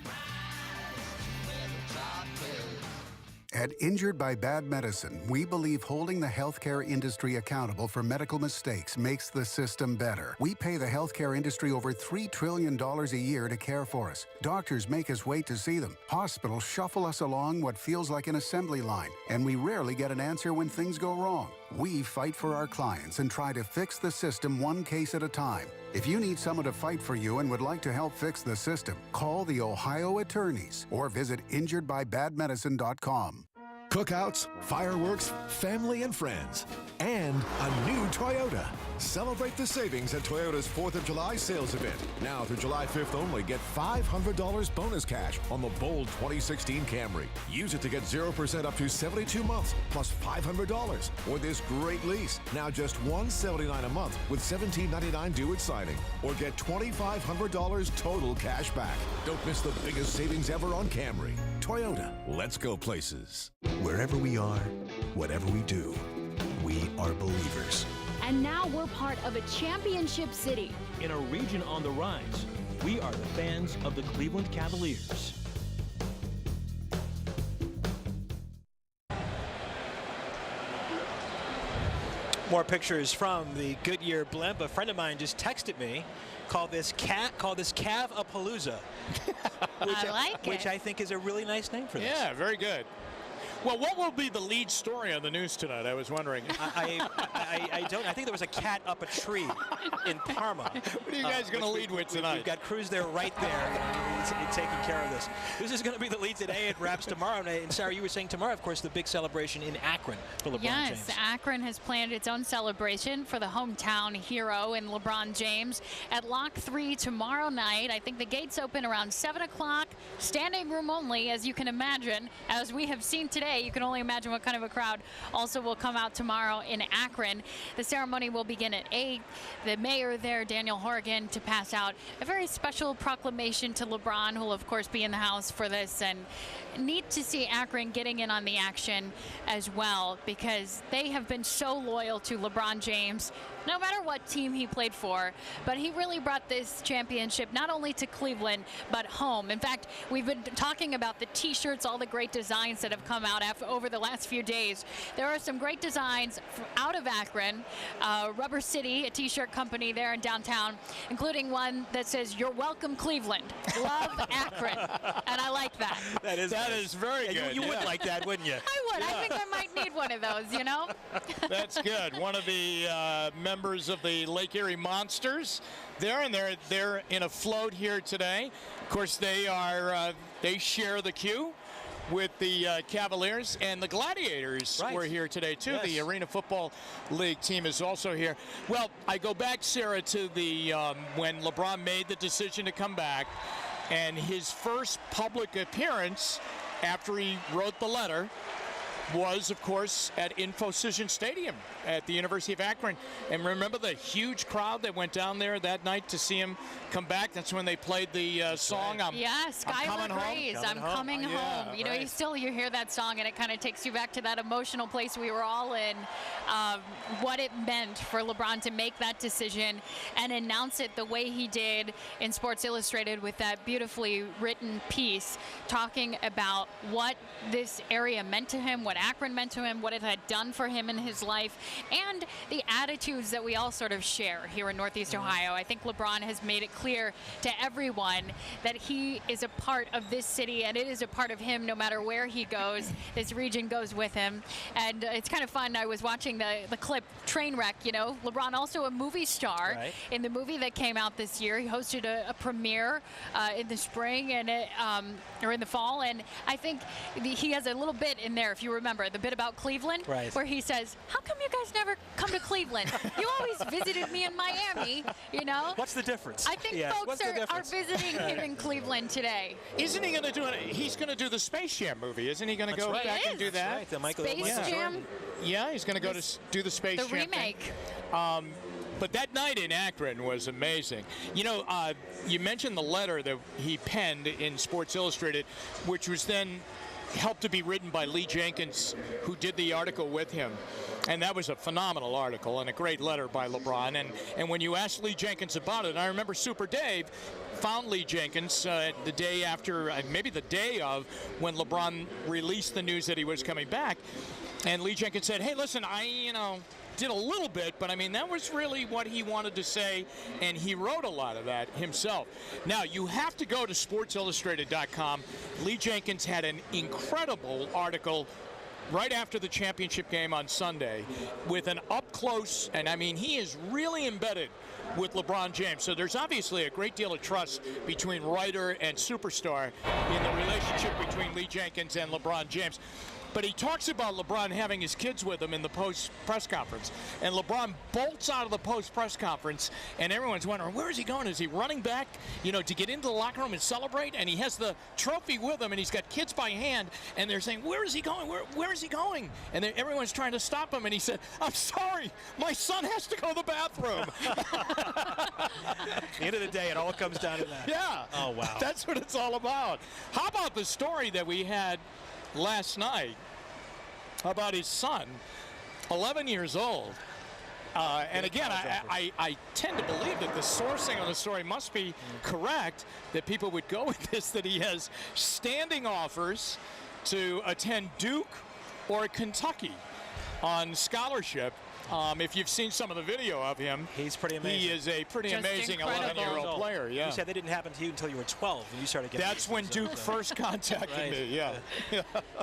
At Injured by Bad Medicine, we believe holding the healthcare industry accountable for medical mistakes makes the system better. We pay the healthcare industry over $3 trillion a year to care for us. Doctors make us wait to see them. Hospitals shuffle us along what feels like an assembly line, and we rarely get an answer when things go wrong. We fight for our clients and try to fix the system one case at a time. If you need someone to fight for you and would like to help fix the system, call the Ohio Attorneys or visit injuredbybadmedicine.com. Cookouts, fireworks, family and friends, and a new Toyota. Celebrate the savings at Toyota's 4th of July sales event. Now through July 5th only, get $500 bonus cash on the bold 2016 Camry. Use it to get 0% up to 72 months, plus $500. Or this great lease, now just $179 a month with $17.99 due at signing. Or get $2,500 total cash back. Don't miss the biggest savings ever on Camry. Toyota, let's go places. Wherever we are, whatever we do, we are believers. And now we're part of a championship city. In a region on the rise, we are the fans of the Cleveland Cavaliers. More pictures from the Goodyear blimp. A friend of mine just texted me, call this Cav-a-palooza. Which I think is a really nice name for this. Yeah, very good. Well, what will be the lead story on the news tonight? I was wondering. I don't. I think there was a cat up a tree in Parma. What are you guys going to lead with tonight? We've got Cruz there, right there, taking care of this. This is going to be the lead today. It wraps tomorrow. And Sarah, you were saying tomorrow, of course, the big celebration in Akron for LeBron James. Yes, Akron has planned its own celebration for the hometown hero in LeBron James at Lock 3 tomorrow night. I think the gates open around 7 o'clock. Standing room only, as you can imagine, as we have seen today. today, you can only imagine what kind of a crowd also will come out tomorrow in Akron. The ceremony will begin at 8. The mayor there, Daniel Horgan, to pass out a very special proclamation to LeBron, who will of course be in the house for this. And neat to see Akron getting in on the action as well, because they have been so loyal to LeBron James, no matter what team he played for. But he really brought this championship not only to Cleveland, but home. In fact, we've been talking about the t-shirts, all the great designs that have come out over the last few days. There are some great designs out of Akron. Rubber City, a t-shirt company there in downtown, including one that says, "You're welcome, Cleveland. Love Akron." And I like that. That is very good. You would like that, wouldn't you? I would. I think I might need one of those, you know? That's good. One of the members of the Lake Erie Monsters there, and they're in a float here today. Of course, they share the queue with the Cavaliers, and the Gladiators were here today too. Yes. The Arena Football League team is also here. Well, I go back, Sarah, to the when LeBron made the decision to come back, and his first public appearance after he wrote the letter was, of course, at Infocision Stadium at the University of Akron. And remember the huge crowd that went down there that night to see him come back? That's when they played the song, Skylar Gray's I'm Coming Home. You know, you hear that song, and it kind of takes you back to that emotional place we were all in, what it meant for LeBron to make that decision and announce it the way he did in Sports Illustrated with that beautifully written piece talking about what this area meant to him, what Akron meant to him, what it had done for him in his life, and the attitudes that we all sort of share here in Northeast Ohio. I think LeBron has made it clear to everyone that he is a part of this city, and it is a part of him no matter where he goes. This region goes with him. And it's kind of fun. I was watching the clip Trainwreck, you know. LeBron also a movie star in the movie that came out this year. He hosted a premiere in the spring and or in the fall, and I think he has a little bit in there, if you remember, the bit about Cleveland, where he says, "How come you guys never come to Cleveland? You always visited me in Miami," you know? What's the difference? I think folks are visiting him in Cleveland today. Isn't he going to do it? He's going to do the Space Jam movie. Isn't he going to go back and do that? Space Jam? Yeah, he's going to go to do the Space Jam. The remake. But that night in Akron was amazing. You know, you mentioned the letter that he penned in Sports Illustrated, which was then helped to be written by Lee Jenkins, who did the article with him. And that was a phenomenal article and a great letter by LeBron. And when you asked Lee Jenkins about it, I remember Super Dave found Lee Jenkins the day after, maybe the day of, when LeBron released the news that he was coming back. And Lee Jenkins said, "Hey, listen, I did a little bit, but I mean, that was really what he wanted to say, and he wrote a lot of that himself." Now, you have to go to sportsillustrated.com. Lee Jenkins had an incredible article right after the championship game on Sunday with an up-close, and I mean, he is really embedded with LeBron James. So there's obviously a great deal of trust between writer and superstar in the relationship between Lee Jenkins and LeBron James. But he talks about LeBron having his kids with him in the post-press conference. And LeBron bolts out of the post-press conference, and everyone's wondering, where is he going? Is he running back, you know, to get into the locker room and celebrate? And he has the trophy with him, and he's got kids by hand, and they're saying, where is he going? Where is he going? And everyone's trying to stop him, and he said, "I'm sorry, my son has to go to the bathroom." At the end of the day, it all comes down to that. Yeah. Oh, wow. That's what it's all about. How about the story that we had last night about his son, 11 years old. And again, I tend to believe that the sourcing of the story must be correct, that people would go with this, that he has standing offers to attend Duke or Kentucky on scholarship. If you've seen some of the video of him, he's pretty amazing. He is a pretty amazing 11-year-old player. Yeah. You said that didn't happen to you until you were 12 when you started getting. That's when Duke first contacted me. Yeah.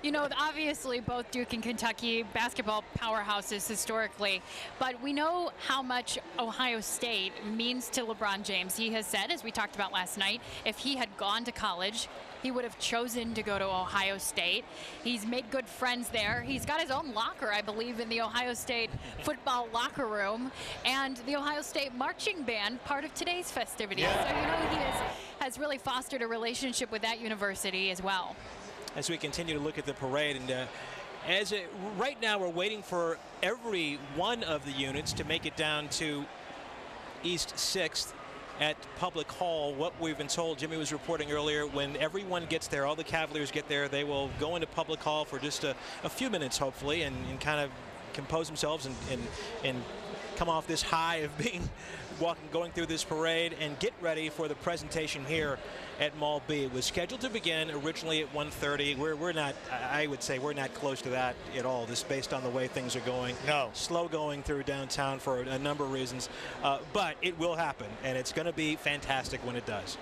You know, obviously both Duke and Kentucky basketball powerhouses historically, but we know how much Ohio State means to LeBron James. He has said, as we talked about last night, if he had gone to college, he would have chosen to go to Ohio State. He's made good friends there. He's got his own locker, I believe, in the Ohio State football locker room, and the Ohio State marching band, part of today's festivities. So, you know, he has really fostered a relationship with that university as well. As we continue to look at the parade, and Right now, we're waiting for every one of the units to make it down to East 6th at Public Hall. What we've been told, Jimmy was reporting earlier, when everyone gets there, all the Cavaliers get there, they will go into Public Hall for just a few minutes, hopefully, and kind of compose themselves and come off this high of being going through this parade and get ready for the presentation here at Mall B. It was scheduled to begin originally at 1:30. We're not, I would say we're not close to that at all, just based on the way things are going. No. Slow going through downtown for a number of reasons, but it will happen, and it's going to be fantastic when it does.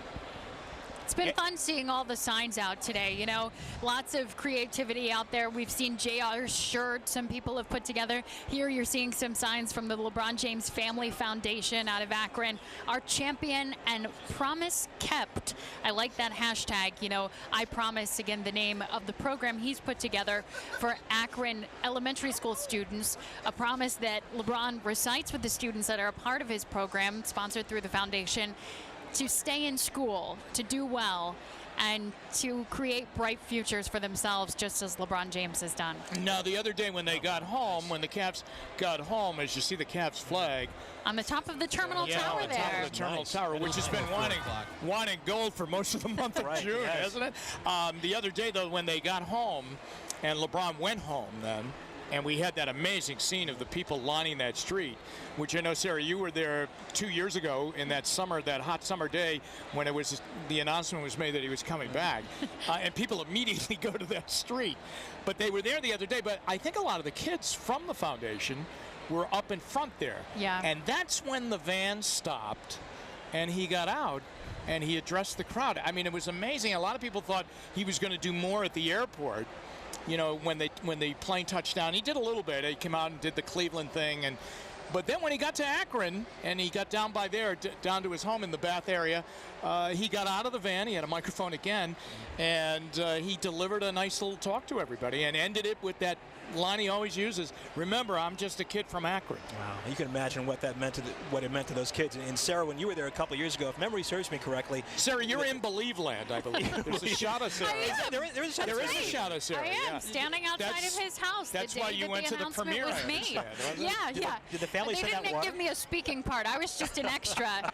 It's been fun seeing all the signs out today. You know, lots of creativity out there. We've seen JR's shirt some people have put together. Here you're seeing some signs from the LeBron James Family Foundation out of Akron. Our champion and promise kept. I like that hashtag. You know, I promise, again, the name of the program he's put together for Akron elementary school students. A promise that LeBron recites with the students that are a part of his program, sponsored through the foundation, to stay in school, to do well, and to create bright futures for themselves, just as LeBron James has done. Now, the other day when they got home, when the Cavs got home, as you see the Cavs flag on the top of the terminal tower on there. Top of the terminal tower, which has been wanting gold for most of the month of June, hasn't it? The other day, though, when they got home, and LeBron went home then, and we had that amazing scene of the people lining that street, which I know, Sarah, you were there 2 years ago in that summer, that hot summer day when the announcement was made that he was coming back. And people immediately go to that street. But they were there the other day. But I think a lot of the kids from the foundation were up in front there. Yeah. And that's when the van stopped and he got out and he addressed the crowd. I mean, it was amazing. A lot of people thought he was going to do more at the airport. You know, when the plane touched down, he did a little bit. He came out and did the Cleveland thing, but then when he got to Akron and he got down by there, down to his home in the Bath area, he got out of the van. He had a microphone again, and he delivered a nice little talk to everybody and ended it with that line he always uses: "Remember, I'm just a kid from Akron." Wow, you can imagine what that meant to what it meant to those kids. And Sarah, when you were there a couple years ago, if memory serves me correctly, Sarah, you're in Believe Land, I believe. There's a shot of Sarah. There is a shot of Sarah. I am standing outside of his house. That's the day why you that went to the premiere. Was me. Yeah. Did the family They send out didn't water? give me a speaking part. I was just an extra.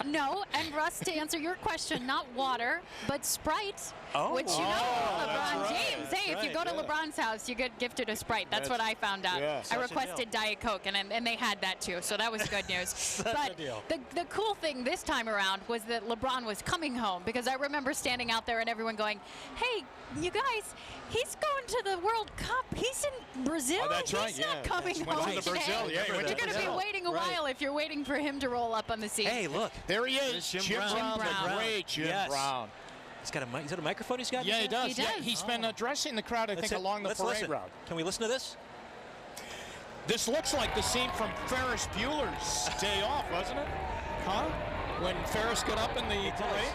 No, and Russ, to answer your question, not water, but Sprite, which you know, LeBron James. Hey, if you go to LeBron's house, you get gifted a Sprite. That's what I found out. I requested Diet Coke, and they had that too, so that was good news. But the cool thing this time around was that LeBron was coming home, because I remember standing out there and everyone going, "Hey, you guys, he's going to the World Cup. He's in Brazil. Oh, that's right. He's not coming home to today." Brazil. Yeah, You're going to be waiting a while if you're waiting for him to roll up on the scene. Hey, look. There he is, Jim Brown. The great Jim Brown. He's got is that a microphone he's got? Yeah, he does. Yeah, he's been addressing the crowd, I think, along the parade route. Can we listen to this? This looks like the scene from Ferris Bueller's Day Off, wasn't it? Huh? When Ferris got up in the parade?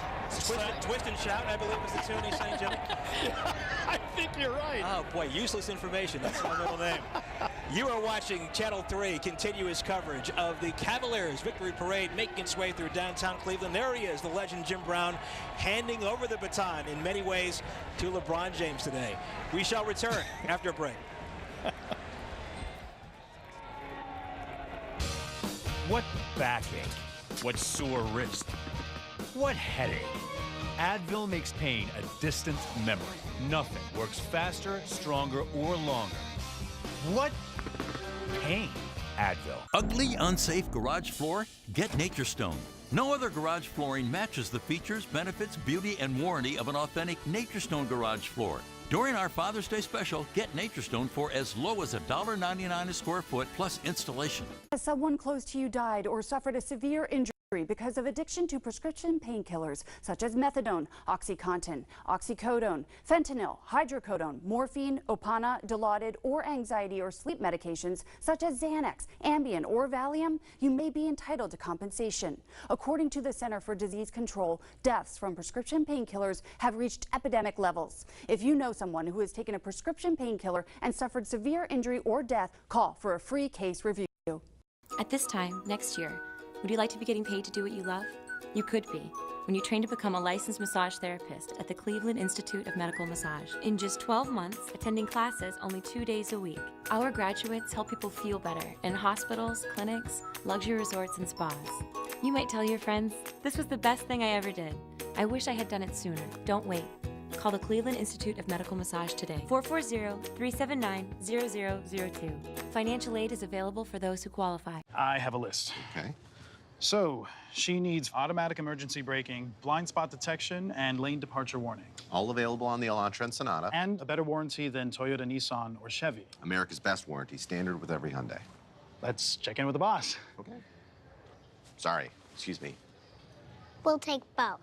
Twist and Shout, I believe, was the tune he's saying, Jimmy. I think you're right. Oh, boy, useless information. That's my middle name. You are watching Channel 3, continuous coverage of the Cavaliers Victory Parade making its way through downtown Cleveland. There he is, the legend Jim Brown, handing over the baton in many ways to LeBron James today. We shall return after a break. What backache? What sore wrist? What headache? Advil makes pain a distant memory. Nothing works faster, stronger, or longer. What pain? Advil. Ugly, unsafe garage floor? Get Nature Stone. No other garage flooring matches the features, benefits, beauty, and warranty of an authentic Nature Stone garage floor. During our Father's Day special, get Nature Stone for as low as $1.99 a square foot plus installation. Someone close to you died or suffered a severe injury because of addiction to prescription painkillers such as methadone, OxyContin, oxycodone, fentanyl, hydrocodone, morphine, Opana, Dilaudid, or anxiety or sleep medications such as Xanax, Ambien, or Valium, you may be entitled to compensation. According to the Center for Disease Control, deaths from prescription painkillers have reached epidemic levels. If you know someone who has taken a prescription painkiller and suffered severe injury or death, call for a free case review. At this time next year, would you like to be getting paid to do what you love? You could be. when you train to become a licensed massage therapist at the Cleveland Institute of Medical Massage. In just 12 months, attending classes only 2 days a week, our graduates help people feel better in hospitals, clinics, luxury resorts, and spas. You might tell your friends, this was the best thing I ever did. I wish I had done it sooner. Don't wait. Call the Cleveland Institute of Medical Massage today. 440-379-0002. Financial aid is available for those who qualify. I have a list. Okay. So, she needs automatic emergency braking, blind spot detection, and lane departure warning. All available on the Elantra and Sonata. And a better warranty than Toyota, Nissan, or Chevy. America's best warranty, standard with every Hyundai. Let's check in with the boss. Okay. Sorry, excuse me. We'll take both.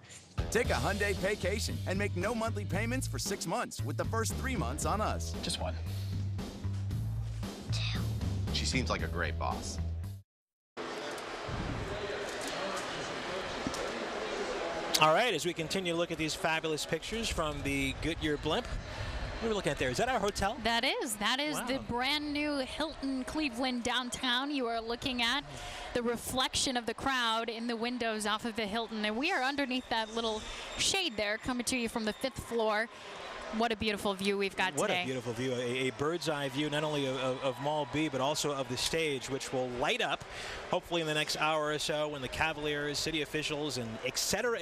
Take a Hyundai vacation and make no monthly payments for 6 months with the first 3 months on us. Just one. She seems like a great boss. All right, as we continue to look at these fabulous pictures from the Goodyear blimp, what are we looking at there? Is that our hotel? That is the brand new Hilton Cleveland downtown. You are looking at the reflection of the crowd in the windows off of the Hilton. And we are underneath that little shade there, coming to you from the 5th floor. What a beautiful view we've got What today. a beautiful view, a bird's eye view, not only of Mall B, but also of the stage, which will light up hopefully in the next hour or so when the Cavaliers, city officials, and et cetera,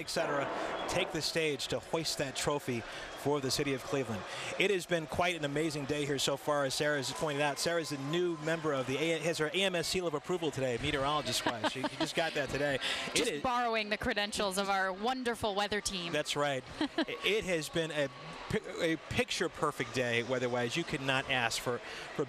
take the stage to hoist that trophy for the city of Cleveland. It has been quite an amazing day here so far, as Sarah has pointed out. Sarah's a new member of has her AMS seal of approval today, meteorologist-wise. She just got that today. Just borrowing the credentials of our wonderful weather team. That's right. It has been a picture-perfect day weather-wise. You could not ask for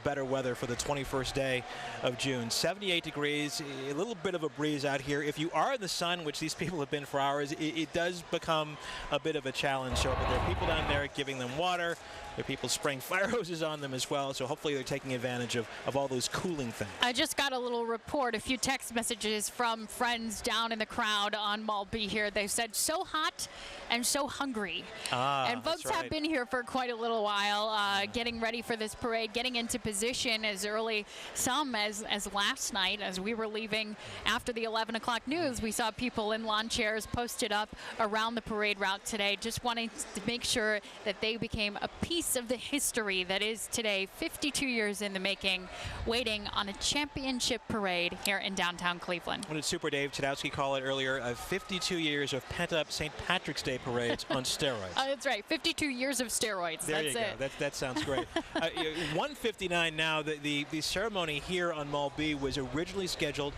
better weather for the 21st day of June. 78 degrees, a little bit of a breeze out here. If you are in the sun, which these people have been for hours, it does become a bit of a challenge. So, but there are people down there giving them water. There are people spraying fire hoses on them as well. So hopefully they're taking advantage of all those cooling things. I just got a little report, a few text messages from friends down in the crowd on Mall B here. They said, so hot and so hungry. And folks have been here for quite a little while, getting ready for this parade, getting into position as early, some as last night. As we were leaving after the 11 o'clock news, we saw people in lawn chairs posted up around the parade route today, just wanting to make sure that they became a piece of the history that is today, 52 years in the making, waiting on a championship parade here in downtown Cleveland. What did Super Dave Chudowski call it earlier? 52 years of pent-up St. Patrick's Day parades on steroids. That's right, 52 years of steroids. There That's you it. go. That sounds great. 1:59 now. The ceremony here on Mall B was originally scheduled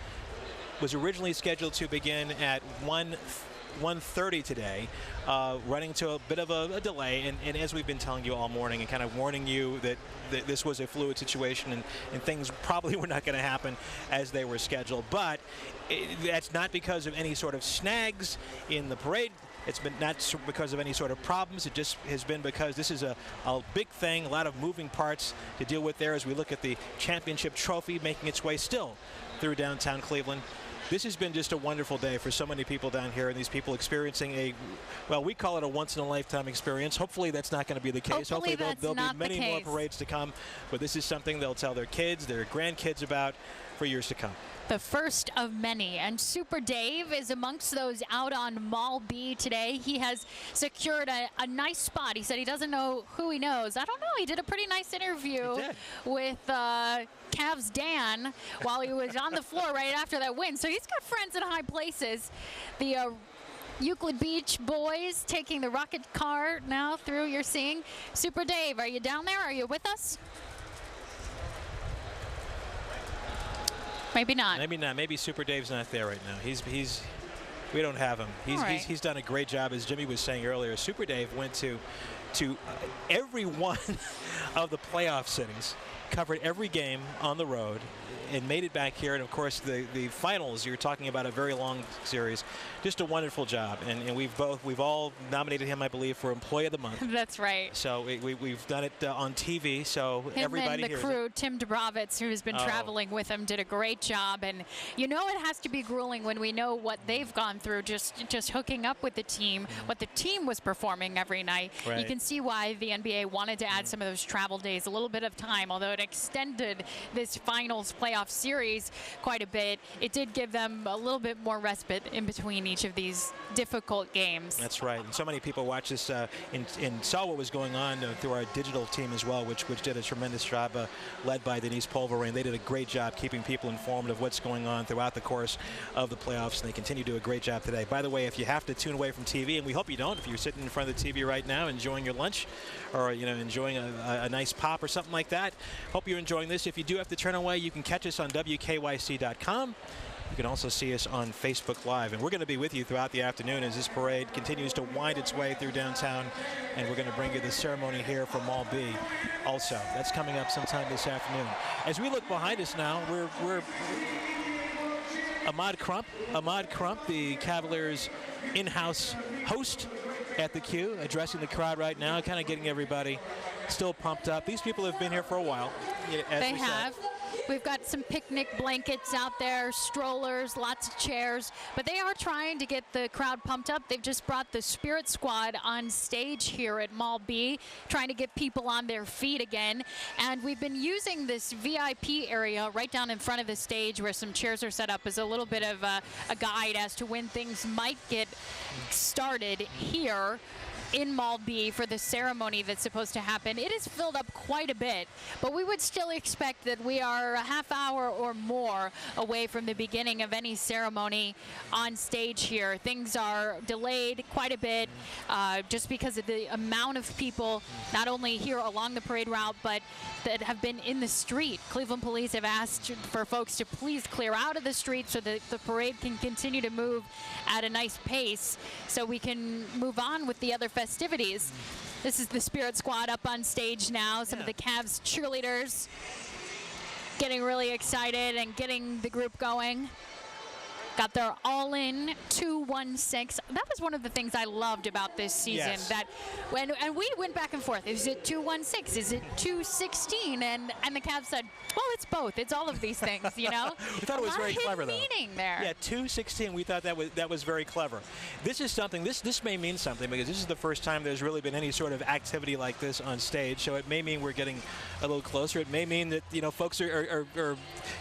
to begin at 1:30 today, running to a bit of a delay, and as we've been telling you all morning and kind of warning you that this was a fluid situation and things probably were not going to happen as they were scheduled. But that's not because of any sort of snags in the parade. It's been not because of any sort of problems. It just has been because this is a big thing, a lot of moving parts to deal with there as we look at the championship trophy making its way still through downtown Cleveland. This has been just a wonderful day for so many people down here, and these people experiencing we call it a once-in-a-lifetime experience. Hopefully that's not going to be the case. Hopefully there'll be many more parades to come, but this is something they'll tell their kids, their grandkids about for years to come. The first of many, and Super Dave is amongst those out on Mall B today. He has secured a nice spot. He said he doesn't know who he knows. I don't know. He did a pretty nice interview with Cavs Dan while he was on the floor right after that win. So he's got friends in high places. The Euclid Beach boys taking the rocket car now through, you're seeing. Super Dave, are you down there? Are you with us? Maybe not. Maybe not. Maybe Super Dave's not there right now. We don't have him. He's done a great job, as Jimmy was saying earlier. Super Dave went to every one of the playoff sittings, covered every game on the road, and made it back here. And of course, the finals, you're talking about a very long series. Just a wonderful job. And we've all nominated him, I believe, for Employee of the Month. That's right. So we've done it on TV. So everybody and the here. crew, Tim Dubrovitz, who has been traveling with him, did a great job. And you know it has to be grueling when we know what they've gone through, just hooking up with the team, what the team was performing every night. Right. You can see why the NBA wanted to add some of those travel days, a little bit of time, although it extended this finals playoff playoff series quite a bit, it did give them a little bit more respite in between each of these difficult games. That's right. And so many people watched this and saw what was going on through our digital team as well, which did a tremendous job, led by Denise Pulverine. They did a great job keeping people informed of what's going on throughout the course of the playoffs, and they continue to do a great job today. By the way, if you have to tune away from TV, and we hope you don't, if you're sitting in front of the TV right now enjoying your lunch, or enjoying a nice pop or something like that, hope you're enjoying this. If you do have to turn away, you can catch us on WKYC.com. You can also see us on Facebook Live, and we're going to be with you throughout the afternoon as this parade continues to wind its way through downtown, and we're going to bring you the ceremony here from Mall B also. That's coming up sometime this afternoon. As we look behind us now, we're Ahmad Crump, the Cavaliers' in-house host at the Q, addressing the crowd right now, kind of getting everybody still pumped up. These people have been here for a while. They have. We've got some picnic blankets out there, strollers, lots of chairs, but they are trying to get the crowd pumped up. They've just brought the Spirit Squad on stage here at Mall B, trying to get people on their feet again. And we've been using this VIP area right down in front of the stage where some chairs are set up as a little bit of a guide as to when things might get started here in Mall B for the ceremony that's supposed to happen. It is filled up quite a bit, but we would still expect that we are a half hour or more away from the beginning of any ceremony on stage here. Things are delayed quite a bit just because of the amount of people, not only here along the parade route, but that have been in the street. Cleveland police have asked for folks to please clear out of the street so that the parade can continue to move at a nice pace so we can move on with the other festivities. This is the Spirit Squad up on stage now. Some of the Cavs cheerleaders getting really excited and getting the group going. Got their all-in 216. That was one of the things I loved about this season. Yes. That and we went back and forth. Is it 216? Is it 216? And the Cavs said, well, it's both. It's all of these things, you know. We thought it was very clever, though. Meaning there. Yeah, 216. We thought that was very clever. This is something. This may mean something because this is the first time there's really been any sort of activity like this on stage. So it may mean we're getting a little closer. It may mean that folks are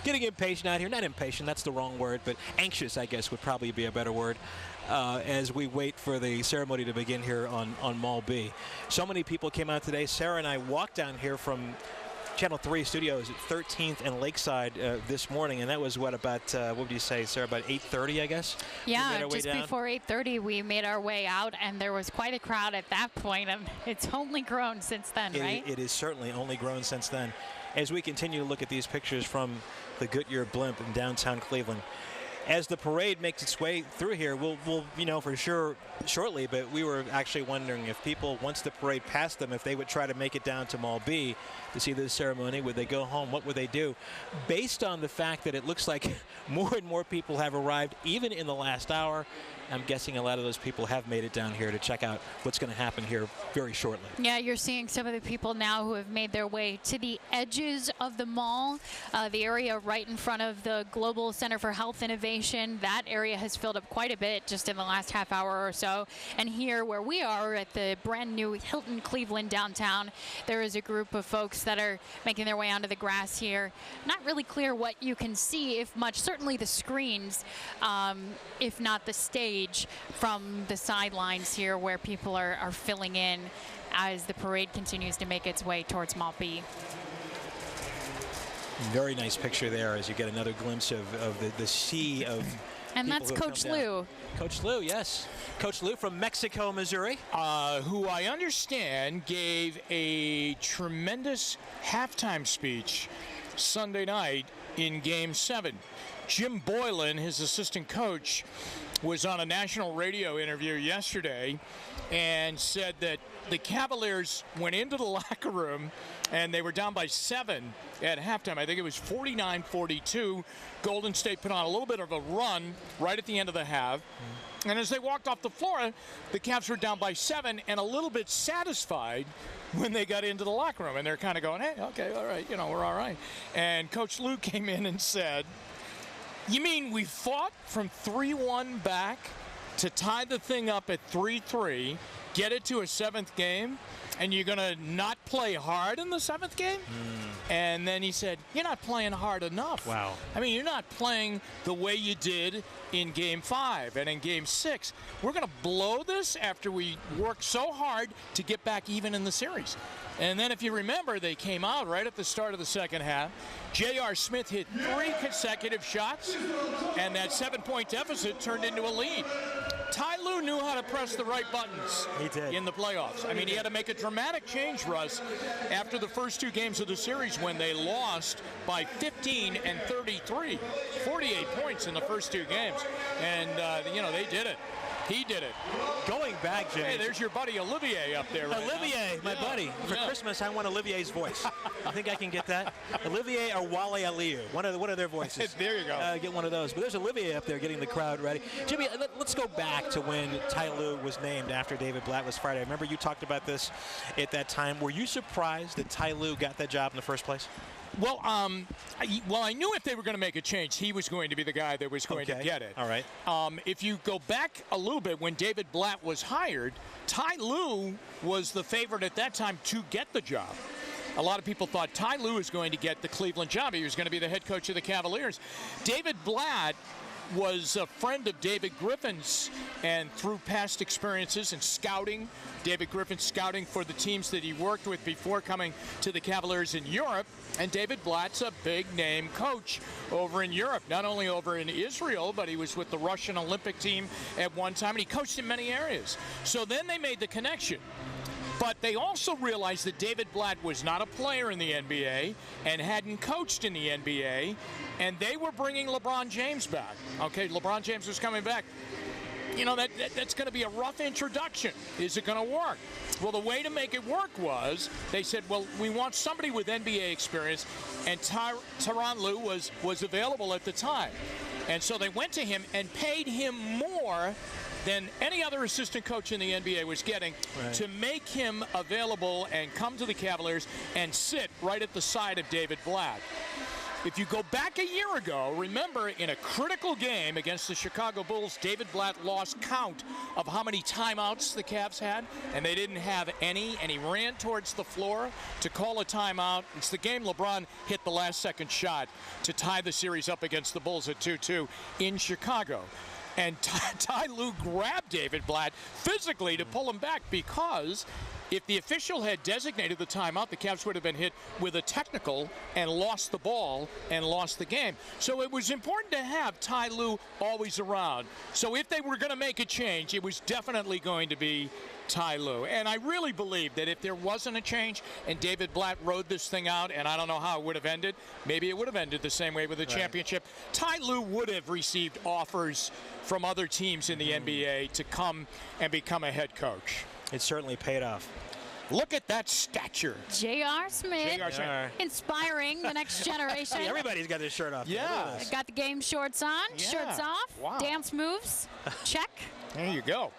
getting impatient out here. Not impatient. That's the wrong word, but anxious, I guess, would probably be a better word, as we wait for the ceremony to begin here on Mall B. So many people came out today. Sarah and I walked down here from Channel 3 studios at 13th and Lakeside this morning, and that was what would you say, Sarah, about 8:30, I guess? Yeah, just before 8:30 we made our way out, and there was quite a crowd at that point, and it's only grown since then, right? It is certainly only grown since then. As we continue to look at these pictures from the Goodyear Blimp in downtown Cleveland, as the parade makes its way through here, we'll for sure shortly, but we were actually wondering if people, once the parade passed them, if they would try to make it down to Mall B to see this ceremony. Would they go home? What would they do? Based on the fact that it looks like more and more people have arrived, even in the last hour, I'm guessing a lot of those people have made it down here to check out what's going to happen here very shortly. Yeah, you're seeing some of the people now who have made their way to the edges of the mall, the area right in front of the Global Center for Health Innovation. That area has filled up quite a bit just in the last half hour or so. And here where we are at the brand new Hilton Cleveland downtown, there is a group of folks that are making their way onto the grass here. Not really clear what you can see, if much. Certainly the screens, if not the stage from the sidelines here where people are filling in as the parade continues to make its way towards Mall B. Very nice picture there as you get another glimpse of the sea of and that's Coach Lou. Coach Lou, yes. Coach Lou from Mexico, Missouri. Who I understand gave a tremendous halftime speech Sunday night in Game 7. Jim Boylan, his assistant coach, was on a national radio interview yesterday and said that the Cavaliers went into the locker room and they were down by 7 at halftime. I think it was 49-42. Golden State put on a little bit of a run right at the end of the half. And as they walked off the floor, the Cavs were down by 7 and a little bit satisfied when they got into the locker room. And they're kind of going, hey, okay, all right, we're all right. And Coach Lou came in and said, you mean we fought from 3-1 back to tie the thing up at 3-3, get it to a 7th game, and you're going to not play hard in the 7th game? And then he said, you're not playing hard enough. Wow. I mean, you're not playing the way you did in Game 5 and in Game 6. We're going to blow this after we worked so hard to get back even in the series. And then if you remember, they came out right at the start of the second half. J.R. Smith hit 3 consecutive shots, and that 7-point deficit turned into a lead. Ty Lue knew how to press the right buttons in the playoffs. I mean, he had to make a dramatic change, Russ, after the first 2 games of the series when they lost by 15 and 33. 48 points in the first 2 games. And, they did it. He did it. Going back, Jimmy. Hey, there's your buddy Olivier up there right Olivier, now. my buddy. For Christmas, I want Olivier's voice. I think I can get that. Olivier or Wale Aliu. One of their voices. There you go. Get one of those. But there's Olivier up there getting the crowd ready. Jimmy, let's go back to when Ty Lue was named after David Blatt was fired. I remember you talked about this at that time. Were you surprised that Ty Lue got that job in the first place? Well, I knew if they were going to make a change, he was going to be the guy that was going to get it. All right. If you go back a little bit, when David Blatt was hired, Ty Lue was the favorite at that time to get the job. A lot of people thought Ty Lue was going to get the Cleveland job. He was going to be the head coach of the Cavaliers. David Blatt was a friend of David Griffin's, and through past experiences and scouting, David Griffin scouting for the teams that he worked with before coming to the Cavaliers in Europe. And David Blatt's a big-name coach over in Europe, not only over in Israel, but he was with the Russian Olympic team at one time, and he coached in many areas. So then they made the connection. But they also realized that David Blatt was not a player in the NBA and hadn't coached in the NBA, and they were bringing LeBron James back. Okay, LeBron James was coming back. You know, that's going to be a rough introduction. Is it going to work? Well, the way to make it work was they said, well, we want somebody with NBA experience, and Tyronn Lue was available at the time. And so they went to him and paid him more than any other assistant coach in the NBA was getting to make him available and come to the Cavaliers and sit right at the side of David Blatt. If you go back a year ago, remember in a critical game against the Chicago Bulls, David Blatt lost count of how many timeouts the Cavs had, and they didn't have any, and he ran towards the floor to call a timeout. It's the game LeBron hit the last-second shot to tie the series up against the Bulls at 2-2 in Chicago. And Ty Lue grabbed David Blatt physically to pull him back, because if the official had designated the timeout, the Cavs would have been hit with a technical and lost the ball and lost the game. So it was important to have Ty Lue always around. So if they were going to make a change, it was definitely going to be Ty Lue. And I really believe that if there wasn't a change and David Blatt rode this thing out, and I don't know how it would have ended, maybe it would have ended the same way with the championship, Ty Lue would have received offers from other teams in the NBA to come and become a head coach. It certainly paid off. Look at that stature. J.R. Smith, J.R. inspiring the next generation. Hey, everybody's got their shirt off. Yeah. Got the game shorts on, shirts off, Wow. dance moves, check. There you go.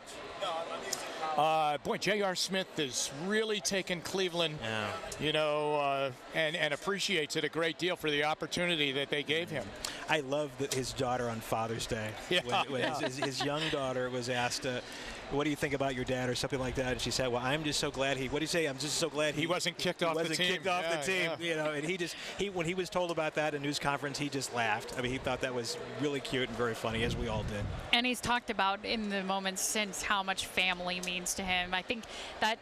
Boy, J.R. Smith has really taken Cleveland, and appreciates it a great deal for the opportunity that they gave him. I love his daughter on Father's Day. When his young daughter was asked, what do you think about your dad or something like that? And she said, well, I'm just so glad what do you say? I'm just so glad he wasn't kicked off the team. You know, and when he was told about that at a news conference, he just laughed. I mean, he thought that was really cute and very funny, as we all did. And he's talked about in the moments since how much family means to him. I think that,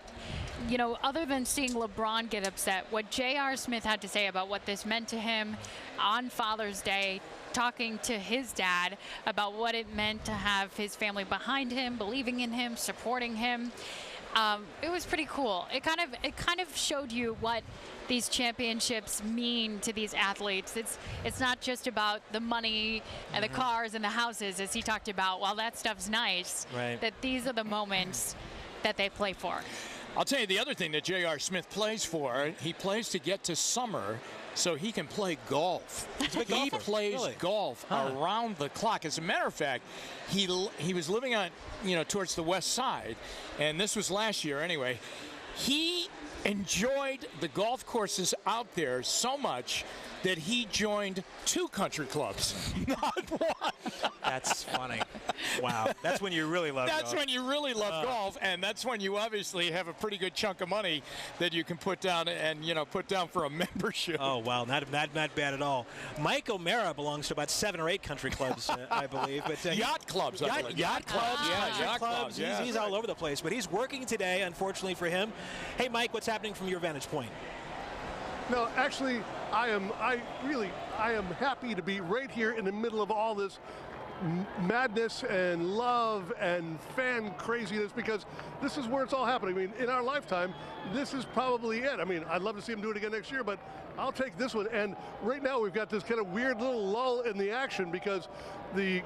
other than seeing LeBron get upset, what J.R. Smith had to say about what this meant to him on Father's Day, talking to his dad about what it meant to have his family behind him, believing in him, supporting him. It was pretty cool. It kind of showed you what these championships mean to these athletes. It's not just about the money and the cars and the houses, as he talked about. While that stuff's nice, that these are the moments that they play for. I'll tell you the other thing that J.R. Smith plays for. He plays to get to summer so he can play golf. He plays golf around the clock. As a matter of fact, he was living on, towards the west side, and this was last year anyway. He enjoyed the golf courses out there so much that he joined 2 country clubs, not 1. That's funny. Wow, that's when you really love That's golf. when you really love golf, and that's when you obviously have a pretty good chunk of money that you can put down and, put down for a membership. Oh, wow, not bad at all. Mike O'Mara belongs to about 7 or 8 country clubs, I believe. But yacht clubs, I believe. Yacht clubs, Yeah, yacht clubs. Yeah, he's all over the place, but he's working today, unfortunately for him. Hey, Mike, what's happening from your vantage point? No, actually, I am happy to be right here in the middle of all this madness and love and fan craziness, because this is where it's all happening. I mean, in our lifetime, this is probably it. I mean, I'd love to see him do it again next year, but I'll take this one. And right now we've got this kind of weird little lull in the action because the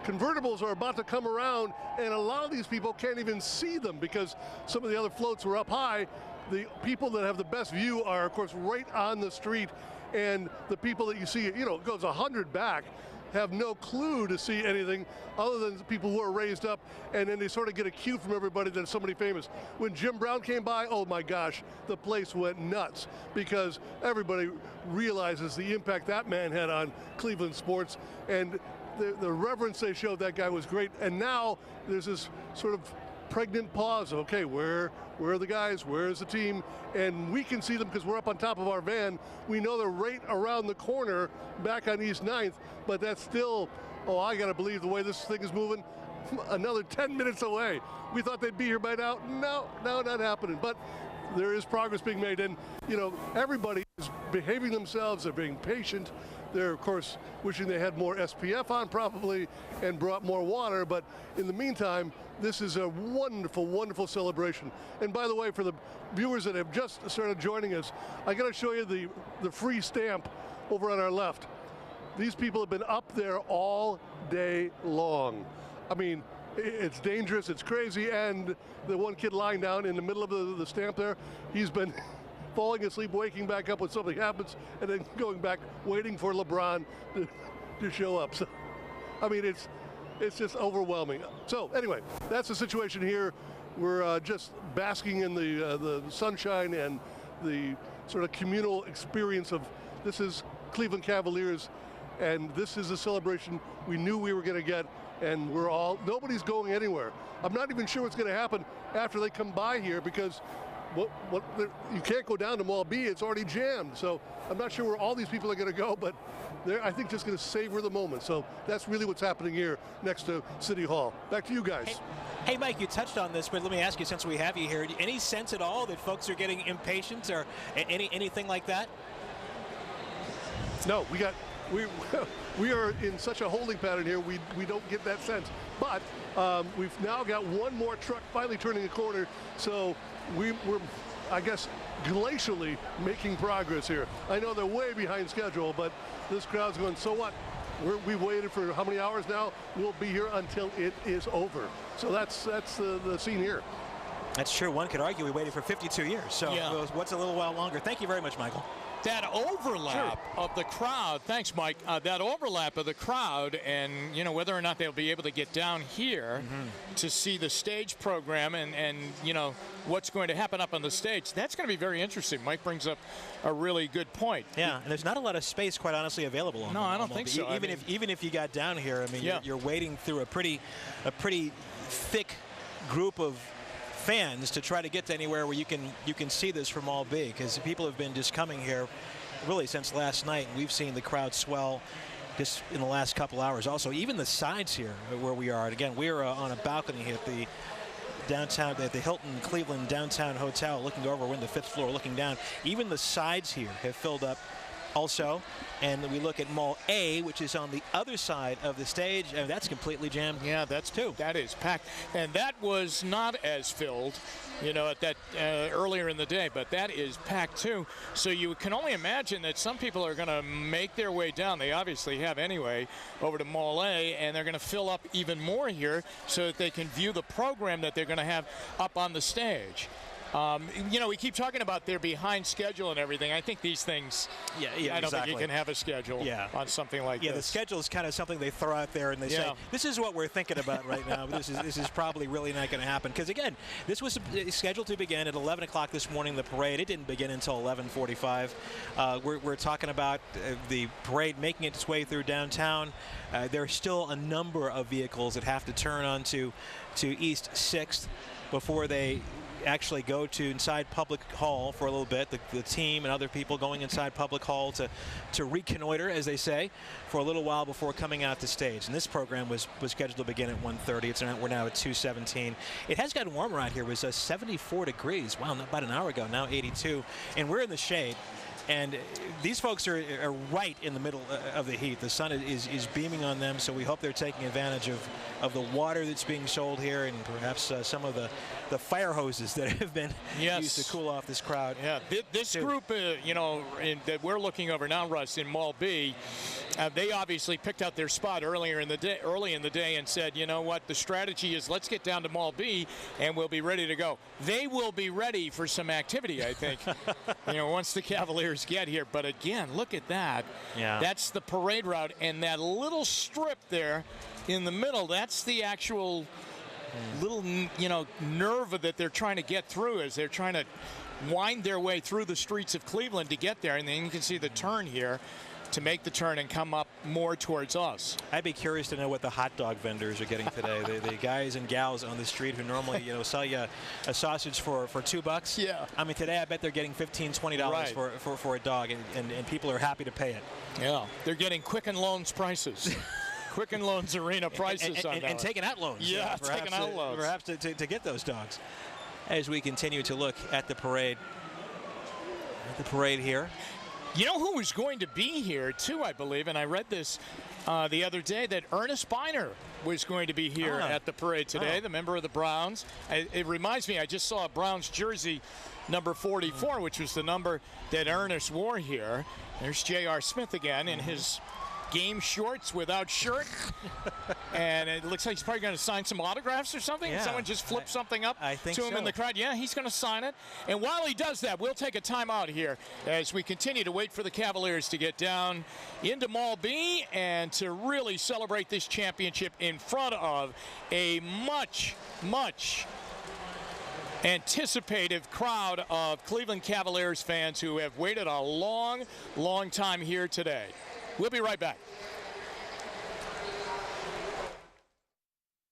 convertibles are about to come around, and a lot of these people can't even see them because some of the other floats were up high. The people that have the best view are, of course, right on the street, and the people that you see, it goes 100 back, have no clue to see anything other than people who are raised up, and then they sort of get a cue from everybody that it's somebody famous. When Jim Brown came by, oh my gosh, the place went nuts because everybody realizes the impact that man had on Cleveland sports, and the reverence they showed that guy was great. And now there's this sort of pregnant pause. Okay, where are the guys? Where is the team? And we can see them because we're up on top of our van. We know they're right around the corner back on East 9th, but that's still, I got to believe the way this thing is moving, another 10 minutes away. We thought they'd be here by now. No, not happening. But there is progress being made, and everybody is behaving themselves. They're being patient. They're, of course, wishing they had more SPF on probably and brought more water, but in the meantime, this is a wonderful, wonderful celebration. And by the way, for the viewers that have just started joining us, I got to show you the free stamp over on our left. These people have been up there all day long. I mean, it's dangerous, it's crazy, and the one kid lying down in the middle of the stamp there, he's been falling asleep, waking back up when something happens, and then going back, waiting for LeBron to show up. So, I mean, it's just overwhelming. So anyway, that's the situation here. We're just basking in the sunshine and the sort of communal experience of this is Cleveland Cavaliers, and this is a celebration we knew we were going to get, and nobody's going anywhere. I'm not even sure what's going to happen after they come by here because you can't go down to Mall B, it's already jammed. So I'm not sure where all these people are going to go, but they're, I think, just going to savor the moment. So that's really what's happening here next to City Hall. Back to you guys. Hey, Mike, you touched on this, but let me ask you, since we have you here, any sense at all that folks are getting impatient or anything like that? No, we are in such a holding pattern here, we don't get that sense. But we've now got one more truck finally turning a corner, so we're, I guess, glacially making progress here. I know they're way behind schedule, but this crowd's going, so what? We've waited for how many hours now? We'll be here until it is over. So that's the scene here. That's true. One could argue we waited for 52 years. So what's a little while longer? Thank you very much, Michael. That overlap of the crowd, thanks, Mike, that overlap of the crowd and, whether or not they'll be able to get down here to see the stage program and what's going to happen up on the stage, that's going to be very interesting. Mike brings up a really good point. Yeah, and there's not a lot of space, quite honestly, available on I don't think so. Even if you got down here, I mean, you're wading through a pretty thick group of fans to try to get to anywhere where you can see this from Mall B, because people have been just coming here really since last night, and we've seen the crowd swell just in the last couple hours. Also, even the sides here where we are, and again, we're on a balcony here at the downtown, at the Hilton Cleveland Downtown Hotel, looking over, we're in the 5th floor looking down. Even the sides here have filled up also, and we look at Mall A, which is on the other side of the stage, and that's completely jammed. Yeah, that is packed, and that was not as filled, at that earlier in the day, but that is packed too. So you can only imagine that some people are going to make their way down. They obviously have anyway over to Mall A, and they're going to fill up even more here so that they can view the program that they're going to have up on the stage. You know, we keep talking about they're behind schedule and everything. I think these things, I don't think you can have a schedule on something like this. Yeah, the schedule is kind of something they throw out there and they say, this is what we're thinking about right now. This is probably really not going to happen. Because, again, this was scheduled to begin at 11 o'clock this morning, the parade. It didn't begin until 11:45. We're talking about the parade making its way through downtown. There are still a number of vehicles that have to turn onto East 6th before they actually go to inside Public Hall for a little bit. The team and other people going inside Public Hall to reconnoiter, as they say, for a little while before coming out to stage. And this program was scheduled to begin at 1:30. We're now at 2:17. It has gotten warmer out here. It was 74 degrees. Wow, about an hour ago. Now 82. And we're in the shade. And these folks are right in the middle of the heat. The sun is beaming on them, so we hope they're taking advantage of the water that's being sold here and perhaps some of the fire hoses that have been used to cool off this crowd. Yeah, this group, you know, that we're looking over now, Russ, in Mall B, they obviously picked out their spot early in the day and said, you know what, the strategy is let's get down to Mall B and we'll be ready to go. They will be ready for some activity, I think, you know, once the Cavaliers get here. But again, look at that. Yeah. That's the parade route, and that little strip there in the middle, that's the actual little, you know, nerve that they're trying to get through as they're trying to wind their way through the streets of Cleveland to get there. And then you can see the turn here to make the turn and come up more towards us. I'd be curious to know what the hot dog vendors are getting today. the guys and gals on the street who normally, you know, sell you a sausage for $2. Yeah. I mean, today I bet they're getting $15, $20 for a dog, and people are happy to pay it. Yeah, they're getting Quicken Loans prices. Quicken Loans Arena prices on that. And taking out loans. Yeah, taking out loans. Perhaps to get those dogs. As we continue to look at the parade. Here. You know who was going to be here, too, I believe, and I read this the other day, that Ernest Biner was going to be here at the parade today, the member of the Browns. It reminds me, I just saw a Browns jersey, number 44, which was the number that Ernest wore here. There's J.R. Smith again in his game shorts without shirt. And it looks like he's probably going to sign some autographs or something. Yeah, Someone just flipped something up to him in the crowd. Yeah, he's going to sign it. And while he does that, we'll take a timeout here as we continue to wait for the Cavaliers to get down into Mall B and to really celebrate this championship in front of a much anticipative crowd of Cleveland Cavaliers fans who have waited a long time here today. We'll be right back.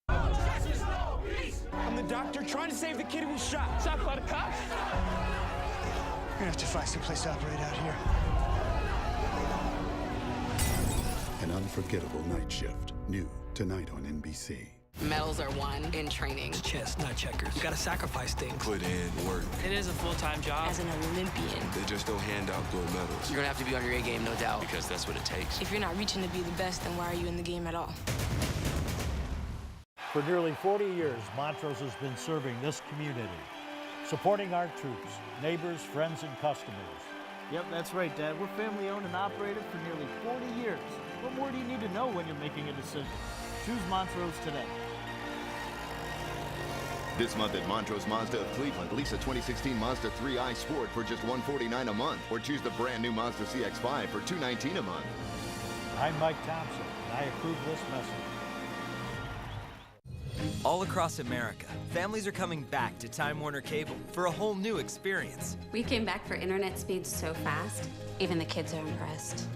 I'm the doctor trying to save the kid who was shot. Shot by the cops? We're gonna have to find some place to operate out here. An unforgettable night shift. New tonight on NBC. Medals are won in training. It's chess, not checkers. You gotta sacrifice things. Put in work. It is a full-time job. As an Olympian. They just don't hand out gold medals. You're gonna have to be on your A game, no doubt. Because that's what it takes. If you're not reaching to be the best, then why are you in the game at all? For nearly 40 years, Montrose has been serving this community, supporting our troops, neighbors, friends, and customers. Yep, that's right, Dad. We're family owned and operated for nearly 40 years. What more do you need to know when you're making a decision? Choose Montrose today. This month at Montrose Mazda of Cleveland, lease a 2016 Mazda 3i Sport for just $149 a month, or choose the brand new Mazda CX-5 for $219 a month. I'm Mike Thompson, and I approve this message. All across America, families are coming back to Time Warner Cable for a whole new experience. We came back for internet speeds so fast, even the kids are impressed.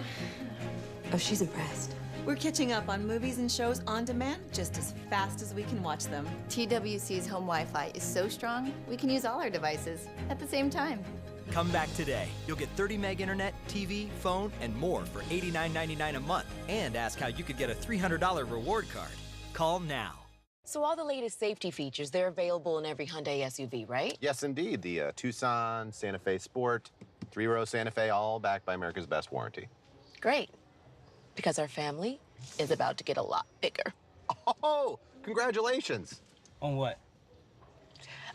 Oh, she's impressed. We're catching up on movies and shows on demand just as fast as we can watch them. TWC's home Wi-Fi is so strong, we can use all our devices at the same time. Come back today. You'll get 30 meg internet, TV, phone, and more for $89.99 a month. And ask how you could get a $300 reward card. Call now. So all the latest safety features, they're available in every Hyundai SUV, right? Yes, indeed. The Tucson, Santa Fe Sport, 3-row Santa Fe, all backed by America's Best warranty. Great. Because our family is about to get a lot bigger. Oh, congratulations. On what?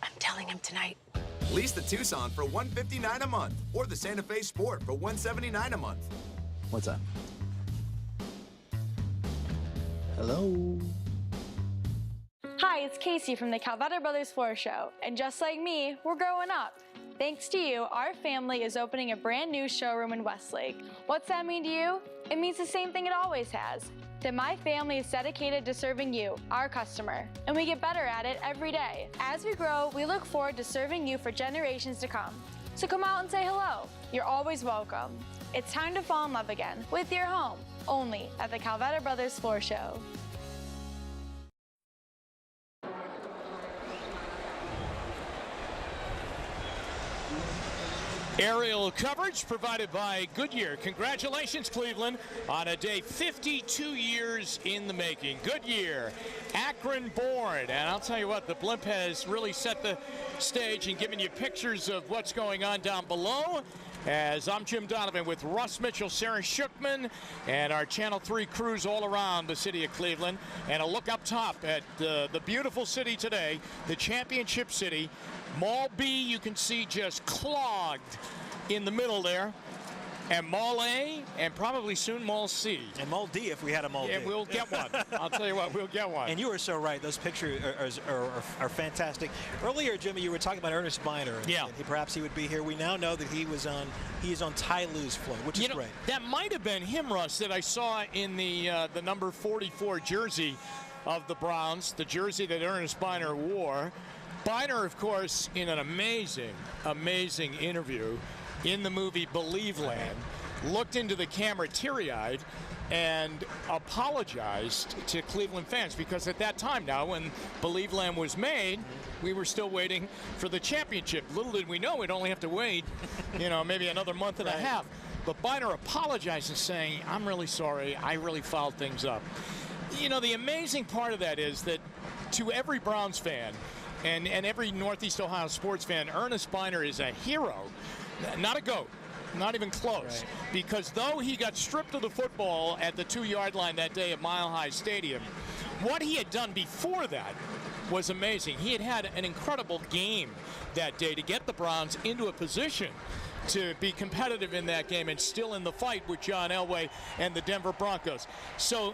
I'm telling him tonight. Lease the Tucson for $159 a month, or the Santa Fe Sport for $179 a month. What's up? Hello? Hi, Hi, it's Casey from the Calvetta Brothers Floor Show, and just like me, we're growing up. Thanks to you, our family is opening a brand new showroom in Westlake. What's that mean to you? It means the same thing it always has, that my family is dedicated to serving you, our customer, and we get better at it every day. As we grow, we look forward to serving you for generations to come. So come out and say hello. You're always welcome. It's time to fall in love again with your home, only at the Calvetta Brothers Floor Show. Aerial coverage provided by Goodyear. Congratulations, Cleveland, on a day 52 years in the making. Goodyear, Akron born. And I'll tell you what, the blimp has really set the stage and given you pictures of what's going on down below. As I'm Jim Donovan with Russ Mitchell, Sarah Schuchman, and our Channel 3 crews all around the city of Cleveland. And a look up top at the beautiful city today, the championship city. Mall B, you can see just clogged in the middle there. And Mall A, and probably soon Mall C. And Mall D if we had a Mall D. And we'll get one. I'll tell you what, we'll get one. And you were so right. Those pictures are fantastic. Earlier, Jimmy, you were talking about Ernest Byner. Yeah. And perhaps he would be here. We now know that he is on Ty Lue's float, which is great. That might have been him, Russ, that I saw in the number 44 jersey of the Browns, the jersey that Ernest Byner wore. Byner, of course, in an amazing interview in the movie Believe Land, looked into the camera teary-eyed and apologized to Cleveland fans, because at that time now, when Believe Land was made, we were still waiting for the championship. Little did we know we'd only have to wait, maybe another month and a half. But Byner apologized and saying, I'm really sorry, I really fouled things up. The amazing part of that is that to every Browns fan and every Northeast Ohio sports fan, Ernest Byner is a hero, not a GOAT. Not even close. Right. Because though he got stripped of the football at the 2-yard line that day at Mile High Stadium, what he had done before that was amazing. He had an incredible game that day to get the Browns into a position to be competitive in that game and still in the fight with John Elway and the Denver Broncos.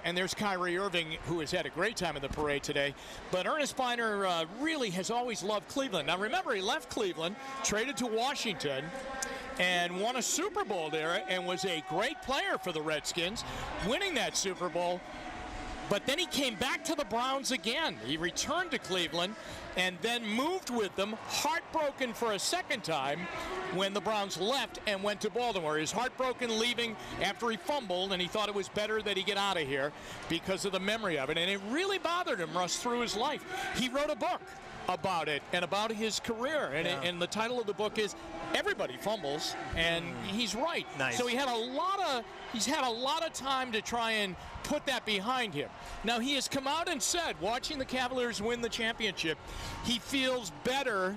And there's Kyrie Irving, who has had a great time in the parade today. But Ernest Byner really has always loved Cleveland. Now remember, he left Cleveland, traded to Washington, and won a Super Bowl there and was a great player for the Redskins, winning that Super Bowl. But then he came back to the Browns again. He returned to Cleveland and then moved with them, heartbroken for a second time when the Browns left and went to Baltimore. He was heartbroken leaving after he fumbled, and he thought it was better that he get out of here because of the memory of it. And it really bothered him, Russ, through his life. He wrote a book about it and about his career. And the title of the book is Everybody Fumbles, and he's right. Nice. So he's had a lot of time to try and put that behind him. Now, he has come out and said, watching the Cavaliers win the championship, he feels better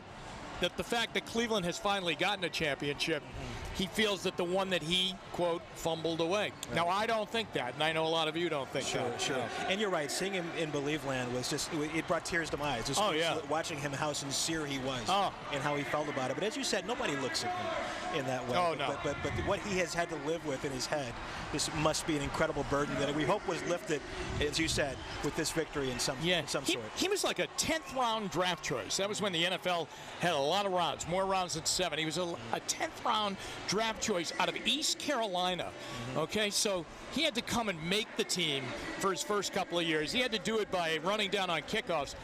that the fact that Cleveland has finally gotten a championship, he feels that the one that he, quote, fumbled away. Right. Now, I don't think that, and I know a lot of you don't think that. Sure. And you're right, seeing him in Believe Land was just, it brought tears to my eyes. Just watching him, how sincere he was and how he felt about it. But as you said, nobody looks at him in that way. Oh, no. But what he has had to live with in his head, this must be an incredible burden that we hope was lifted, as you said, with this victory in some sort. He was like a 10th round draft choice. That was when the NFL had a lot of rounds, more rounds than 7. He was a 10th round draft choice out of East Carolina. Okay, so he had to come and make the team for his first couple of years. He had to do it by running down on kickoffs.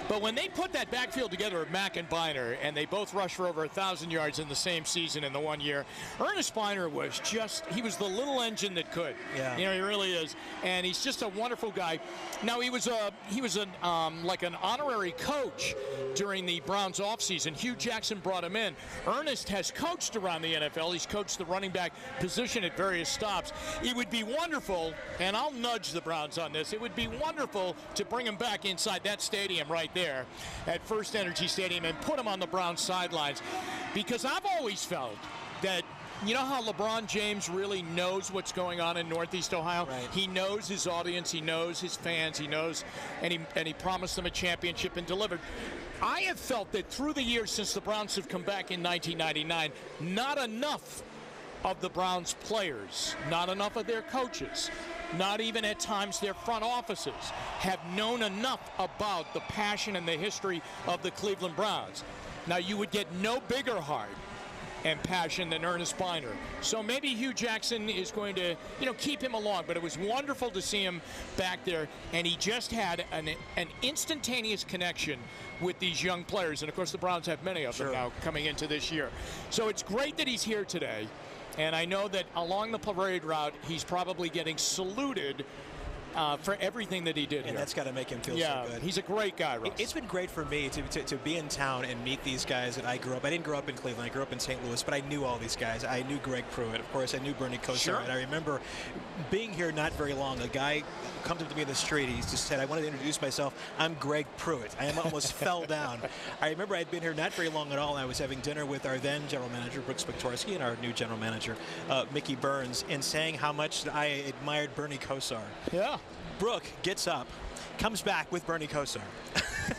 But when they put that backfield together of Mack and Byner, and they both rushed for over 1,000 yards in the same season in the 1 year, Ernest Byner was he was the little engine that could. Yeah. He really is. And he's just a wonderful guy. Now, he was like an honorary coach during the Browns offseason. Hugh Jackson brought him in. Ernest has coached around the NFL. He's coached the running back position at various stops. It would be wonderful, and I'll nudge the Browns on this, it would be wonderful to bring him back inside that stadium right there at First Energy Stadium and put him on the Browns sidelines, because I've always felt that, you know how LeBron James really knows what's going on in Northeast Ohio? Right. He knows his audience, he knows his fans, he knows, and he promised them a championship and delivered. I have felt that through the years since the Browns have come back in 1999, not enough of the Browns players, not enough of their coaches not even at times their front offices, have known enough about the passion and the history of the Cleveland Browns. Now, you would get no bigger heart and passion than Ernest Byner. So maybe Hugh Jackson is going to, keep him along. But it was wonderful to see him back there, and he just had an instantaneous connection with these young players. And, of course, the Browns have many of them now coming into this year. So it's great that he's here today. And I know that along the parade route, he's probably getting saluted for everything that he did here. And that's got to make him feel so good. He's a great guy, Russ. It's been great for me to be in town and meet these guys that I grew up. I didn't grow up in Cleveland. I grew up in St. Louis, but I knew all these guys. I knew Greg Pruitt. Of course, I knew Bernie Kosar. Sure. And I remember being here not very long. A guy comes up to me in the street. He just said, I wanted to introduce myself. I'm Greg Pruitt. I almost fell down. I remember I'd been here not very long at all. I was having dinner with our then general manager, Brooks Viktorski, and our new general manager, Mickey Burns, and saying how much I admired Bernie Kosar. Yeah. Brooke gets up, comes back with Bernie Kosar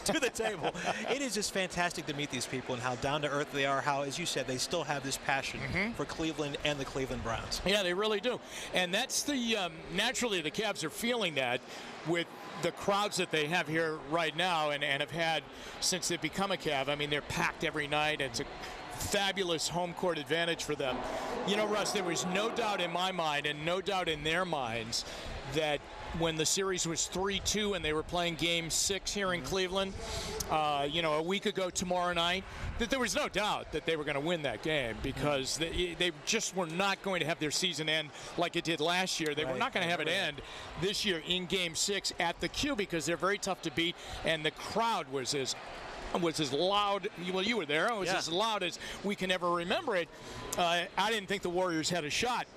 to the table. It is just fantastic to meet these people and how down to earth they are, how, as you said, they still have this passion for Cleveland and the Cleveland Browns. Yeah, they really do. And that's the, naturally the Cavs are feeling that with the crowds that they have here right now and have had since they've become a Cav. I mean, they're packed every night. It's a fabulous home court advantage for them. Russ, there was no doubt in my mind and no doubt in their minds that when the series was 3-2 and they were playing Game 6 here in Cleveland, a week ago tomorrow night, that there was no doubt that they were going to win that game because they just were not going to have their season end like it did last year. They were not going to have it end this year in Game 6 at the Q because they're very tough to beat, and the crowd was as loud. Well, you were there. It was as loud as we can ever remember it. I didn't think the Warriors had a shot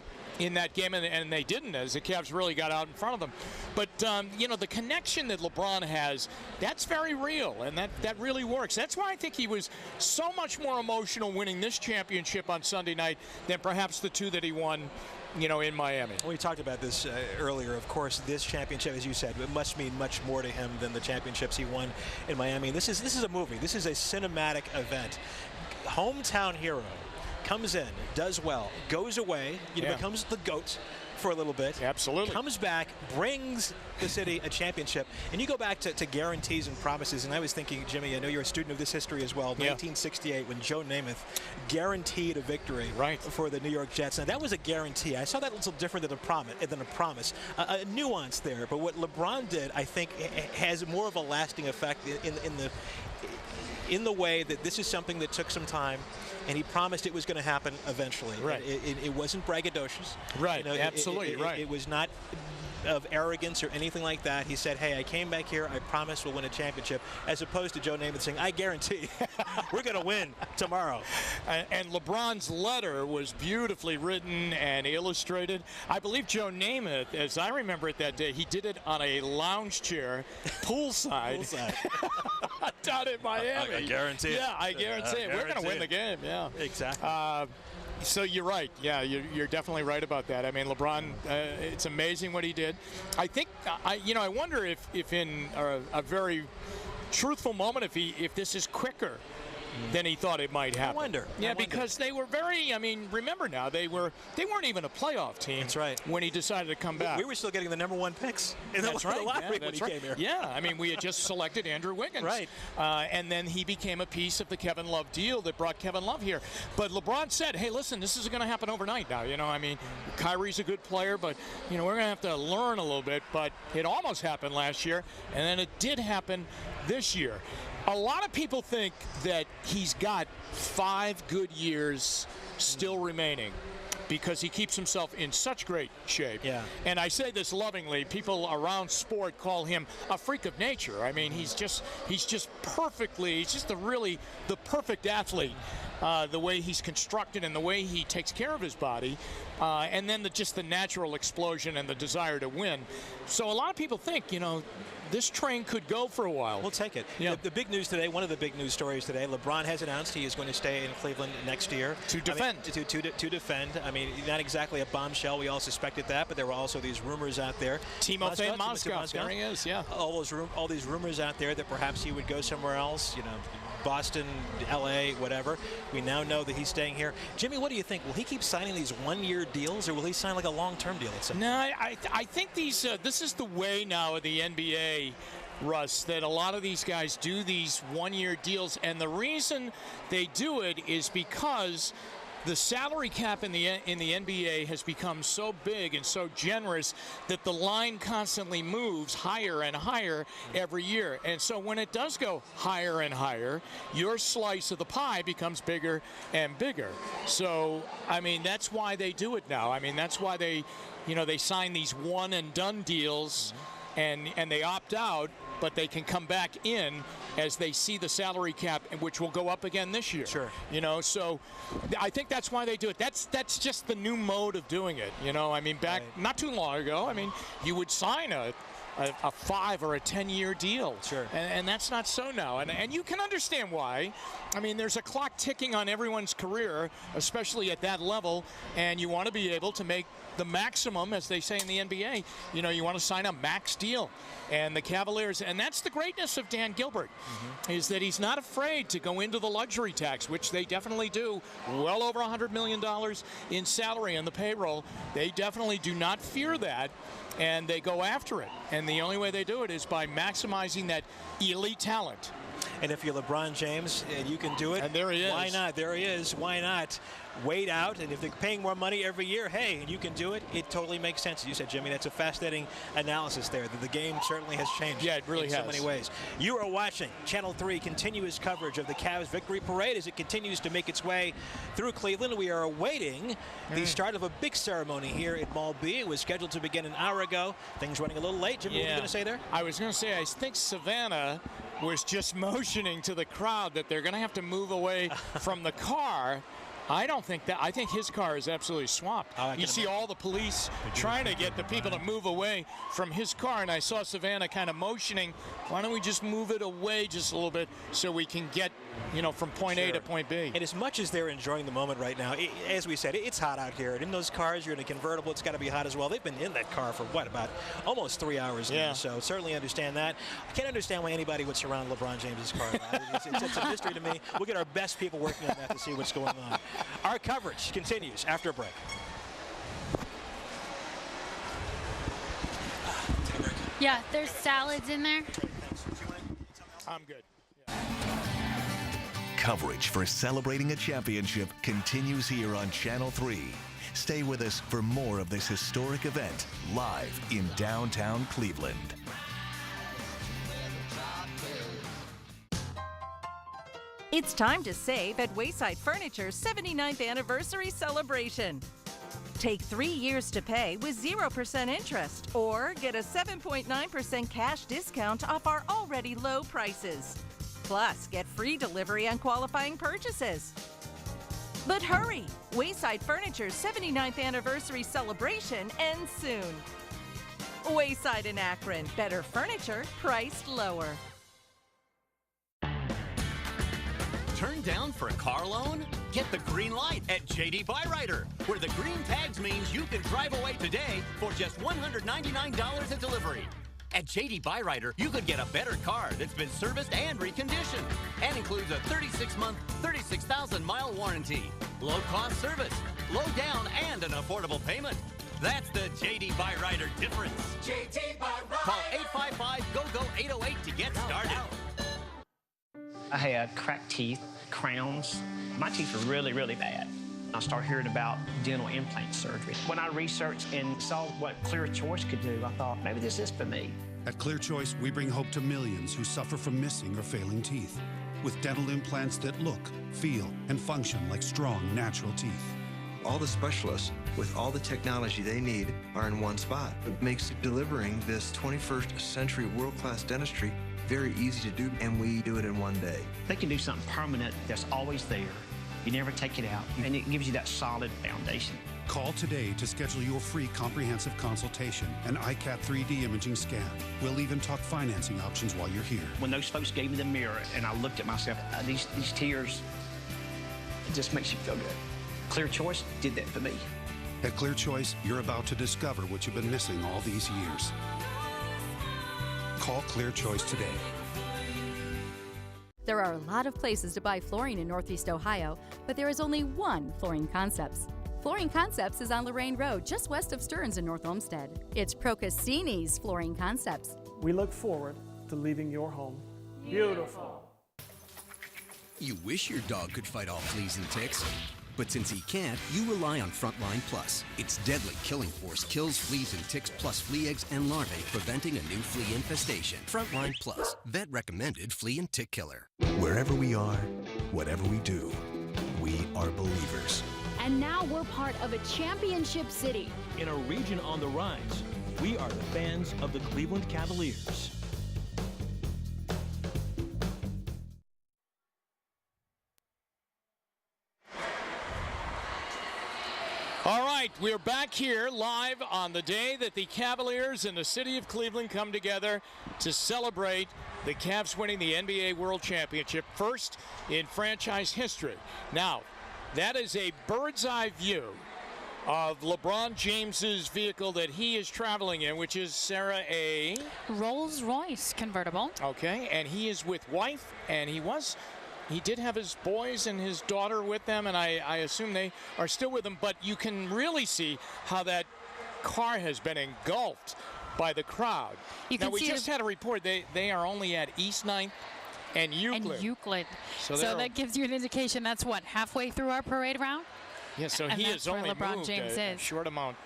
in that game, and they didn't, as the Cavs really got out in front of them. But, the connection that LeBron has, that's very real, and that really works. That's why I think he was so much more emotional winning this championship on Sunday night than perhaps the two that he won in Miami. We talked about this earlier. Of course, this championship, as you said, it must mean much more to him than the championships he won in Miami. This is a movie. This is a cinematic event. Hometown hero comes in, does well, goes away, becomes the GOAT for a little bit. Absolutely. Comes back, brings the city a championship. And you go back to guarantees and promises, and I was thinking, Jimmy, I know you're a student of this history as well. 1968, when Joe Namath guaranteed a victory for the New York Jets. Now, that was a guarantee. I saw that a little different than a promise. A nuance there. But what LeBron did, I think, has more of a lasting effect in the way that this is something that took some time, and he promised it was going to happen eventually. Right. It wasn't braggadocious. Right. Absolutely. Right. It was not of arrogance or anything like that. He said, hey, I came back here, I promise we'll win a championship, as opposed to Joe Namath saying, I guarantee we're going to win tomorrow. And LeBron's letter was beautifully written and illustrated. I believe Joe Namath, as I remember it that day, he did it on a lounge chair, poolside. Down in Miami. I guarantee it. Yeah, I guarantee it. We're going to win the game. Yeah. Exactly. So you're right. Yeah, you're definitely right about that. I mean, LeBron, it's amazing what he did. I think, I wonder if in a very truthful moment, if this is quicker than he thought it might happen. I wonder. Because they were remember now, they weren't even a playoff team. That's right. When he decided to come back. We were still getting the #1 picks in the lottery when he came here. Yeah, I mean, we had just selected Andrew Wiggins. Right. And then he became a piece of the Kevin Love deal that brought Kevin Love here. But LeBron said, hey, listen, this is going to happen overnight now. I mean, Kyrie's a good player, but, we're going to have to learn a little bit. But it almost happened last year, and then it did happen this year. A lot of people think that he's got 5 good years still remaining because he keeps himself in such great shape. Yeah. And I say this lovingly. People around sport call him a freak of nature. I mean, he's just the perfect athlete. The way he's constructed and the way he takes care of his body, and then just the natural explosion and the desire to win. So a lot of people think, this train could go for a while. We'll take it. Yeah. The big news today, one of the big news stories today, LeBron has announced he is going to stay in Cleveland next year. To defend. To defend. I mean, not exactly a bombshell. We all suspected that, but there were also these rumors out there. Timofey Mozgov. There he is, yeah. All these rumors out there that perhaps he would go somewhere else, you know, Boston, LA, whatever. We now know that he's staying here. Jimmy, what do you think? Will he keep signing these one-year deals, or will he sign like a long-term deal? No, I think these. This is the way now of the NBA, Russ, that a lot of these guys do these one-year deals, and the reason they do it is because the salary cap in the NBA has become so big and so generous that the line constantly moves higher and higher every year. And so when it does go higher and higher, your slice of the pie becomes bigger and bigger. So, I mean, that's why they do it now. I mean, that's why they sign these one-and-done deals, and they opt out, but they can come back in as they see the salary cap, which will go up again this year. Sure. You know, so I think that's why they do it. That's just the new mode of doing it. You know, I mean, back not too long ago, I mean, you would sign a 5 or a 10-year deal. Sure. And that's not so now. And you can understand why. I mean, there's a clock ticking on everyone's career, especially at that level, and you want to be able to make the maximum, as they say in the NBA. You know, you want to sign a max deal. And the Cavaliers, and that's the greatness of Dan Gilbert, is that he's not afraid to go into the luxury tax, which they definitely do. Well over $100 million in salary on the payroll. They definitely do not fear that, and they go after it. And the only way they do it is by maximizing that elite talent. And if you're LeBron James and you can do it, and there he is. Why not? There he is. Why not? Wait out, and if they're paying more money every year, hey, and you can do it, it totally makes sense. As you said, Jimmy, that's a fascinating analysis there, that the game certainly has changed. Yeah, it really in has. so many ways. You are watching Channel 3 continuous coverage of the Cavs victory parade as it continues to make its way through Cleveland. We are awaiting the start of a big ceremony here at Mall B. It was scheduled to begin an hour ago. Things running a little late. Jimmy, what were you going to say there? I was going to say, I think Savannah was just motioning to the crowd that they're going to have to move away from the car. I don't think that. I think his car is absolutely swamped. You see all the police trying to get the people to move away from his car, and I saw Savannah kind of motioning, why don't we just move it away just a little bit so we can get, you know, from point A to point B. And as much as they're enjoying the moment right now, as we said, it's hot out here. And in those cars, you're in a convertible, it's got to be hot as well. They've been in that car for, what, about almost 3 hours now. So certainly understand that. I can't understand why anybody would surround LeBron James's car. It's a mystery to me. We'll get our best people working on that to see what's going on. Our coverage continues after a break. Yeah, there's salads in there. I'm good. Coverage for celebrating a championship continues here on Channel 3. Stay with us for more of this historic event live in downtown Cleveland. It's time to save at Wayside Furniture's 79th anniversary celebration. Take 3 years to pay with 0% interest, or get a 7.9% cash discount off our already low prices. Plus, get free delivery on qualifying purchases. But hurry! Wayside Furniture's 79th anniversary celebration ends soon. Wayside in Akron. Better furniture, priced lower. Turned down for a car loan? Get the green light at JD Byrider, where the green tags means you can drive away today for just $199 at delivery. At JD Byrider, you could get a better car that's been serviced and reconditioned, and includes a 36-month, 36,000-mile warranty, low-cost service, low down, and an affordable payment. That's the JD Byrider difference. JD Byrider. Call 855-GO-GO-808 to get started. I had cracked teeth, crowns. My teeth were really, really bad. I started hearing about dental implant surgery. When I researched and saw what Clear Choice could do, I thought, maybe this is for me. At Clear Choice, we bring hope to millions who suffer from missing or failing teeth. With dental implants that look, feel, and function like strong, natural teeth. All the specialists, with all the technology they need, are in one spot. It makes delivering this 21st century world-class dentistry very easy to do, and we do it in one day. They can do something permanent that's always there. You never take it out, and it gives you that solid foundation. Call today to schedule your free comprehensive consultation and ICAT 3D imaging scan. We'll even talk financing options while you're here. When those folks gave me the mirror and I looked at myself, these tears, it just makes you feel good. Clear Choice did that for me. At Clear Choice, you're about to discover what you've been missing all these years. Call Clear Choice today. There are a lot of places to buy flooring in Northeast Ohio, but there is only one Flooring Concepts. Flooring Concepts is on Lorraine Road, just west of Stearns in North Olmsted. It's Procassini's Flooring Concepts. We look forward to leaving your home beautiful. You wish your dog could fight all fleas and ticks, but since he can't, you rely on Frontline Plus. Its deadly killing force kills fleas and ticks plus flea eggs and larvae, preventing a new flea infestation. Frontline Plus, vet recommended flea and tick killer. Wherever we are, whatever we do, we are believers. And now we're part of a championship city. In a region on the rise, we are the fans of the Cleveland Cavaliers. All right, we're back here live on the day that the Cavaliers and the city of Cleveland come together to celebrate the Cavs winning the NBA World Championship, first in franchise history. Now, that is a bird's eye view of LeBron James's vehicle that he is traveling in, which is, Sarah, a Rolls-Royce convertible. Okay, and he is with wife, and he did have his boys and his daughter with them, and I assume they are still with him, but you can really see how that car has been engulfed by the crowd. Now, we just had a report they are only at East 9th and Euclid. So that gives you an indication that's what, halfway through our parade route? Yeah, so And he that's has only where LeBron moved James a is. short amount.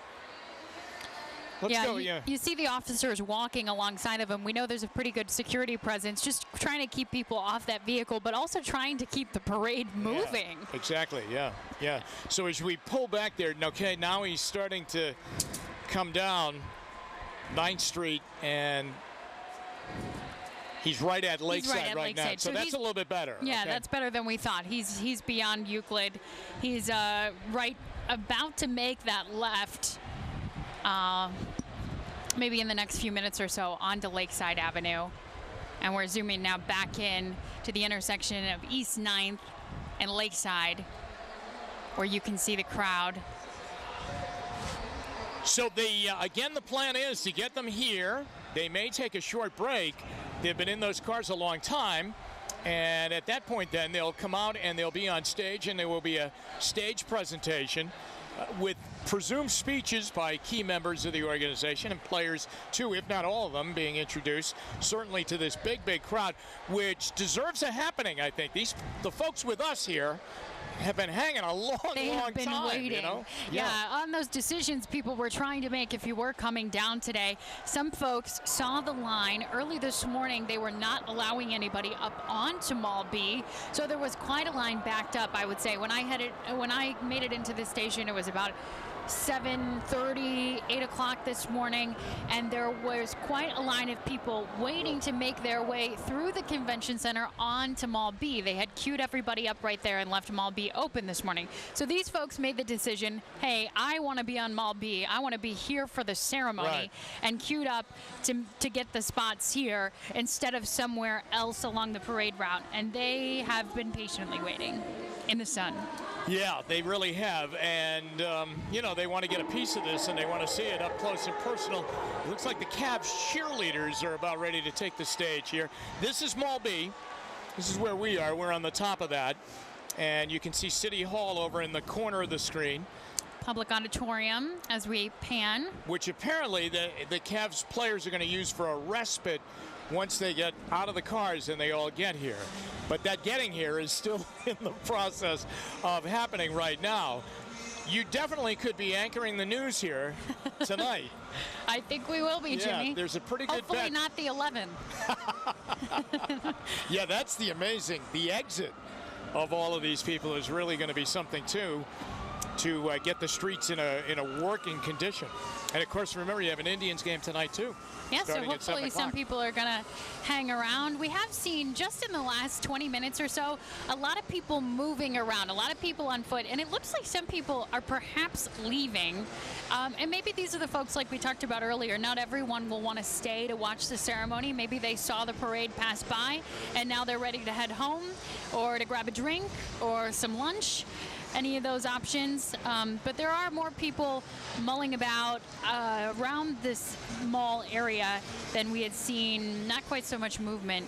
Let's go, you see the officers walking alongside of him. We know there's a pretty good security presence, just trying to keep people off that vehicle, but also trying to keep the parade moving. Yeah, exactly, yeah. So as we pull back there, okay, now he's starting to come down 9th Street, and he's right at Lakeside right now. So that's a little bit better. Yeah, okay? That's better than we thought. He's beyond Euclid. He's right about to make that left. Maybe in the next few minutes or so onto Lakeside Avenue. And we're zooming now back in to the intersection of East 9th and Lakeside, where you can see the crowd. So again, the plan is to get them here. They may take a short break. They've been in those cars a long time. And at that point then, they'll come out and they'll be on stage, and there will be a stage presentation with presumed speeches by key members of the organization and players too, if not all of them, being introduced certainly to this big crowd, which deserves a happening. I think the folks with us here have been hanging a long time, waiting. You know? Yeah, on those decisions people were trying to make if you were coming down today. Some folks saw the line early this morning. They were not allowing anybody up onto Mall B, so there was quite a line backed up, I would say. When I made it into the station, it was about 7:30, 8 o'clock this morning, and there was quite a line of people waiting to make their way through the convention center onto Mall B. They had queued everybody up right there and left Mall B open this morning. So these folks made the decision, hey, I want to be on Mall B. I want to be here for the ceremony, and queued up to get the spots here instead of somewhere else along the parade route. And they have been patiently waiting in the sun. Yeah, they really have, and they want to get a piece of this, and they want to see it up close and personal. It looks like the Cavs cheerleaders are about ready to take the stage here. This is Mall B. This is where we are. We're on the top of that, and you can see City Hall over in the corner of the screen. Public auditorium as we pan. Which apparently the Cavs players are going to use for a respite once they get out of the cars and they all get here. But that getting here is still in the process of happening right now. You definitely could be anchoring the news here tonight. I think we will be, Jimmy. Yeah, there's a pretty good Hopefully bet. not the 11. Yeah, that's the exit of all of these people is really going to be something too. to get the streets in a working condition. And of course, remember, you have an Indians game tonight too. Yeah, so hopefully some people are going to hang around. We have seen just in the last 20 minutes or so a lot of people moving around, a lot of people on foot, and it looks like some people are perhaps leaving. And maybe these are the folks like we talked about earlier. Not everyone will want to stay to watch the ceremony. Maybe they saw the parade pass by and now they're ready to head home or to grab a drink or some lunch. Any of those options, but there are more people mulling about around this mall area than we had seen. Not quite so much movement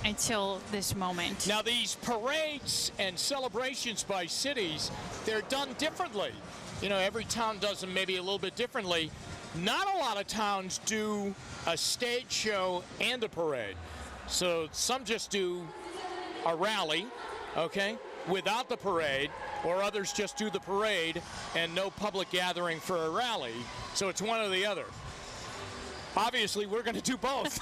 until this moment. Now these parades and celebrations by cities, they're done differently. You know, every town does them maybe a little bit differently. Not a lot of towns do a stage show and a parade. So some just do a rally, okay, without the parade, or others just do the parade and no public gathering for a rally. So it's one or the other. Obviously, we're going to do both.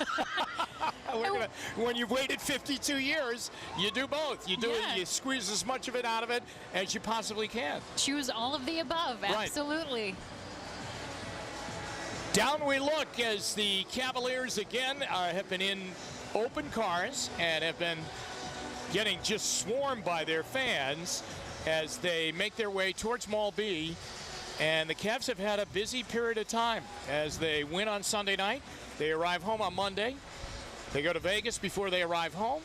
When you've waited 52 years, you do both. You do it, you squeeze as much of it out of it as you possibly can. Choose all of the above, absolutely. Down we look as the Cavaliers again have been in open cars and have been getting just swarmed by their fans as they make their way towards Mall B. And the Cavs have had a busy period of time as they win on Sunday night. They arrive home on Monday. They go to Vegas before they arrive home.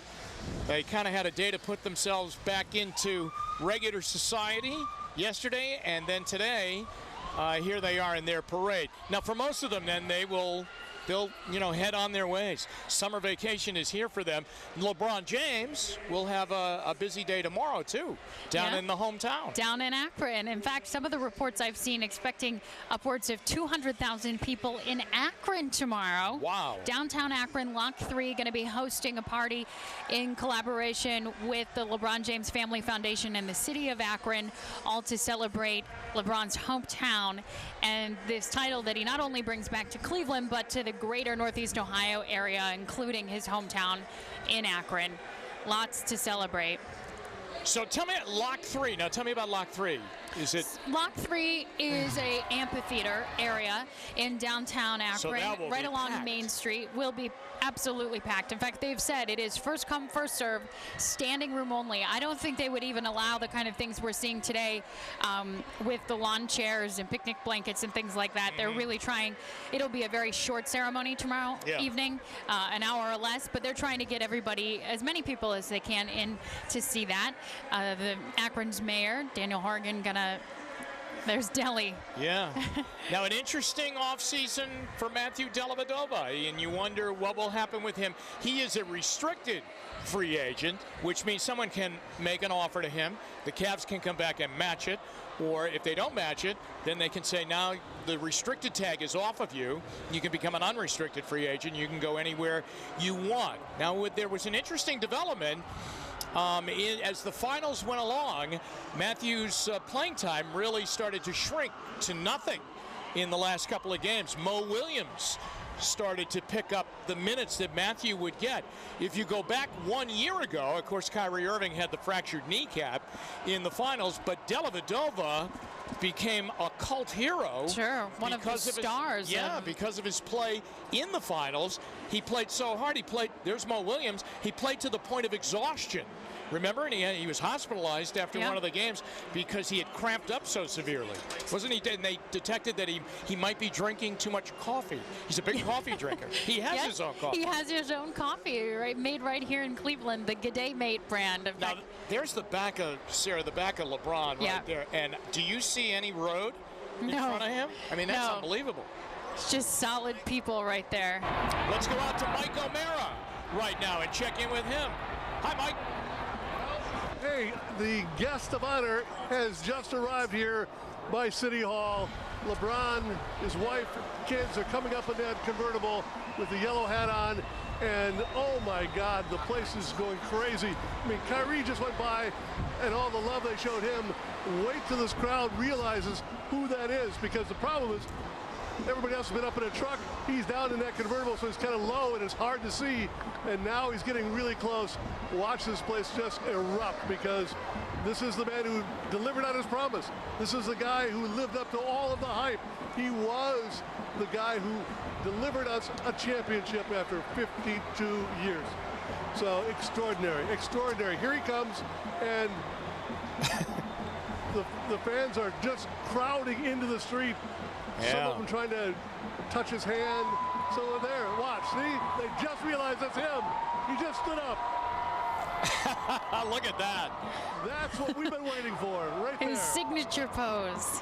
They kind of had a day to put themselves back into regular society yesterday, and then today, here they are in their parade. Now, for most of them, then they'll head on their ways. Summer vacation is here for them. LeBron James will have a busy day tomorrow too, down in the hometown. Down in Akron. In fact, some of the reports I've seen expecting upwards of 200,000 people in Akron tomorrow. Wow. Downtown Akron, Lock 3, going to be hosting a party in collaboration with the LeBron James Family Foundation and the city of Akron, all to celebrate LeBron's hometown and this title that he not only brings back to Cleveland, but to the greater Northeast Ohio area, including his hometown in Akron. Lots to celebrate. So tell me, Lock 3. Now tell me about Lock 3. Is it? Lock 3 is a amphitheater area in downtown Akron, So right along Main Street. Will be absolutely packed. In fact, they've said it is first come, first serve, standing room only. I don't think they would even allow the kind of things we're seeing today with the lawn chairs and picnic blankets and things like that. They're really trying. It'll be a very short ceremony tomorrow evening, an hour or less, but they're trying to get everybody, as many people as they can, in to see that. The Akron's mayor, Daniel Horgan, there's Delhi. Yeah. Now, an interesting offseason for Matthew Dellavedova, and you wonder what will happen with him. He is a restricted free agent, which means someone can make an offer to him. The Cavs can come back and match it, or if they don't match it, then they can say, now the restricted tag is off of you. You can become an unrestricted free agent. You can go anywhere you want. Now, there was an interesting development. As the finals went along, Matthew's playing time really started to shrink to nothing in the last couple of games. Mo Williams started to pick up the minutes that Matthew would get. If you go back 1 year ago, of course, Kyrie Irving had the fractured kneecap in the finals, but Dellavedova became a cult hero. Sure, one of the stars. Because of his play in the finals. He played so hard. There's Mo Williams. He played to the point of exhaustion. Remember, and he was hospitalized after one of the games because he had cramped up so severely. Wasn't he? And they detected that he might be drinking too much coffee. He's a big coffee drinker. He has his own coffee. He has his own coffee, made right here in Cleveland, the G'day Mate brand. Now, there's the back of Sarah, the back of LeBron right there. And do you see any road in front of him? I mean, that's unbelievable. It's just solid people right there. Let's go out to Mike O'Mara right now and check in with him. Hi, Mike. Hey, the guest of honor has just arrived here by City Hall. LeBron, his wife, kids are coming up in that convertible with the yellow hat on. And oh my God, the place is going crazy. I mean, Kyrie just went by and all the love they showed him. Wait till this crowd realizes who that is, because the problem is Everybody else has been up in a truck. He's down in that convertible, so it's kind of low and it's hard to see. And now he's getting really close. Watch this place just erupt, because this is the man who delivered on his promise. This is the guy who lived up to all of the hype. He was the guy who delivered us a championship after 52 years. So extraordinary, extraordinary. Here he comes, and the fans are just crowding into the street. Yeah. Some of them trying to touch his hand. So they're there. Watch, see? They just realized that's him. He just stood up. Look at that. That's what we've been waiting for, right there. His signature pose.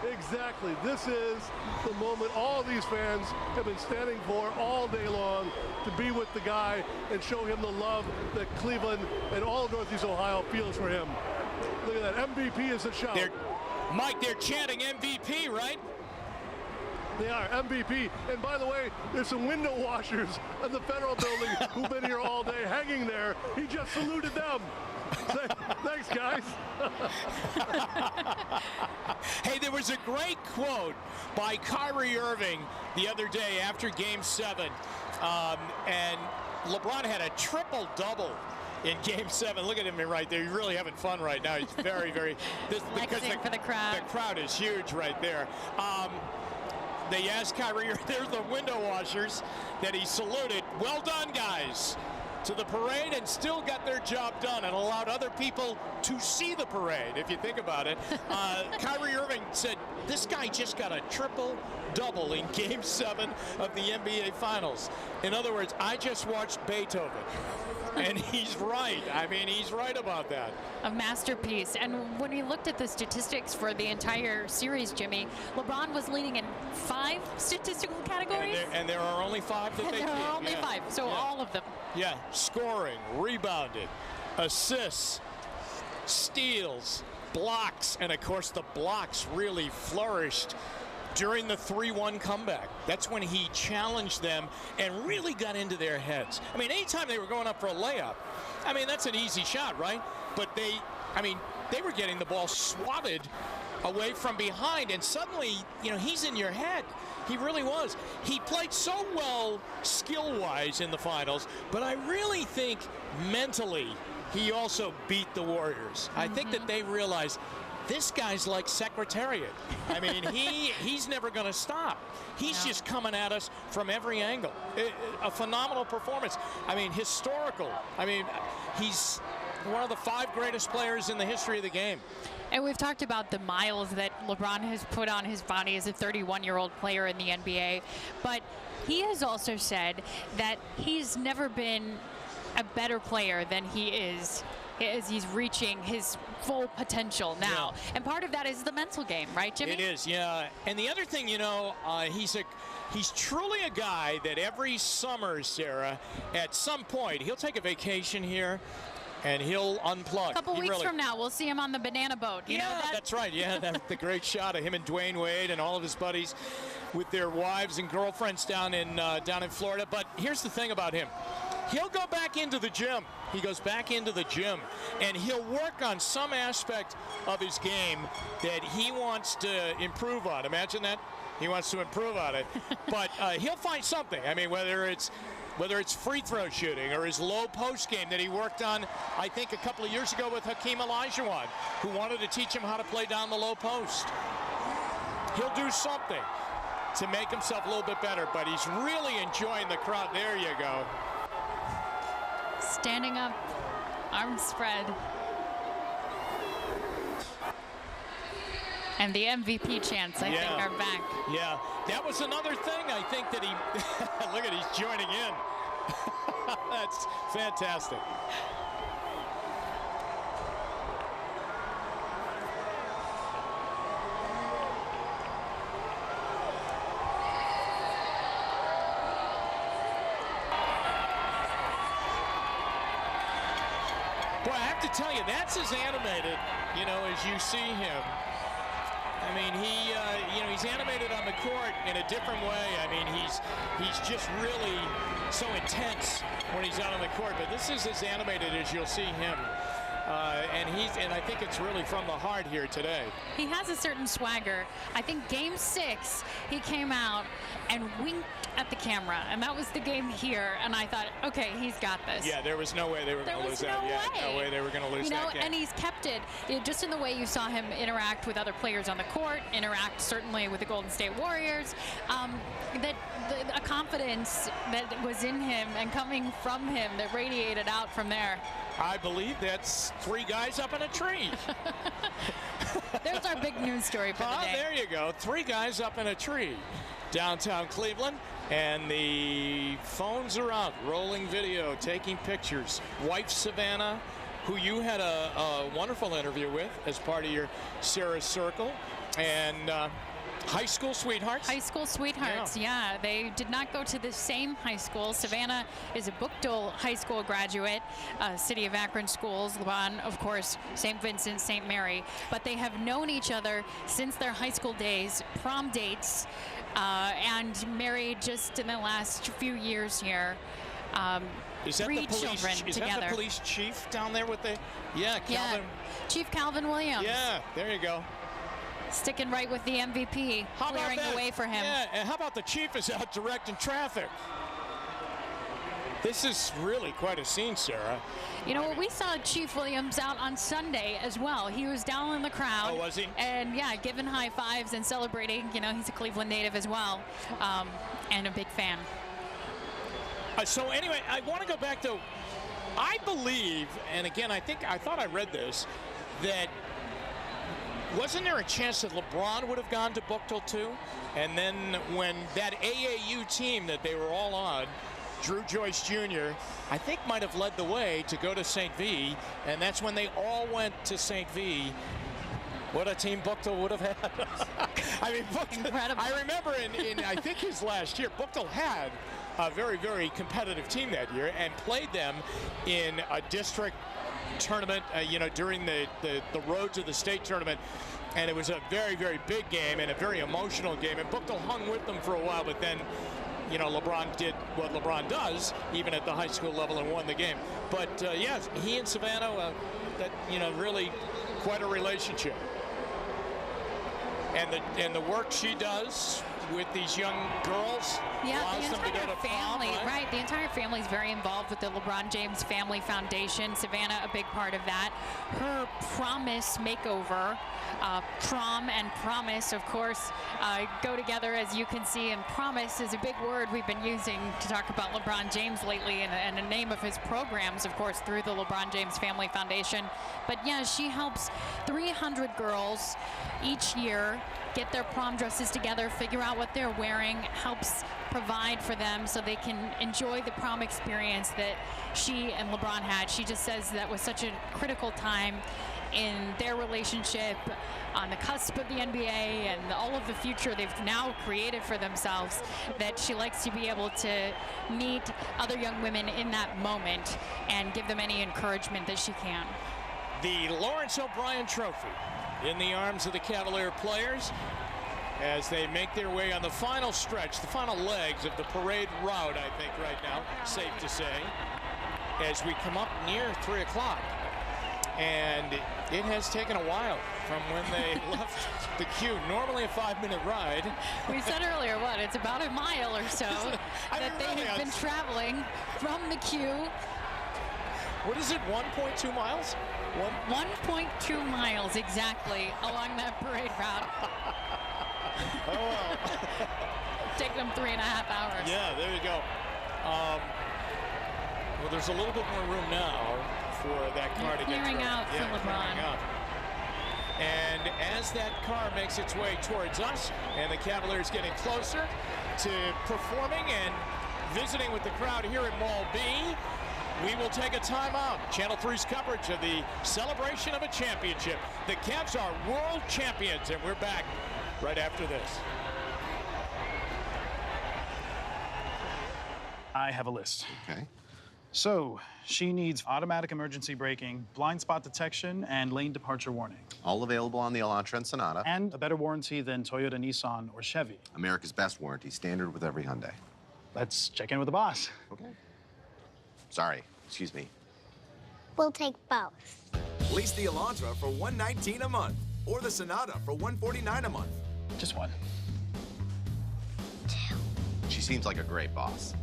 Exactly. This is the moment all these fans have been standing for all day long, to be with the guy and show him the love that Cleveland and all of Northeast Ohio feels for him. Look at that. MVP is a shout. Mike, they're chanting MVP, right? They are, MVP. And by the way, there's some window washers in the Federal Building who've been here all day hanging there. He just saluted them. Thanks, guys. Hey, there was a great quote by Kyrie Irving the other day after Game 7. And LeBron had a triple-double in Game 7. Look at him right there. He's really having fun right now. He's very, very... because for the crowd. The crowd is huge right there. They asked Kyrie, there's the window washers that he saluted. Well done, guys, to the parade, and still got their job done and allowed other people to see the parade, if you think about it. Kyrie Irving said, this guy just got a triple-double in Game 7 of the NBA Finals. In other words, I just watched Beethoven. And he's right. I mean, he's right about that. A masterpiece. And when we looked at the statistics for the entire series, Jimmy, LeBron was leading in 5 statistical categories. And there are only 5 that they There are only 5, so all of them. Yeah, scoring, rebounded, assists, steals, blocks, and of course the blocks really flourished during the 3-1 comeback. That's when he challenged them and really got into their heads. I mean, anytime they were going up for a layup, I mean, that's an easy shot, right? But they were getting the ball swatted away from behind, and suddenly, you know, he's in your head. He really was. He played so well skill-wise in the finals, but I really think mentally he also beat the Warriors. I think that they realized this guy's like Secretariat. I mean, he's never going to stop. He's just coming at us from every angle. A phenomenal performance. I mean, historical. I mean, he's one of the 5 greatest players in the history of the game. And we've talked about the miles that LeBron has put on his body as a 31-year-old player in the NBA. But he has also said that he's never been a better player than he is as he's reaching his full potential now. Yeah. And part of that is the mental game, right, Jimmy? It is, yeah. And the other thing, you know, he's truly a guy that every summer, Sarah, at some point, he'll take a vacation here and he'll unplug. A couple weeks from now, we'll see him on the banana boat. You know that? That's right. Yeah, that's the great shot of him and Dwayne Wade and all of his buddies with their wives and girlfriends down in Florida. But here's the thing about him. He'll go back into the gym. He goes back into the gym, and he'll work on some aspect of his game that he wants to improve on. Imagine that. He wants to improve on it. But he'll find something. I mean, whether it's free throw shooting or his low post game that he worked on, I think, a couple of years ago with Hakeem Olajuwon, who wanted to teach him how to play down the low post. He'll do something to make himself a little bit better, but he's really enjoying the crowd. There you go. Standing up, arms spread. And the MVP chants, I think, are back. Yeah, that was another thing I think that he, look at, he's joining in. That's fantastic. Boy, I have to tell you, that's as animated, you know, as you see him. I mean, he's animated on the court in a different way. I mean, he's just really so intense when he's out on the court. But this is as animated as you'll see him. And I think it's really from the heart here today. He has a certain swagger. I think game 6, he came out and winked at the camera, and that was the game here. And I thought, okay, he's got this. Yeah, there was no way they were going to lose that. Yeah, no way they were going to lose that game. And he's kept it just in the way you saw him interact with other players on the court, interact certainly with the Golden State Warriors. A confidence that was in him and coming from him that radiated out from there. I believe that's 3 guys up in a tree. There's our big news story for the day. There you go. 3 guys up in a tree. Downtown Cleveland, and the phones are out, rolling video, taking pictures. Wife Savannah, who you had a wonderful interview with as part of your Sarah Circle, and high school sweethearts. High school sweethearts, yeah. They did not go to the same high school. Savannah is a Bookdale High School graduate, City of Akron schools. LeBron, of course, St. Vincent, St. Mary. But they have known each other since their high school days, prom dates, and married just in the last few years here. Is that 3 children is together. That the police chief down there with the, Calvin? Yeah, Chief Calvin Williams. Yeah, there you go. Sticking right with the MVP, clearing the way for him. Yeah, and how about the chief is out directing traffic? This is really quite a scene, Sarah. You know, we saw Chief Williams out on Sunday as well. He was down in the crowd. Oh, was he? And yeah, giving high fives and celebrating. You know, he's a Cleveland native as well, and a big fan. So anyway, I want to go back to, I believe, and again, I thought I read this, that wasn't there a chance that LeBron would have gone to Bookdale too? And then when that AAU team that they were all on, Drew Joyce Jr., I think might have led the way to go to St. V, and that's when they all went to St. V. What a team Bookdale would have had. I mean, incredible. I remember in I think his last year, Bookdale had a very, very competitive team that year and played them in a district tournament, during the road to the state tournament. And it was a very, very big game and a very emotional game. And Bookdale hung with them for a while, but then, LeBron did what LeBron does, even at the high school level, and won the game. But, yes, he and Savannah, really quite a relationship. And the work she does with these young girls allows them to go to prom, right? The entire family is very involved with the LeBron James Family Foundation. Savannah, a big part of that. Her Promise makeover, prom and promise, of course, go together, as you can see. And promise is a big word we've been using to talk about LeBron James lately, and the name of his programs, of course, through the LeBron James Family Foundation. But yeah, she helps 300 girls each year get their prom dresses together, figure out what they're wearing, helps provide for them so they can enjoy the prom experience that she and LeBron had. She just says that was such a critical time in their relationship, on the cusp of the NBA and all of the future they've now created for themselves, that she likes to be able to meet other young women in that moment and give them any encouragement that she can. The Lawrence O'Brien Trophy in the arms of the Cavalier players as they make their way on the final stretch, the final legs of the parade route, I think right now, safe to say, as we come up near 3 o'clock. And it has taken a while from when they left the queue. Normally a 5-minute ride. We said earlier, it's about a mile or so that they have been traveling from the queue. What is it, 1.2 miles? 1.2 miles exactly along that parade route. Oh, well. Take them 3.5 hours. Yeah, there you go. Well, there's a little bit more room now for that car to get clearing out for LeBron. And as that car makes its way towards us, and the Cavaliers getting closer to performing and visiting with the crowd here at Mall B, we will take a timeout. Channel 3's coverage of the celebration of a championship. The Cavs are world champions, and we're back right after this. I have a list. Okay. So, she needs automatic emergency braking, blind spot detection, and lane departure warning. All available on the Elantra and Sonata. And a better warranty than Toyota, Nissan, or Chevy. America's best warranty, standard with every Hyundai. Let's check in with the boss. Okay. Sorry, excuse me. We'll take both. Lease the Elantra for $119 a month, or the Sonata for $149 a month. Just one. She seems like a great boss.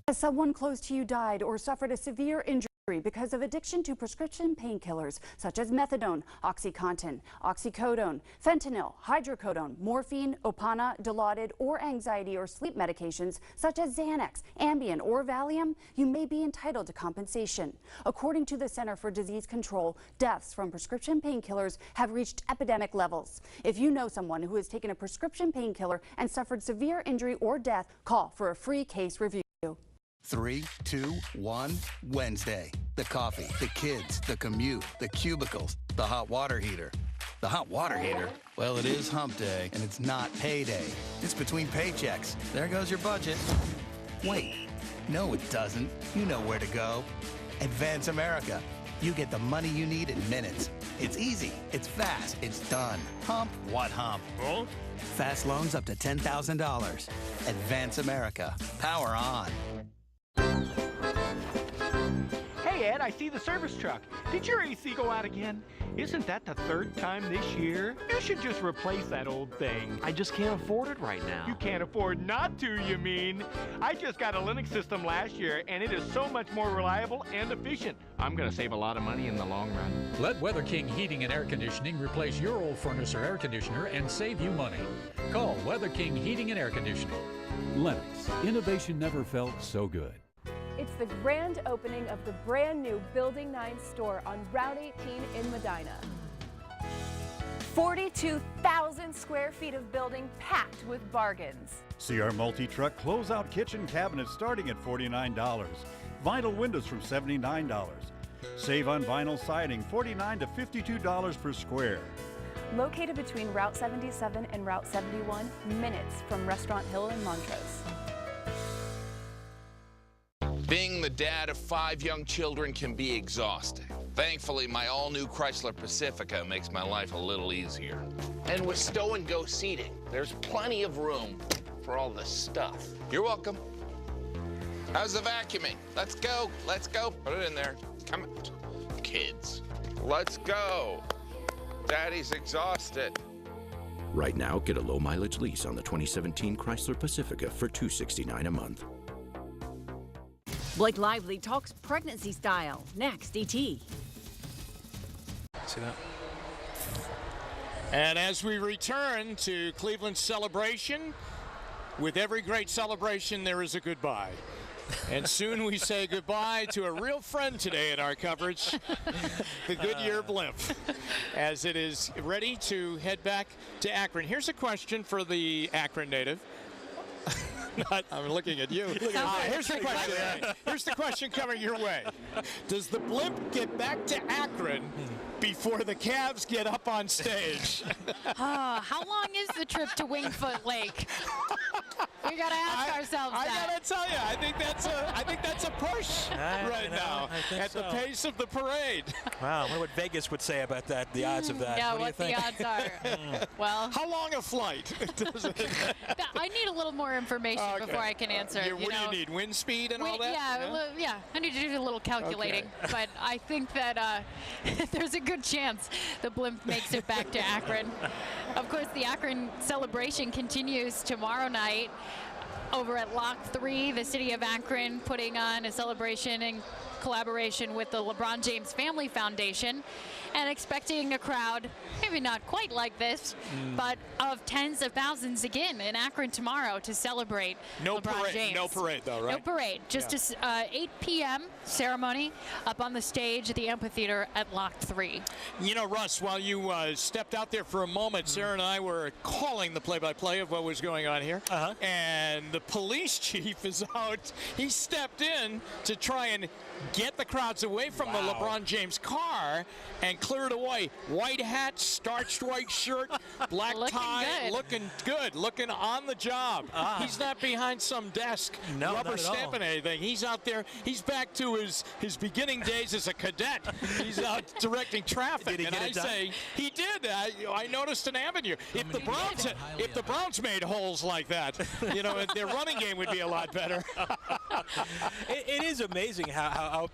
Has someone close to you died or suffered a severe injury because of addiction to prescription painkillers such as methadone, OxyContin, oxycodone, fentanyl, hydrocodone, morphine, Opana, Dilaudid, or anxiety or sleep medications such as Xanax, Ambien, or Valium, you may be entitled to compensation. According to the Center for Disease Control, deaths from prescription painkillers have reached epidemic levels. If you know someone who has taken a prescription painkiller and suffered severe injury or death, call for a free case review. 3, 2, 1, Wednesday. The coffee, the kids, the commute, the cubicles, the hot water heater. The hot water heater? Well, it is hump day, and it's not payday. It's between paychecks. There goes your budget. Wait, no it doesn't. You know where to go. Advance America. You get the money you need in minutes. It's easy, it's fast, it's done. Hump? What hump? Huh? Fast loans up to $10,000. Advance America. Power on. Hey, Ed, I see the service truck. Did your AC go out again? Isn't that the third time this year? You should just replace that old thing. I just can't afford it right now. You can't afford not to, you mean? I just got a Linux system last year, and it is so much more reliable and efficient. I'm going to save a lot of money in the long run. Let Weather King Heating and Air Conditioning replace your old furnace or air conditioner and save you money. Call Weather King Heating and Air Conditioning. Lennox. Innovation never felt so good. It's the grand opening of the brand new Building 9 store on Route 18 in Medina. 42,000 square feet of building packed with bargains. See our multi-truck closeout kitchen cabinets starting at $49. Vinyl windows from $79. Save on vinyl siding, $49 to $52 per square. Located between Route 77 and Route 71, minutes from Restaurant Hill in Montrose. Being the dad of 5 young children can be exhausting. Thankfully, my all-new Chrysler Pacifica makes my life a little easier. And with stow and go seating, there's plenty of room for all the stuff. You're welcome. How's the vacuuming? Let's go. Let's go. Put it in there. Come on. Kids. Let's go. Daddy's exhausted. Right now, get a low-mileage lease on the 2017 Chrysler Pacifica for $269 a month. Blake Lively talks pregnancy style. Next, ET. See that? And as we return to Cleveland's celebration, with every great celebration, there is a goodbye. And soon we say goodbye to a real friend today in our coverage, the Goodyear Blimp, as it is ready to head back to Akron. Here's a question for the Akron native. I'm looking at you. Here's the question. Here's the question coming your way. Does the Blimp get back to Akron before the Cavs get up on stage? How long is the trip to Wingfoot Lake? We gotta ask ourselves that. I gotta tell you, I think that's a push right now at the pace of the parade. Wow, I wonder what Vegas would say about that. The odds of that. Yeah, what do you think? the odds are. Well, how long a flight? I need a little more information before I can answer. What do you need? Wind speed and all that? Yeah. I need to do a little calculating, but I think that there's a good chance the Blimp makes it back to Akron. Of course, the Akron celebration continues tomorrow night over at Lock 3, the city of Akron putting on a celebration in collaboration with the LeBron James Family Foundation and expecting a crowd, maybe not quite like this, but of tens of thousands again in Akron tomorrow to celebrate LeBron James. No parade, though, right? No parade. Just a 8 p.m. ceremony up on the stage at the amphitheater at Lock 3. You know, Russ, while you stepped out there for a moment, Sarah and I were calling the play-by-play of what was going on here. And the police chief is out. He stepped in to try and get the crowds away from the LeBron James car and clear it away. White hat, starched white shirt, black tie, looking good, looking on the job. He's not behind some desk rubber stamping anything. He's out there. He's back to his beginning days as a cadet. He's out directing traffic. Did he get it done? Say he did. I noticed an avenue. If the Browns made holes like that, you know, their running game would be a lot better. It is amazing how how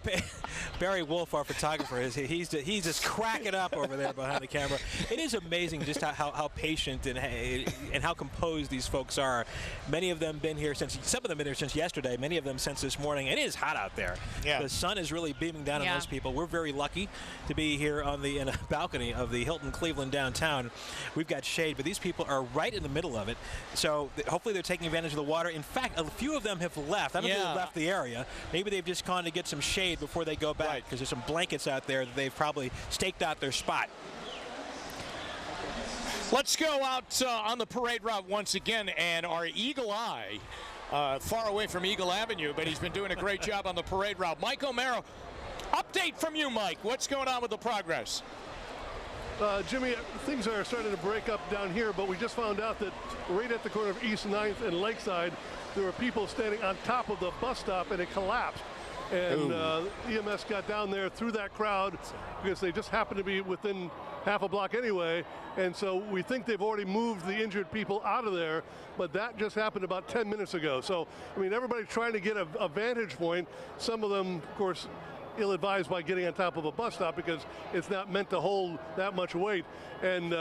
Barry Wolf, our photographer, he's just cracking up over there behind the camera. It is amazing just how patient and how composed these folks are. Many of them been here some of them been here since yesterday. Many of them since this morning. And it is hot out there. Yeah. The sun is really beaming down on those people. We're very lucky to be here in a balcony of the Hilton Cleveland downtown. We've got shade, but these people are right in the middle of it. So hopefully they're taking advantage of the water. In fact, a few of them have left. I don't think they've left the area. Maybe they've just gone to get some shade before they go back, because there's some blankets out there that they've probably staked out their spot. Let's go out on the parade route once again, and our Eagle Eye, far away from Eagle Avenue, but he's been doing a great job on the parade route. Mike O'Mara, update from you, Mike. What's going on with the progress? Jimmy, things are starting to break up down here, but we just found out that right at the corner of East 9th and Lakeside, there were people standing on top of the bus stop, and it collapsed. And EMS got down there through that crowd because they just happened to be within half a block anyway. And so we think they've already moved the injured people out of there, but that just happened about 10 minutes ago. So, I mean, everybody's trying to get a vantage point. Some of them, of course, ill-advised by getting on top of a bus stop because it's not meant to hold that much weight. And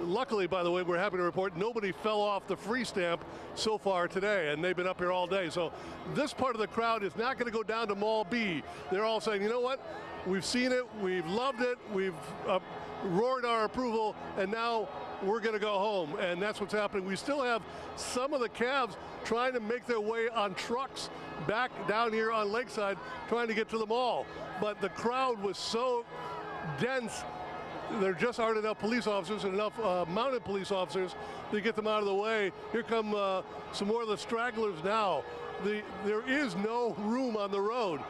luckily, by the way, we're happy to report nobody fell off the free stamp so far today, and they've been up here all day. So this part of the crowd is not going to go down to Mall B. They're all saying, you know what? We've seen it, we've loved it, we've roared our approval, and now we're going to go home. And that's what's happening. We still have some of the Cavs trying to make their way on trucks back down here on Lakeside, trying to get to the mall. But the crowd was so dense, there just aren't enough police officers and enough mounted police officers to get them out of the way. Here come some more of the stragglers now. There is no room on the road,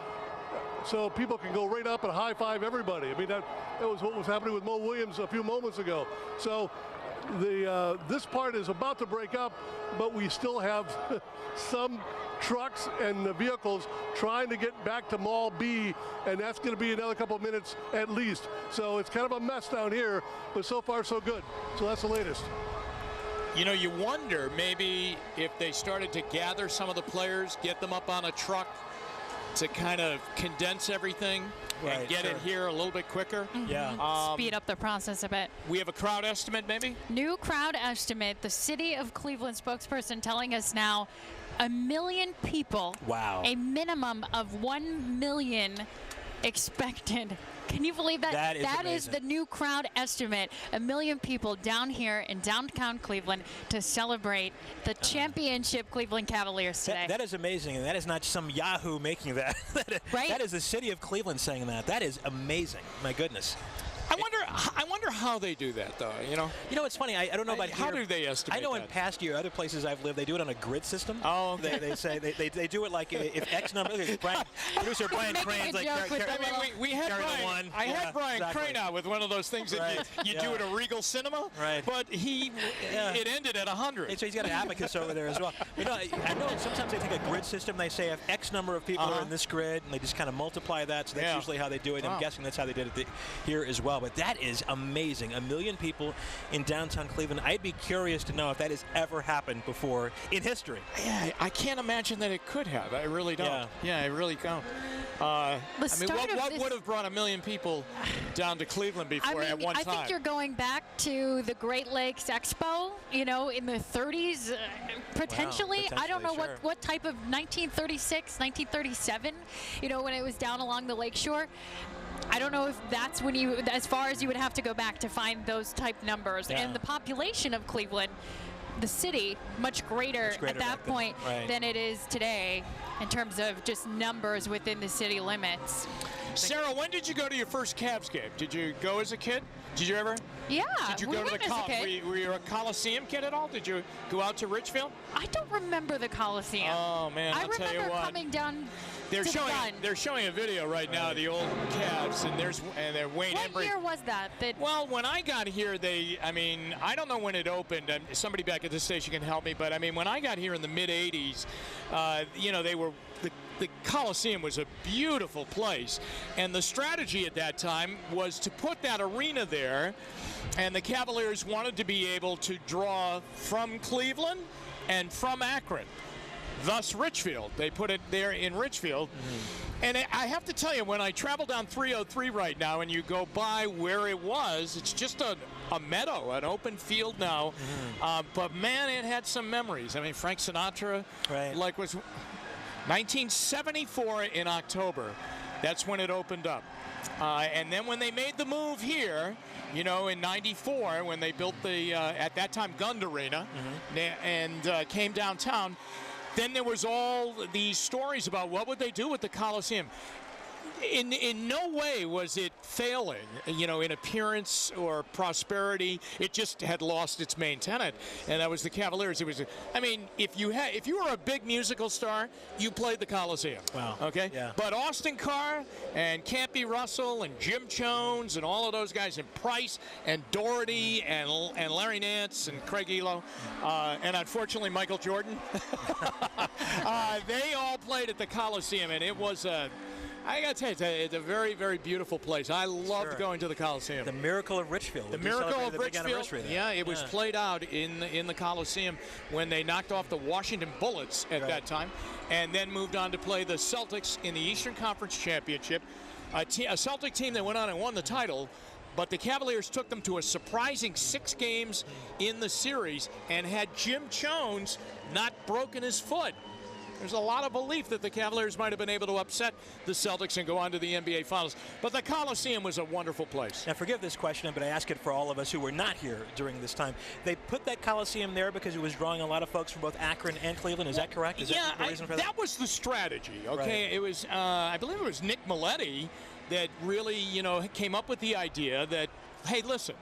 so people can go right up and high-five everybody. I mean, that was what was happening with Mo Williams a few moments ago. So this part is about to break up, but we still have some trucks and vehicles trying to get back to Mall B, and that's going to be another couple of minutes at least. So it's kind of a mess down here, but so far so good. So that's the latest. You know, you wonder maybe if they started to gather some of the players, get them up on a truck to kind of condense everything and get it here a little bit quicker. Speed up the process a bit. We have a crowd estimate, maybe? New crowd estimate. The City of Cleveland spokesperson telling us now 1 million people. Wow. A minimum of 1 million expected. Can you believe that? That is the new crowd estimate. 1 million people down here in downtown Cleveland to celebrate the championship Cleveland Cavaliers today. That is amazing, and that is not some Yahoo making that. Right? That is the City of Cleveland saying that. That is amazing. My goodness. I wonder how they do that, though. You know, it's funny. I don't know about how here. do they estimate? I know that? in past year, other places I've lived, they do it on a grid system. Oh, okay. They say they do it like if X number. Producer Brian Crane's like. We had Brian. I had Brian Crane out with one of those things that you do at a Regal Cinema. Right. But it ended at 100. So he's got an abacus over there as well. But no, I know sometimes they take a grid system. They say if X number of people are in this grid, and they just kind of multiply that. So that's usually how they do it. I'm guessing that's how they did it here as well. But that is amazing. 1 million people in downtown Cleveland. I'd be curious to know if that has ever happened before in history. Yeah, I can't imagine that it could have. I really don't. Yeah, I really don't. I mean, what would have brought 1 million people down to Cleveland before at one time? I think you're going back to the Great Lakes Expo, in the 30s, potentially. I don't know what type of 1936, 1937, when it was down along the lakeshore. I don't know if that's when as far as you would have to go back to find those type numbers. Yeah. And the population of Cleveland, the city, much greater at that point than it is today in terms of just numbers within the city limits. Sarah, when did you go to your first Cavs game? Did you go as a kid? Did you ever? Yeah. Did you go to the Coliseum? Were you a Coliseum kid at all? Did you go out to Richfield? I don't remember the Coliseum. Oh man, I'll tell you what. I remember coming down. They're showing a video right now of the old Cavs, and they're Wayne Embry. What year was that? Well, when I got here, I don't know when it opened. Somebody back at the station can help me, but I mean, when I got here in the mid '80s, the Coliseum was a beautiful place, and the strategy at that time was to put that arena there, and the Cavaliers wanted to be able to draw from Cleveland and from Akron. Thus Richfield. They put it there in Richfield. And I have to tell you, when I travel down 303 right now and you go by where it was, it's just a meadow, an open field now. But, man, it had some memories. I mean, Frank Sinatra, like was 1974 in October. That's when it opened up. And then when they made the move here, you know, in '94, when they built the, at that time, Gund Arena, and came downtown, then there was all these stories about what would they do with the Coliseum. In no way was it failing, you know, in appearance or prosperity. It just had lost its main tenant, and that was the Cavaliers. It was, I mean, if you were a big musical star, you played the Coliseum. Wow. Okay. Yeah. But Austin Carr and Campy Russell and Jim Jones and all of those guys, and Price and Doherty and Larry Nance and Craig Elo, and unfortunately Michael Jordan, they all played at the Coliseum, and it was a. I got to tell you, it's a very, very beautiful place. I loved going to the Coliseum. The Miracle of Richfield. The Miracle of Richfield. Yeah, it was played out in the Coliseum when they knocked off the Washington Bullets at that time, and then moved on to play the Celtics in the Eastern Conference Championship. A Celtic team that went on and won the title, but the Cavaliers took them to a surprising 6 games in the series, and had Jim Jones not broken his foot, there's a lot of belief that the Cavaliers might have been able to upset the Celtics and go on to the NBA Finals. But the Coliseum was a wonderful place. Now, forgive this question, but I ask it for all of us who were not here during this time. They put that Coliseum there because it was drawing a lot of folks from both Akron and Cleveland. Is that correct? Is that the reason for that? That was the strategy, okay? Right. It was, I believe it was Nick Maletti that really, you know, came up with the idea that, hey, listen,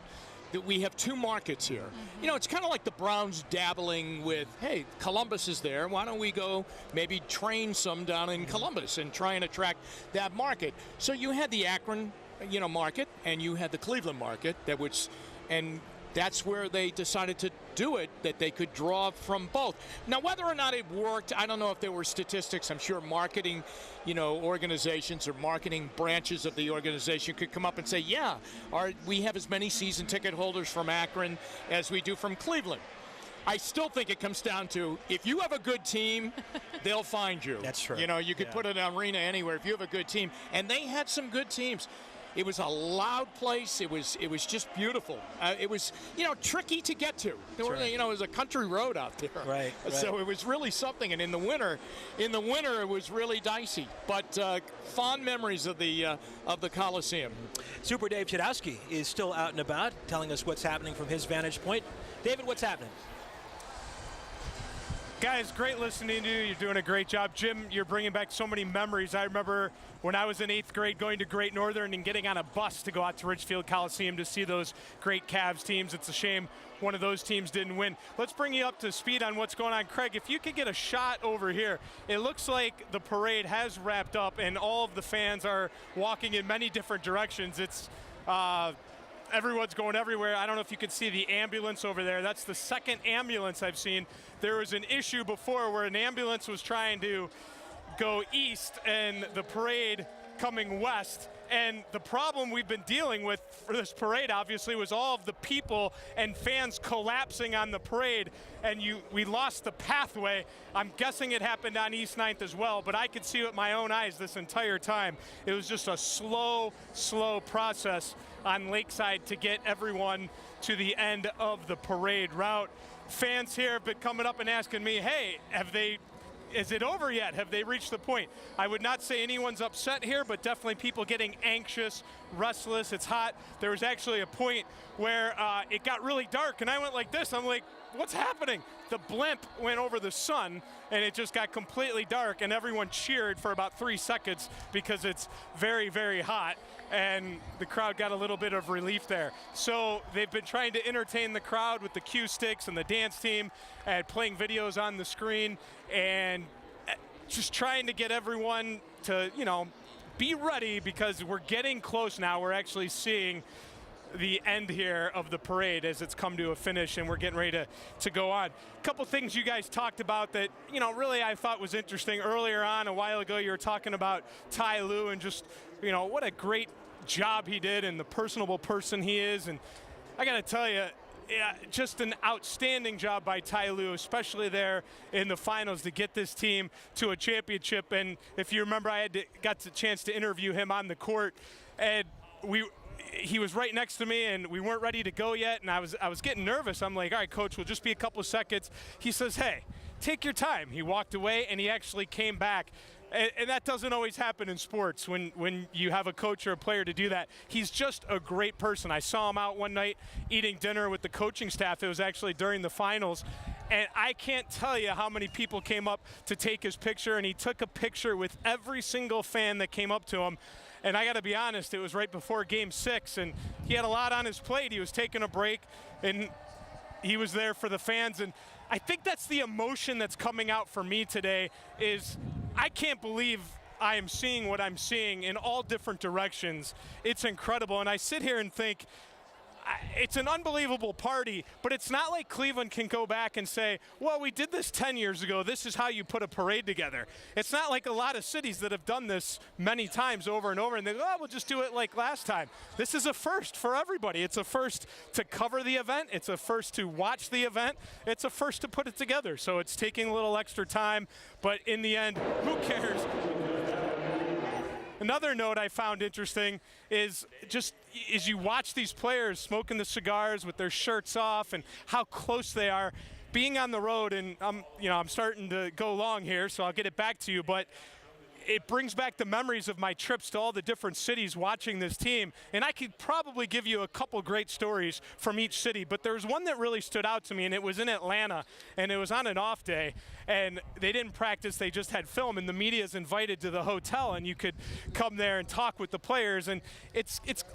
that we have 2 markets here. You know, it's kind of like the Browns dabbling with, hey, Columbus is there. Why don't we go maybe train some down in Columbus and try and attract that market? So you had the Akron, you know, market, and you had the Cleveland market that was, and that's where they decided to do it, that they could draw from both. Now, whether or not it worked, I don't know if there were statistics. I'm sure marketing, you know, organizations or marketing branches of the organization could come up and say, yeah, we have as many season ticket holders from Akron as we do from Cleveland. I still think it comes down to, if you have a good team, they'll find you. That's true. You know, you could put an arena anywhere if you have a good team. And they had some good teams. It was a loud place. It was just beautiful. It was, you know, tricky to get to. There were, you know, it was a country road out there. Right. So it was really something. And in the winter it was really dicey. But fond memories of the Coliseum. Super Dave Chudowski is still out and about, telling us what's happening from his vantage point. David, what's happening? Guys, great listening to you. You're doing a great job. Jim, you're bringing back so many memories. I remember when I was in 8th grade going to Great Northern and getting on a bus to go out to Richfield Coliseum to see those great Cavs teams. It's a shame one of those teams didn't win. Let's bring you up to speed on what's going on. Craig, if you could get a shot over here, it looks like the parade has wrapped up and all of the fans are walking in many different directions. It's everyone's going everywhere. I don't know if you can see the ambulance over there. That's the 2nd ambulance I've seen. There was an issue before where an ambulance was trying to go east and the parade coming west. And the problem we've been dealing with for this parade, obviously, was all of the people and fans collapsing on the parade, and we lost the pathway. I'm guessing it happened on East 9th as well, but I could see it with my own eyes this entire time. It was just a slow process on Lakeside to get everyone to the end of the parade route. Fans here have been coming up and asking me, hey, is it over yet? Have they reached the point? I would not say anyone's upset here, but definitely people getting anxious, restless. It's hot. There was actually a point where it got really dark, and I went like this. I'm like, what's happening? The blimp went over the sun, and it just got completely dark, and everyone cheered for about 3 seconds because it's very, very hot, and the crowd got a little bit of relief there. So they've been trying to entertain the crowd with the cue sticks and the dance team and playing videos on the screen and just trying to get everyone to, you know, be ready because we're getting close now. We're actually seeing the end here of the parade as it's come to a finish, and we're getting ready to go on. A couple things you guys talked about that, you know, really I thought was interesting. Earlier on, a while ago, you were talking about Ty Lue and just, you know, what a great job he did and the personable person he is. And I got to tell you, yeah, just an outstanding job by Ty Lue, especially there in the finals to get this team to a championship. And if you remember, I got the chance to interview him on the court, and he was right next to me, and we weren't ready to go yet, and I was getting nervous. I'm like, all right, coach, we'll just be a couple of seconds. He says, hey, take your time. He walked away, and he actually came back. And that doesn't always happen in sports when you have a coach or a player to do that. He's just a great person. I saw him out one night eating dinner with the coaching staff. It was actually during the finals. And I can't tell you how many people came up to take his picture, and he took a picture with every single fan that came up to him. And I got to be honest, it was right before Game 6, and he had a lot on his plate. He was taking a break, and he was there for the fans. And I think that's the emotion that's coming out for me today is I can't believe I am seeing what I'm seeing in all different directions. It's incredible. And I sit here and think, it's an unbelievable party, but it's not like Cleveland can go back and say, well, we did this 10 years ago. This is how you put a parade together. It's not like a lot of cities that have done this many times over and over, and they go, oh, we'll just do it like last time. This is a first for everybody. It's a first to cover the event. It's a first to watch the event. It's a first to put it together. So it's taking a little extra time, but in the end, who cares? Another note I found interesting is just as you watch these players smoking the cigars with their shirts off and how close they are, being on the road, and I'm starting to go long here, so I'll get it back to you, but it brings back the memories of my trips to all the different cities watching this team. And I could probably give you a couple great stories from each city, but there's one that really stood out to me, and it was in Atlanta, and it was on an off day, and they didn't practice, they just had film, and the media is invited to the hotel, and you could come there and talk with the players. And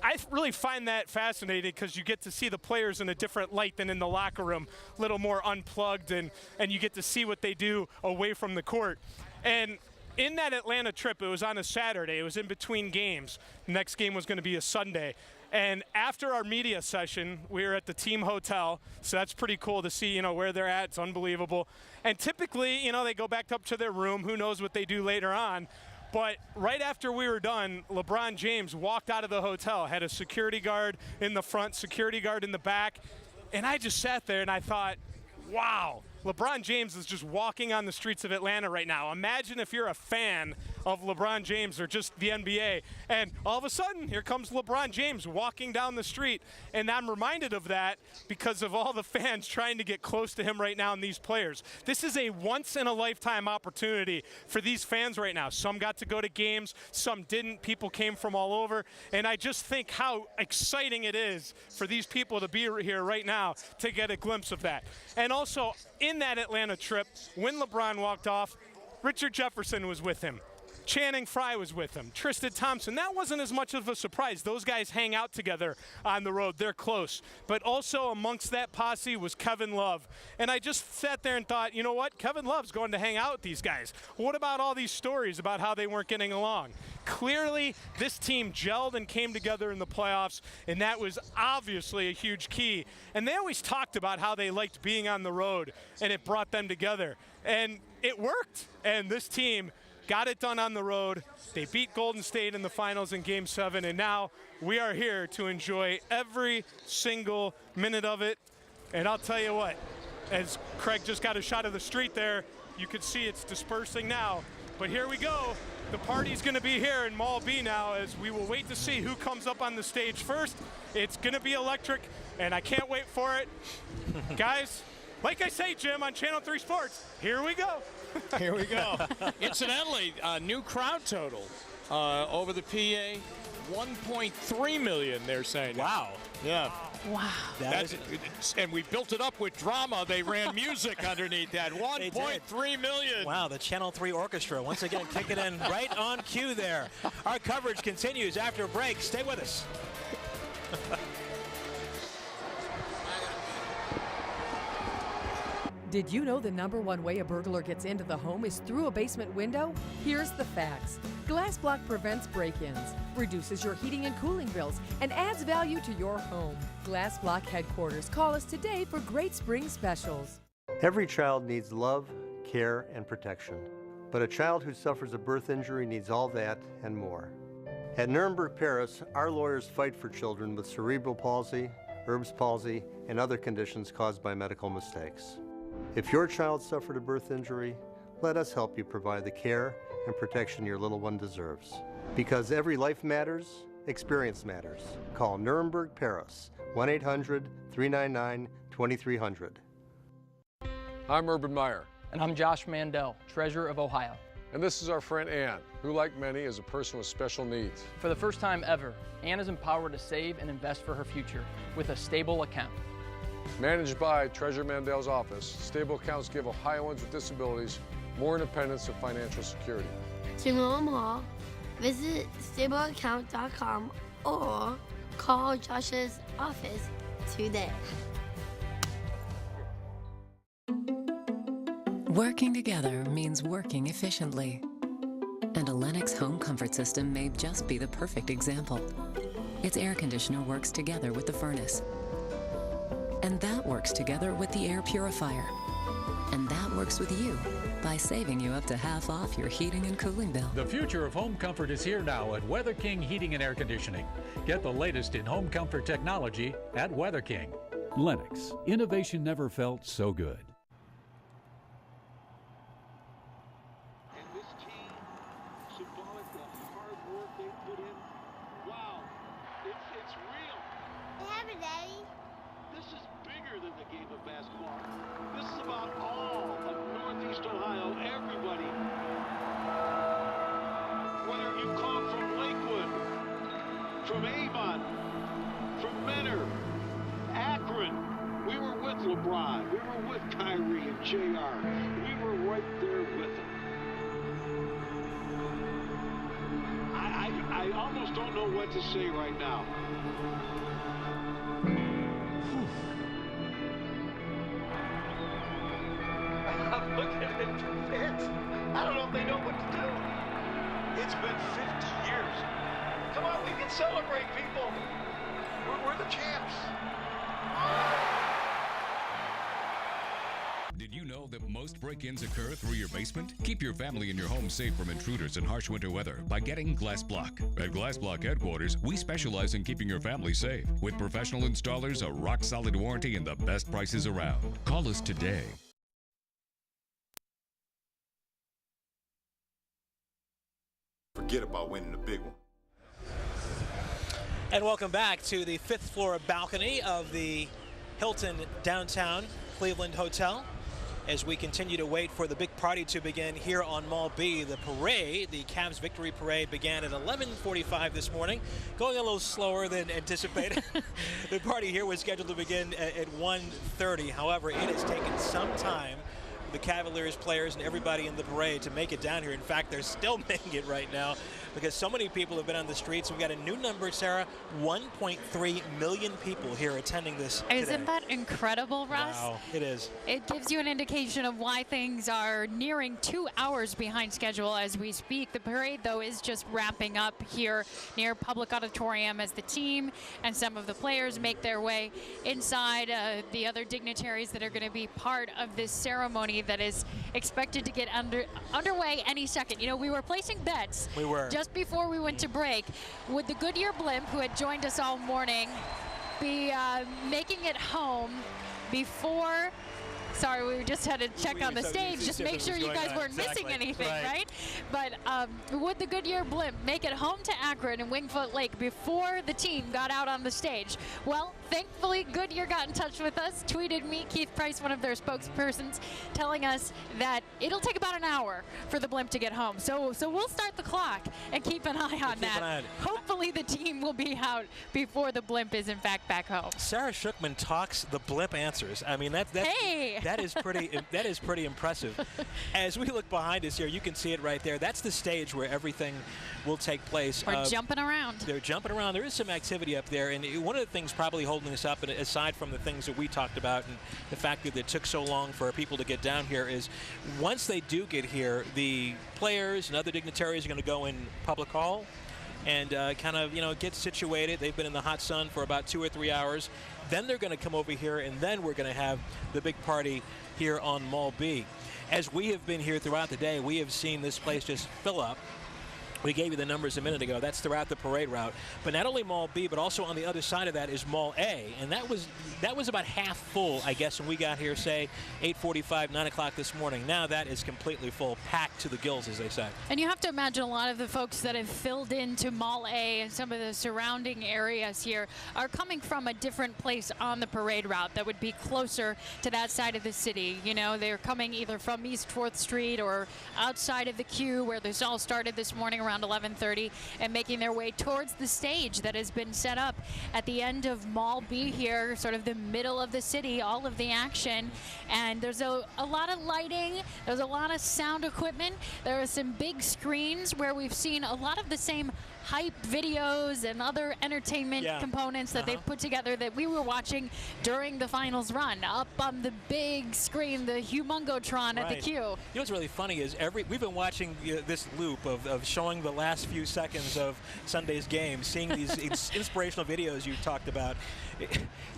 I really find that fascinating because you get to see the players in a different light than in the locker room, a little more unplugged, and you get to see what they do away from the court. And in that Atlanta trip, it was on a Saturday. It was in between games. The next game was going to be a Sunday. And after our media session, we were at the team hotel, so that's pretty cool to see, where they're at. It's unbelievable. And typically, they go back up to their room. Who knows what they do later on. But right after we were done, LeBron James walked out of the hotel, had a security guard in the front, security guard in the back. And I just sat there and I thought, wow. LeBron James is just walking on the streets of Atlanta right now. Imagine if you're a fan of LeBron James or just the NBA, and all of a sudden, here comes LeBron James walking down the street. And I'm reminded of that because of all the fans trying to get close to him right now and these players. This is a once-in-a-lifetime opportunity for these fans right now. Some got to go to games, some didn't. People came from all over. And I just think how exciting it is for these people to be here right now to get a glimpse of that. And also, in that Atlanta trip, when LeBron walked off, Richard Jefferson was with him. Channing Frye was with him. Tristan Thompson. That wasn't as much of a surprise. Those guys hang out together on the road. They're close. But also amongst that posse was Kevin Love. And I just sat there and thought, you know what? Kevin Love's going to hang out with these guys. What about all these stories about how they weren't getting along? Clearly, this team gelled and came together in the playoffs, and that was obviously a huge key. And they always talked about how they liked being on the road, and it brought them together. And it worked. And this team got it done on the road. They beat Golden State in the finals in Game 7, and now we are here to enjoy every single minute of it. And I'll tell you what, as Craig just got a shot of the street there, you can see it's dispersing now. But here we go. The party's going to be here in Mall B now, as we will wait to see who comes up on the stage first. It's going to be electric, and I can't wait for it. Guys, like I say, Jim, on Channel 3 Sports, here we go. Here we go. Incidentally, new crowd total over the PA, 1.3 million, they're saying. Wow. Yeah. Wow. And we built it up with drama. They ran music underneath that. 1.3 million. Wow, the Channel 3 Orchestra once again kicking in right on cue there. Our coverage continues after a break. Stay with us. Did you know the #1 way a burglar gets into the home is through a basement window? Here's the facts. Glass Block prevents break-ins, reduces your heating and cooling bills, and adds value to your home. Glass Block headquarters. Call us today for great spring specials. Every child needs love, care, and protection. But a child who suffers a birth injury needs all that and more. At Nuremberg Paris, our lawyers fight for children with cerebral palsy, Erb's palsy, and other conditions caused by medical mistakes. If your child suffered a birth injury, let us help you provide the care and protection your little one deserves. Because every life matters, experience matters. Call Nuremberg Paris, 1-800-399-2300. I'm Urban Meyer. And I'm Josh Mandel, Treasurer of Ohio. And this is our friend Ann, who, like many, is a person with special needs. For the first time ever, Ann is empowered to save and invest for her future with a stable account. Managed by Treasurer Mandel's office, stable accounts give Ohioans with disabilities more independence and financial security. To know more, visit stableaccount.com or call Josh's office today. Working together means working efficiently. And a Lennox home comfort system may just be the perfect example. Its air conditioner works together with the furnace. And that works together with the air purifier. And that works with you by saving you up to half off your heating and cooling bill. The future of home comfort is here now at Weather King Heating and Air Conditioning. Get the latest in home comfort technology at Weather King. Lennox, innovation never felt so good. From Avon, from Menor, Akron, we were with LeBron, we were with Kyrie and JR, we were right there with them. I almost don't know what to say right now. I'm looking at the fans. I don't know if they know what to do. It's been 50 years. Come on, we can celebrate, people. We're the champs. Did you know that most break-ins occur through your basement? Keep your family and your home safe from intruders in harsh winter weather by getting Glass Block. At Glass Block headquarters, we specialize in keeping your family safe. With professional installers, a rock-solid warranty, and the best prices around. Call us today. Forget about winning the big one. And welcome back to the 5th floor balcony of the Hilton downtown Cleveland Hotel as we continue to wait for the big party to begin here on Mall B. The parade, the Cavs victory parade, began at 11:45 this morning, going a little slower than anticipated. The party here was scheduled to begin at 1:30. However, it has taken some time for the Cavaliers players and everybody in the parade to make it down here. In fact, they're still making it right now because so many people have been on the streets. We've got a new number, Sarah, 1.3 million people here attending this today. Isn't that incredible, Russ? Wow, it is. It gives you an indication of why things are nearing 2 hours behind schedule as we speak. The parade, though, is just wrapping up here near Public Auditorium as the team and some of the players make their way inside. The other dignitaries that are going to be part of this ceremony that is expected to get underway any second. You know, we were placing bets. We were. Just before we went to break. Would the Goodyear blimp, who had joined us all morning, be making it home before? Sorry, we just had to check on the stage, just make sure you guys weren't missing anything, right? But would the Goodyear blimp make it home to Akron and Wingfoot Lake before the team got out on the stage? Well, thankfully, Goodyear got in touch with us, tweeted me, Keith Price, one of their spokespersons, telling us that it'll take about an hour for the blimp to get home. So we'll start the clock and keep an eye on that. Hopefully the team will be out before the blimp is in fact back home. Sarah Shookman talks the blimp answers. I mean, that is pretty impressive. As we look behind us here, you can see it right there. That's the stage where everything will take place. We're jumping around. They're jumping around. There is some activity up there, and one of the things probably holding us up, and aside from the things that we talked about and the fact that it took so long for people to get down here, is once they do get here, the players and other dignitaries are going to go in Public Hall and kind of, get situated. They've been in the hot sun for about 2 or 3 hours. Then they're going to come over here, and then we're going to have the big party here on Mall B. As we have been here throughout the day, we have seen this place just fill up. We gave you the numbers a minute ago. That's throughout the parade route. But not only Mall B, but also on the other side of that is Mall A. And that was about half full, I guess, when we got here, say, 8:45, 9 o'clock this morning. Now that is completely full, packed to the gills, as they say. And you have to imagine a lot of the folks that have filled into Mall A and some of the surrounding areas here are coming from a different place on the parade route that would be closer to that side of the city. You know, they're coming either from East 4th Street or outside of the queue where this all started this morning around 11:30 and making their way towards the stage that has been set up at the end of Mall B here, sort of the middle of the city, all of the action. And there's a lot of lighting, there's a lot of sound equipment, there are some big screens where we've seen a lot of the same hype videos and other entertainment components that they've put together that we were watching during the finals run up on the big screen, the Humongotron at the queue. You know what's really funny is we've been watching this loop of showing the last few seconds of Sunday's game, seeing these inspirational videos you talked about.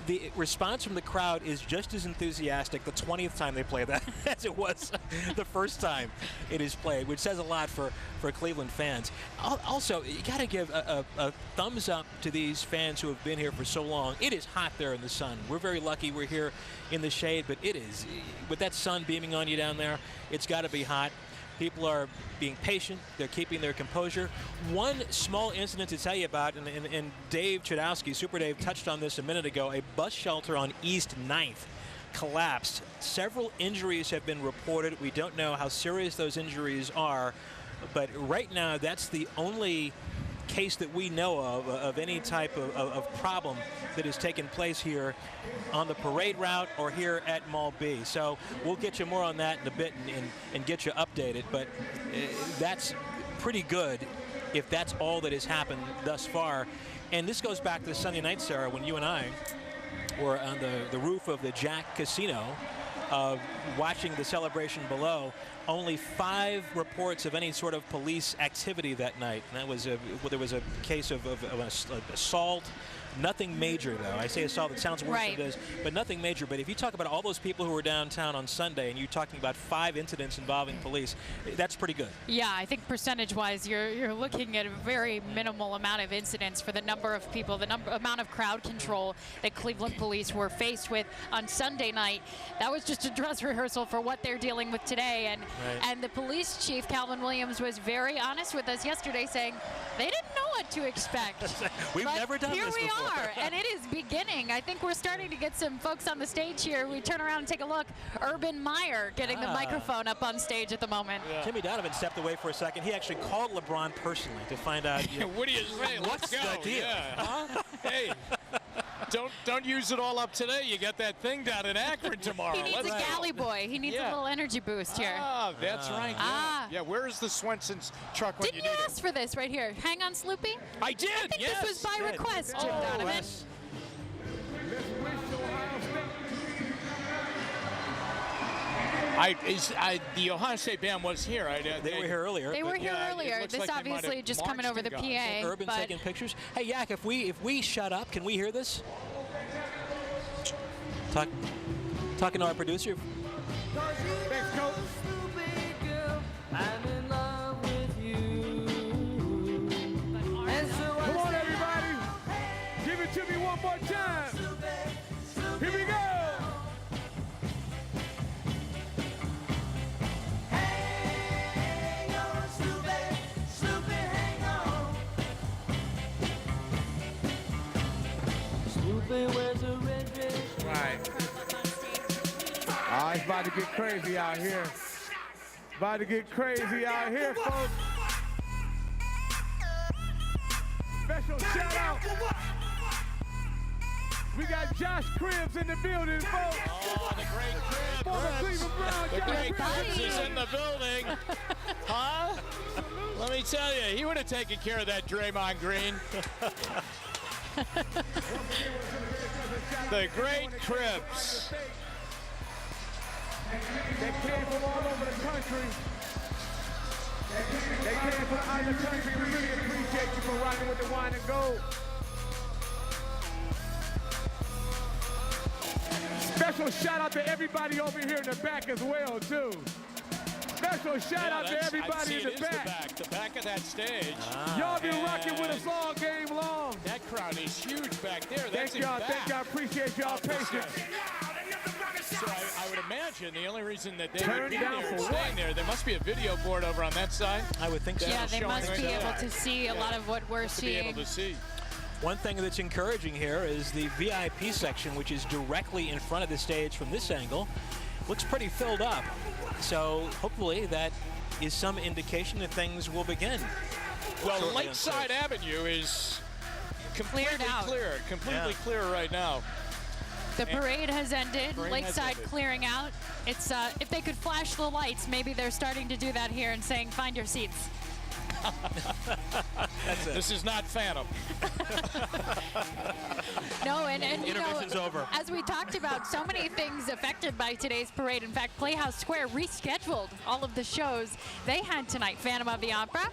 The response from the crowd is just as enthusiastic the 20th time they play that as it was the first time it is played, which says a lot for Cleveland fans. Also, you got to give a thumbs up to these fans who have been here for so long. It is hot there in the sun. We're very lucky we're here in the shade, but it is, with that sun beaming on you down there, it's got to be hot. People are being patient. They're keeping their composure. One small incident to tell you about, and Dave Chudowski, Super Dave, touched on this a minute ago. A bus shelter on East 9th collapsed. Several injuries have been reported. We don't know how serious those injuries are, but right now that's the only case that we know of any type of problem that has taken place here on the parade route or here at Mall B. So we'll get you more on that in a bit and get you updated, but that's pretty good if that's all that has happened thus far. And this goes back to Sunday night, Sarah, when you and I were on the roof of the Jack Casino watching the celebration below. Only 5 reports of any sort of police activity that night. And that was there was a case of assault. Nothing major, though. I say assault, it sounds worse than it is, but nothing major. But if you talk about all those people who were downtown on Sunday and you're talking about 5 incidents involving police, that's pretty good. Yeah, I think percentage-wise, you're looking at a very minimal amount of incidents for the number of people, the amount of crowd control that Cleveland police were faced with on Sunday night. That was just a dress rehearsal for what they're dealing with today. And the police chief, Calvin Williams, was very honest with us yesterday, saying they didn't know what to expect. We've never done this before. Here we are, and it is beginning. I think we're starting to get some folks on the stage here. We turn around and take a look. Urban Meyer getting the microphone up on stage at the moment. Jimmy Donovan stepped away for a second. He actually called LeBron personally to find out what do you say? What's Let's go. the deal? Yeah. Huh? Hey. Don't use it all up today. You got that thing down in Akron tomorrow. He needs a galley boy. He needs a little energy boost here. Ah, that's right. Yeah. Where is the Swenson's truck when Didn't you need you ask for this right here? Hang on, Sloopy? I did, I think this was by request, Jim Donovan. Yes. The Ohio State band was here. They were here earlier. They were here earlier. This like obviously just coming over the PA. Urban taking pictures. Hey, Yak, if we shut up, can we hear this? Talking to our producer. Thanks, Coach. I'm in love with you. Come on, everybody. Give it to me one more time. Here we go. Right. Oh, it's about to get crazy out here. About to get crazy out here, folks. Special shout out. We got Josh Cribbs in the building, folks. Oh, the great Cribbs. Former Cleveland Brown, The Josh great Cribbs. Cribbs is in the building. Huh? Let me tell you, he would have taken care of that Draymond Green. The great Cribbs. They came from all over the country. They came from out of the country. We really appreciate you for rocking with the wine and gold. Special shout out to everybody over here in the back as well, too. special shout out to everybody in the back. The back of that stage. Y'all been rocking with us all game long. That crowd is huge back there. Thank y'all. Appreciate y'all patience. So I would imagine the only reason that they would be there staying there must be a video board over on that side. I would think so. Yeah, they must be able to see a lot of what we're seeing. Be able to see. One thing that's encouraging here is the VIP section, which is directly in front of the stage from this angle. Looks pretty filled up. So hopefully that is some indication that things will begin. Well, Lakeside Avenue is completely clear right now. The parade has ended. Lakeside clearing out. It's if they could flash the lights, maybe they're starting to do that here and saying, find your seats. That's it. This is not Phantom. No, and intermission's over. As we talked about, so many things affected by today's parade. In fact, Playhouse Square rescheduled all of the shows they had tonight. Phantom of the Opera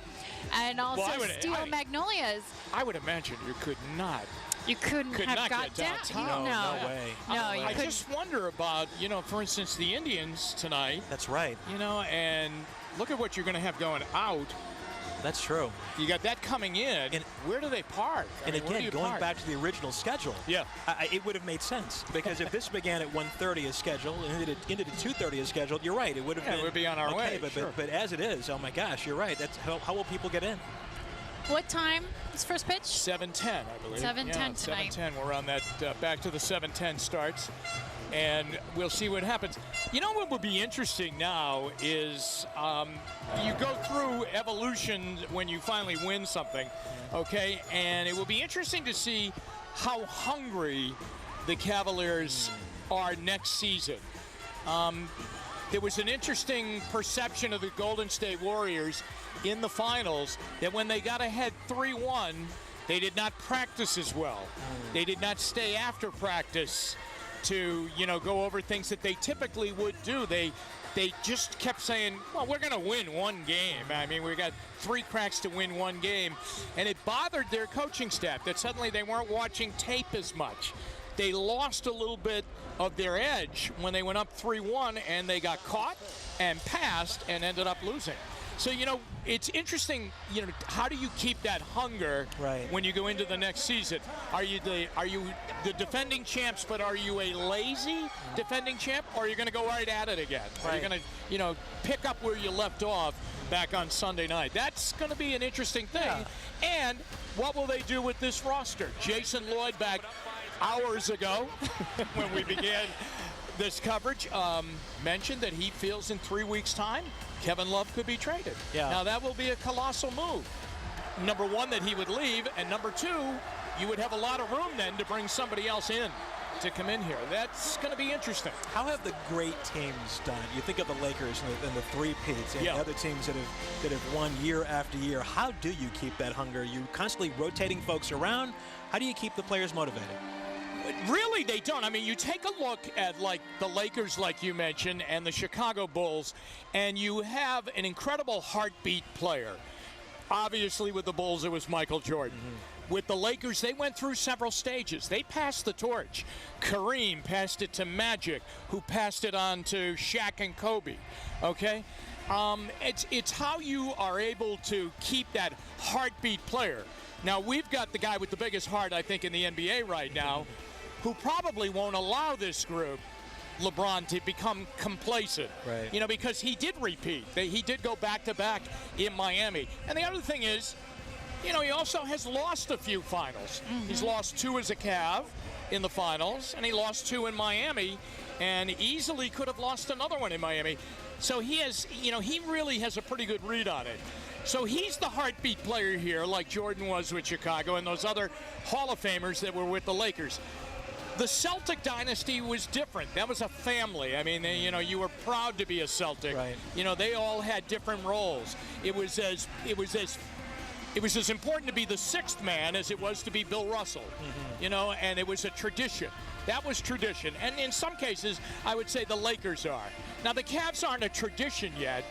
and also Steel Magnolias. I would imagine you could not. You couldn't have got downtown. No way. No, you I just wonder about, for instance, the Indians tonight. That's right. And look at what you're going to have going out. That's true. You got that coming in. And where do they park? Again, going back to the original schedule, it would have made sense. Because if this began at 1:30 as scheduled and ended at 2:30 as scheduled, you're right. It would have been. It would be on our way. But as it is, oh my gosh, you're right. That's how will people get in? What time is first pitch? 7:10, I believe. 7:10 tonight. 7:10. We're on that back to the 7:10 starts. And we'll see what happens. What would be interesting now is you go through evolution when you finally win something, okay? And it will be interesting to see how hungry the Cavaliers are next season. There was an interesting perception of the Golden State Warriors in the finals that when they got ahead 3-1, they did not practice as well. They did not stay after practice to go over things that they typically would do. They just kept saying, well, we're going to win one game. I mean, we got 3 cracks to win one game. And it bothered their coaching staff that suddenly they weren't watching tape as much. They lost a little bit of their edge when they went up 3-1, and they got caught and passed and ended up losing. So, it's interesting, how do you keep that hunger when you go into the next season? Are you the defending champs, but are you a lazy defending champ, or are you going to go right at it again? Are you going to, pick up where you left off back on Sunday night? That's going to be an interesting thing. Yeah. And what will they do with this roster? Jason Lloyd back hours ago when we began this coverage mentioned that he feels in 3 weeks' time Kevin Love could be traded. Yeah. Now, that will be a colossal move. Number one, that he would leave, and number two, you would have a lot of room then to bring somebody else in to come in here. That's going to be interesting. How have the great teams done? You think of the Lakers and the three-peats and the other teams that have won year after year. How do you keep that hunger? You constantly rotating folks around. How do you keep the players motivated? Really, they don't. I mean, you take a look at, like, the Lakers, like you mentioned, and the Chicago Bulls, and you have an incredible heartbeat player. Obviously, with the Bulls, it was Michael Jordan. Mm-hmm. With the Lakers, they went through several stages. They passed the torch. Kareem passed it to Magic, who passed it on to Shaq and Kobe, okay? It's how you are able to keep that heartbeat player. Now, we've got the guy with the biggest heart, I think, in the NBA right now, who probably won't allow this group, LeBron, to become complacent. Right. You know, because he did repeat. He did go back-to-back in Miami. And the other thing is, you know, he also has lost a few finals. Mm-hmm. He's lost 2 as a Cav in the finals, and he lost 2 in Miami, and easily could have lost another one in Miami. So he has, you know, he really has a pretty good read on it. So he's the heartbeat player here, like Jordan was with Chicago and those other Hall of Famers that were with the Lakers. The Celtic dynasty was different. That was a family. I mean, you know, you were proud to be a Celtic. Right. You know, they all had different roles. It was as important to be the sixth man as it was to be Bill Russell. Mm-hmm. You know, and it was a tradition. That was tradition. And in some cases, I would say the Lakers are. Now, the Cavs aren't a tradition yet.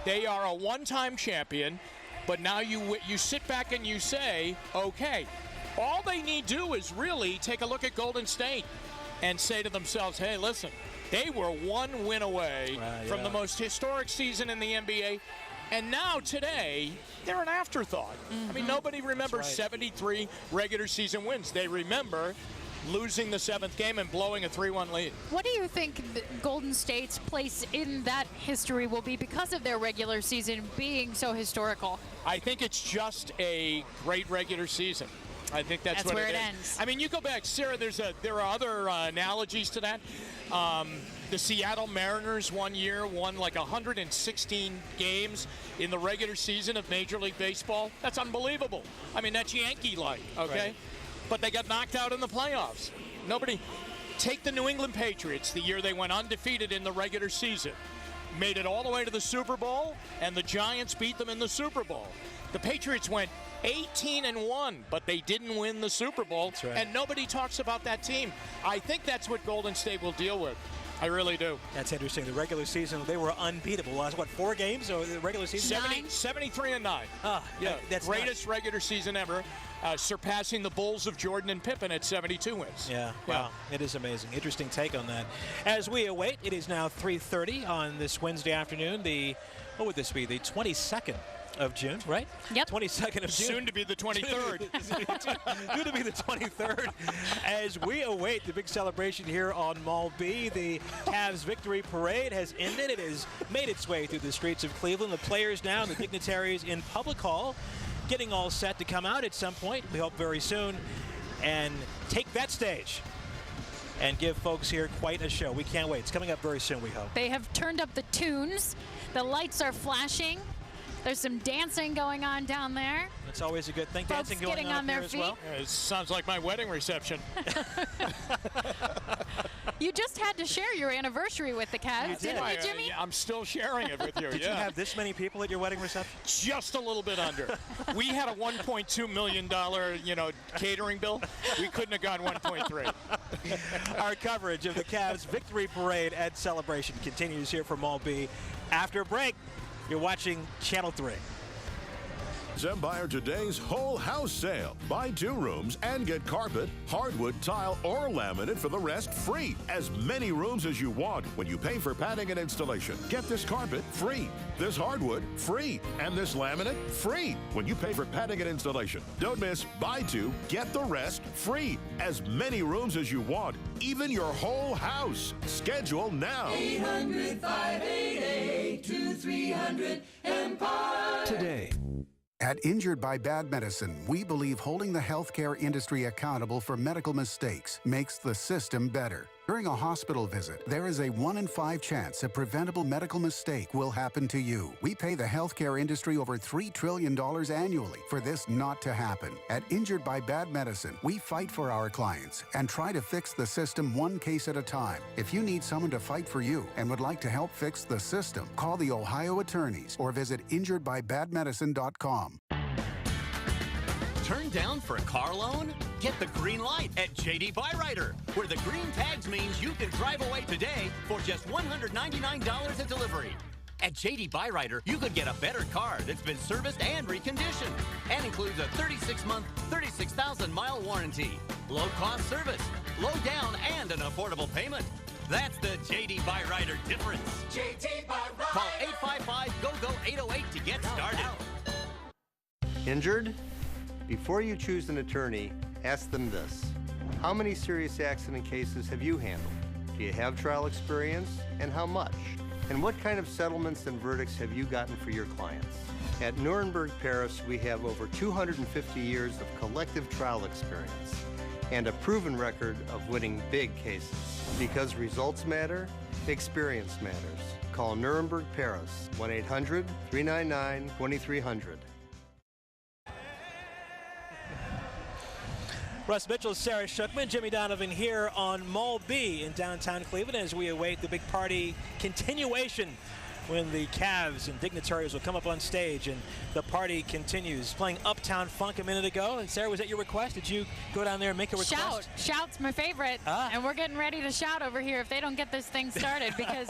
They are a one-time champion, but now you sit back and you say, okay, all they need to do is really take a look at Golden State and say to themselves, hey, listen, They were one win away from the most historic season in the NBA. And now today, they're an afterthought. I mean, nobody remembers 73 regular season wins. They remember losing the 7th game and blowing a 3-1 lead. What do you think Golden State's place in that history will be because of their regular season being so historical? I think it's just a great regular season. I think that's what where it it is. ends. I mean, you go back, Sarah, there are other analogies to that. The Seattle Mariners one year won like 116 games in the regular season of Major League Baseball. That's unbelievable. I mean, that's Yankee-like, okay? Right. But they got knocked out in the playoffs. Take the New England Patriots, the year they went undefeated in the regular season. Made it all the way to the Super Bowl, and the Giants beat them in the Super Bowl. The Patriots went 18-1, but they didn't win the Super Bowl, and nobody talks about that team. I think that's what Golden State will deal with. I really do. That's interesting. The regular season, they were unbeatable. Last, 4 games or the regular season? 73-9. Yeah, that's greatest regular season ever, surpassing the Bulls of Jordan and Pippen at 72 wins. Yeah, wow. It is amazing. Interesting take on that. As we await, it is now 3:30 on this Wednesday afternoon. What would this be? The 22nd of June, right? Yep. 22nd of June. Soon to be the 23rd. Soon to be the 23rd. As we await the big celebration here on Mall B, the Cavs victory parade has ended. It has made its way through the streets of Cleveland. The players now, the dignitaries in Public Hall, getting all set to come out at some point, we hope very soon, and take that stage and give folks here quite a show. We can't wait. It's coming up very soon, we hope. They have turned up the tunes. The lights are flashing. There's some dancing going on down there. That's always a good thing. Folks Dancing going getting on on their here feet. as well. It sounds like my wedding reception. You just had to share your anniversary with the Cavs, didn't you, Jimmy? I'm still sharing it with you. Did you have this many people at your wedding reception? Just a little bit under. We had a $1.2 million, catering bill. We couldn't have gone 1.3. Our coverage of the Cavs victory parade and celebration continues here from Mall B. After a break, you're watching Channel 3. Empire Today's whole house sale. Buy 2 rooms and get carpet, hardwood, tile, or laminate for the rest free. As many rooms as you want when you pay for padding and installation. Get this carpet free, this hardwood free, and this laminate free when you pay for padding and installation. Don't miss buy 2, get the rest free. As many rooms as you want, even your whole house. Schedule now. 800-588-2300 Empire. Today. At Injured by Bad Medicine, we believe holding the healthcare industry accountable for medical mistakes makes the system better. During a hospital visit, there is a 1 in 5 chance a preventable medical mistake will happen to you. We pay the healthcare industry over $3 trillion annually for this not to happen. At Injured by Bad Medicine, we fight for our clients and try to fix the system one case at a time. If you need someone to fight for you and would like to help fix the system, call the Ohio Attorneys or visit injuredbybadmedicine.com. Turned down for a car loan? Get the green light at JD Byrider, where the green tags means you can drive away today for just $199 at delivery. At JD Byrider, you could get a better car that's been serviced and reconditioned and includes a 36-month, 36,000-mile warranty, low-cost service, low down, and an affordable payment. That's the JD Byrider difference. JD Byrider. Call 855-GO-GO-808 to get started. Injured? Before you choose an attorney, ask them this. How many serious accident cases have you handled? Do you have trial experience, and how much? And what kind of settlements and verdicts have you gotten for your clients? At Nuremberg Paris, we have over 250 years of collective trial experience and a proven record of winning big cases. Because results matter, experience matters. Call Nuremberg Paris, 1-800-399-2300. Russ Mitchell, Sarah Schuckman, Jimmy Donovan here on Mall B in downtown Cleveland as we await the big party continuation when the Cavs and dignitaries will come up on stage and the party continues. Playing Uptown Funk a minute ago. And Sarah, was that your request? Did you go down there and make a request? Shout's my favorite. And we're getting ready to shout over here if they don't get this thing started because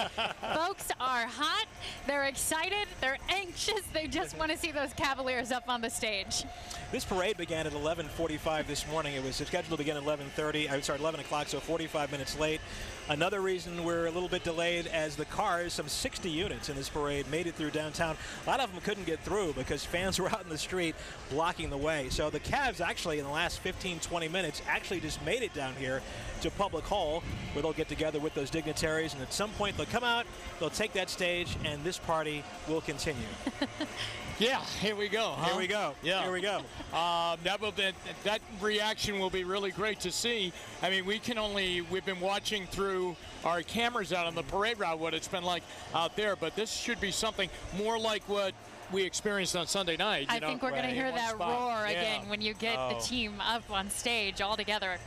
folks are hot, they're excited, they're anxious, they just want to see those Cavaliers up on the stage. This parade began at 11:45 this morning. It was scheduled to begin at 11 o'clock, so 45 minutes late. Another reason we're a little bit delayed as the cars, some 60 units in this parade, made it through downtown. A lot of them couldn't get through because fans were out in the street blocking the way. So the Cavs actually in the last 15, 20 minutes actually just made it down here to Public Hall where they'll get together with those dignitaries, and at some point they'll come out, they'll take that stage, and this party will continue. Yeah, here we go. Huh? Here we go. Yeah. Here we go. That reaction will be really great to see. I mean, we've been watching through our cameras out on the parade route what it's been like out there, but this should be something more like what we experienced on Sunday night. I think we're going to hear that roar again when you get the team up on stage all together.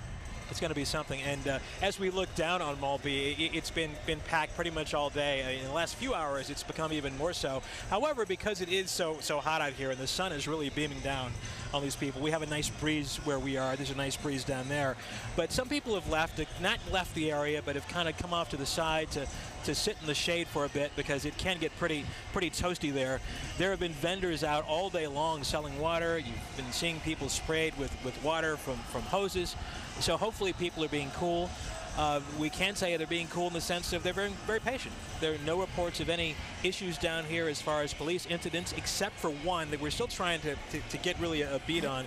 It's going to be something. And as we look down on Mulvey, it's been packed pretty much all day. In the last few hours, it's become even more so. However, because it is so hot out here and the sun is really beaming down on these people, we have a nice breeze where we are. There's a nice breeze down there. But some people have not left the area, but have kind of come off to the side to sit in the shade for a bit because it can get pretty toasty there. There have been vendors out all day long selling water. You've been seeing people sprayed with water from hoses. So hopefully people are being cool. We can say they're being cool in the sense of they're very, very patient. There are no reports of any issues down here as far as police incidents, except for one that we're still trying to get really a beat on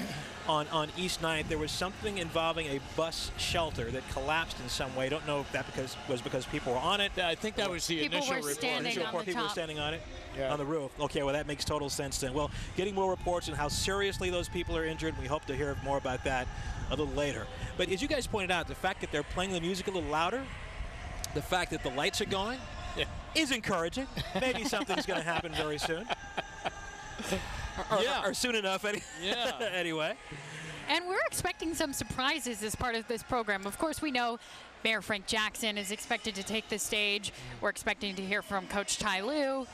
East 9th. There was something involving a bus shelter that collapsed in some way. Don't know if that was because people were on it. I think that was the initial report. People were standing on it. Yeah. On the roof. Okay, well, that makes total sense then. Well, getting more reports on how seriously those people are injured, we hope to hear more about that a little later. But as you guys pointed out, the fact that they're playing the music a little louder, the fact that the lights are going, is encouraging. Maybe something's going to happen very soon. Or soon enough, anyway. And we're expecting some surprises as part of this program. Of course, we know Mayor Frank Jackson is expected to take the stage. We're expecting to hear from Coach Ty Lue.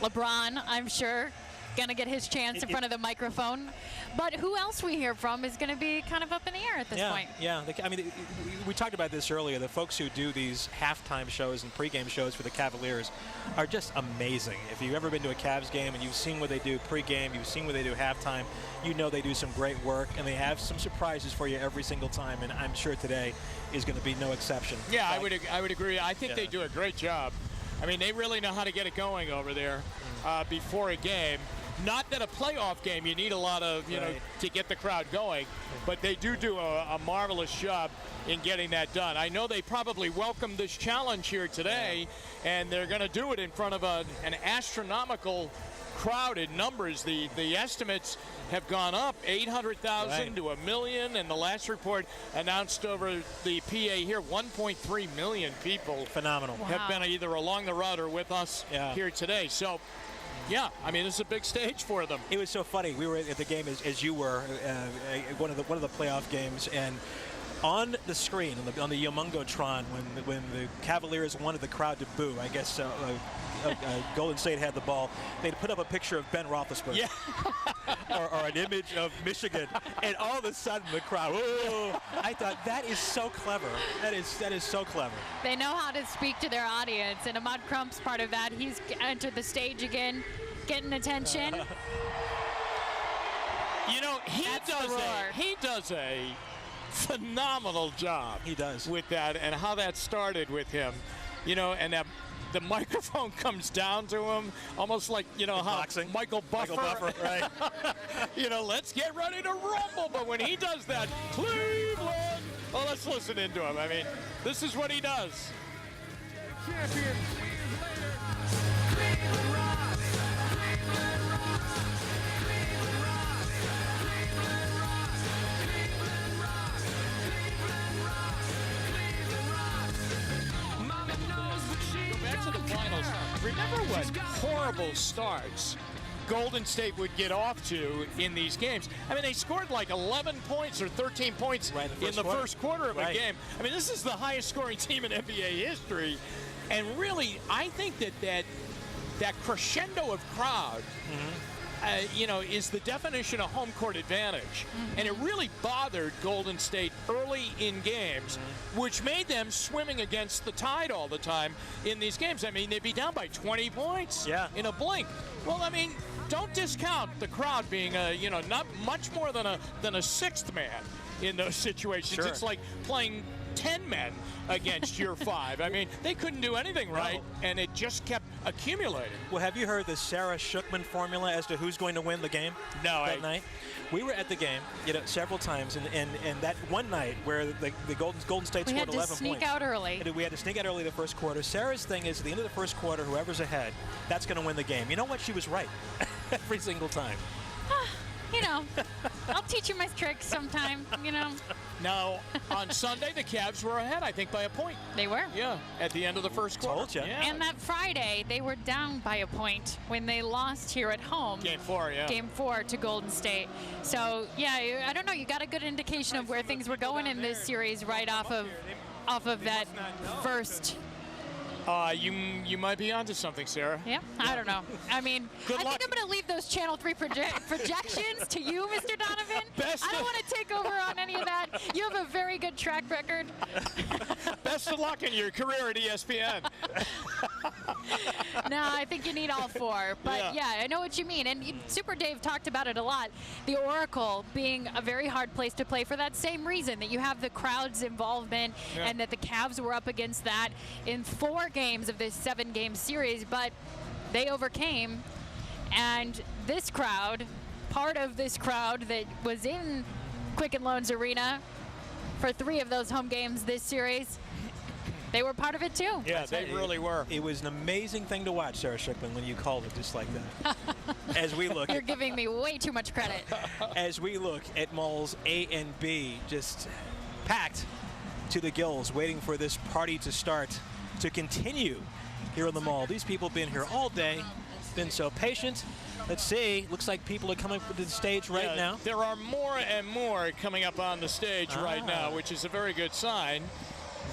LeBron, I'm sure, going to get his chance in front of the microphone. But who else we hear from is going to be kind of up in the air at this point. Yeah, I mean, we talked about this earlier. The folks who do these halftime shows and pregame shows for the Cavaliers are just amazing. If you've ever been to a Cavs game and you've seen what they do pregame, you've seen what they do halftime, you know they do some great work, and they have some surprises for you every single time, and I'm sure today is going to be no exception. Yeah, I would agree. I think they do a great job. I mean, they really know how to get it going over there before a game. Not that a playoff game, you need a lot of, you know, to get the crowd going, but they do a marvelous job in getting that done. I know they probably welcomed this challenge here today, and they're going to do it in front of an astronomical crowd in numbers. The estimates have gone up 800,000 to 1 million, and the last report announced over the PA here 1.3 million people. Phenomenal. Have been either along the route or with us here today. So. Yeah, I mean, this is a big stage for them. It was so funny. We were at the game as you were, one of the playoff games, and on the screen on the Yomungotron when the Cavaliers wanted the crowd to boo, I guess Golden State had the ball, they'd put up a picture of Ben Roethlisberger or an image of Michigan, and all of a sudden the crowd, whoa! I thought that is so clever. That is so clever. They know how to speak to their audience, and Ahmad Crump's part of that. He's entered the stage again, getting attention. You know, he does a phenomenal job. He does with that, and how that started with him. You know, and that the microphone comes down to him, almost like, you know, how Michael Buffer, right? You know, let's get ready to rumble. But when he does that, Cleveland, well, let's listen into him. I mean, this is what he does. Champion. To the finals. Remember what horrible starts Golden State would get off to in these games. I mean, they scored like 11 points or 13 points in the first quarter of a game. I mean, this is the highest scoring team in NBA history. And really, I think that that crescendo of crowd, is the definition of home court advantage. And it really bothered Golden State early in games, which made them swimming against the tide all the time in these games. I mean, they'd be down by 20 points in a blink. Well, I mean, don't discount the crowd being not much more than a sixth man in those situations. Sure. It's like playing 10 men against your 5. I mean, they couldn't do anything right, and it just kept accumulating. Well, have you heard the Sarah Shookman formula as to who's going to win the game? No. That night? We were at the game, several times, and that one night where the Golden State scored 11 points. We had to sneak out early. We had to sneak out early the first quarter. Sarah's thing is, at the end of the first quarter, whoever's ahead, that's going to win the game. You know what? She was right every single time. I'll teach you my tricks sometime, Now, on Sunday, the Cavs were ahead, I think, by a point. They were. Yeah, at the end of the first quarter. Told you. Yeah. And that Friday, they were down by a point when they lost here at home. Game 4, yeah. Game 4 to Golden State. So, yeah, I don't know. You got a good indication of where things were going in this series right off of that first. You might be onto something, Sarah. Yeah, I don't know. I mean, Good I luck. think I'm going to leave those Channel 3 projections to you, Mr. Donovan. I don't want to take over on any of that. You have a very good track record. Best of luck in your career at ESPN. No, I think you need all 4. But yeah, I know what you mean. And Super Dave talked about it a lot. The Oracle being a very hard place to play for that same reason, that you have the crowd's involvement and that the Cavs were up against that in 4 games of this 7-game series, but they overcame. And this crowd, part of this crowd that was in Quicken Loans Arena for 3 of those home games this series, they were part of it too. Yeah, they really were. It was an amazing thing to watch, Sarah Shookman, when you called it just like that. As we look, You're giving me way too much credit. As we look at malls A and B, just packed to the gills, waiting for this party to start, to continue here in the mall. These people have been here all day, been so patient. Let's see. Looks like people are coming to the stage right now. There are more and more coming up on the stage right now, which is a very good sign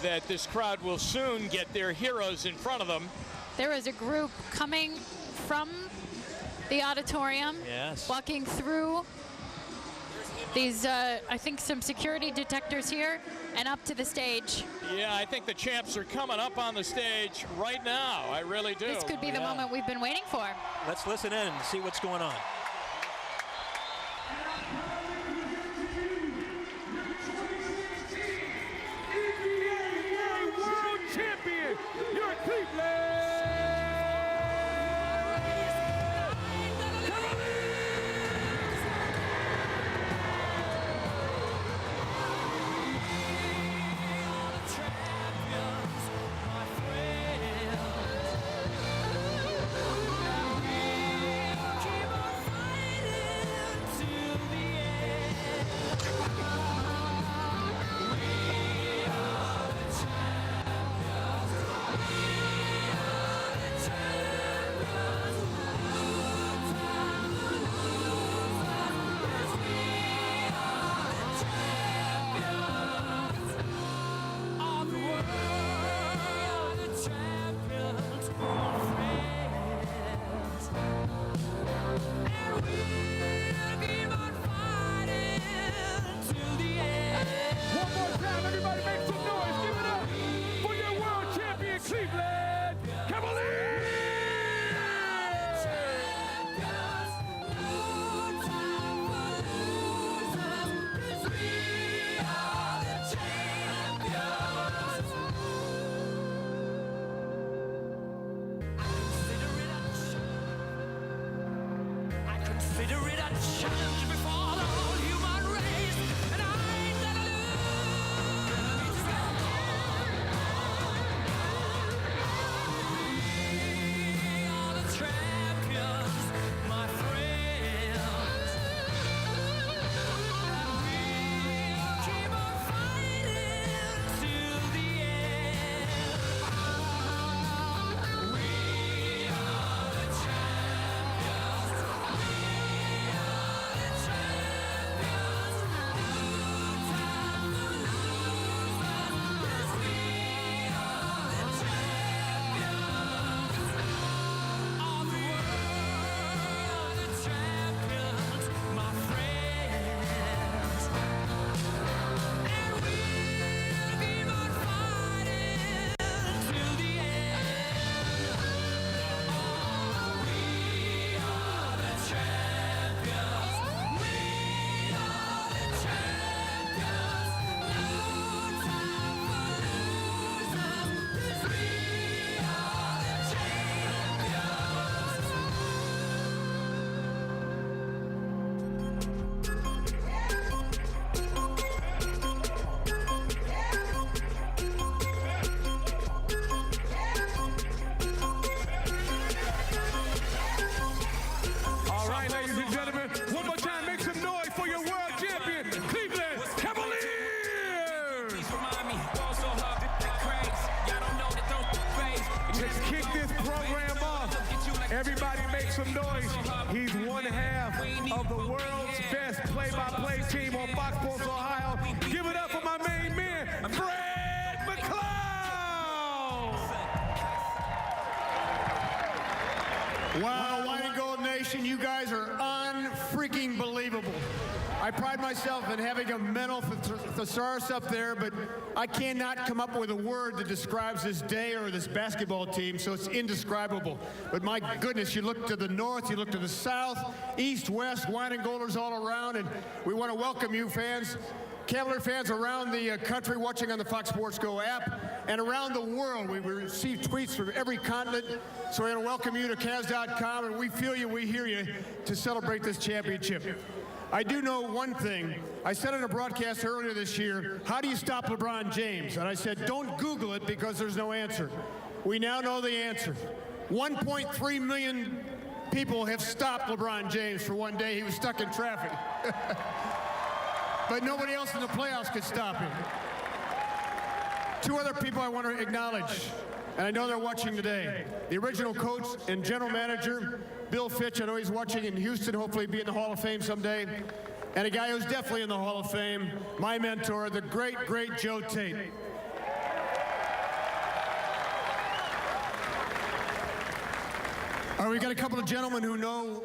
that this crowd will soon get their heroes in front of them. There is a group coming from the auditorium, walking through these, I think, some security detectors here, and up to the stage. Yeah, I think the champs are coming up on the stage right now. I really do. This could be the moment we've been waiting for. Let's listen in and see what's going on. World champion, you're Cleveland. program off. Everybody make some noise. He's one half of the world's best play-by-play team on Fox Sports Ohio. Give it up for my main man, Fred McCloud. Wow, White and Gold Nation, you guys are unfreaking believable. I pride myself in having a mental thesaurus up there, but I cannot come up with a word that describes this day or this basketball team, so it's indescribable. But my goodness, you look to the north, you look to the south, east, west, White and Golders all around, and we want to welcome you fans, Cavalier fans around the country watching on the Fox Sports Go app, and around the world. We receive tweets from every continent, so we're going to welcome you to Cavs.com, and we feel you, we hear you, to celebrate this championship. I do know one thing. I said in a broadcast earlier this year, how do you stop LeBron James? And I said, don't Google it because there's no answer. We now know the answer. 1.3 million people have stopped LeBron James for one day. He was stuck in traffic. But nobody else in the playoffs could stop him. Two other people I want to acknowledge, and I know they're watching today. The original coach and general manager, Bill Fitch. I know he's watching in Houston, hopefully be in the Hall of Fame someday. And a guy who's definitely in the Hall of Fame, my mentor, the great, great Joe Tate. All right, we got a couple of gentlemen who know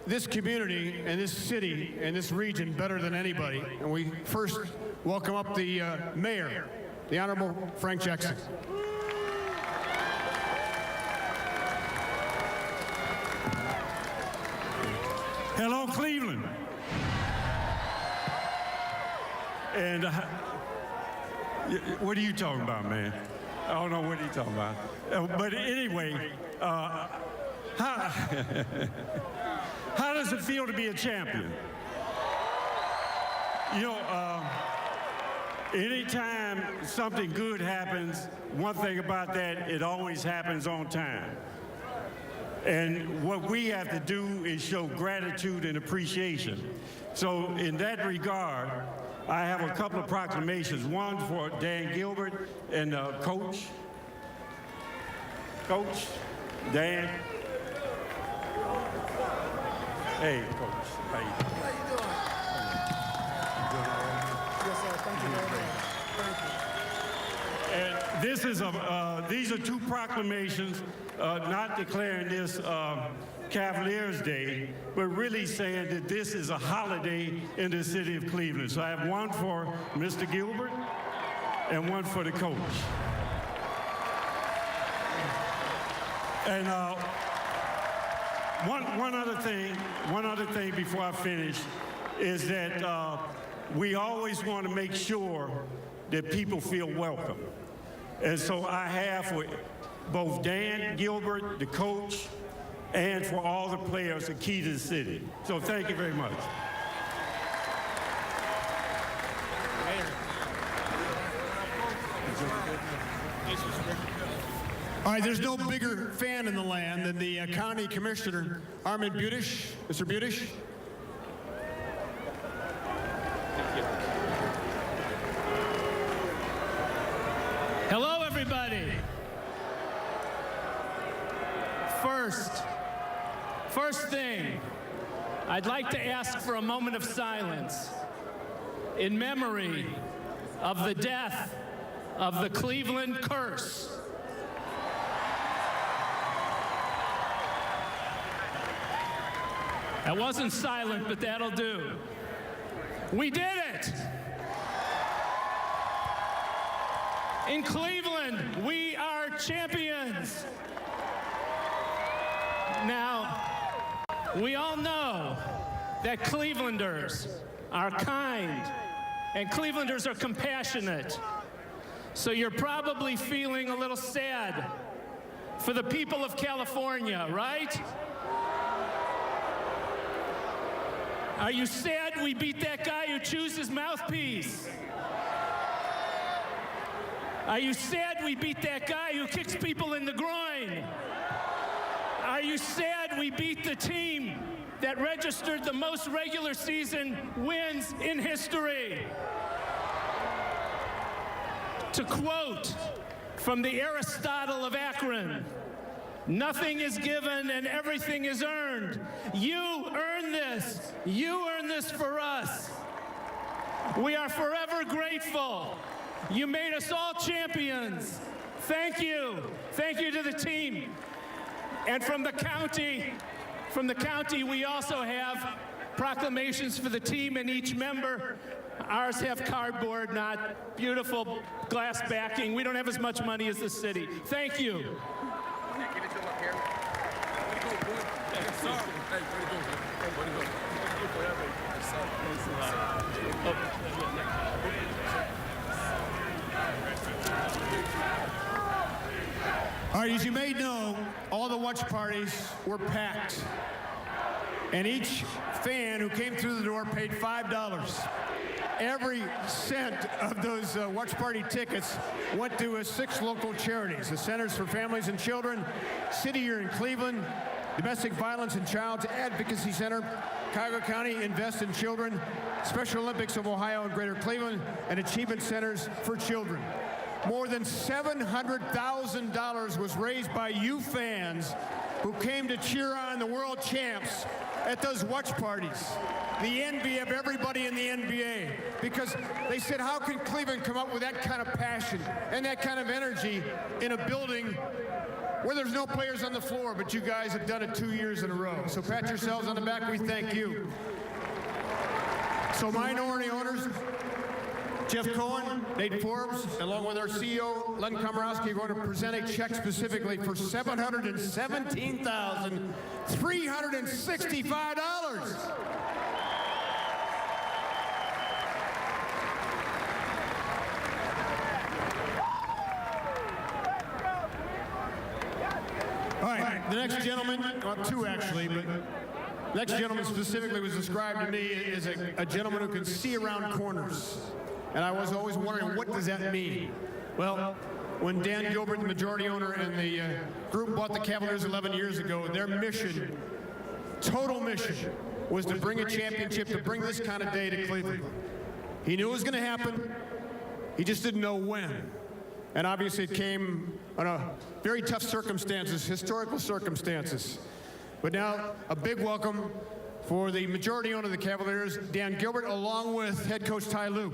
this community and this city and this region better than anybody. And we first welcome up the mayor, the Honorable Frank Jackson. Hello, Cleveland. And what are you talking about, man? I don't know what you're talking about. But anyway, how does it feel to be a champion? You know, anytime something good happens, one thing about that, it always happens on time. And what we have to do is show gratitude and appreciation. So in that regard, I have a couple of proclamations. One for Dan Gilbert and Coach. Coach, Dan. Hey, Coach. How you doing? How you doing? Yes, sir. Thank you very much. Thank you. And this is these are two proclamations, not declaring this Cavaliers Day, but really saying that this is a holiday in the city of Cleveland. So I have one for Mr. Gilbert and one for the coach. And one other thing before I finish is that we always want to make sure that people feel welcome. And so I have for both Dan Gilbert, the coach, and for all the players, a key to the city. So thank you very much. All right, there's no bigger fan in the land than the county commissioner, Armin Budish. Mr. Budish. Hello, everybody. First thing, I'd like to ask for a moment of silence in memory of the death of the Cleveland Curse. I wasn't silent, but that'll do. We did it! In Cleveland, we are champions. Now, we all know that Clevelanders are kind and Clevelanders are compassionate. So you're probably feeling a little sad for the people of California, right? Are you sad we beat that guy who chews his mouthpiece? Are you sad we beat that guy who kicks people in the groin? Are you sad we beat the team that registered the most regular season wins in history? To quote from the Aristotle of Akron, Nothing is given and everything is earned. You earn this. You earn this for us. We are forever grateful. You made us all champions. Thank you. Thank you to the team. And from the county, we also have proclamations for the team and each member. Ours have cardboard, not beautiful glass backing. We don't have as much money as the city. Thank you. Give it to him up here. All right, as you may know, all the watch parties were packed. And each fan who came through the door paid $5. Every cent of those watch party tickets went to 6 local charities: the Centers for Families and Children, City Year in Cleveland, Domestic Violence and Child Advocacy Center, Cuyahoga County Invest in Children, Special Olympics of Ohio and Greater Cleveland, and Achievement Centers for Children. More than $700,000 was raised by you fans who came to cheer on the world champs at those watch parties. The NBA, of everybody in the NBA, because they said, how can Cleveland come up with that kind of passion and that kind of energy in a building where there's no players on the floor, but you guys have done it 2 years in a row. So pat yourselves on the back. We thank you. So minority owners, Jeff Cohen, Nate Forbes, along with our CEO, Len Komorowski, are going to present a check specifically for $717,365. All right, the next gentleman, well, 2 actually, but the next gentleman specifically was described to me as a gentleman who can see around corners. And I was always wondering, what does that mean? Well, when Dan Gilbert, the majority owner, and the group bought the Cavaliers 11 years ago, their mission, total mission, was to bring a championship, to bring this kind of day to Cleveland. He knew it was going to happen. He just didn't know when. And obviously it came under very tough circumstances, historical circumstances. But now, a big welcome for the majority owner of the Cavaliers, Dan Gilbert, along with head coach Ty Lue. You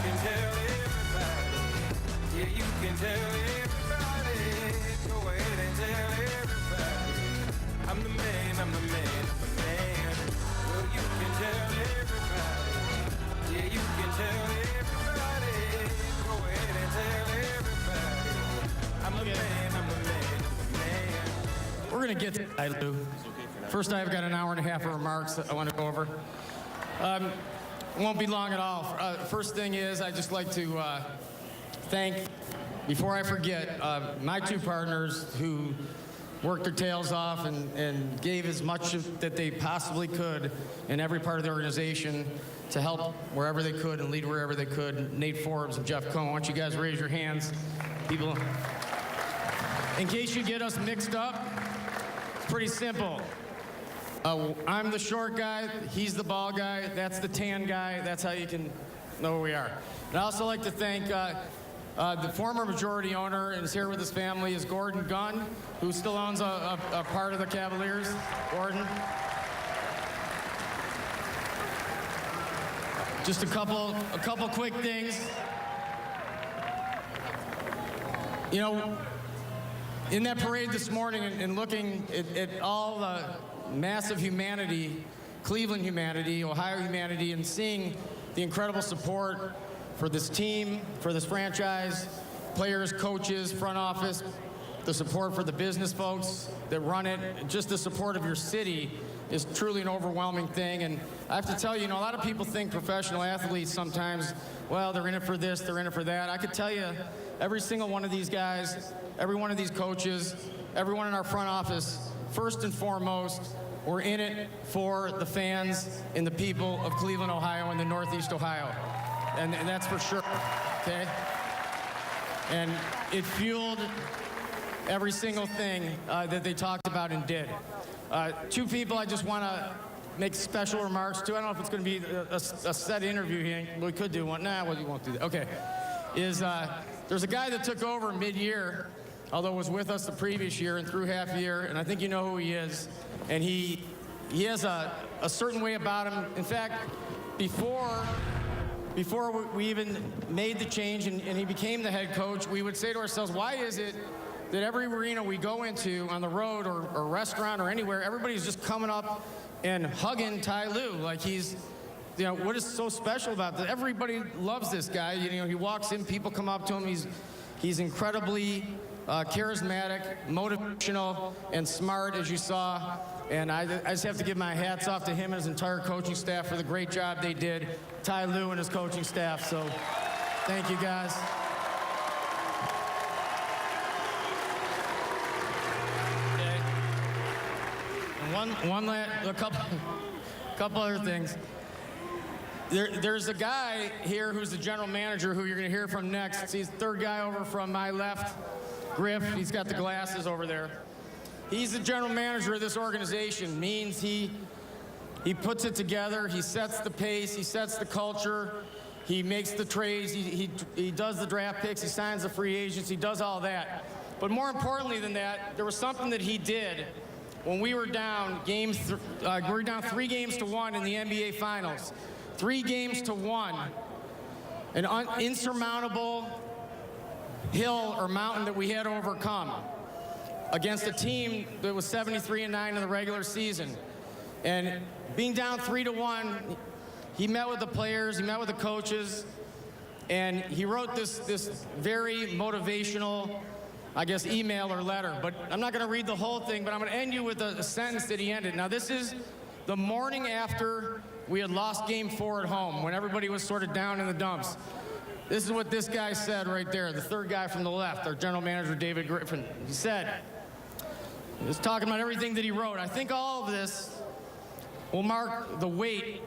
can tell everybody. Yeah, you can tell everybody. Go ahead and tell everybody. I'm the man, I'm the man, I'm the man. Well, you can tell everybody. Yeah, you can tell everybody. Go ahead and tell everybody. I'm the man, I'm the man, I'm the man. We're going to get to Ty Lue. First, I've got an hour and a half of remarks that I want to go over. Won't be long at all. First thing is, I'd just like to thank, before I forget, my 2 partners who worked their tails off and gave as much that they possibly could in every part of the organization to help wherever they could and lead wherever they could. Nate Forbes and Jeff Cohen. Why don't you guys raise your hands? People, in case you get us mixed up, it's pretty simple. I'm the short guy, he's the bald guy, that's the tan guy, that's how you can know where we are. And I'd also like to thank the former majority owner, and is here with his family, is Gordon Gunn, who still owns a part of the Cavaliers. Gordon. Just a couple quick things. You know, in that parade this morning and looking at all the massive humanity, Cleveland humanity, Ohio humanity, and seeing the incredible support for this team, for this franchise, players, coaches, front office, the support for the business folks that run it, just the support of your city is truly an overwhelming thing. And I have to tell you, a lot of people think professional athletes sometimes, well, they're in it for this, they're in it for that. I could tell you, every single one of these guys, every one of these coaches, everyone in our front office, first and foremost, we're in it for the fans and the people of Cleveland, Ohio, and the Northeast Ohio. And that's for sure, okay? And it fueled every single thing that they talked about and did. 2 people I just want to make special remarks to. I don't know if it's going to be a set interview here. We could do one. Nah, we won't do that. Okay. There's a guy that took over mid-year although was with us the previous year and through half year, and I think you know who he is. And he has a certain way about him. In fact, before we even made the change and he became the head coach, we would say to ourselves, why is it that every arena we go into on the road or restaurant or anywhere, everybody's just coming up and hugging Ty Lue like he's, you know, what is so special about that? Everybody loves this guy. You know, he walks in, people come up to him. He's incredibly charismatic, motivational, and smart, as you saw. And I just have to give my hats off to him and his entire coaching staff for the great job they did. Ty Lue and his coaching staff. So thank you, guys. A couple other things. There's a guy here who's the general manager who you're going to hear from next. He's the third guy over from my left, Griff. He's got the glasses over there. He's the general manager of this organization. Means he puts it together. He sets the pace. He sets the culture. He makes the trades. He does the draft picks. He signs the free agents. He does all that. But more importantly than that, there was something that he did when we were down 3 games to 1 in the NBA Finals. 3 games to 1. An insurmountable hill or mountain that we had to overcome against a team that was 73-9 in the regular season. And being down 3-1, he met with the players, he met with the coaches, and he wrote this very motivational, I guess, email or letter. But I'm not going to read the whole thing, but I'm going to end you with a sentence that he ended. Now, this is the morning after we had lost Game 4 at home, when everybody was sort of down in the dumps. This is what this guy said right there, the third guy from the left, our general manager, David Griffin. He said, he was talking about everything that he wrote. I think all of this will mark the wait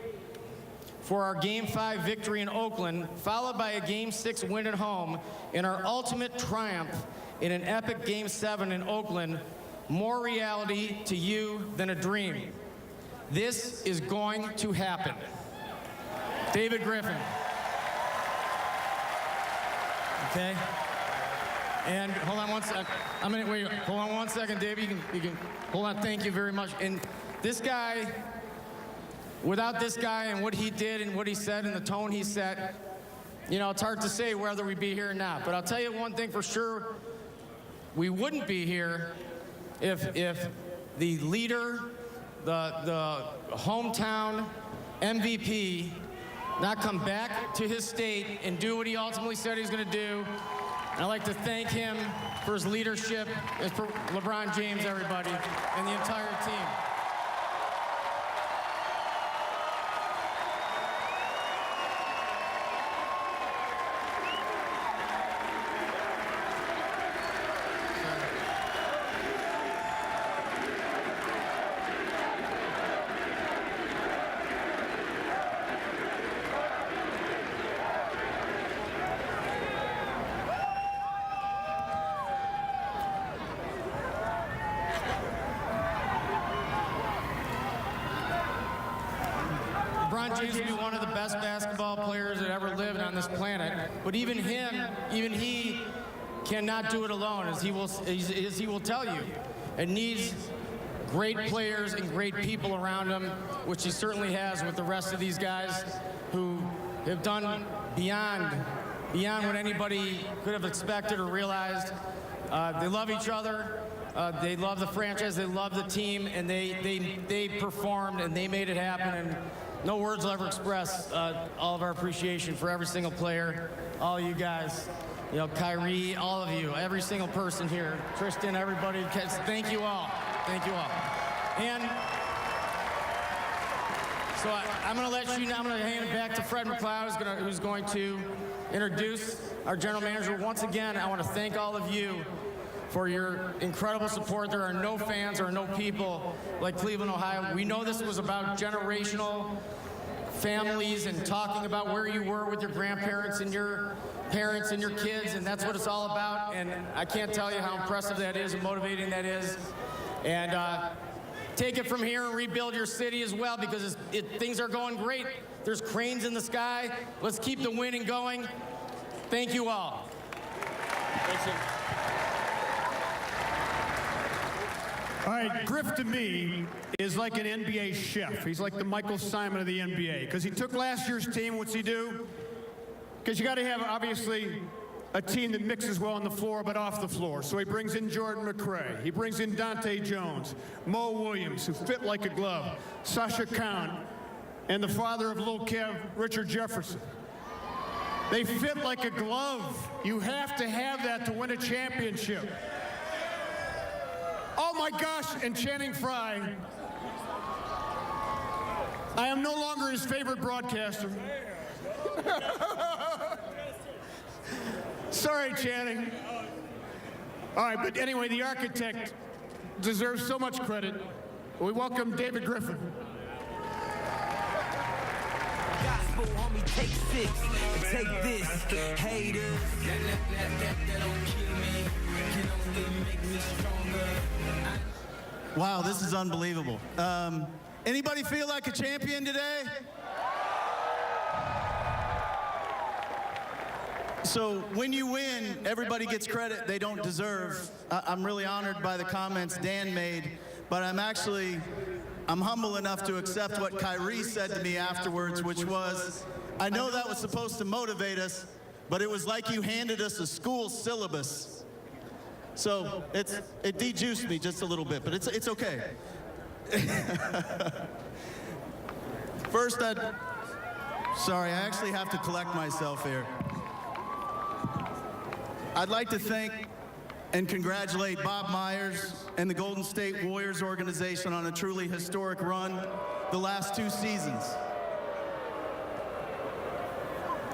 for our Game 5 victory in Oakland, followed by a Game 6 win at home, and our ultimate triumph in an epic Game 7 in Oakland, more reality to you than a dream. This is going to happen. David Griffin. Okay? And hold on one second. Hold on one second, David. You can hold on. Thank you very much. And this guy, without this guy and what he did and what he said and the tone he set, you know, it's hard to say whether we'd be here or not. But I'll tell you one thing for sure, we wouldn't be here if the leader, the hometown MVP, not come back to his state and do what he ultimately said he was going to do. And I'd like to thank him for his leadership, and for LeBron James, everybody, and the entire team. LeBron James will be one of the best basketball players that ever lived on this planet. But even he cannot do it alone, as he will tell you. It needs great players and great people around him, which he certainly has with the rest of these guys who have done beyond what anybody could have expected or realized. They love each other. They love the franchise. They love the team, and they performed and they made it happen. And no words will ever express all of our appreciation for every single player, all you guys, you know, Kyrie, all of you, every single person here, Tristan, everybody. Thank you all. Thank you all. And so I'm going to let you now. I'm going to hand it back to Fred McLeod, who's going to introduce our general manager. Once again, I want to thank all of you for your incredible support. There are no fans or no people like Cleveland, Ohio. We know this was about generational families and talking about where you were with your grandparents and your parents and your kids, and that's what it's all about. And I can't tell you how impressive that is and motivating that is. And take it from here and rebuild your city as well, because things are going great. There's cranes in the sky. Let's keep the winning going. Thank you all. Thanks. All right, Griff to me is like an NBA chef. He's like the Michael Simon of the NBA because he took last year's team. What's he do? Because you got to have, obviously, a team that mixes well on the floor but off the floor. So he brings in Jordan McRae. He brings in Dante Jones, Mo Williams, who fit like a glove, Sasha Khan, and the father of Lil Kev, Richard Jefferson. They fit like a glove. You have to have that to win a championship. Oh my gosh, and Channing Frye. I am no longer his favorite broadcaster. Sorry, Channing. All right, but anyway, the architect deserves so much credit. We welcome David Griffin. Gospel, homie, take 6, take this, haters. That don't kill me, can only make me stronger. Wow, this is unbelievable. Anybody feel like a champion today? So when you win, everybody gets credit they don't deserve. I'm really honored by the comments Dan made, but I'm humble enough to accept what Kyrie said to me afterwards, which was, I know that was supposed to motivate us, but it was like you handed us a school syllabus. So it de-juiced me just a little bit, but it's okay. First, sorry, I actually have to collect myself here. I'd like to thank and congratulate Bob Myers and the Golden State Warriors organization on a truly historic run the last 2 seasons.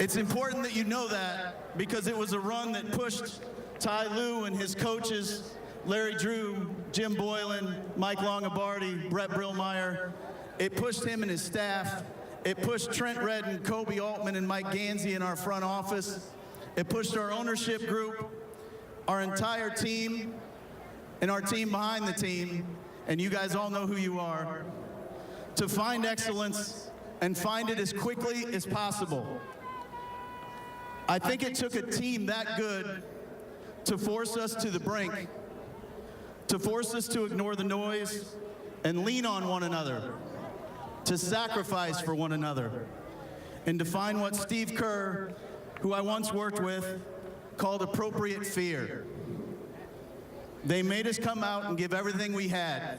It's important that you know that because it was a run that pushed Ty Lue and his coaches, Larry Drew, Jim Boylan, Mike Longobardi, Brett Brillmeyer. It pushed him and his staff. It pushed Trent Redden, Kobe Altman, and Mike Gansey in our front office. It pushed our ownership group, our entire team, and our team behind the team, and you guys all know who you are, to find excellence and find it as quickly as possible. I think it took a team that good to force us to the brink, to force us to ignore the noise and lean on one another, to sacrifice for one another, and to find what Steve Kerr, who I once worked with, called appropriate fear. They made us come out and give everything we had.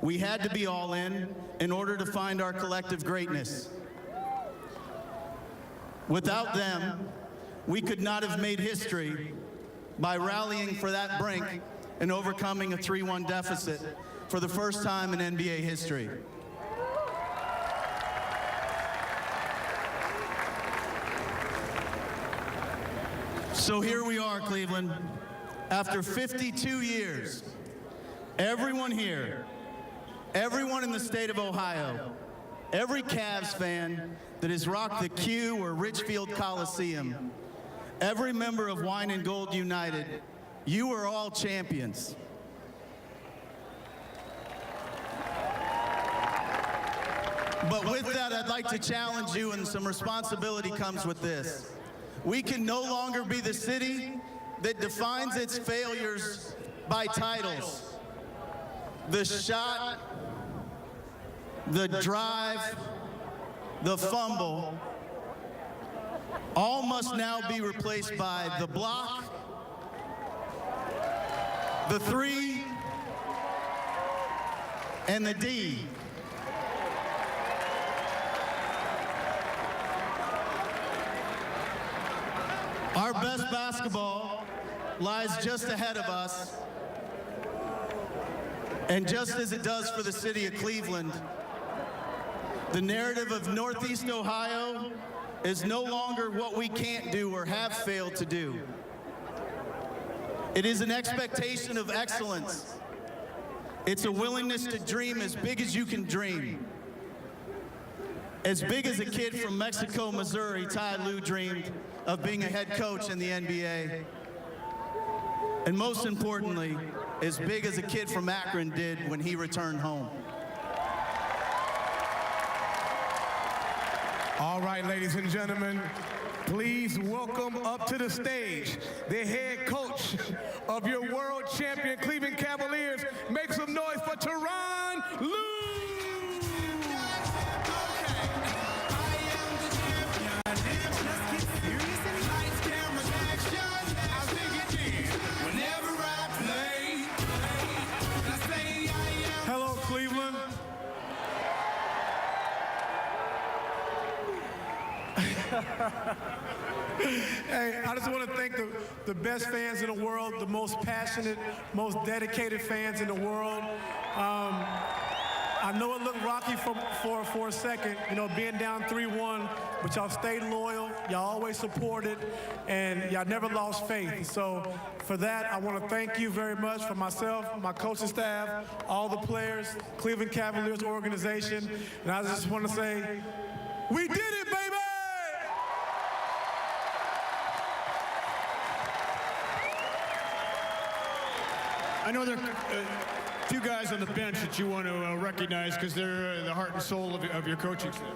We had to be all in order to find our collective greatness. Without them, we could not have made history by rallying for that brink and overcoming a 3-1 deficit for the first time in NBA history. So here we are, Cleveland. After 52 years, everyone here, everyone in the state of Ohio, every Cavs fan that has rocked the Q or Richfield Coliseum, every member of Wine and Gold United, you are all champions. But with that, I'd like to challenge you, and some responsibility comes with this. We can no longer be the city that defines its failures by titles. The shot, the drive, the fumble, all must now be replaced by the block, the 3, and the D. Our best basketball lies just ahead of us, and just as it does for the city of Cleveland, the narrative of Northeast Ohio is no longer what we can't do or have failed to do. It is an expectation of excellence. It's a willingness to dream as big as you can dream. As big as a kid from Mexico, Missouri, Ty Lue dreamed of being a head coach in the NBA. And most importantly, as big as a kid from Akron did when he returned home. All right, ladies and gentlemen, Please welcome up to the stage the head coach of your world champion Cleveland Cavaliers. Make some noise for Tyronn Lue. Hello, Cleveland. Hey, I just want to thank the best fans in the world, the most passionate, most dedicated fans in the world. I know it looked rocky for a second, you know, being down 3-1, but y'all stayed loyal, y'all always supported, and y'all never lost faith. So for that, I want to thank you very much for myself, my coaching staff, all the players, Cleveland Cavaliers organization, and I just want to say, we did it, baby! I know there are a few guys on the bench that you want to recognize because they're the heart and soul of your coaching staff.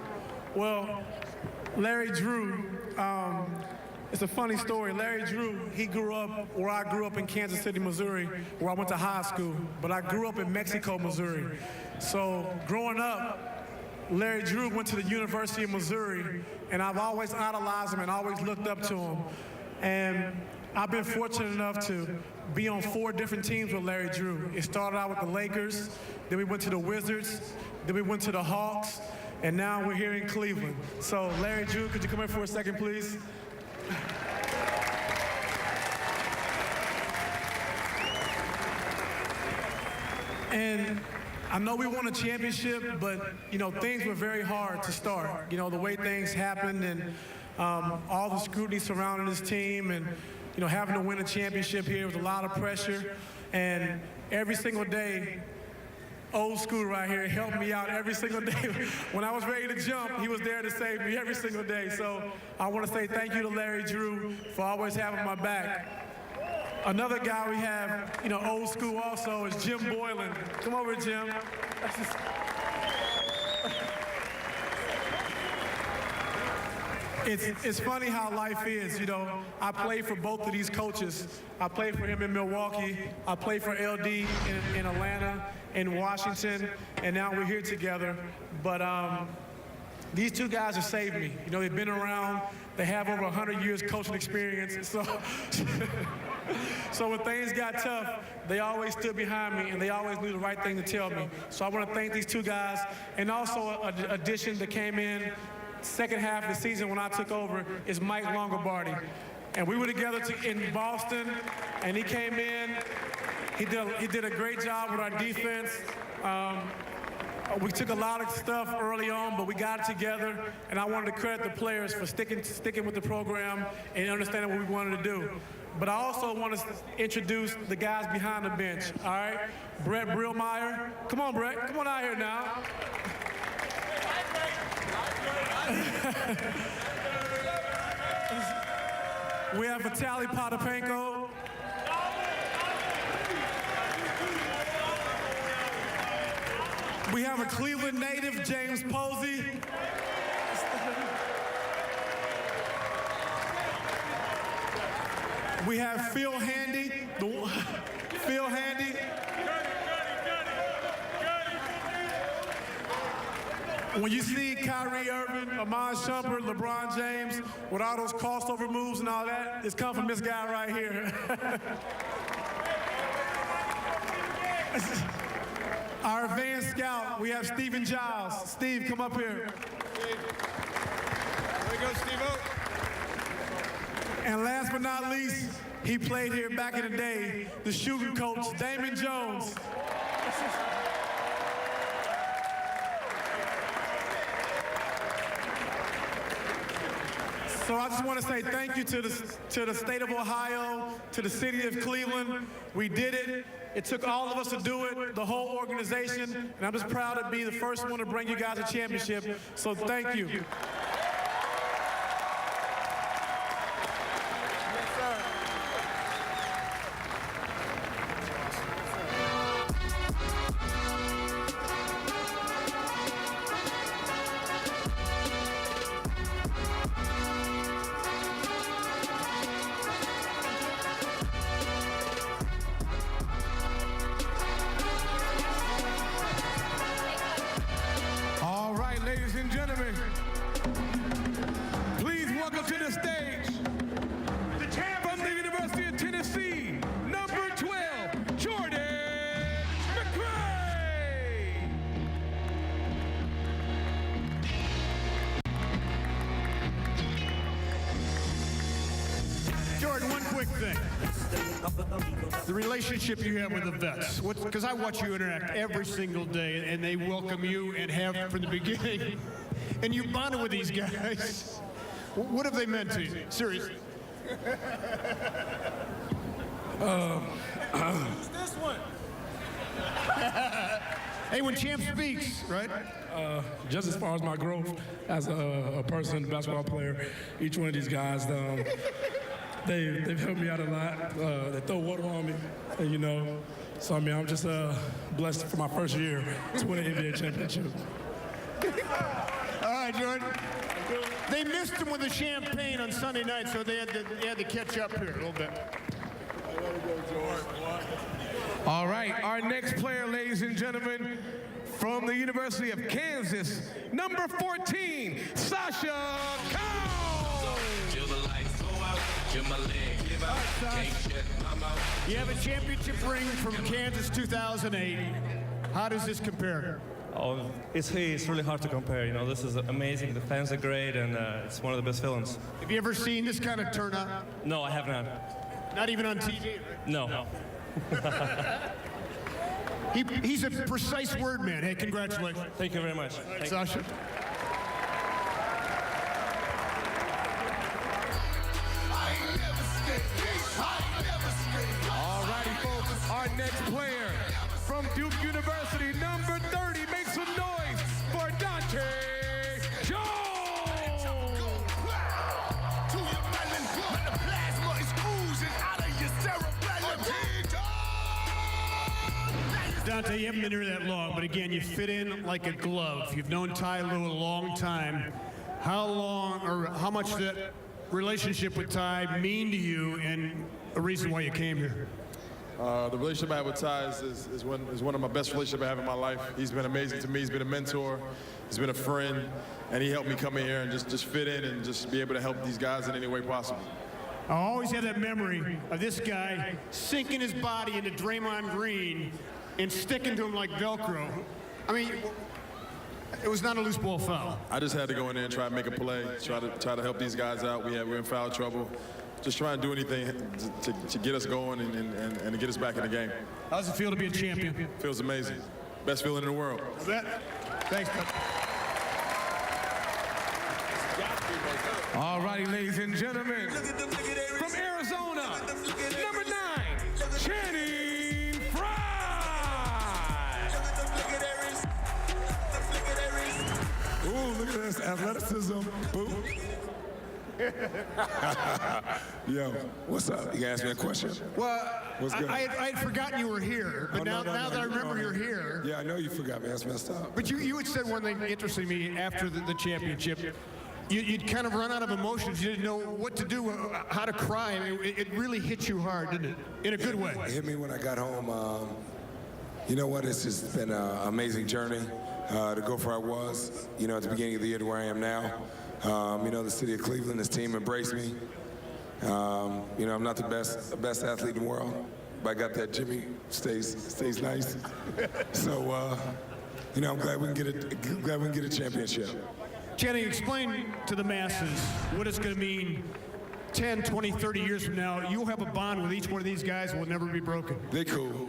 Well, Larry Drew, it's a funny story. Larry Drew, he grew up where I grew up in Kansas City, Missouri, where I went to high school, but I grew up in Mexico, Missouri. So growing up, Larry Drew went to the University of Missouri, and I've always idolized him and always looked up to him. And I've been fortunate enough to be on 4 different teams with Larry Drew. It started out with the Lakers, then we went to the Wizards, then we went to the Hawks, and now we're here in Cleveland. So Larry Drew, could you come here for a second, please? And I know we won a championship, but, you know, things were very hard to start. You know, the way things happened and all the scrutiny surrounding this team and, you know, having to win a championship here was a lot of pressure. And every single day, old school right here helped me out every single day. When I was ready to jump, he was there to save me every single day. So I want to say thank you to Larry Drew for always having my back. Another guy we have, you know, old school also is Jim Boylan. Come over, Jim. It's funny how life is, you know. I played for both of these coaches. I played for him in Milwaukee. I played for LD in Atlanta, in Washington, and now we're here together. But these 2 guys have saved me. You know, they've been around. They have over 100 years coaching experience. So when things got tough, they always stood behind me, and they always knew the right thing to tell me. So I want to thank these 2 guys, and also an addition that came in second half of the season when I took over is Mike Longobardi. And we were together in Boston, and he came in. He did a great job with our defense. We took a lot of stuff early on, but we got it together, and I wanted to credit the players for sticking with the program and understanding what we wanted to do. But I also want to introduce the guys behind the bench, all right? Brett Brillmeyer. Come on, Brett. Come on out here now. We have Vitaly Potapenko. We have a Cleveland native, James Posey. We have Phil Handy. Phil Handy. When you see Kyrie Irving, Iman Shumpert, LeBron James, with all those crossover moves and all that, it's come from this guy right here. Our advanced scout, we have Stephen Giles. Steve, come up here. There we go, Steve-O. And last but not least, he played here back in the day, the shooting coach, Damon Jones. So I just want to say thank you to the state of Ohio, to the city of Cleveland. We did it. It took all of us to do it, the whole organization, and I'm just proud to be the first one to bring you guys a championship. So thank you. Jordan, one quick thing. The relationship you have with the vets. Because I watch you interact every single day, and they welcome you and have from the beginning. And you bonded with these guys. What have they meant to you? Seriously. This one. Hey, when Champ speaks, right? Just as far as my growth as a person, basketball player, each one of these guys, they've helped me out a lot. They throw water on me, and, you know. So, I mean, I'm just blessed for my first year to win an NBA championship. All right, Jordan. They missed him with the champagne on Sunday night, so they had to catch up here a little bit. All right, our next player, ladies and gentlemen, from the University of Kansas, number 14, Sasha Cowell. You have a championship ring from Kansas 2008. How does this compare? Oh, it's really hard to compare. You know, this is amazing. The fans are great, and it's one of the best feelings. Have you ever seen this kind of turnout? No, I have not. Not even on TV? No. He's a precise word man. Hey, congratulations. Thank you very much. Right, Sasha. All righty, folks, our next player from Duke University, number 30, make some noise for Dante Jones. Dante, you haven't been here that long, but again, you fit in like a glove. You've known Ty Lue a long time. How long, or how much did that relationship with Ty mean to you, and a reason why you came here? The relationship I have with Ty is one of my best relationships I have in my life. He's been amazing to me. He's been a mentor. He's been a friend, and he helped me come in here and just fit in and just be able to help these guys in any way possible. I always have that memory of this guy sinking his body into Draymond Green and sticking to him like Velcro. I mean, it was not a loose ball foul. I just had to go in there and try to make a play, try to help these guys out. We're in foul trouble. Just try and do anything to get us going and to get us back in the game. How does it feel to be a champion? Feels amazing. Best feeling in the world. I bet. Thanks, bud. All righty, ladies and gentlemen, from Arizona, number 9, Channing Frye. Ooh, look at this athleticism. Boom. Yo, what's up? You can ask me a question. Well, What's good? I had forgotten you were here, but now that I remember you're here. Yeah, I know you forgot me. That's messed up. But you had said one thing interesting to me after the championship. You'd kind of run out of emotions. You didn't know what to do, how to cry. I mean, it really hit you hard, didn't it? In a good way. It hit me when I got home. You know what? It's just been an amazing journey to go where I was, you know, at the beginning of the year to where I am now. You know, the city of Cleveland, this team embraced me. You know, I'm not the best athlete in the world, but I got that Jimmy stays nice. So, you know, I'm glad we can get a championship. Channing, explain to the masses what it's going to mean 10, 20, 30 years from now. You'll have a bond with each one of these guys that will never be broken. They cool.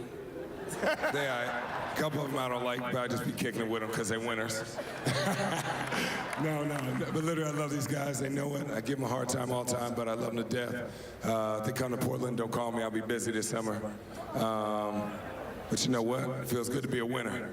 They all right. A couple of them I don't like, but I just be kicking it with them because they're winners. No. But literally, I love these guys. They know it. I give them a hard time all the time, but I love them to death. If they come to Portland, don't call me. I'll be busy this summer. But you know what? It feels good to be a winner.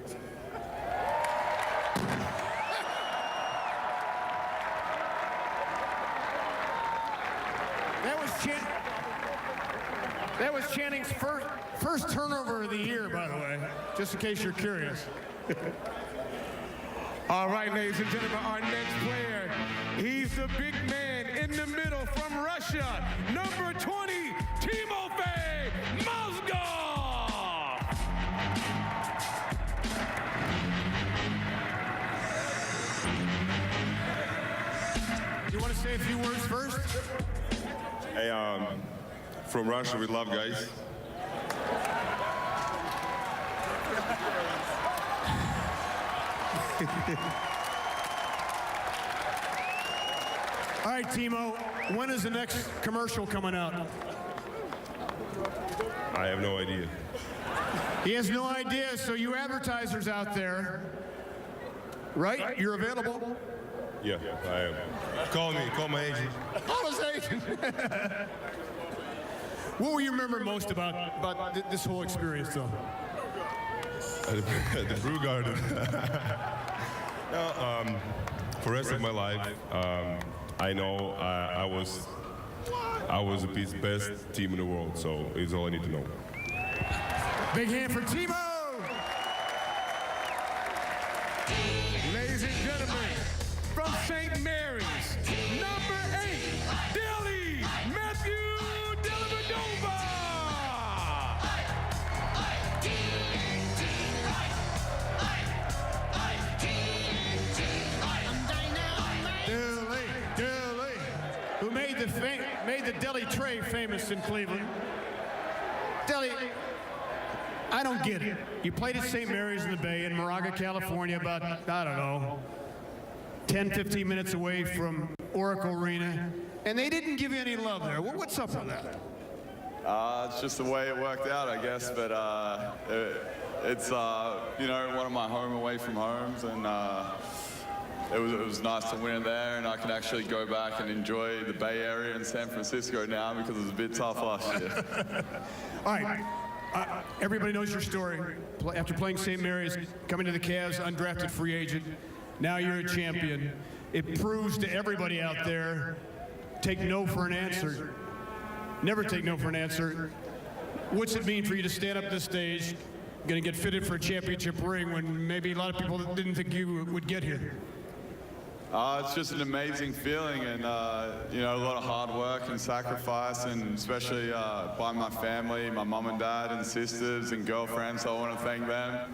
That was Channing's first turnover of the year, by the way, just in case you're curious. All right, ladies and gentlemen, our next player, he's the big man in the middle from Russia, number 20, Timofey Mozgov. You want to say a few words first? Hey, from Russia, we love guys. All right, Timo, when is the next commercial coming out? I have no idea. He has no idea, so you advertisers out there, right? You're available? Yeah, I am. Call me. Call my agent. Call his agent. What will you remember most about this whole experience, though? At the Brew Garden. No, for the rest of my life, I know I was the best team in the world, so it's all I need to know. Big hand for Timo! Ladies and gentlemen, from St. Mary's, number 8, Deli Matthew Dellavedova. Deli, who made the deli tray famous in Cleveland. Deli, I don't get it. You played at St. Mary's in the Bay in Moraga, California, about, I don't know, 10, 15 minutes away from Oracle Arena, and they didn't give you any love there. What's up with that? It's just the way it worked out, I guess, but it's you know, one of my home away from homes, and it was nice to win there, and I can actually go back and enjoy the Bay Area and San Francisco now because it was a bit tough last year. All right. Everybody knows your story. After playing St. Mary's, coming to the Cavs, undrafted free agent, now you're a champion. It proves to everybody out there, take no for an answer. Never take no for an answer. What's it mean for you to stand up this stage, going to get fitted for a championship ring when maybe a lot of people didn't think you would get here? It's just an amazing feeling, and you know, a lot of hard work and sacrifice, and especially by my family, my mom and dad and sisters and girlfriends, so I want to thank them.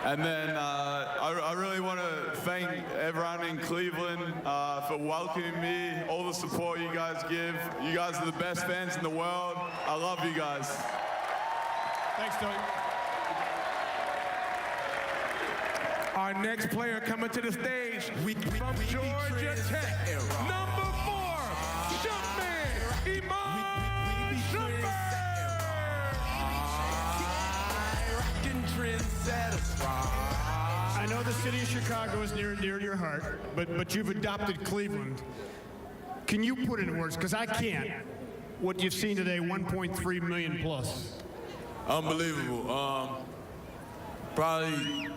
And then I really want to thank everyone in Cleveland for welcoming me, all the support you guys give. You guys are the best fans in the world. I love you guys. Thanks, Tony. Our next player coming to the stage from Georgia Tech, number 4, Jumpman, Iman Shumpert. I know the city of Chicago is near and dear to your heart, but you've adopted Cleveland. Can you put it in words? Because I can't. What you've seen today, 1.3 million plus. Unbelievable. Probably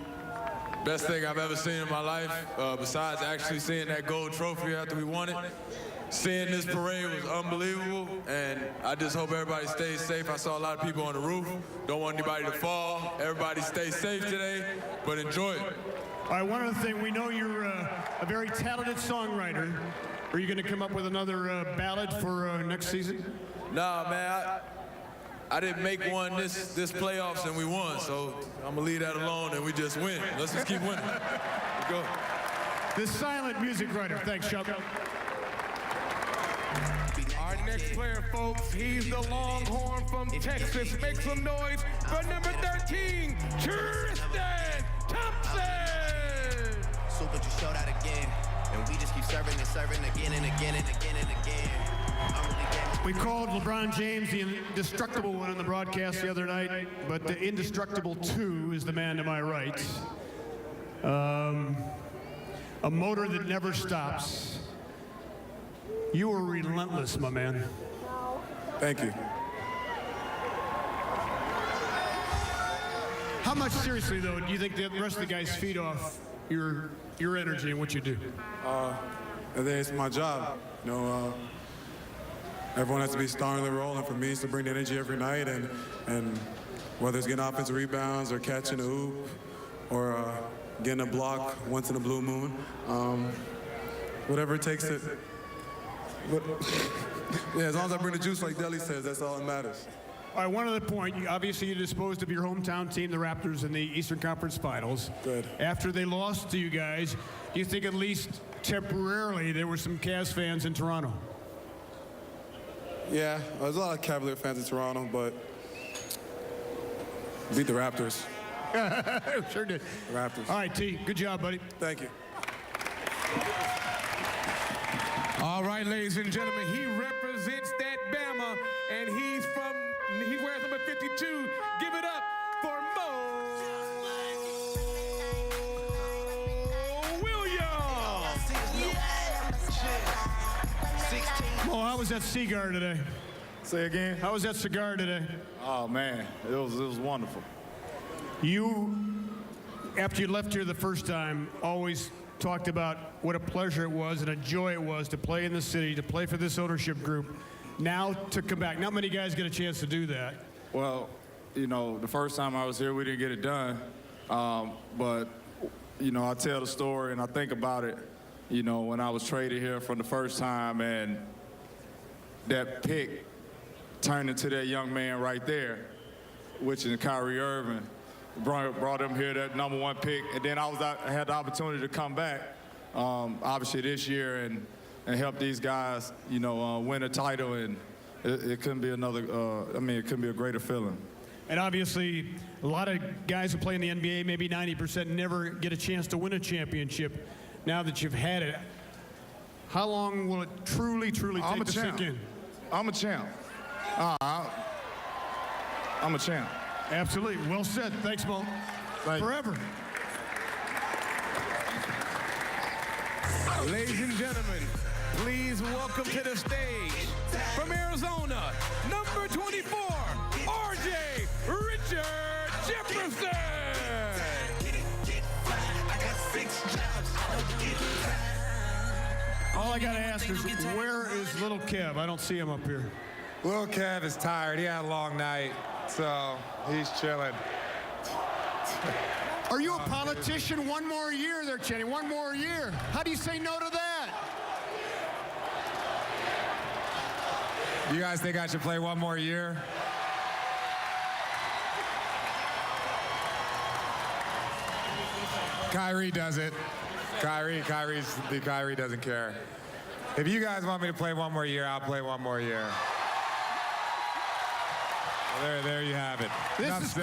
best thing I've ever seen in my life, besides actually seeing that gold trophy after we won it. Seeing this parade was unbelievable, and I just hope everybody stays safe. I saw a lot of people on the roof. Don't want anybody to fall. Everybody stay safe today, but enjoy it. All right, one other thing, we know you're a very talented songwriter. Are you going to come up with another ballad for next season? Nah, man, I didn't make one this playoffs, and we won, so I'm going to leave that alone, and we just win. Let's just keep winning. Let's go. The silent music writer. Thanks, Chuck. Our next player, folks, he's the Longhorn from Texas. Make some noise for number 13, Tristan Thompson. Super just showed out again, and we just keep serving and serving again and again and again and again. We called LeBron James the indestructible one on the broadcast the other night, but the indestructible 2 is the man to my right. A motor that never stops. You are relentless, my man. Thank you. How much, seriously, though, do you think the rest of the guys feed off your energy and what you do? I think it's my job. You know, everyone has to be starting the role, and for me, it's to bring the energy every night, and whether it's getting offensive rebounds or catching a hoop or getting a block once in a blue moon, whatever it takes to. But, yeah, as long as I bring the juice like Deli says, that's all that matters. All right, one other point. Obviously, you disposed of your hometown team, the Raptors, in the Eastern Conference Finals. Good. After they lost to you guys, do you think at least temporarily there were some Cavs fans in Toronto? Yeah, there's a lot of Cavalier fans in Toronto, but beat the Raptors. Sure did. The Raptors. All right, T, good job, buddy. Thank you. All right, ladies and gentlemen, he represents that Bama, and he wears number 52. Give it up for Mo Williams. Mo, how was that cigar today? Say again? How was that cigar today? Oh, man, it was wonderful. You, after you left here the first time, always talked about what a pleasure it was and a joy it was to play in the city, to play for this ownership group. Now to come back. Not many guys get a chance to do that. Well, you know, the first time I was here, we didn't get it done. But, you know, I tell the story and I think about it, you know, when I was traded here for the first time and that pick turned into that young man right there, which is Kyrie Irving. Brought him here, that #1 pick, and then I had the opportunity to come back, obviously this year, and help these guys, you know, win a title, and it couldn't be another. It couldn't be a greater feeling. And obviously, a lot of guys who play in the NBA, maybe 90%, never get a chance to win a championship. Now that you've had it, how long will it truly take to sink in? I'm a champ. I'm a champ. Absolutely. Well said. Thanks, Mo. Forever. Ladies and gentlemen, please welcome to the stage from Arizona, number 24, R.J. Richard Jefferson. All I got to ask is, where is little Kev? I don't see him up here. Little Kev is tired. He had a long night, so he's chilling. Are you a politician? One more year there, Cheney. One more year. How do you say no to that? You guys think I should play one more year? Kyrie does it. Kyrie doesn't care. If you guys want me to play one more year, I'll play one more year. There you have it. That's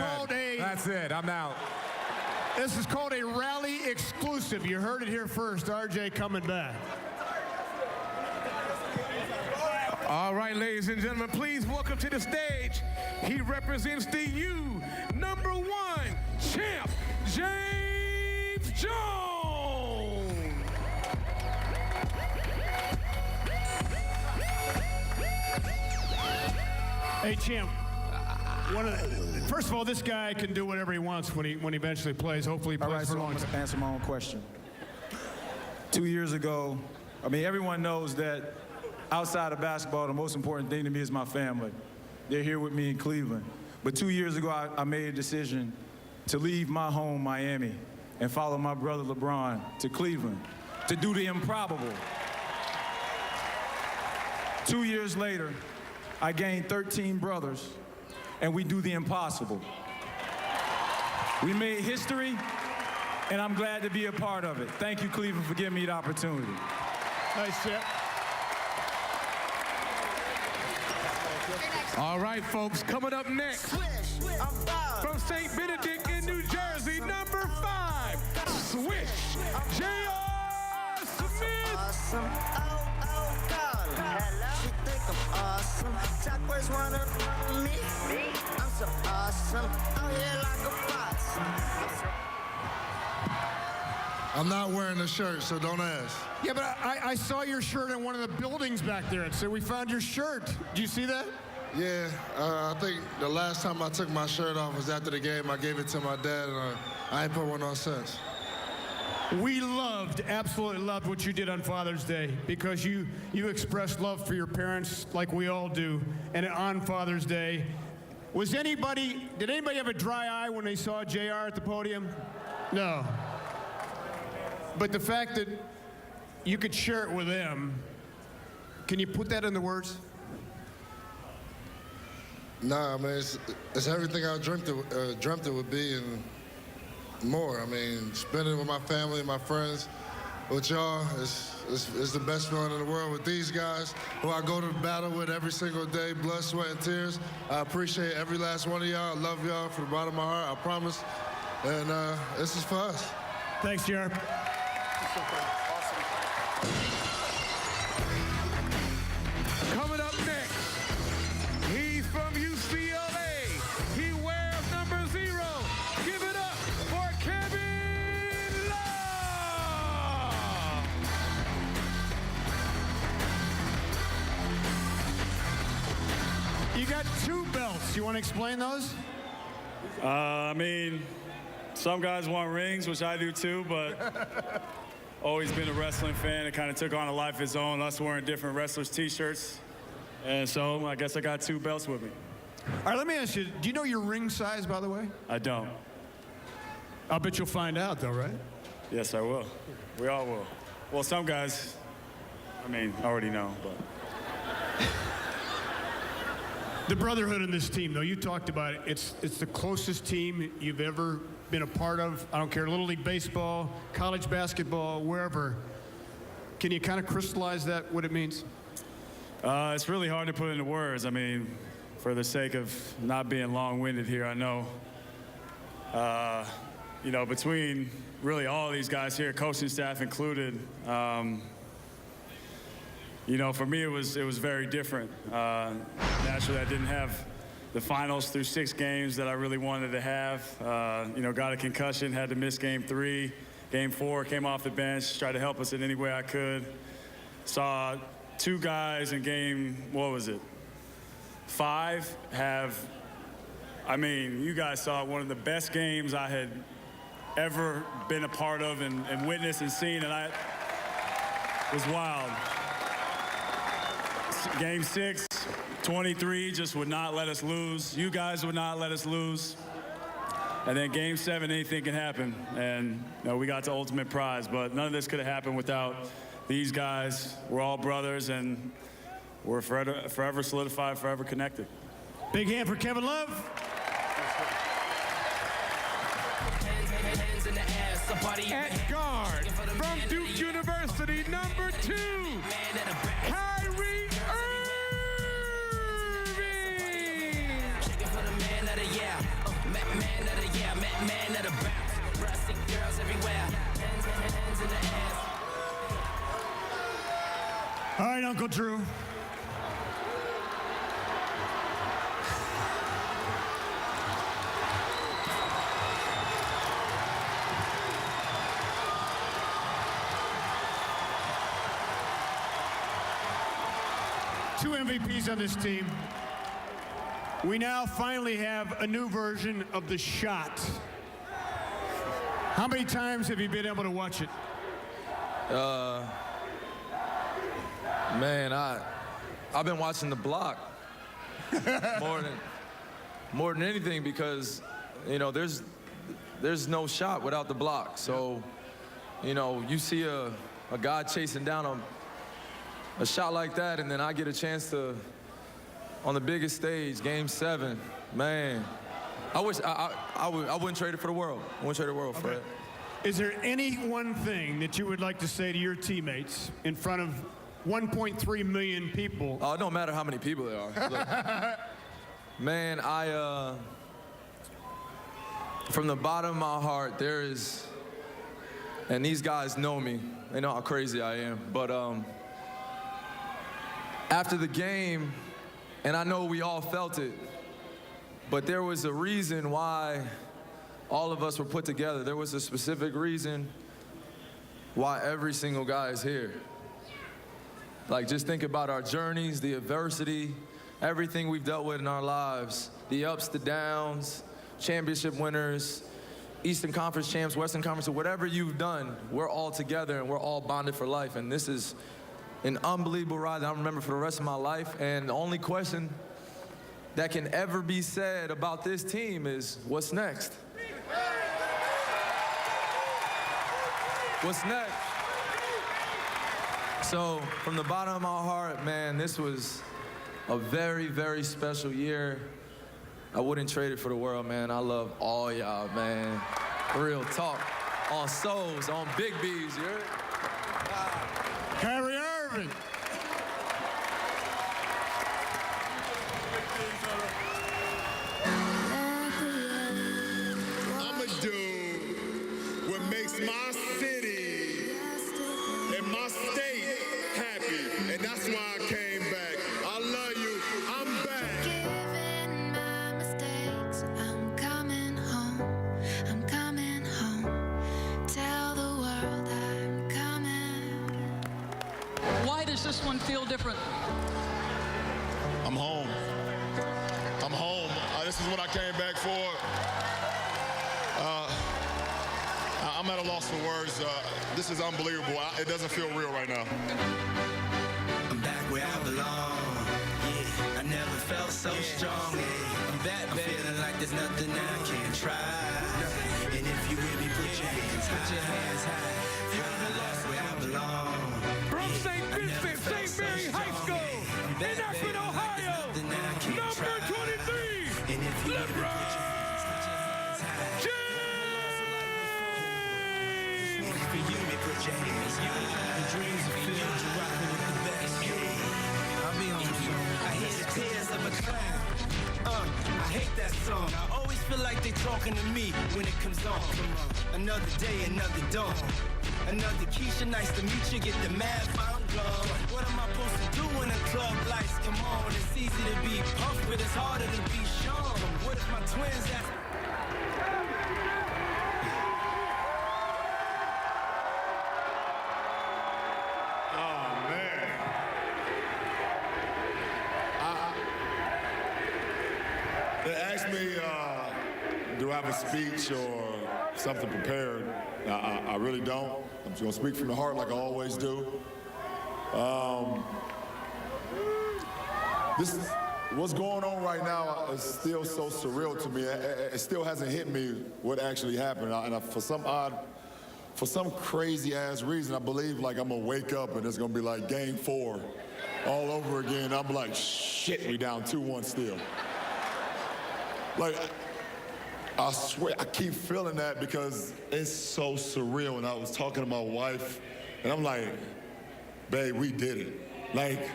it. I'm out. This is called a rally exclusive. You heard it here first. RJ coming back. All right, ladies and gentlemen, please welcome to the stage. He represents the #1 champ, James Jones. Hey, champ. First of all, this guy can do whatever he wants when he eventually plays. Hopefully he plays for a long time. I'm going to answer my own question. 2 years ago, everyone knows that outside of basketball, the most important thing to me is my family. They're here with me in Cleveland. But 2 years ago, I made a decision to leave my home, Miami, and follow my brother LeBron to Cleveland to do the improbable. 2 years later, I gained 13 brothers, and we do the impossible. We made history, and I'm glad to be a part of it. Thank you, Cleveland, for giving me the opportunity. Nice, champ. All right, folks, coming up next, from St. Benedict in New Jersey, number 5, Swish, J.R. Smith. Awesome. Oh, God. She think I'm awesome. Choppers wanna follow me. I'm so awesome. Out here like a fox. I'm not wearing a shirt, so don't ask. Yeah, but I saw your shirt in one of the buildings back there. It said, "We found your shirt." Did you see that? Yeah, I think the last time I took my shirt off was after the game. I gave it to my dad, and I ain't put one on since. We absolutely loved what you did on Father's Day, because you expressed love for your parents like we all do. And on Father's Day, did anybody have a dry eye when they saw JR at the podium? No. But the fact that you could share it with them, can you put that into words? Nah, I mean, it's everything I dreamt it would be and more. I mean, spending it with my family and my friends, with y'all, is the best feeling in the world. With these guys who I go to battle with every single day, blood, sweat, and tears, I appreciate every last one of y'all. I love y'all from the bottom of my heart, I promise. And this is for us. Thanks, JR. You got 2 belts. You want to explain those? I mean, some guys want rings, which I do too, but always been a wrestling fan. It kind of took on a life of its own, us wearing different wrestlers' T-shirts. And so I guess I got 2 belts with me. All right, let me ask you, do you know your ring size, by the way? I don't. I'll bet you'll find out, though, right? Yes, I will. We all will. Well, some guys, I mean, already know, but. The brotherhood in this team, though, you talked about it. It's the closest team you've ever been a part of. I don't care, Little League baseball, college basketball, wherever. Can you kind of crystallize that, what it means? It's really hard to put into words. I mean, for the sake of not being long-winded here, I know, you know, between really all these guys here, coaching staff included, you know, for me, it was very different. Naturally, I didn't have the finals through 6 games that I really wanted to have. You know, got a concussion, had to miss game 3. Game 4, came off the bench, tried to help us in any way I could. Saw 2 guys in game, what was it, 5 have, I mean, you guys saw one of the best games I had ever been a part of and witnessed and seen, and it was wild. Game 6, 23 just would not let us lose. You guys would not let us lose. And then game 7, anything can happen. And you know, we got to ultimate prize, but none of this could have happened without these guys. We're all brothers, and we're forever solidified, forever connected. Big hand for Kevin Love. At guard, from Duke University, number 2, Kyrie Irving. All right, Uncle Drew. Two MVPs on this team. We now finally have a new version of The Shot. How many times have you been able to watch it? Man, I've been watching The Block more than anything because, you know, there's no shot without The Block. So, you know, you see a guy chasing down a shot like that, and then I get a chance to, on the biggest stage, Game 7, man. I wish I wouldn't trade it for the world. I wouldn't trade the world for it. Is there any one thing that you would like to say to your teammates in front of 1.3 million people? Oh, it don't matter how many people there are. Look, man, from the bottom of my heart, there is, and these guys know me. They know how crazy I am. But after the game, and I know we all felt it, but there was a reason why all of us were put together. There was a specific reason why every single guy is here. Like, just think about our journeys, the adversity, everything we've dealt with in our lives, the ups, the downs, championship winners, Eastern Conference champs, Western Conference, or whatever you've done, we're all together and we're all bonded for life. And this is an unbelievable ride that I'll remember for the rest of my life. And the only question that can ever be said about this team is, what's next? What's next? So, from the bottom of my heart, man, this was a very, very special year. I wouldn't trade it for the world, man. I love all y'all, man. Real talk. On souls, on Big B's, you heard? Kyrie Irving. I'ma do what makes my city and my state happy, and that's why I came back. I love you. I'm back. Forgiven my mistakes. I'm coming home. I'm coming home. Tell the world I'm coming. Why does this one feel different? I'm home. I came back for. I'm at a loss for words. This is unbelievable. It doesn't feel real right now. I'm back where I belong. Yeah, I never felt so strong. I'm back, I'm feeling like there's nothing I can't try. And if you with me, put your hands high. I'm back where I belong. From St. Vincent, St. Mary High School, in Akron, Ohio, number 23, LeBron James! For you, me put your hands high. The dreams are filled, you're rocking with the best. I'll be on the phone. I hear the tears of a clown. I hate that song. I always feel like they talking to me when it comes on. Another day, another dawn. Another Keisha, nice to meet you. Get the math, I'm gone. What am I supposed to do when the club lights come on? It's easy to be pumped, but it's harder to be Sean. What if my twins ask? They asked me, do I have a speech or something prepared? I really don't. I'm just gonna speak from the heart like I always do. What's going on right now is still so surreal to me. It still hasn't hit me what actually happened. And for some crazy ass reason, I believe like I'm gonna wake up and it's gonna be like game 4 all over again. I'm like, shit, we down 2-1 still. Like, I swear, I keep feeling that because it's so surreal. And I was talking to my wife, and I'm like, babe, we did it. Like,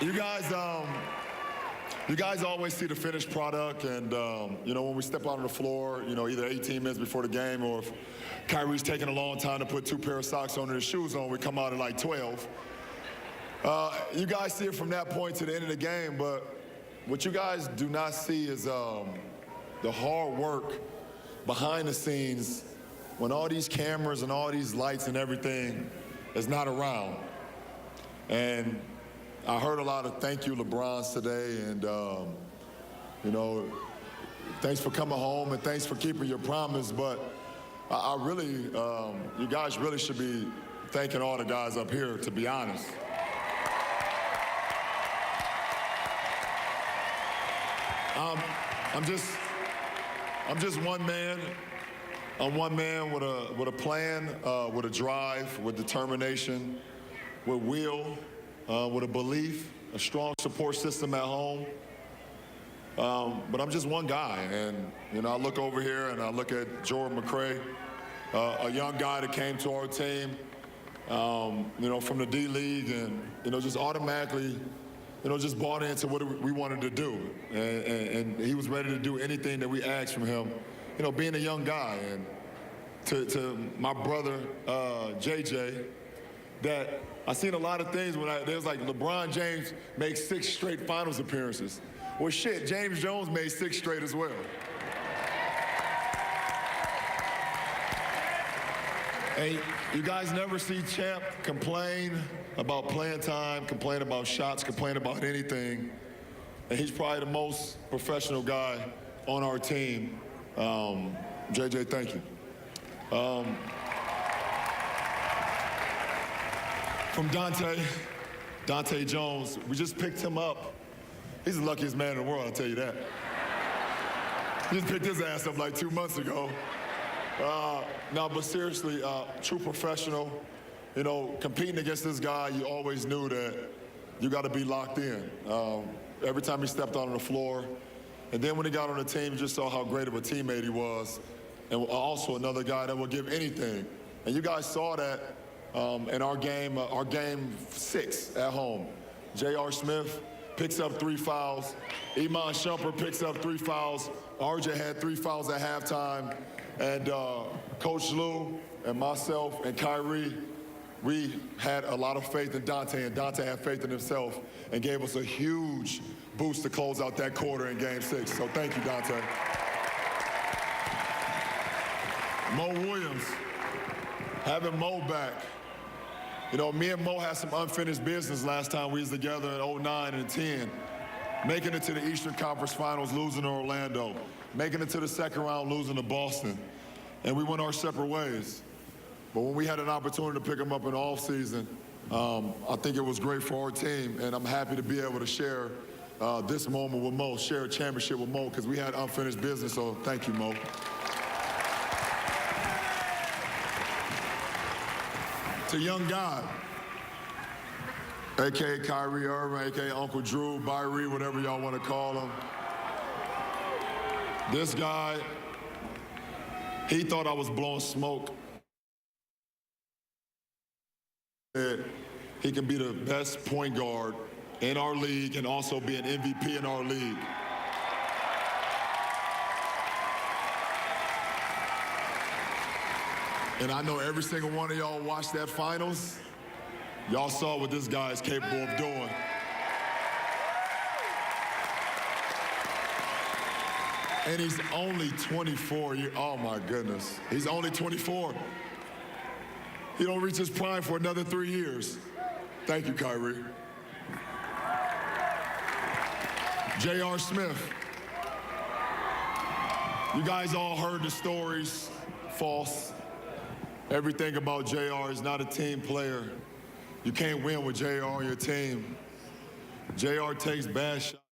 you guys always see the finished product, and when we step out on the floor, either 18 minutes before the game, or if Kyrie's taking a long time to put 2 pair of socks on and his shoes on, we come out at like 12. You guys see it from that point to the end of the game, but what you guys do not see is the hard work behind the scenes when all these cameras and all these lights and everything is not around. And I heard a lot of thank you LeBrons today, and thanks for coming home and thanks for keeping your promise, but I really, you guys really should be thanking all the guys up here, to be honest. I'm just one man. I'm one man with a plan, with a drive, with determination, with will, with a belief, a strong support system at home. But I'm just one guy, and I look over here and I look at Jordan McRae, a young guy that came to our team, from the D League, and just automatically. Just bought into what we wanted to do. And he was ready to do anything that we asked from him, being a young guy. And to my brother, JJ, that I seen a lot of things when there was like LeBron James made 6 straight finals appearances. Well, shit, James Jones made 6 straight as well. Hey, you guys never see Champ complain about playing time, complain about shots, complain about anything. And he's probably the most professional guy on our team. JJ, thank you. From Dante Jones, we just picked him up. He's the luckiest man in the world, I'll tell you that. We just picked his ass up like 2 months ago. No, but seriously, true professional. Competing against this guy, you always knew that you got to be locked in. Every time he stepped out on the floor. And then when he got on the team, you just saw how great of a teammate he was. And also another guy that would give anything. And you guys saw that in our game 6 at home. J.R. Smith picks up 3 fouls. Iman Shumpert picks up 3 fouls. RJ had 3 fouls at halftime. And Coach Lou and myself and Kyrie, we had a lot of faith in Dante, and Dante had faith in himself and gave us a huge boost to close out that quarter in Game 6. So thank you, Dante. Mo Williams, having Mo back, You know, me and Mo had some unfinished business last time we was together in 09 and 10. Making it to the Eastern Conference Finals, losing to Orlando. Making it to the second round, losing to Boston. And we went our separate ways. But when we had an opportunity to pick him up in the offseason, I think it was great for our team, and I'm happy to be able to share this moment with Mo, share a championship with Mo, because we had unfinished business, so thank you, Mo. To young God, a.k.a. Kyrie Irving, a.k.a. Uncle Drew, Byrie, whatever y'all want to call him. This guy, he thought I was blowing smoke. He can be the best point guard in our league and also be an MVP in our league. And I know every single one of y'all watched that finals. Y'all saw what this guy is capable of doing. And he's only 24 years, oh my goodness. He's only 24. He don't reach his prime for another 3 years. Thank you, Kyrie. J.R. Smith. You guys all heard the stories. False. Everything about J.R. is not a team player. You can't win with J.R. on your team. J.R. takes bad shots.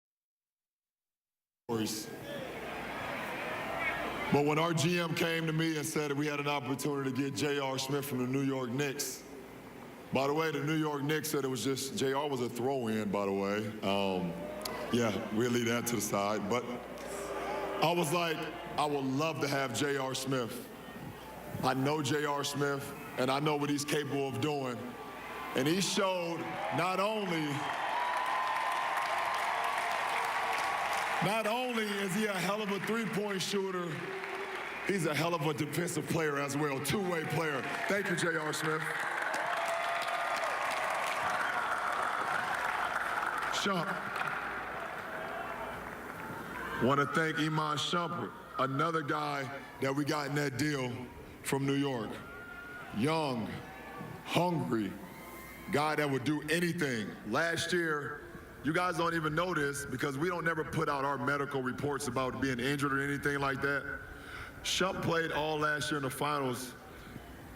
But when our GM came to me and said that we had an opportunity to get J.R. Smith from the New York Knicks, by the way, the New York Knicks said it was just, J.R. was a throw-in, by the way. Yeah, we'll leave that to the side. But I was like, I would love to have J.R. Smith. I know J.R. Smith, and I know what he's capable of doing. And he showed not only is he a hell of a three-point shooter, he's a hell of a defensive player as well, two-way player. Thank you, J.R. Smith. Shump. Want to thank Iman Shumpert, another guy that we got in that deal from New York. Young, hungry, guy that would do anything. Last year, you guys don't even know this because we don't never put out our medical reports about being injured or anything like that. Shump played all last year in the finals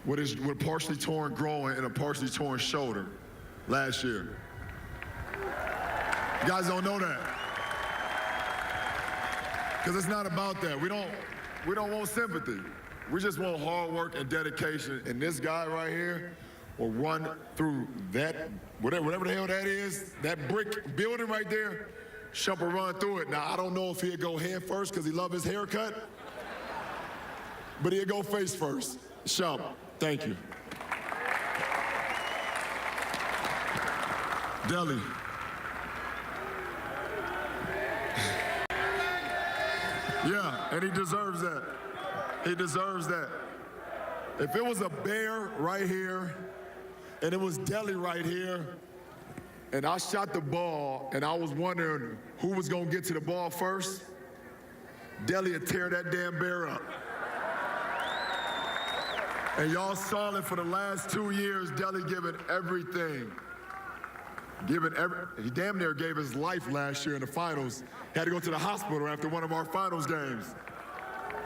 with a partially torn groin and a partially torn shoulder last year. You guys don't know that. Because it's not about that. We don't want sympathy. We just want hard work and dedication. And this guy right here will run through that, whatever the hell that is, that brick building right there. Shump will run through it. Now, I don't know if he'll go head first because he love his haircut, but he'll go face first. Shump, thank you. Delly. Yeah, and he deserves that. He deserves that. If it was a Bear right here, and it was Delly right here, and I shot the ball, and I was wondering who was gonna get to the ball first, Delly would tear that damn Bear up. And y'all saw it for the last 2 years, Delly giving everything. He damn near gave his life last year in the finals. Had to go to the hospital after one of our finals games.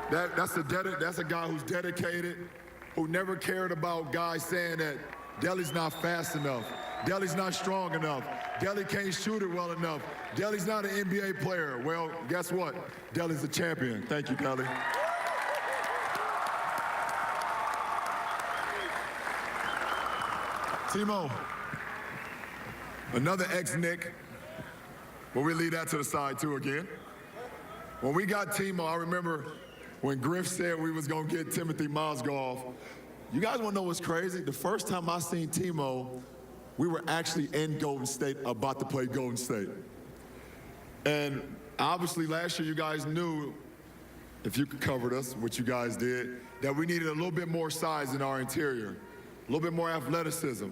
That's a guy who's dedicated, who never cared about guys saying that Delly's not fast enough, Delly's not strong enough, Delly can't shoot it well enough, Delly's not an NBA player. Well, guess what? Delly's a champion. Thank you, Delly. Timo. Another ex-Knick, but we leave that to the side too again. When we got Timo, I remember when Griff said we was gonna get Timothy Mozgov. You guys wanna know what's crazy? The first time I seen Timo, we were actually in Golden State, about to play Golden State. And obviously last year you guys knew, if you covered us, what you guys did, that we needed a little bit more size in our interior, a little bit more athleticism.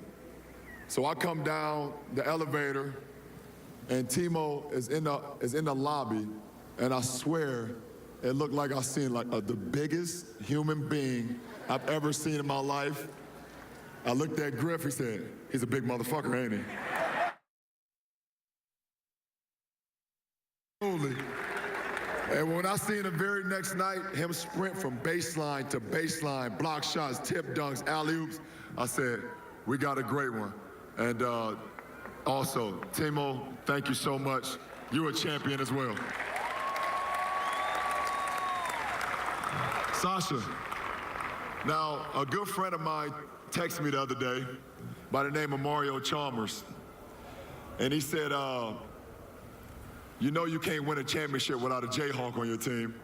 So I come down the elevator, and Timo is in the lobby, and I swear it looked like I seen the biggest human being I've ever seen in my life. I looked at Griff, he said, he's a big motherfucker, ain't he? Absolutely. And when I seen the very next night, him sprint from baseline to baseline, block shots, tip dunks, alley-oops, I said, we got a great one. And also, Timo, thank you so much. You're a champion as well. Sasha, now a good friend of mine texted me the other day by the name of Mario Chalmers. And he said, you know you can't win a championship without a Jayhawk on your team.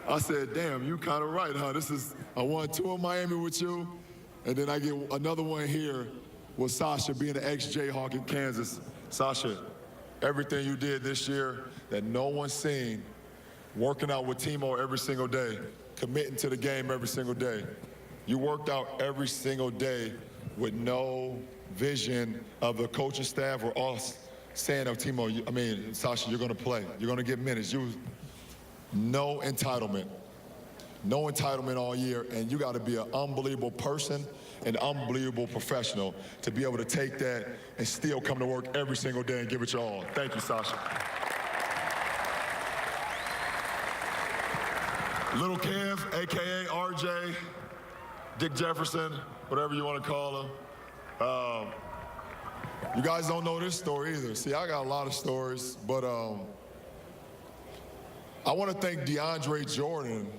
I said, damn, you kind of right, huh? I won 2 in Miami with you, and then I get another one here with Sasha being an ex-Jayhawk in Kansas. Sasha, everything you did this year that no one's seen, working out with Timo every single day, committing to the game every single day. You worked out every single day with no vision of the coaching staff or us saying, oh, Timo, Sasha, you're gonna play. You're gonna get minutes. No entitlement all year, and you gotta be an unbelievable person, an unbelievable professional to be able to take that and still come to work every single day and give it your all. Thank you, Sasha. Little Kev, AKA RJ, Dick Jefferson, whatever you want to call him. You guys don't know this story either. See, I got a lot of stories, but I want to thank DeAndre Jordan,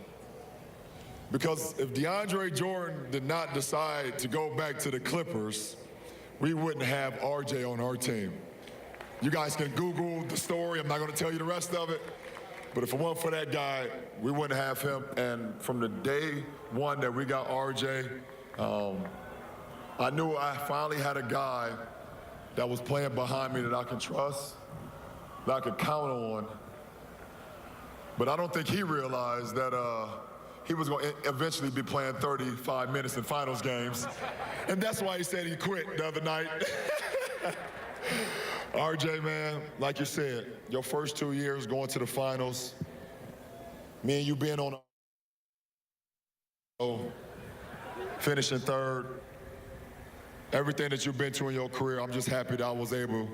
because if DeAndre Jordan did not decide to go back to the Clippers, we wouldn't have RJ on our team. You guys can Google the story. I'm not going to tell you the rest of it. But if it weren't for that guy, we wouldn't have him. And from the day one that we got RJ, I knew I finally had a guy that was playing behind me that I can trust, that I could count on. But I don't think he realized that he was going to eventually be playing 35 minutes in finals games. And that's why he said he quit the other night. RJ, man, like you said, your first 2 years going to the finals, me and you being on finishing third, everything that you've been through in your career, I'm just happy that I was able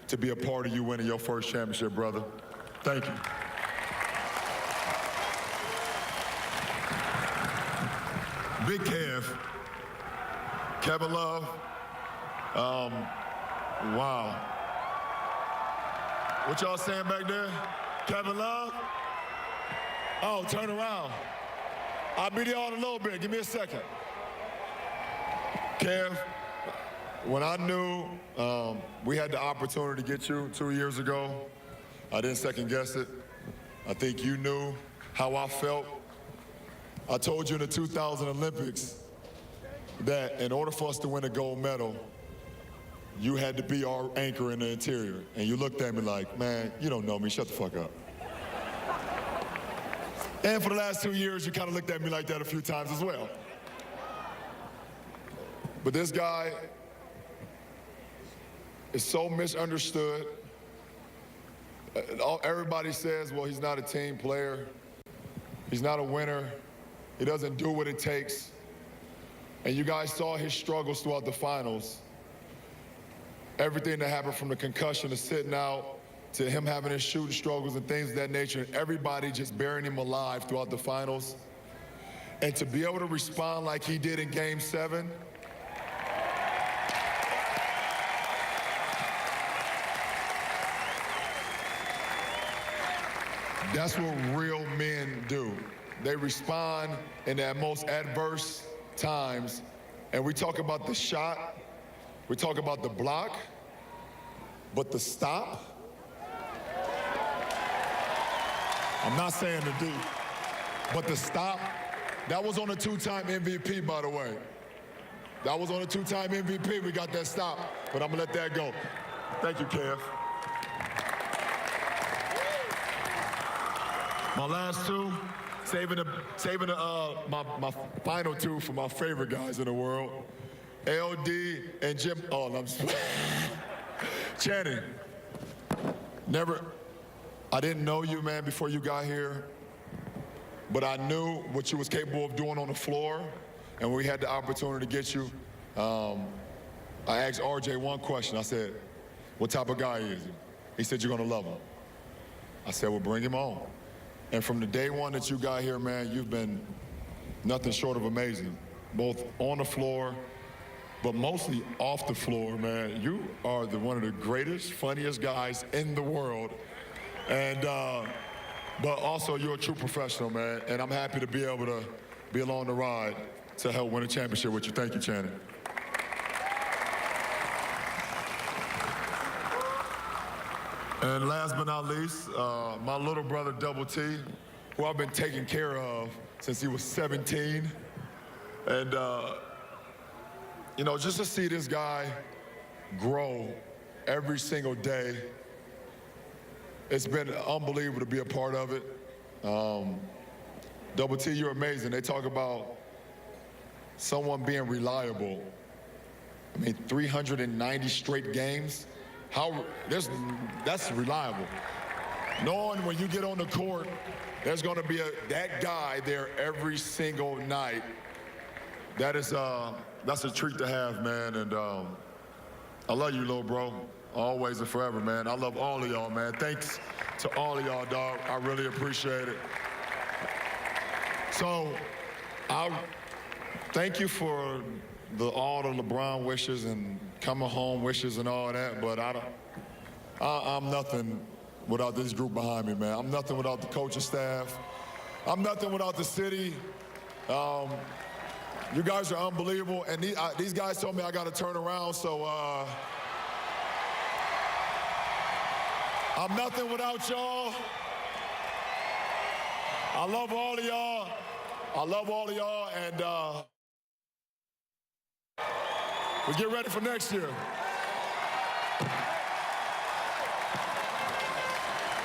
to be a part of you winning your first championship, brother. Thank you. Big Kev, Kevin Love, wow. What y'all saying back there? Kevin Love? Oh, turn around. I'll be there in a little bit. Give me a second. Kev, when I knew we had the opportunity to get you 2 years ago, I didn't second guess it. I think you knew how I felt. I told you in the 2000 Olympics that in order for us to win a gold medal, you had to be our anchor in the interior. And you looked at me like, man, you don't know me, shut the fuck up. And for the last 2 years, you kind of looked at me like that a few times as well. But this guy is so misunderstood. Everybody says, well, he's not a team player. He's not a winner. He doesn't do what it takes. And you guys saw his struggles throughout the finals. Everything that happened from the concussion to sitting out to him having his shooting struggles and things of that nature, and everybody just burying him alive throughout the finals. And to be able to respond like he did in Game 7, that's what real men do. They respond in their most adverse times. And we talk about the shot, we talk about the block, but the stop, I'm not saying the D, but the stop, that was on a 2-time MVP, by the way. That was on a 2-time MVP, we got that stop, but I'm gonna let that go. Thank you, Kev. My last two, saving my final two for my favorite guys in the world, LD and Jim. Oh, I'm just Channing. I didn't know you, man, before you got here, but I knew what you was capable of doing on the floor, and we had the opportunity to get you. I asked RJ one question. I said, what type of guy is he? He said, you're going to love him. I said, well, bring him on. And from the day one that you got here, man, you've been nothing short of amazing, both on the floor, but mostly off the floor, man. You are one of the greatest, funniest guys in the world. And, but also you're a true professional, man. And I'm happy to be able to be along the ride to help win a championship with you. Thank you, Channing. And last but not least, my little brother, Double T, who I've been taking care of since he was 17. And, you know, just to see this guy grow every single day, it's been unbelievable to be a part of it. Double T, you're amazing. They talk about someone being reliable. I mean, 390 straight games. That's reliable. Knowing when you get on the court, there's going to be that guy there every single night. That's a treat to have, man. And I love you, little bro. Always and forever, man. I love all of y'all, man. Thanks to all of y'all, dog. I really appreciate it. So, thank you for all the LeBron wishes and coming home wishes and all that, but I'm nothing without this group behind me, man. I'm nothing without the coaching staff. I'm nothing without the city. You guys are unbelievable, and these guys told me I got to turn around, so I'm nothing without y'all. I love all of y'all. I love all of y'all, and we get ready for next year.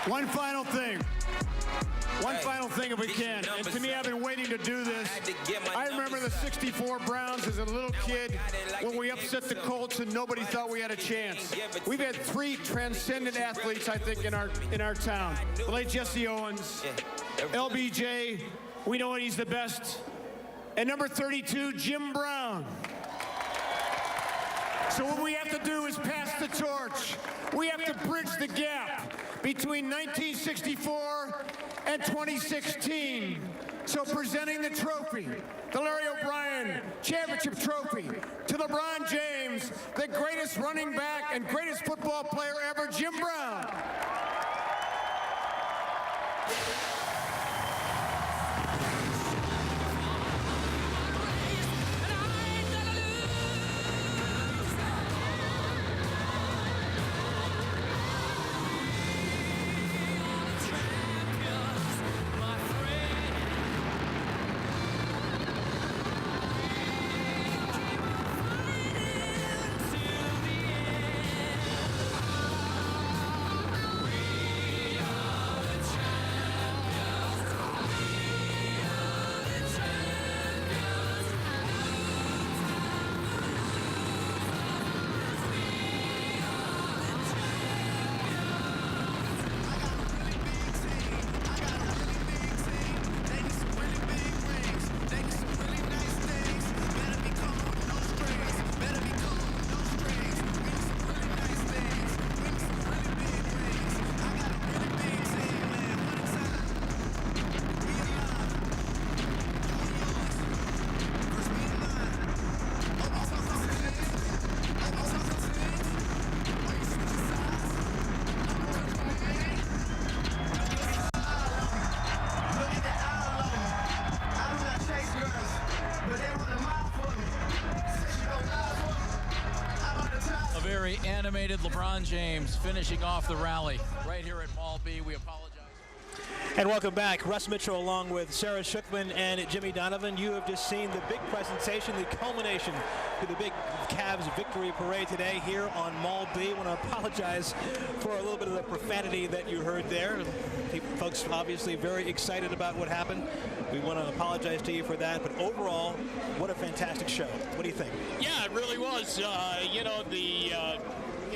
One final thing. One final thing, if we can. And to me, I've been waiting to do this. I remember the '64 Browns as a little kid when we upset the Colts and nobody thought we had a chance. We've had 3 transcendent athletes, I think, in our town. The late Jesse Owens, LBJ, we know he's the best, and number 32, Jim Brown. So what we have to do is pass the torch. We have to bridge the gap between 1964 and 2016. So presenting the trophy, the Larry O'Brien Championship Trophy, to LeBron James, the greatest running back and greatest football player ever, Jim Brown. Animated LeBron James finishing off the rally right here at Mall B. We apologize. And welcome back. Russ Mitchell along with Sarah Schuckman and Jimmy Donovan. You have just seen the big presentation, the culmination to the big Cavs victory parade today here on Mall B. I want to apologize for a little bit of the profanity that you heard there. Folks obviously very excited about what happened. We want to apologize to you for that. But overall, what a fantastic show. What do you think? Yeah, it really was.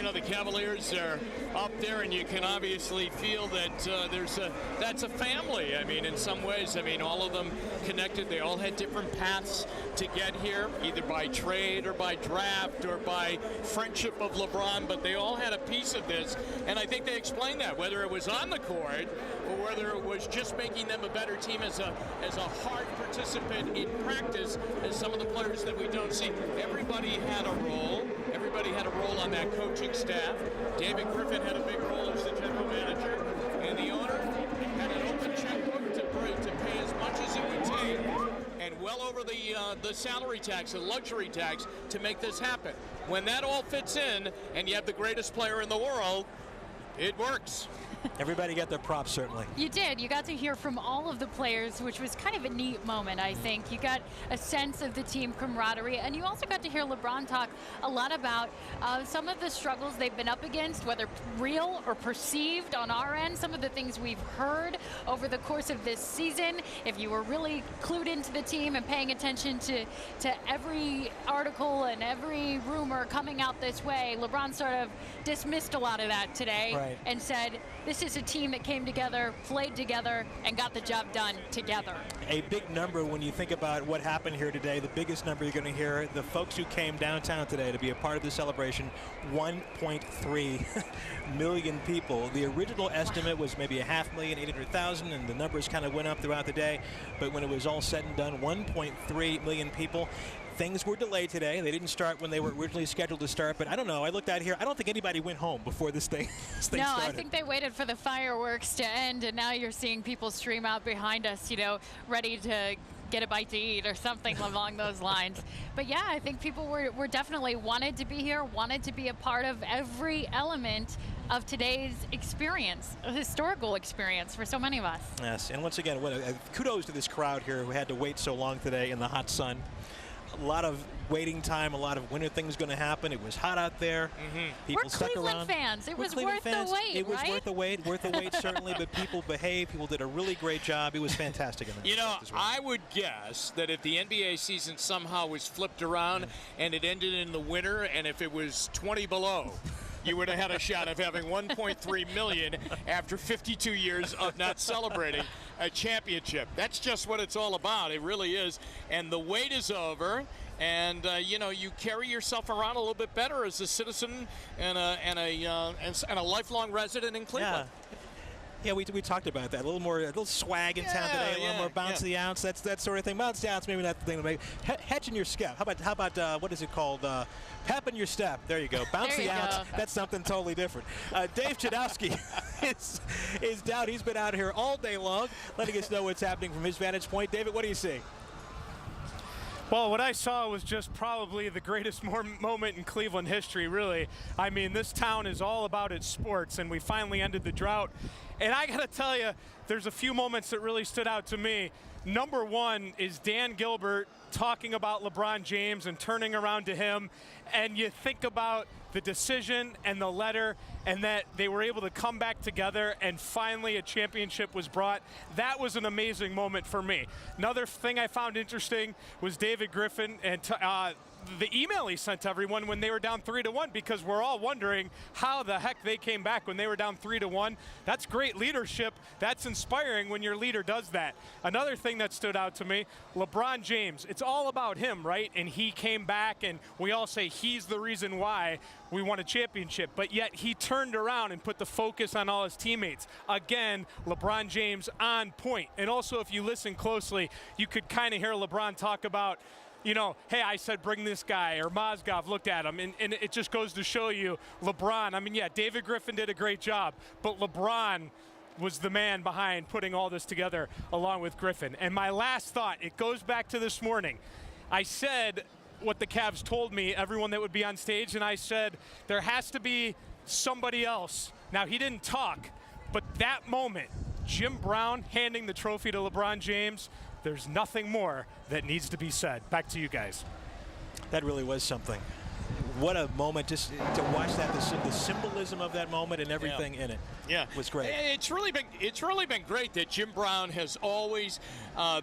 know, the Cavaliers are up there, and you can obviously feel that that's a family. I mean, in some ways, I mean, all of them connected. They all had different paths to get here, either by trade or by draft or by friendship of LeBron, but they all had a piece of this, and I think they explained that, whether it was on the court or whether it was just making them a better team as a hard participant in practice, as some of the players that we don't see. Everybody had a role. Everybody had a role on that coaching staff. David Griffin had a big role as the general manager, and the owner had an open checkbook to pay as much as it would take, and well over the salary tax, the luxury tax, to make this happen. When that all fits in, and you have the greatest player in the world, it works. Everybody got their props, certainly. You did. You got to hear from all of the players, which was kind of a neat moment, I think. You got a sense of the team camaraderie, and you also got to hear LeBron talk a lot about some of the struggles they've been up against, whether real or perceived on our end, some of the things we've heard over the course of this season. If you were really clued into the team and paying attention to every article and every rumor coming out this way, LeBron sort of dismissed a lot of that today and said, this is a team that came together, played together, and got the job done together. A big number when you think about what happened here today, the biggest number you're going to hear, the folks who came downtown today to be a part of the celebration, 1.3 million people. The original estimate was maybe 500,800,000, and the numbers kind of went up throughout the day. But when it was all said and done, 1.3 million people. Things were delayed today. They didn't start when they were originally scheduled to start, but I don't know. I looked out here. I don't think anybody went home before this thing started. No, I think they waited for the fireworks to end, and now you're seeing people stream out behind us, you know, ready to get a bite to eat or something along those lines. But yeah, I think people were definitely wanted to be here, wanted to be a part of every element of today's experience, a historical experience for so many of us. Yes, and once again, kudos to this crowd here who had to wait so long today in the hot sun. A lot of waiting time, a lot of when are things going to happen. It was hot out there. People stuck Cleveland around. fans. It We're was Cleveland worth fans. the wait, It was right? worth the wait certainly, but people behaved. People did a really great job. It was fantastic. In that You know, as well. I would guess that if the NBA season somehow was flipped around and it ended in the winter, and if it was 20 below, you would have had a shot of having 1.3 million after 52 years of not celebrating a championship. That's just what it's all about. It really is. And the wait is over. And you know, you carry yourself around a little bit better as a citizen and a lifelong resident in Cleveland. Yeah, we talked about that. A little swag in town today, a little more bounce the ounce. That's that sort of thing. Bounce the ounce, maybe not the thing to make. Hedging your step. How about what is it called? Pepping your step. There you go. Bounce the ounce. That's something totally different. Dave Chudowski is down. He's been out here all day long, letting us know what's happening from his vantage point. David, what do you see? Well, what I saw was just probably the greatest moment in Cleveland history, really. I mean, this town is all about its sports, and we finally ended the drought. And I got to tell you, there's a few moments that really stood out to me. Number one is Dan Gilbert talking about LeBron James and turning around to him, and you think about the decision and the letter and that they were able to come back together and finally a championship was brought. That was an amazing moment for me. Another thing I found interesting was David Griffin and the email he sent to everyone when they were down 3-1, because we're all wondering how the heck they came back when they were down 3-1. That's great leadership. That's inspiring when your leader does that. Another thing that stood out to me, LeBron James. It's all about him, right? And he came back, and we all say he's the reason why we won a championship, but yet he turned around and put the focus on all his teammates. Again, LeBron James on point. And also, if you listen closely, you could kind of hear LeBron talk about, you know, hey, I said bring this guy, or Mozgov looked at him, and it just goes to show you LeBron. I mean, yeah, David Griffin did a great job, but LeBron was the man behind putting all this together along with Griffin. And my last thought, it goes back to this morning. I said what the Cavs told me, everyone that would be on stage, and I said there has to be somebody else. Now, he didn't talk, but that moment, Jim Brown handing the trophy to LeBron James, there's nothing more that needs to be said. Back to you guys. That really was something. what a moment just to watch that, the symbolism of that moment and everything in it. Yeah, was great. It's really been great that Jim Brown has always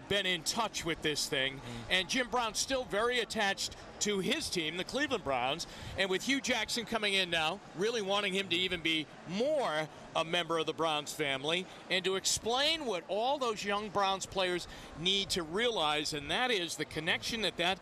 been in touch with this thing, and Jim Brown's still very attached to his team, the Cleveland Browns, and with Hugh Jackson coming in now, really wanting him to even be more a member of the Browns family, and to explain what all those young Browns players need to realize, and that is the connection that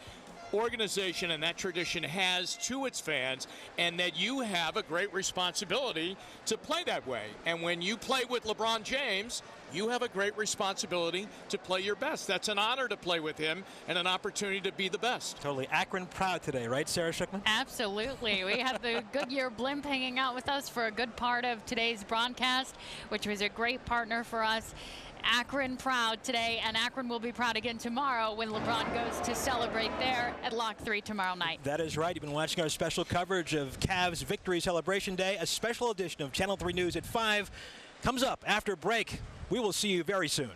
organization and that tradition has to its fans, and that you have a great responsibility to play that way. And when you play with LeBron James, you have a great responsibility to play your best. That's an honor to play with him and an opportunity to be the best. Totally. Akron proud today, right, Sarah Schuckman? Absolutely. We had the Goodyear blimp hanging out with us for a good part of today's broadcast, which was a great partner for us. Akron proud today, and Akron will be proud again tomorrow when LeBron goes to celebrate there at Lock 3 tomorrow night. That is right. You've been watching our special coverage of Cavs Victory Celebration Day. A special edition of Channel 3 News at 5 comes up after break. We will see you very soon.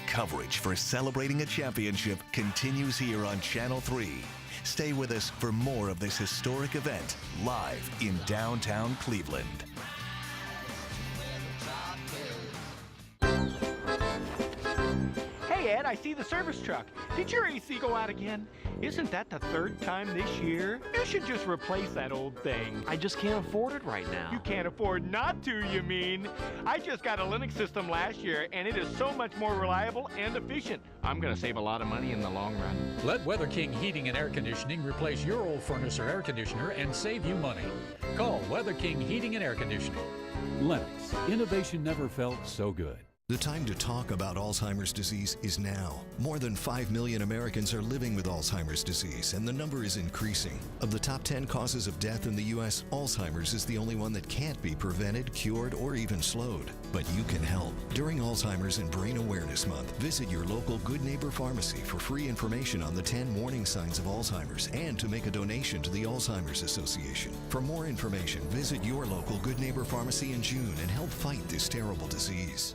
Coverage for celebrating a championship continues here on Channel 3. Stay with us for more of this historic event live in downtown Cleveland. Hey Ed, I see the service truck. Did your AC go out again? Isn't that the third time this year? You should just replace that old thing. I just can't afford it right now. You can't afford not to, you mean? I just got a Linux system last year, and it is so much more reliable and efficient. I'm going to save a lot of money in the long run. Let Weather King Heating and Air Conditioning replace your old furnace or air conditioner and save you money. Call Weather King Heating and Air Conditioning. Lennox, innovation never felt so good. The time to talk about Alzheimer's disease is now. More than 5 million Americans are living with Alzheimer's disease, and the number is increasing. Of the top 10 causes of death in the U.S., Alzheimer's is the only one that can't be prevented, cured, or even slowed. But you can help. During Alzheimer's and Brain Awareness Month, visit your local Good Neighbor Pharmacy for free information on the 10 warning signs of Alzheimer's and to make a donation to the Alzheimer's Association. For more information, visit your local Good Neighbor Pharmacy in June and help fight this terrible disease.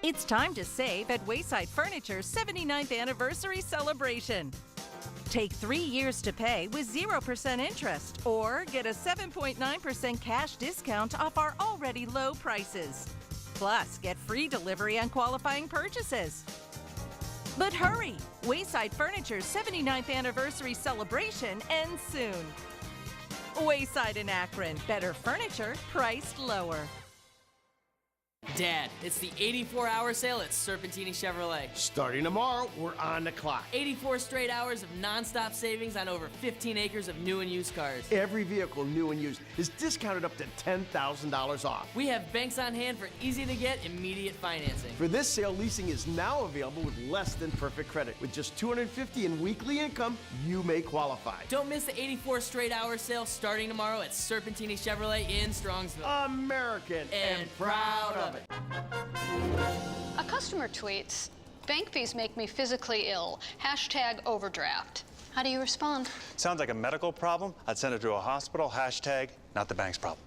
It's time to save at Wayside Furniture's 79th anniversary celebration. Take 3 years to pay with 0% interest, or get a 7.9% cash discount off our already low prices. Plus, get free delivery on qualifying purchases. But hurry! Wayside Furniture's 79th anniversary celebration ends soon. Wayside in Akron. Better furniture, priced lower. Dad, it's the 84-hour sale at Serpentini Chevrolet. Starting tomorrow, we're on the clock. 84 straight hours of non-stop savings on over 15 acres of new and used cars. Every vehicle, new and used, is discounted up to $10,000 off. We have banks on hand for easy-to-get, immediate financing. For this sale, leasing is now available with less than perfect credit. With just $250 in weekly income, you may qualify. Don't miss the 84 straight hour sale starting tomorrow at Serpentini Chevrolet in Strongsville. American and proud of it. A customer tweets, "Bank fees make me physically ill. #overdraft." How do you respond? Sounds like a medical problem. I'd send her to a hospital. # not the bank's problem.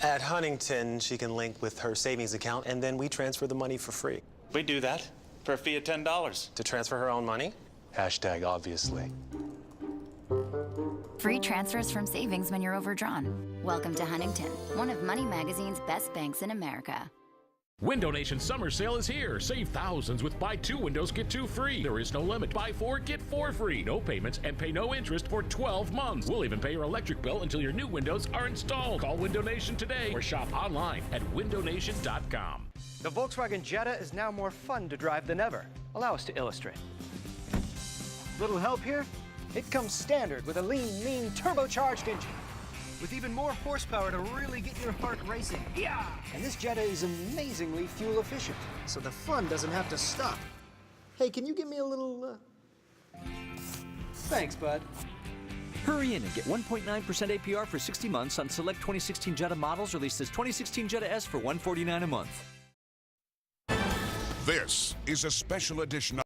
At Huntington, she can link with her savings account, and then we transfer the money for free. We do that for a fee of $10. To transfer her own money? # obviously. Free transfers from savings when you're overdrawn. Welcome to Huntington, one of Money Magazine's best banks in America. Window Nation summer sale is here. Save thousands with buy 2 windows, get 2 free. There is no limit. Buy 4, get 4 free. No payments and pay no interest for 12 months. We'll even pay your electric bill until your new windows are installed. Call Window Nation today or shop online at windownation.com. The Volkswagen Jetta is now more fun to drive than ever. Allow us to illustrate. Little help here? It comes standard with a lean, mean, turbocharged engine, with even more horsepower to really get your heart racing. Yeah! And this Jetta is amazingly fuel efficient, so the fun doesn't have to stop. Hey, can you give me a little, Thanks, bud. Hurry in and get 1.9% APR for 60 months on select 2016 Jetta models released as 2016 Jetta S for $149 a month. This is a special edition of